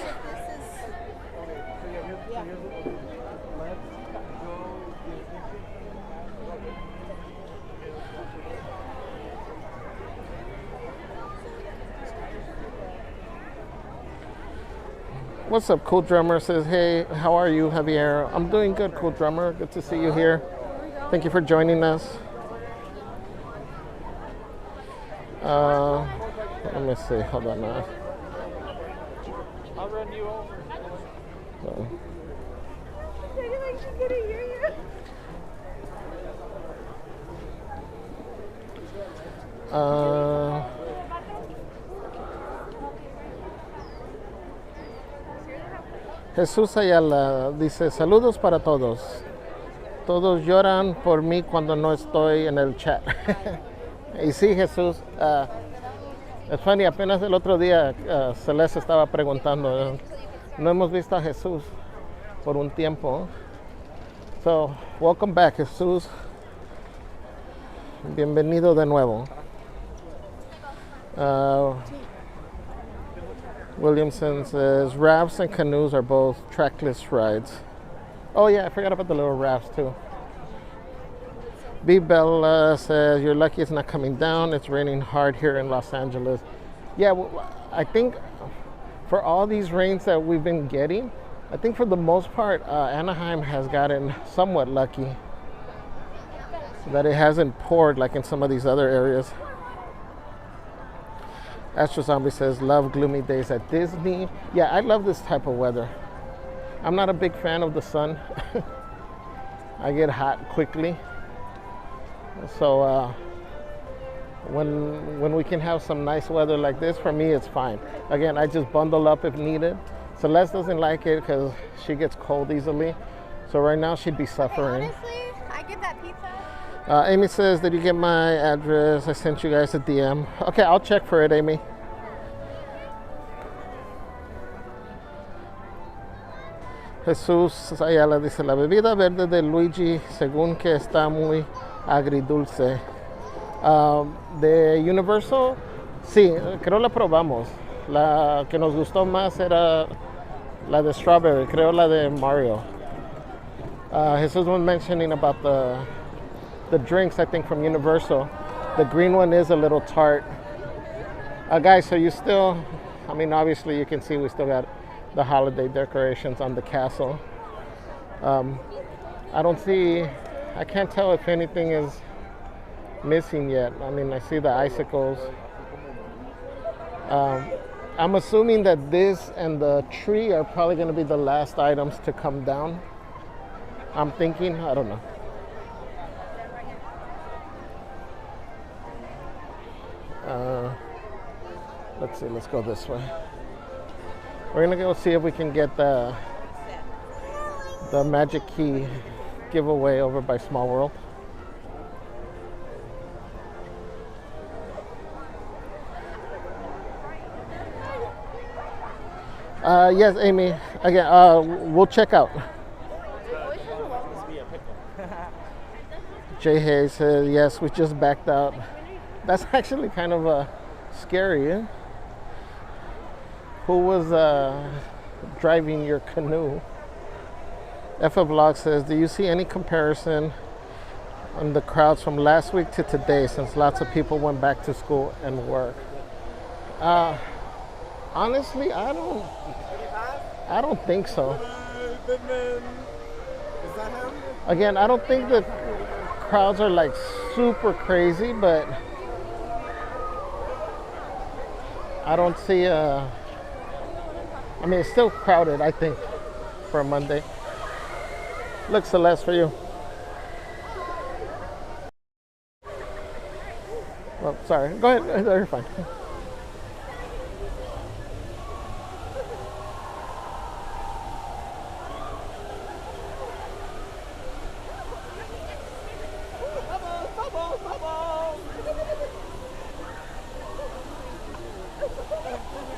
What's up, Cool Drummer? Says, hey, how are you, Javier? I'm doing good, Cool Drummer. Good to see you here. Thank you for joining us. Let me see. Hold on now. I'll run you over. Jesús Ayala dice, saludos para todos. Todos lloran por mí cuando no estoy en el chat. Y sí, Jesús, es funny, apenas el otro día Celeste estaba preguntando, no hemos visto a Jesús por un tiempo. So, welcome back, Jesús. Bienvenido de nuevo. Williamson says, rafts and canoes are both trackless rides. Oh yeah, I forgot about the little rafts too. B. Bella says, you're lucky it's not coming down. It's raining hard here in Los Angeles. Yeah, well, I think for all these rains that we've been getting, I think for the most part, Anaheim has gotten somewhat lucky that it hasn't poured like in some of these other areas. Astro Zombie says, love gloomy days at Disney. Yeah, I love this type of weather. I'm not a big fan of the sun. I get hot quickly. So when we can have some nice weather like this, for me it's fine. Again, I just bundle up if needed. Celeste doesn't like it because she gets cold easily. So right now she'd be suffering. Honestly, I get that pizza. Amy says, did you get my address? I sent you guys a DM. Okay, I'll check for it, Amy. Jesús Ayala dice, la bebida verde de Luigi, según que está muy agridulce. De Universal, sí, creo la probamos. La que nos gustó más era la de strawberry, creo la de Mario. Jesus was mentioning about the drinks, I think, from Universal. The green one is a little tart. Guys, so you still, I mean, obviously you can see we still got the holiday decorations on the castle. I don't see, I can't tell if anything is missing yet. I mean, I see the icicles. I'm assuming that this and the tree are probably going to be the last items to come down. I'm thinking, I don't know. Let's see, let's go this way. We're gonna go see if we can get the magic key giveaway over by Small World. Yes, Amy. Again, we'll check out. Jay Hayes says, yes, we just backed out. That's actually kind of scary. Eh? Who was driving your canoe? FA Vlog says, do you see any comparison on the crowds from last week to today, since lots of people went back to school and work? Honestly, I don't think so. Is that him? Again, I don't think the crowds are like super crazy, but I don't see I mean, it's still crowded, I think, for a Monday. Look, Celeste, for you. Oh, sorry. Go ahead. You're fine.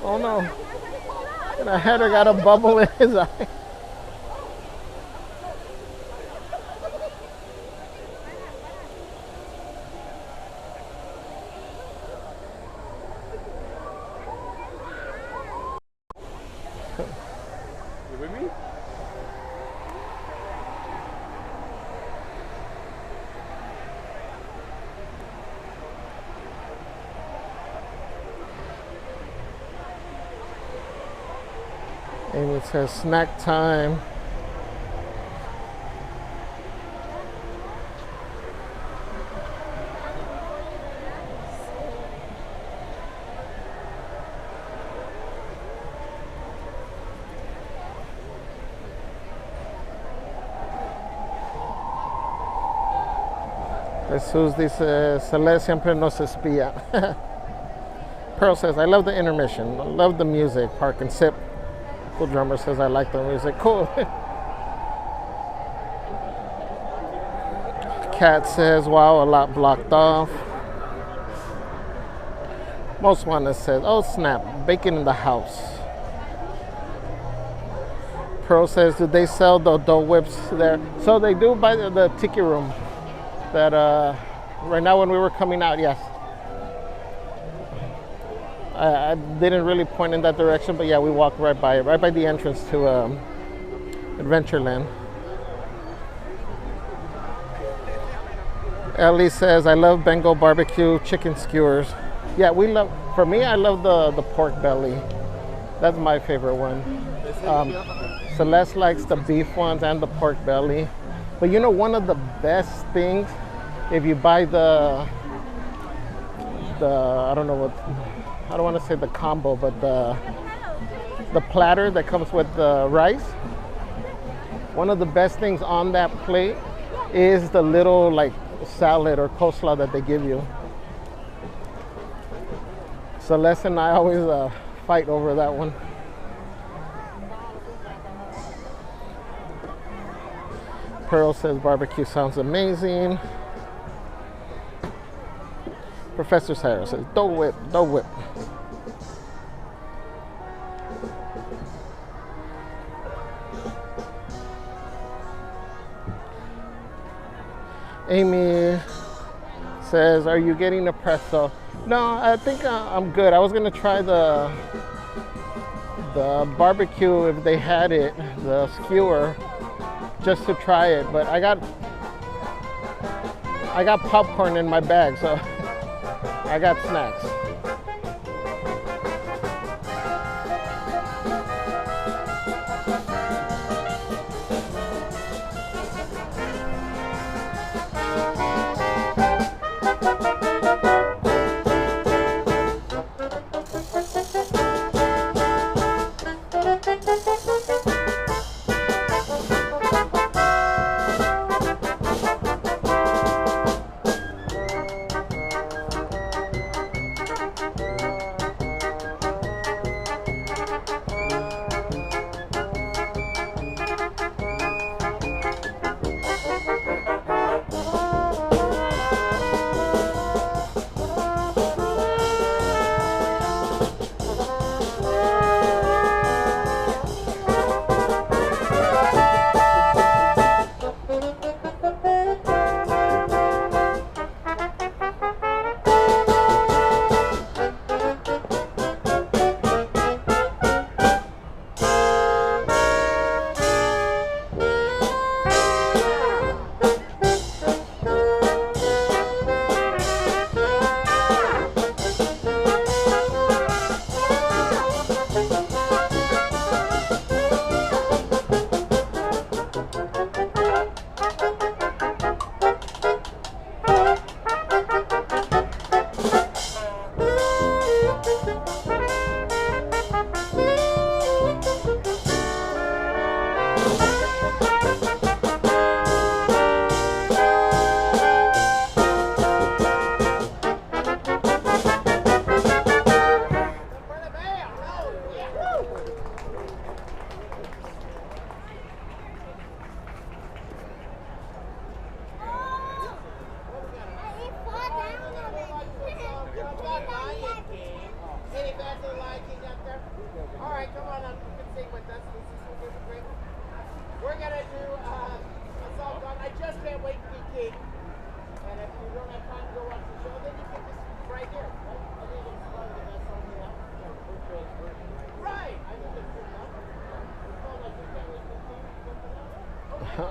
Oh no. And a header got a bubble in his eye. You with me? Amy says snack time. Jesús dice, Celeste siempre nos espía. Pearl says, I love the intermission. I love the music. Park and sip. Cool Drummer says, I like the music. Cool. Cat says, wow, a lot blocked off. Most Wanted says, oh snap, bacon in the house. Pearl says, do they sell the dough whips there? So they do by the tiki room. That right now when we were coming out, yes. I didn't really point in that direction, but yeah, we walked right by it, right by the entrance to Adventureland. Ellie says, I love Bengal barbecue chicken skewers. Yeah, for me, I love the pork belly. That's my favorite one. Celeste likes the beef ones and the pork belly. But you know, one of the best things, if you buy I don't know what, I don't want to say the combo, but the platter that comes with the rice, one of the best things on that plate is the little like salad or coleslaw that they give you. Celeste and I always fight over that one. Pearl says barbecue sounds amazing. Professor Sarah says dough whip, dough whip. Amy says, are you getting a pretzel? No, I think I'm good. I was gonna try the barbecue if they had it, the skewer, just to try it, but I got popcorn in my bag, so I got snacks.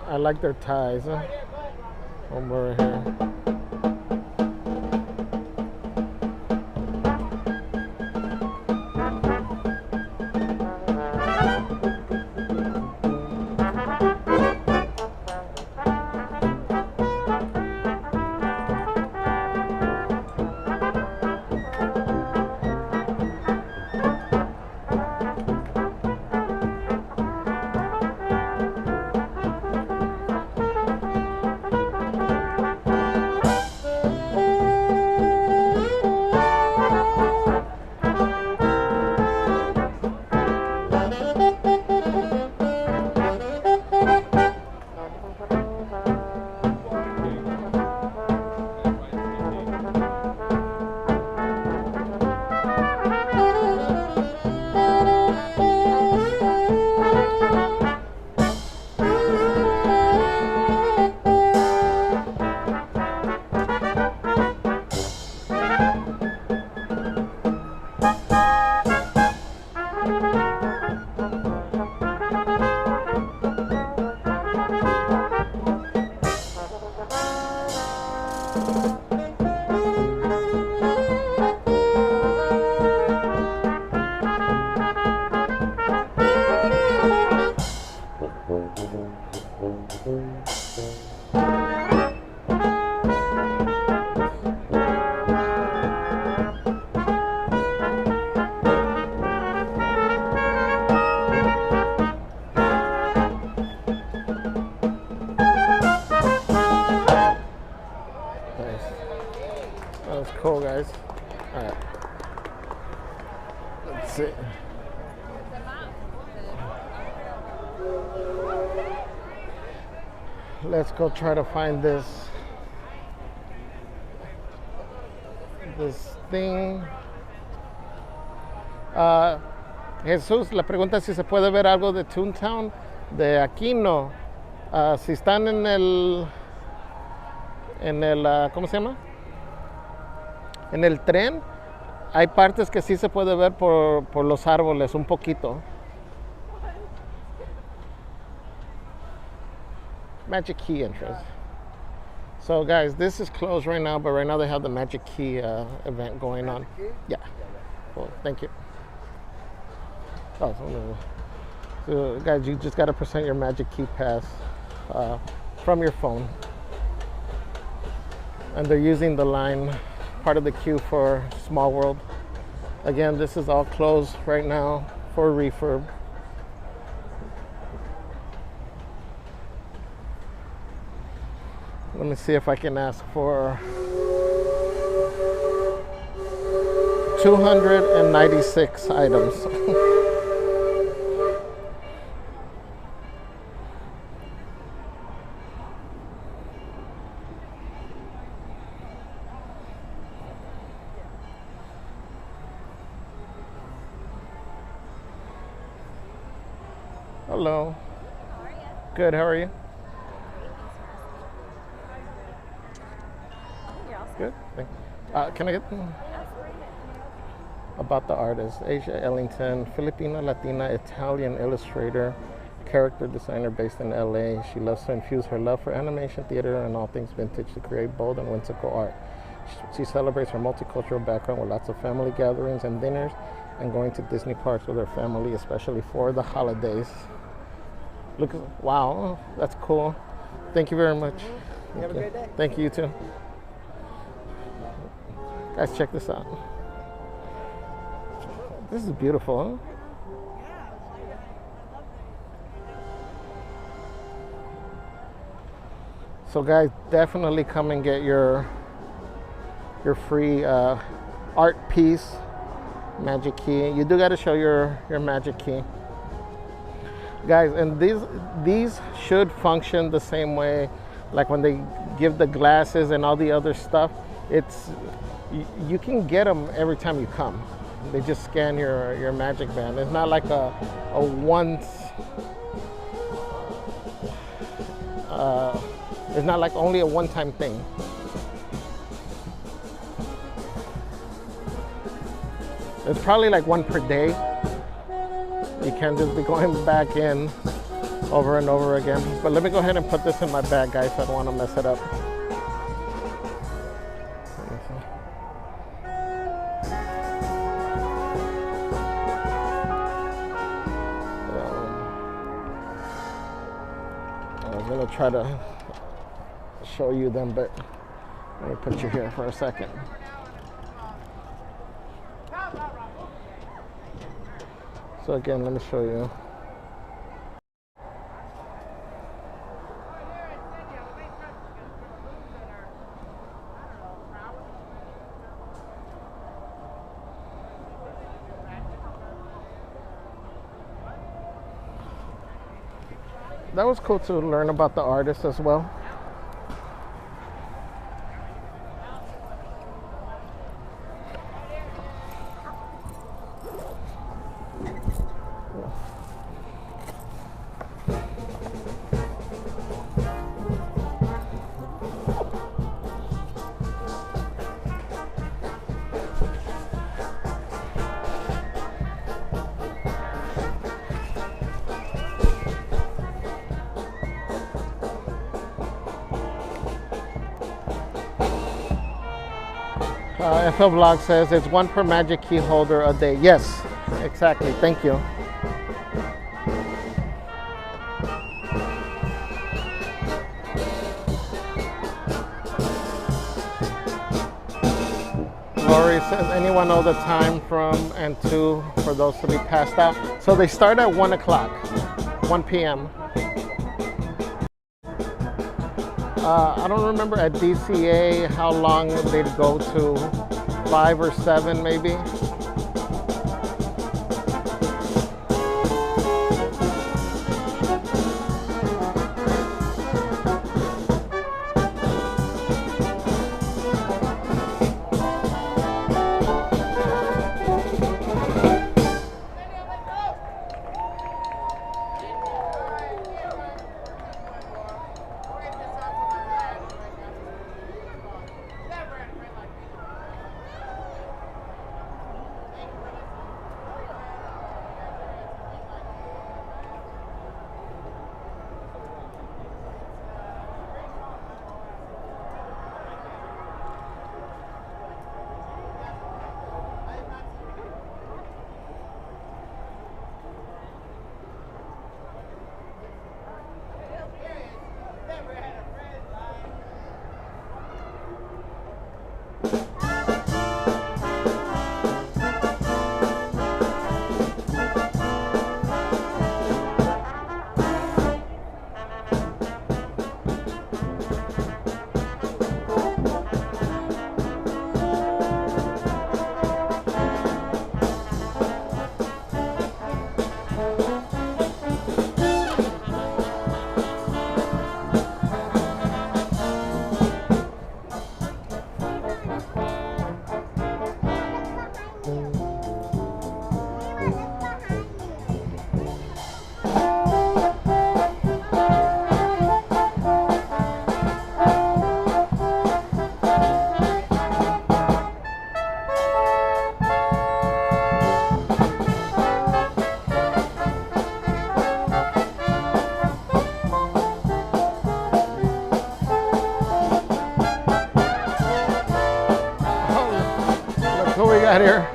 I like their ties. Huh? Over here. Cool, guys. All right. Let's see. Let's go try to find this thing. Jesús, la pregunta es si se puede ver algo de Toontown. De aquí no. Si están en el ¿cómo se llama? En el tren, hay partes que sí se puede ver por los árboles un poquito. Magic Key entrance. So guys, this is closed right now, but right now they have the Magic Key event going on. Yeah. Cool. Thank you. Oh, so guys, you just got to present your Magic Key pass from your phone. And they're using the line, part of the queue for Small World. Again, this is all closed right now for refurb. Let me see if I can ask for 296 items. Hello. How are you? Good, how are you? You're all set. Good. Can I get about the artist? Asia Ellington, Filipina, Latina, Italian illustrator, character designer based in LA. She loves to infuse her love for animation, theater, and all things vintage to create bold and whimsical art. She celebrates her multicultural background with lots of family gatherings and dinners and going to Disney parks with her family, especially for the holidays. Look, wow, that's cool. Thank you very much. Have a great day. Thank you, you too. Guys, check this out. This is beautiful, huh? So guys, definitely come and get your free art piece, Magic Key. You do got to show your Magic Key. Guys, and these should function the same way, like when they give the glasses and all the other stuff. It's you can get them every time you come. They just scan your Magic Band. It's not like a once. It's not like only a one-time thing. It's probably like one per day. You can't just be going back in over and over again. But let me go ahead and put this in my bag, guys. I don't want to mess it up. I was going to try to show you them, but let me put you here for a second. So again, let me show you. That was cool to learn about the artist as well. FL Vlog says it's 1 per magic key holder a day. Yes, exactly. Thank you. Lori says, anyone know the time from and to for those to be passed out? So they start at 1 o'clock, 1 p.m. I don't remember at DCA how long they'd go to, 5 or 7 maybe. What we got here?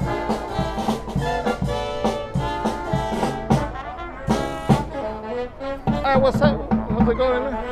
All right, what's up? How's it going in there?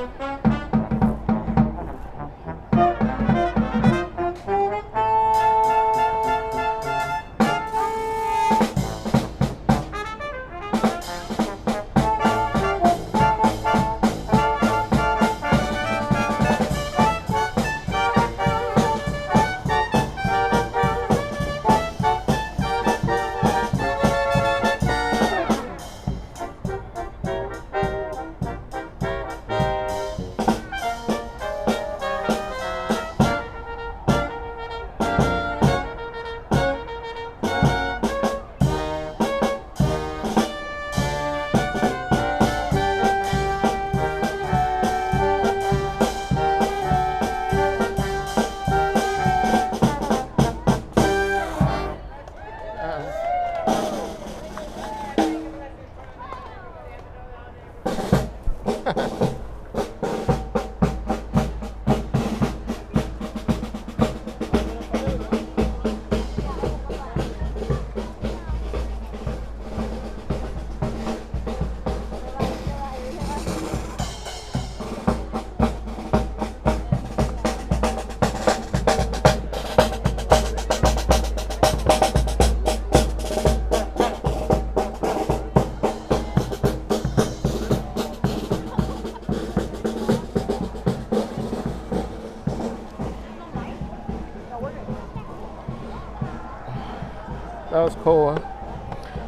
That was cool.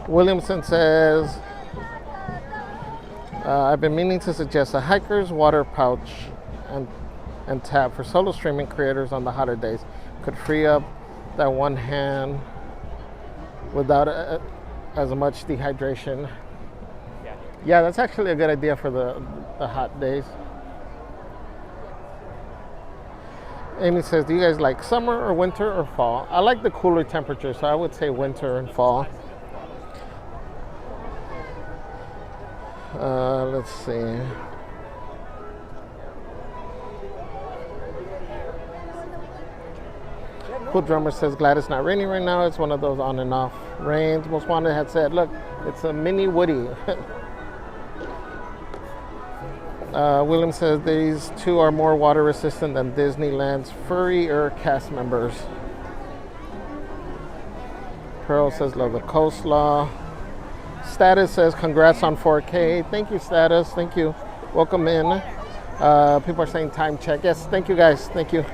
Williamson says, I've been meaning to suggest a hiker's water pouch and tab for solo streaming creators on the hotter days. Could free up that one hand without as much dehydration. Yeah, that's actually a good idea for the hot days. Amy says, do you guys like summer or winter or fall? I like the cooler temperatures, so I would say winter and fall. Let's see. Cool Drummer says, glad it's not raining right now. It's one of those on and off rains. Most Wanted had said, look, it's a mini Woody. William says these two are more water resistant than Disneyland's furrier cast members. Pearl says love the coleslaw. Status says congrats on 4K. Thank you, Status. Thank you. Welcome in. People are saying time check. Yes, thank you guys. Thank you.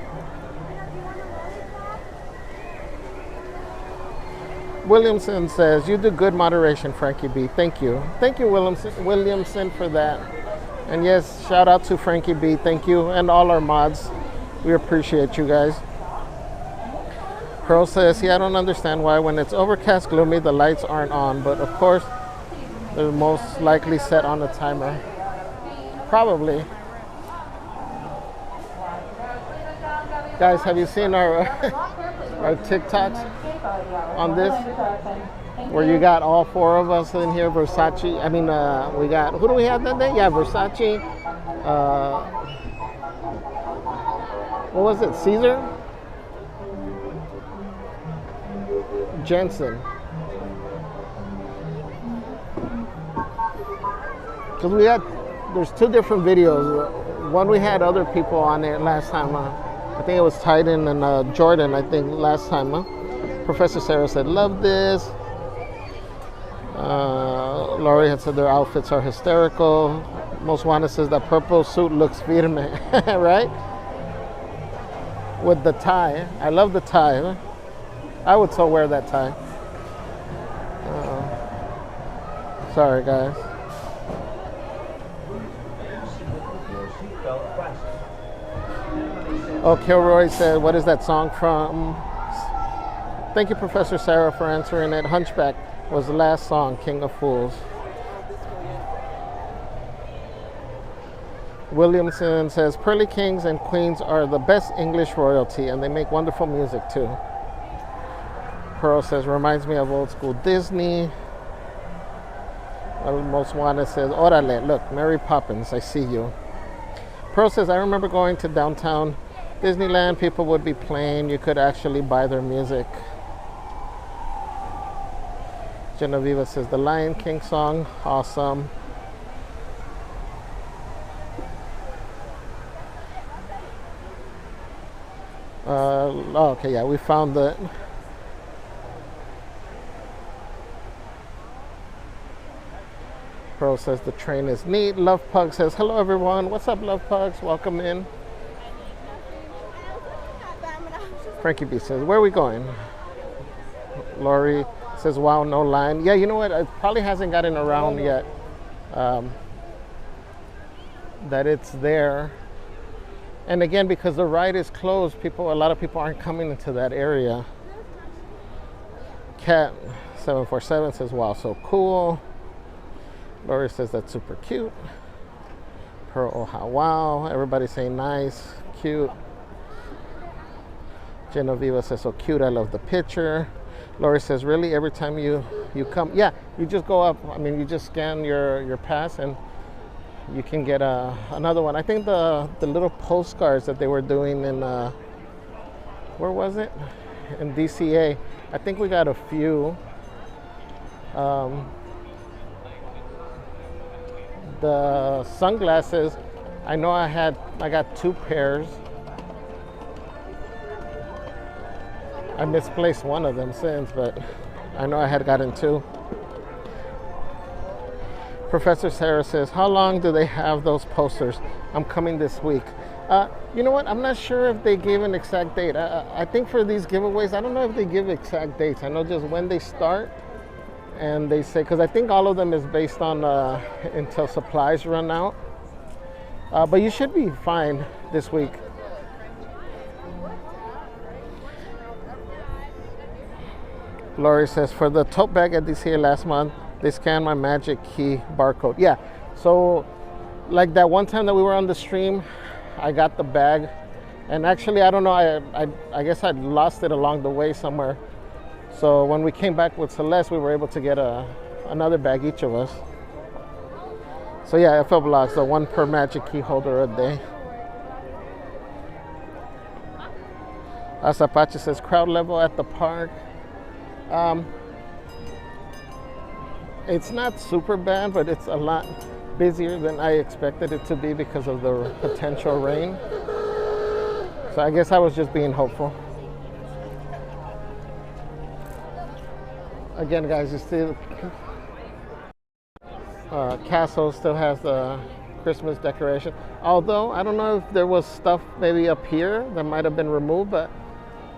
Williamson says you do good moderation, Frankie B. Thank you. Thank you, Williamson, for that. And yes, shout out to Frankie B. Thank you. And all our mods. We appreciate you guys. Pearl says, see, I don't understand why when it's overcast, gloomy, the lights aren't on. But of course, they're most likely set on a timer. Probably. Guys, have you seen our our TikToks on this? Where you got all four of us in here, Versace. I mean, we got, who do we have that day? Yeah, Versace. What was it? Caesar? Jensen. Because we had, there's two different videos. One we had other people on there last time. I think it was Titan and Jordan, I think, last time. Professor Sarah said, love this. Laurie had said their outfits are hysterical. Most Wanted says that purple suit looks firme, right? With the tie. I love the tie. I would so wear that tie. Sorry, guys. Oh, Kilroy said, what is that song from? Thank you, Professor Sarah, for answering it. Hunchback was the last song, King of Fools. Williamson says, Pearly Kings and Queens are the best English royalty, and they make wonderful music, too. Pearl says, reminds me of old school Disney. Most Wanted says, Orale, look, Mary Poppins, I see you. Pearl says, I remember going to downtown Disneyland, people would be playing, you could actually buy their music. Genevieve says, the Lion King song, awesome. Okay, yeah, we found it. Pearl says the train is neat. Love Pug says, hello everyone. What's up, Love Pugs? Welcome in. Frankie B says, where are we going? Laurie says, wow, no line. Yeah, you know what? It probably hasn't gotten around yet that it's there. And again, because the ride is closed, a lot of people aren't coming into that area. Cat 747 says, wow, so cool. Laurie says that's super cute. Pearl, oh how wow. Everybody's saying nice, cute. Genevieve says so cute, I love the picture. Laurie says, really, every time you come, yeah, you just go up, I mean, you just scan your pass and you can get another one. I think the little postcards that they were doing in where was it? In DCA. I think we got a few. The sunglasses, I know I got 2 pairs. I misplaced one of them since, but I know I had gotten 2. Professor Sarah says, how long do they have those posters? I'm coming this week. You know what? I'm not sure if they gave an exact date. I think for these giveaways, I don't know if they give exact dates. I know just when they start, and they say, because I think all of them is based on until supplies run out. But you should be fine this week. Lori says, for the tote bag at DCA last month, they scanned my magic key barcode. Yeah, so like that one time that we were on the stream, I got the bag, and actually, I don't know, I guess I'd lost it along the way somewhere. So when we came back with Celeste, we were able to get another bag, each of us. So yeah, FL Blocks, so 1 per magic key holder a day. Asapache says, crowd level at the park. It's not super bad, but it's a lot busier than I expected it to be because of the potential rain. So I guess I was just being hopeful. Again, guys, you see Castle still has the Christmas decoration. Although, I don't know if there was stuff maybe up here that might have been removed, but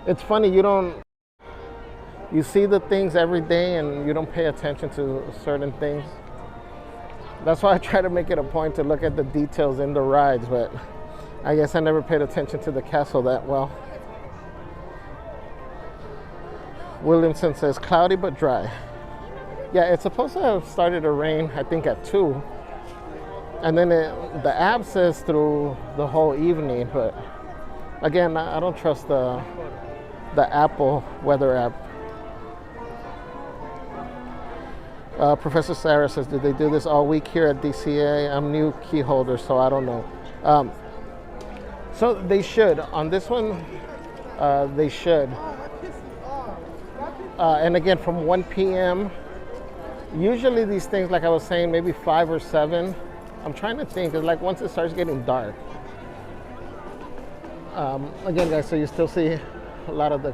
it's funny, you see the things every day and you don't pay attention to certain things. That's why I try to make it a point to look at the details in the rides, but I guess I never paid attention to the castle that well. Williamson says, cloudy but dry. Yeah, it's supposed to have started to rain, I think, at 2. And then the app says through the whole evening, but again, I don't trust the Apple weather app. Professor Sarah says, did they do this all week here at DCA? I'm new key holder, so I don't know. So they should. On this one, they should. And again, from 1 p.m., usually these things, like I was saying, maybe 5 or 7. I'm trying to think, it's like once it starts getting dark. Again, guys, so you still see a lot of the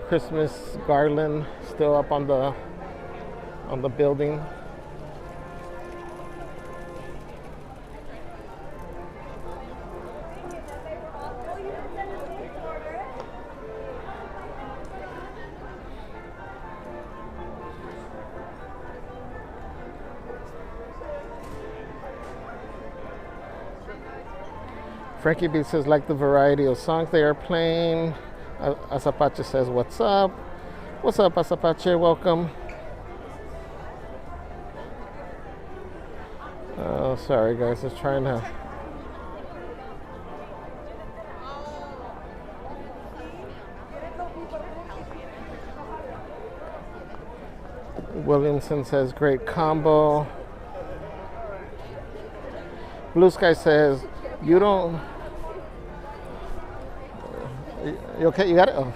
Christmas garland still up on the building. Frankie B says, like the variety of songs they are playing. Asapache says, what's up? What's up, Asapache? Welcome. Oh, sorry guys, just trying to. Williamson says, great combo. Blue Sky says, you don't. You okay? You got it? Oh.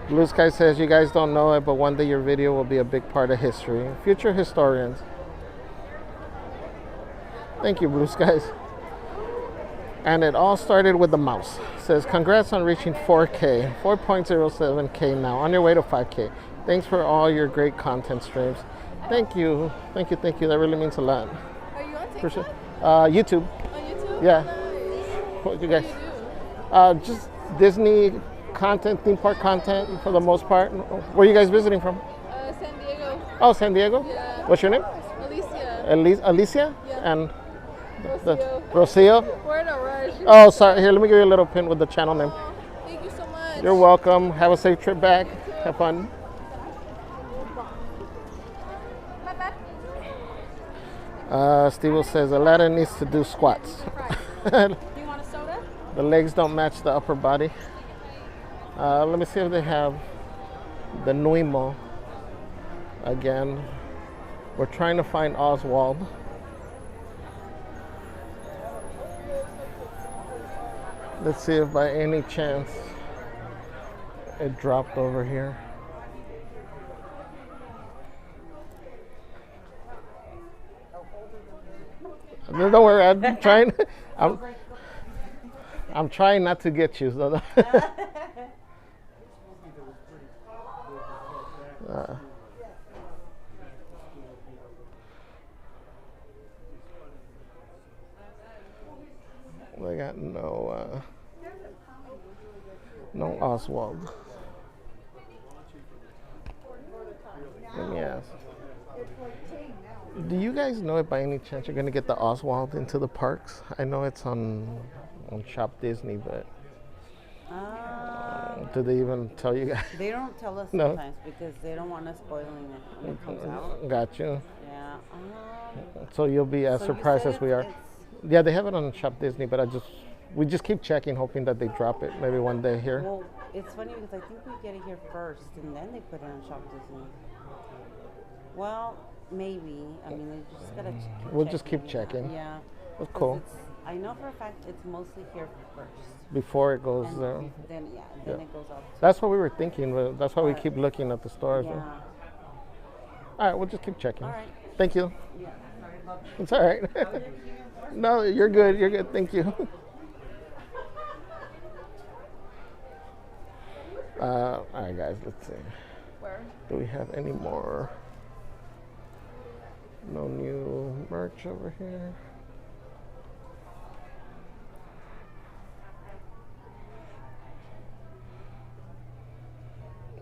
Blue Sky says, you guys don't know it, but one day your video will be a big part of history. Future historians. Thank you, Blue Skies. And it all started with the mouse. It says, congrats on reaching 4K, 4.07K now, on your way to 5K. Thanks for all your great content streams. Thank you. Thank you, thank you. That really means a lot. Are you on TikTok? For sure. YouTube. On YouTube? Yeah. Nice. What you guys? Just Disney content, theme park content for the most part. Where are you guys visiting from? San Diego. Oh, San Diego? Yeah. What's your name? Alicia. Alicia? Yeah. And Rocio. Rocio? We're in a rush. Oh, sorry. Here, let me give you a little pin with the channel name. Thank you so much. You're welcome. Have a safe trip back. Have fun. Steve says Aladdin needs to do squats. Do you want a soda? The legs don't match the upper body. Let me see if they have the Nuimo again. We're trying to find Oswald. Let's see if by any chance it dropped over here. No, don't worry, I'm trying. I'm trying not to get you. So they got no Oswald. Let me ask. Do you guys know if by any chance you're gonna get the Oswald into the parks? I know it's on Shop Disney, but do they even tell you guys? They don't tell us No. sometimes because they don't want us spoiling it when it comes out. Got you. Yeah. So you'll be as So you surprised said as we are. Yeah, they have it on Shop Disney, but we just keep checking, hoping that they drop it maybe one day here. Well, it's funny because I think we get it here first and then they put it on Shop Disney. Well, maybe. I mean, they just gotta We'll just keep checking. Yeah. That's 'Cause cool. I know for a fact it's mostly here first. Before it goes And there. Then it goes out. That's what we were thinking. But that's why we keep looking at the stores. Yeah. All right, we'll just keep checking. All right. Thank you. Yeah. It's all right. No, you're good. You're good. Thank you. All right, guys. Let's see. Where? Do we have any more? No new merch over here.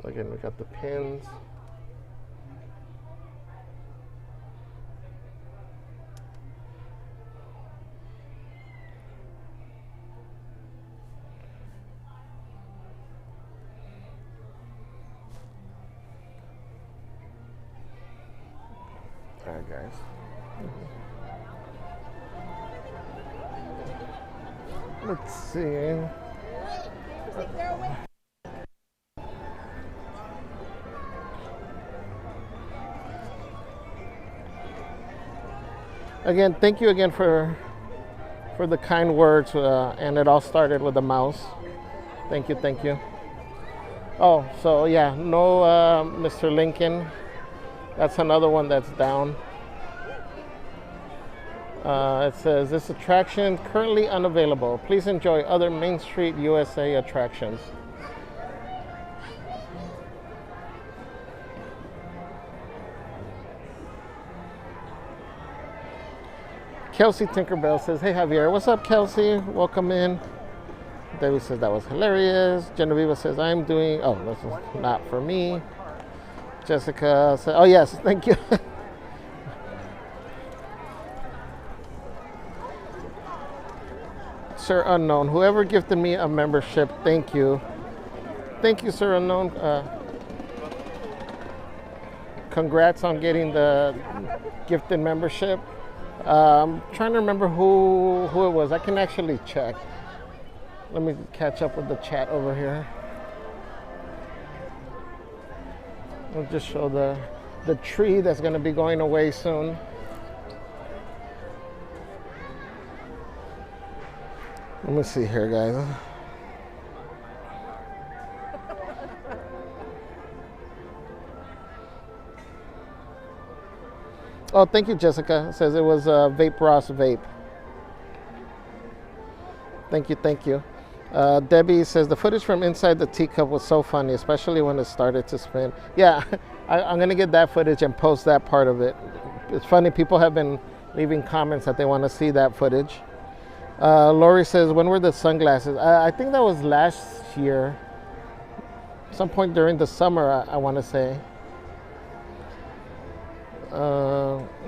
Again, we got the pins. All right, guys. Let's see. Again, thank you again for the kind words, and it all started with a mouse. Thank you, thank you. Oh, so yeah, no Mr. Lincoln. That's another one that's down. It says, this attraction currently unavailable. Please enjoy other Main Street USA attractions. Kelsey Tinkerbell says, hey Javier, what's up Kelsey? Welcome in. Debbie says that was hilarious. Genevieve says, I'm doing, oh, this is not for me. Jessica said, oh yes, thank you. Sir Unknown, whoever gifted me a membership, thank you. Thank you, Sir Unknown. Congrats on getting the gifted membership. I'm trying to remember who it was. I can actually check. Let me catch up with the chat over here. We'll just show the tree that's going to be going away soon. Let me see here, guys. Oh, thank you, Jessica. It says it was Vape Ross Vape. Thank you, thank you. Debbie says the footage from inside the teacup was so funny, especially when it started to spin. Yeah, I'm going to get that footage and post that part of it. It's funny, people have been leaving comments that they want to see that footage. Lori says, when were the sunglasses? I think that was last year. Some point during the summer, I want to say.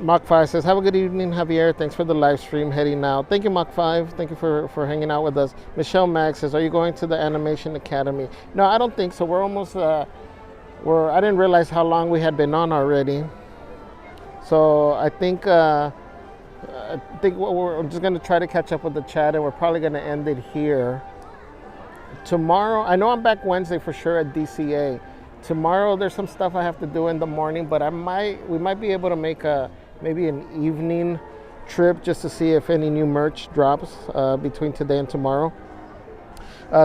Mach 5 says, have a good evening, Javier. Thanks for the live stream heading out. Thank you, Mach 5. Thank you for hanging out with us. Michelle Max says, are you going to the Animation Academy? No, I don't think so. We're almost, I didn't realize how long we had been on already. So I think we're just going to try to catch up with the chat, and we're probably going to end it here. Tomorrow, I know I'm back Wednesday for sure at DCA. Tomorrow there's some stuff I have to do in the morning, but we might be able to make maybe an evening trip just to see if any new merch drops between today and tomorrow.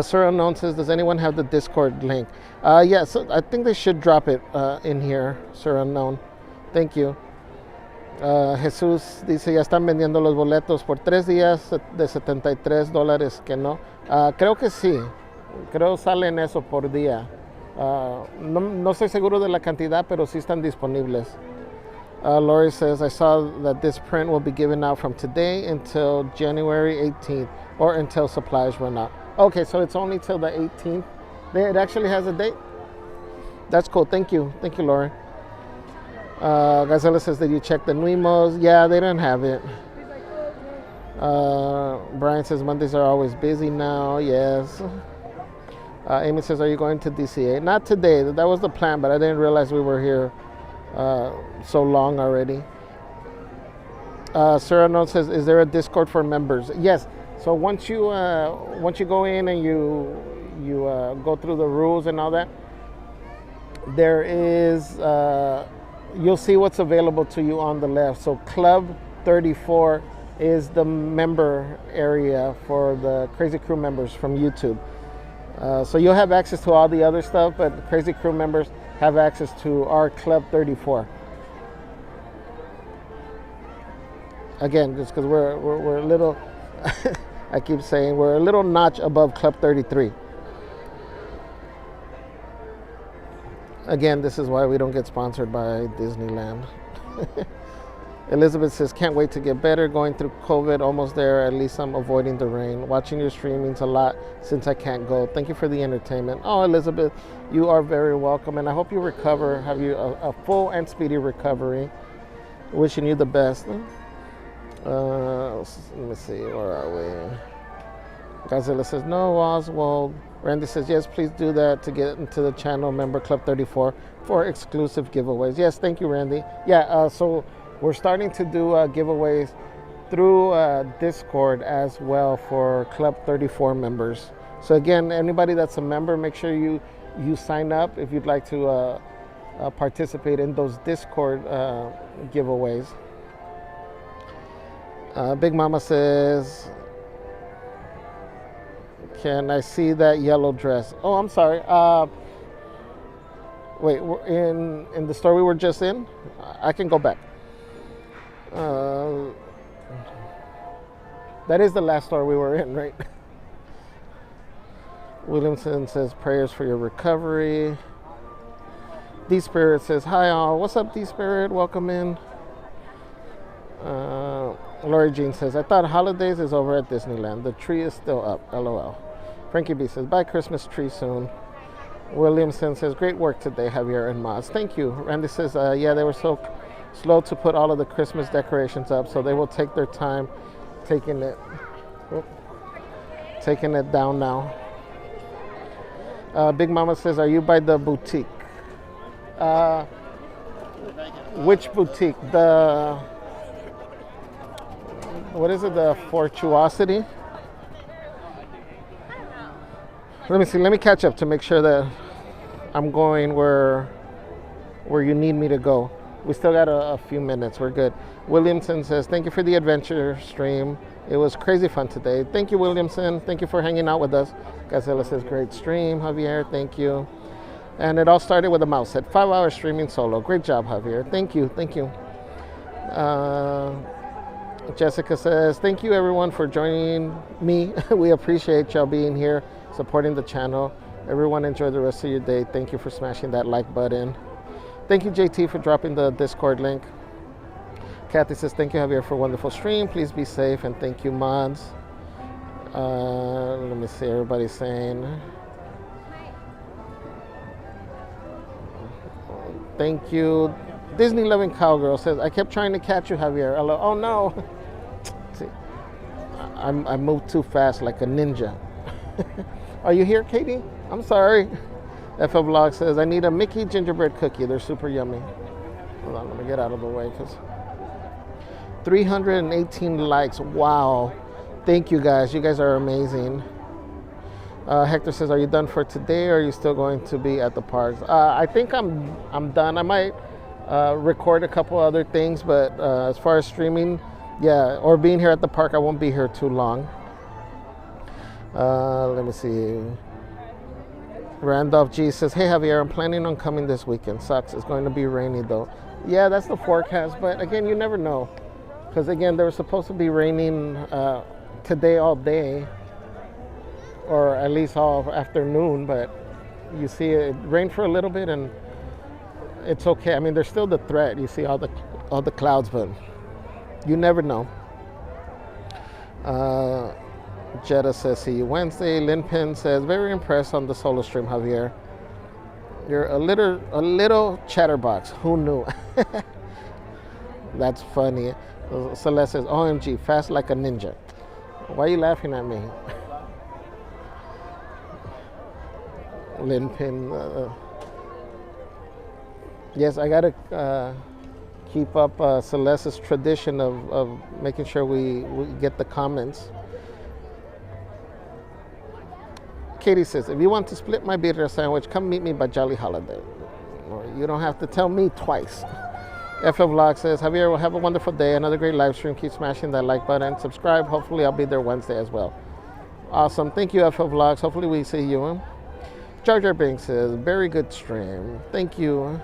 Sir Unknown says, does anyone have the Discord link? Yeah, so I think they should drop it in here, Sir Unknown. Thank you. Jesús dice, ya están vendiendo los boletos por 3 días de $73 que no. Creo que sí. Creo salen eso por día. No estoy seguro de la cantidad, pero sí están disponibles. Lori says, I saw that this print will be given out from today until January 18th or until supplies run out. Okay, so it's only till the 18th. It actually has a date? That's cool. Thank you. Thank you, Lori. Gazella says, did you check the Nuimos? Yeah, they didn't have it. Brian says, Mondays are always busy now. Yes. Amy says, are you going to DCA? Not today. That was the plan, but I didn't realize we were here so long already. Sarah Note says, is there a Discord for members? Yes. So once you go in and you go through the rules and all that, there is you'll see what's available to you on the left. So Club 34 is the member area for the Crazy Crew members from YouTube. So you'll have access to all the other stuff, but Crazy Crew members have access to our Club 34. Again, just because we're a little, I keep saying we're a little notch above Club 33. Again, this is why we don't get sponsored by Disneyland. Elizabeth says, can't wait to get better. Going through COVID, almost there. At least I'm avoiding the rain. Watching your stream means a lot since I can't go. Thank you for the entertainment. Oh, Elizabeth, you are very welcome. And I hope you recover, have you a full and speedy recovery. Wishing you the best. Let me see, where are we? Godzilla says, no, Oswald. Randy says, yes, please do that to get into the channel member Club 34 for exclusive giveaways. Yes, thank you, Randy. Yeah, so we're starting to do giveaways through Discord as well for Club 34 members. So again, anybody that's a member, make sure you sign up if you'd like to participate in those Discord giveaways. Big Mama says, can I see that yellow dress? Oh, I'm sorry. Wait, we're in the store we were just in? I can go back. That is the last store we were in, right? Williamson says, prayers for your recovery. D-Spirit says, hi all. What's up, D-Spirit? Welcome in. Lori Jean says, I thought holidays is over at Disneyland. The tree is still up. LOL. Frankie B says, buy Christmas tree soon. Williamson says, great work today, Javier and Maz. Thank you. Randy says, yeah, they were so slow to put all of the Christmas decorations up, so they will take their time taking it down now. Big Mama says, are you by the boutique? Which boutique? What is it? The Fortuosity? Let me see. Let me catch up to make sure that I'm going where you need me to go. We still got a few minutes. We're good. Williamson says, thank you for the adventure stream. It was crazy fun today. Thank you, Williamson. Thank you for hanging out with us. Gazella says, great stream, Javier. Thank you. And it all started with a mouse head. 5 hours streaming solo. Great job, Javier. Thank you. Thank you. Jessica says, thank you everyone for joining me. We appreciate y'all being here, supporting the channel. Everyone enjoy the rest of your day. Thank you for smashing that like button. Thank you, JT, for dropping the Discord link. Kathy says, thank you, Javier, for a wonderful stream. Please be safe, and thank you, mods. Let me see, everybody's saying. Thank you. Disney Loving Cowgirl says, I kept trying to catch you, Javier. Oh, no. See, I moved too fast like a ninja. Are you here, Katie? I'm sorry. FL Vlog says, I need a Mickey gingerbread cookie. They're super yummy. Hold on, let me get out of the way. 318 likes. Wow. Thank you, guys. You guys are amazing. Hector says, are you done for today, or are you still going to be at the parks? I think I'm done. I might record a couple other things, but as far as streaming, yeah, or being here at the park, I won't be here too long. Let me see. Randolph G says, "Hey Javier, I'm planning on coming this weekend. Sucks. It's going to be rainy though." Yeah, that's the forecast. But again, you never know, because again, there was supposed to be raining today all day, or at least all afternoon. But you see, it rained for a little bit, and it's okay. I mean, there's still the threat. You see all the clouds, but you never know. Jetta says, "See you Wednesday." Lynn Pin says, "Very impressed on the solo stream, Javier. You're a little chatterbox. Who knew?" That's funny. Celeste says, "OMG, fast like a ninja." Why are you laughing at me? Lynn Pin. Yes, I gotta keep up Celeste's tradition of making sure we get the comments. Katie says, "If you want to split my birria sandwich, come meet me by Jolly Holiday." Or you don't have to tell me twice. FL Vlog says, "Javier, will have a wonderful day. Another great live stream. Keep smashing that like button. Subscribe. Hopefully I'll be there Wednesday as well." Awesome. Thank you, FL Vlogs. Hopefully we see you. Jar Jar Banks says, "Very good stream. Thank you."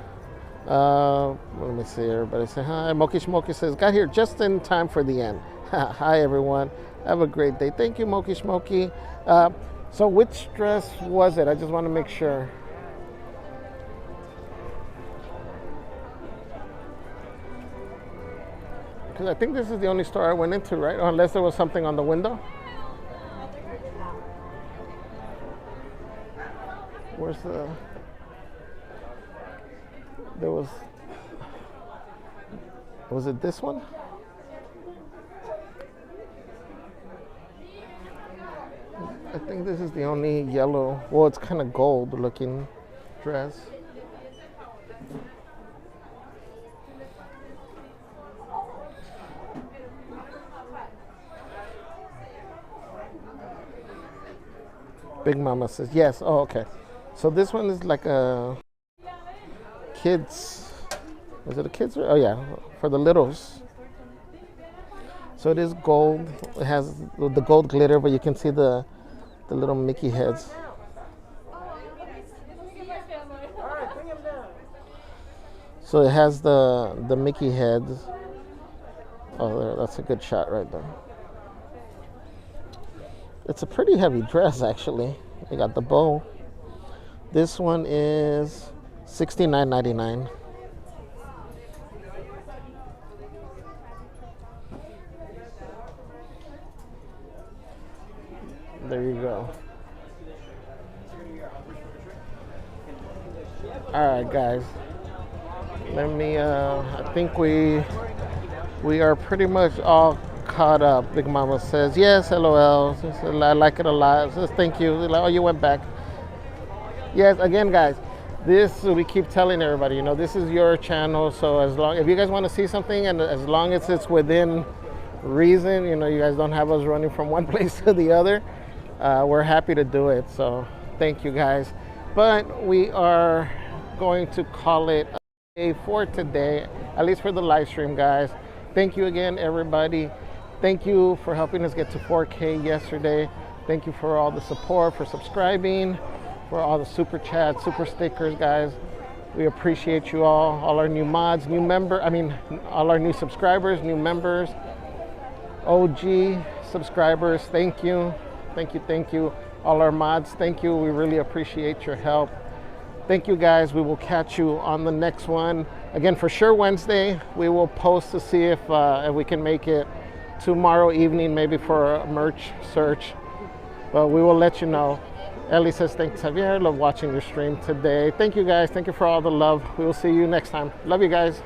Let me see. Everybody say hi. Moki Shmoki says, "Got here just in time for the end." Hi, everyone. Have a great day. Thank you, Moki Shmoki. So which dress was it? I just want to make sure. Because I think this is the only store I went into, right? Unless there was something on the window. Where's the... There was... Was it this one? I think this is the only yellow, well, it's kind of gold looking dress. Big Mama says, yes. Oh, okay. So this one is like a kids, is it a kids? Oh yeah, for the littles. So it is gold. It has the gold glitter, but you can see the little Mickey heads. So it has the Mickey heads. Oh, there, that's a good shot right there. It's a pretty heavy dress, actually. You got the bow. This one is $69.99. There you go. All right, guys. Let me. I think we are pretty much all caught up. Big Mama says yes. LOL. Says, I like it a lot. Says thank you. Like, oh, you went back. Yes. Again, guys. This we keep telling everybody. You know, this is your channel. So as long if you guys want to see something, and as long as it's within reason, you know, you guys don't have us running from one place to the other. We're happy to do it, so thank you guys. But we are going to call it a day for today, at least for the live stream, guys. Thank you again, everybody. Thank you for helping us get to 4K yesterday. Thank you for all the support, for subscribing, for all the super chats, super stickers, guys. We appreciate you all our new mods, all our new subscribers, new members, OG subscribers. Thank you. Thank you. All our mods, thank you. We really appreciate your help. Thank you, guys. We will catch you on the next one. Again, for sure Wednesday, we will post to see if we can make it tomorrow evening, maybe for a merch search. But we will let you know. Ellie says, thanks, Javier. Love watching your stream today. Thank you, guys. Thank you for all the love. We will see you next time. Love you guys.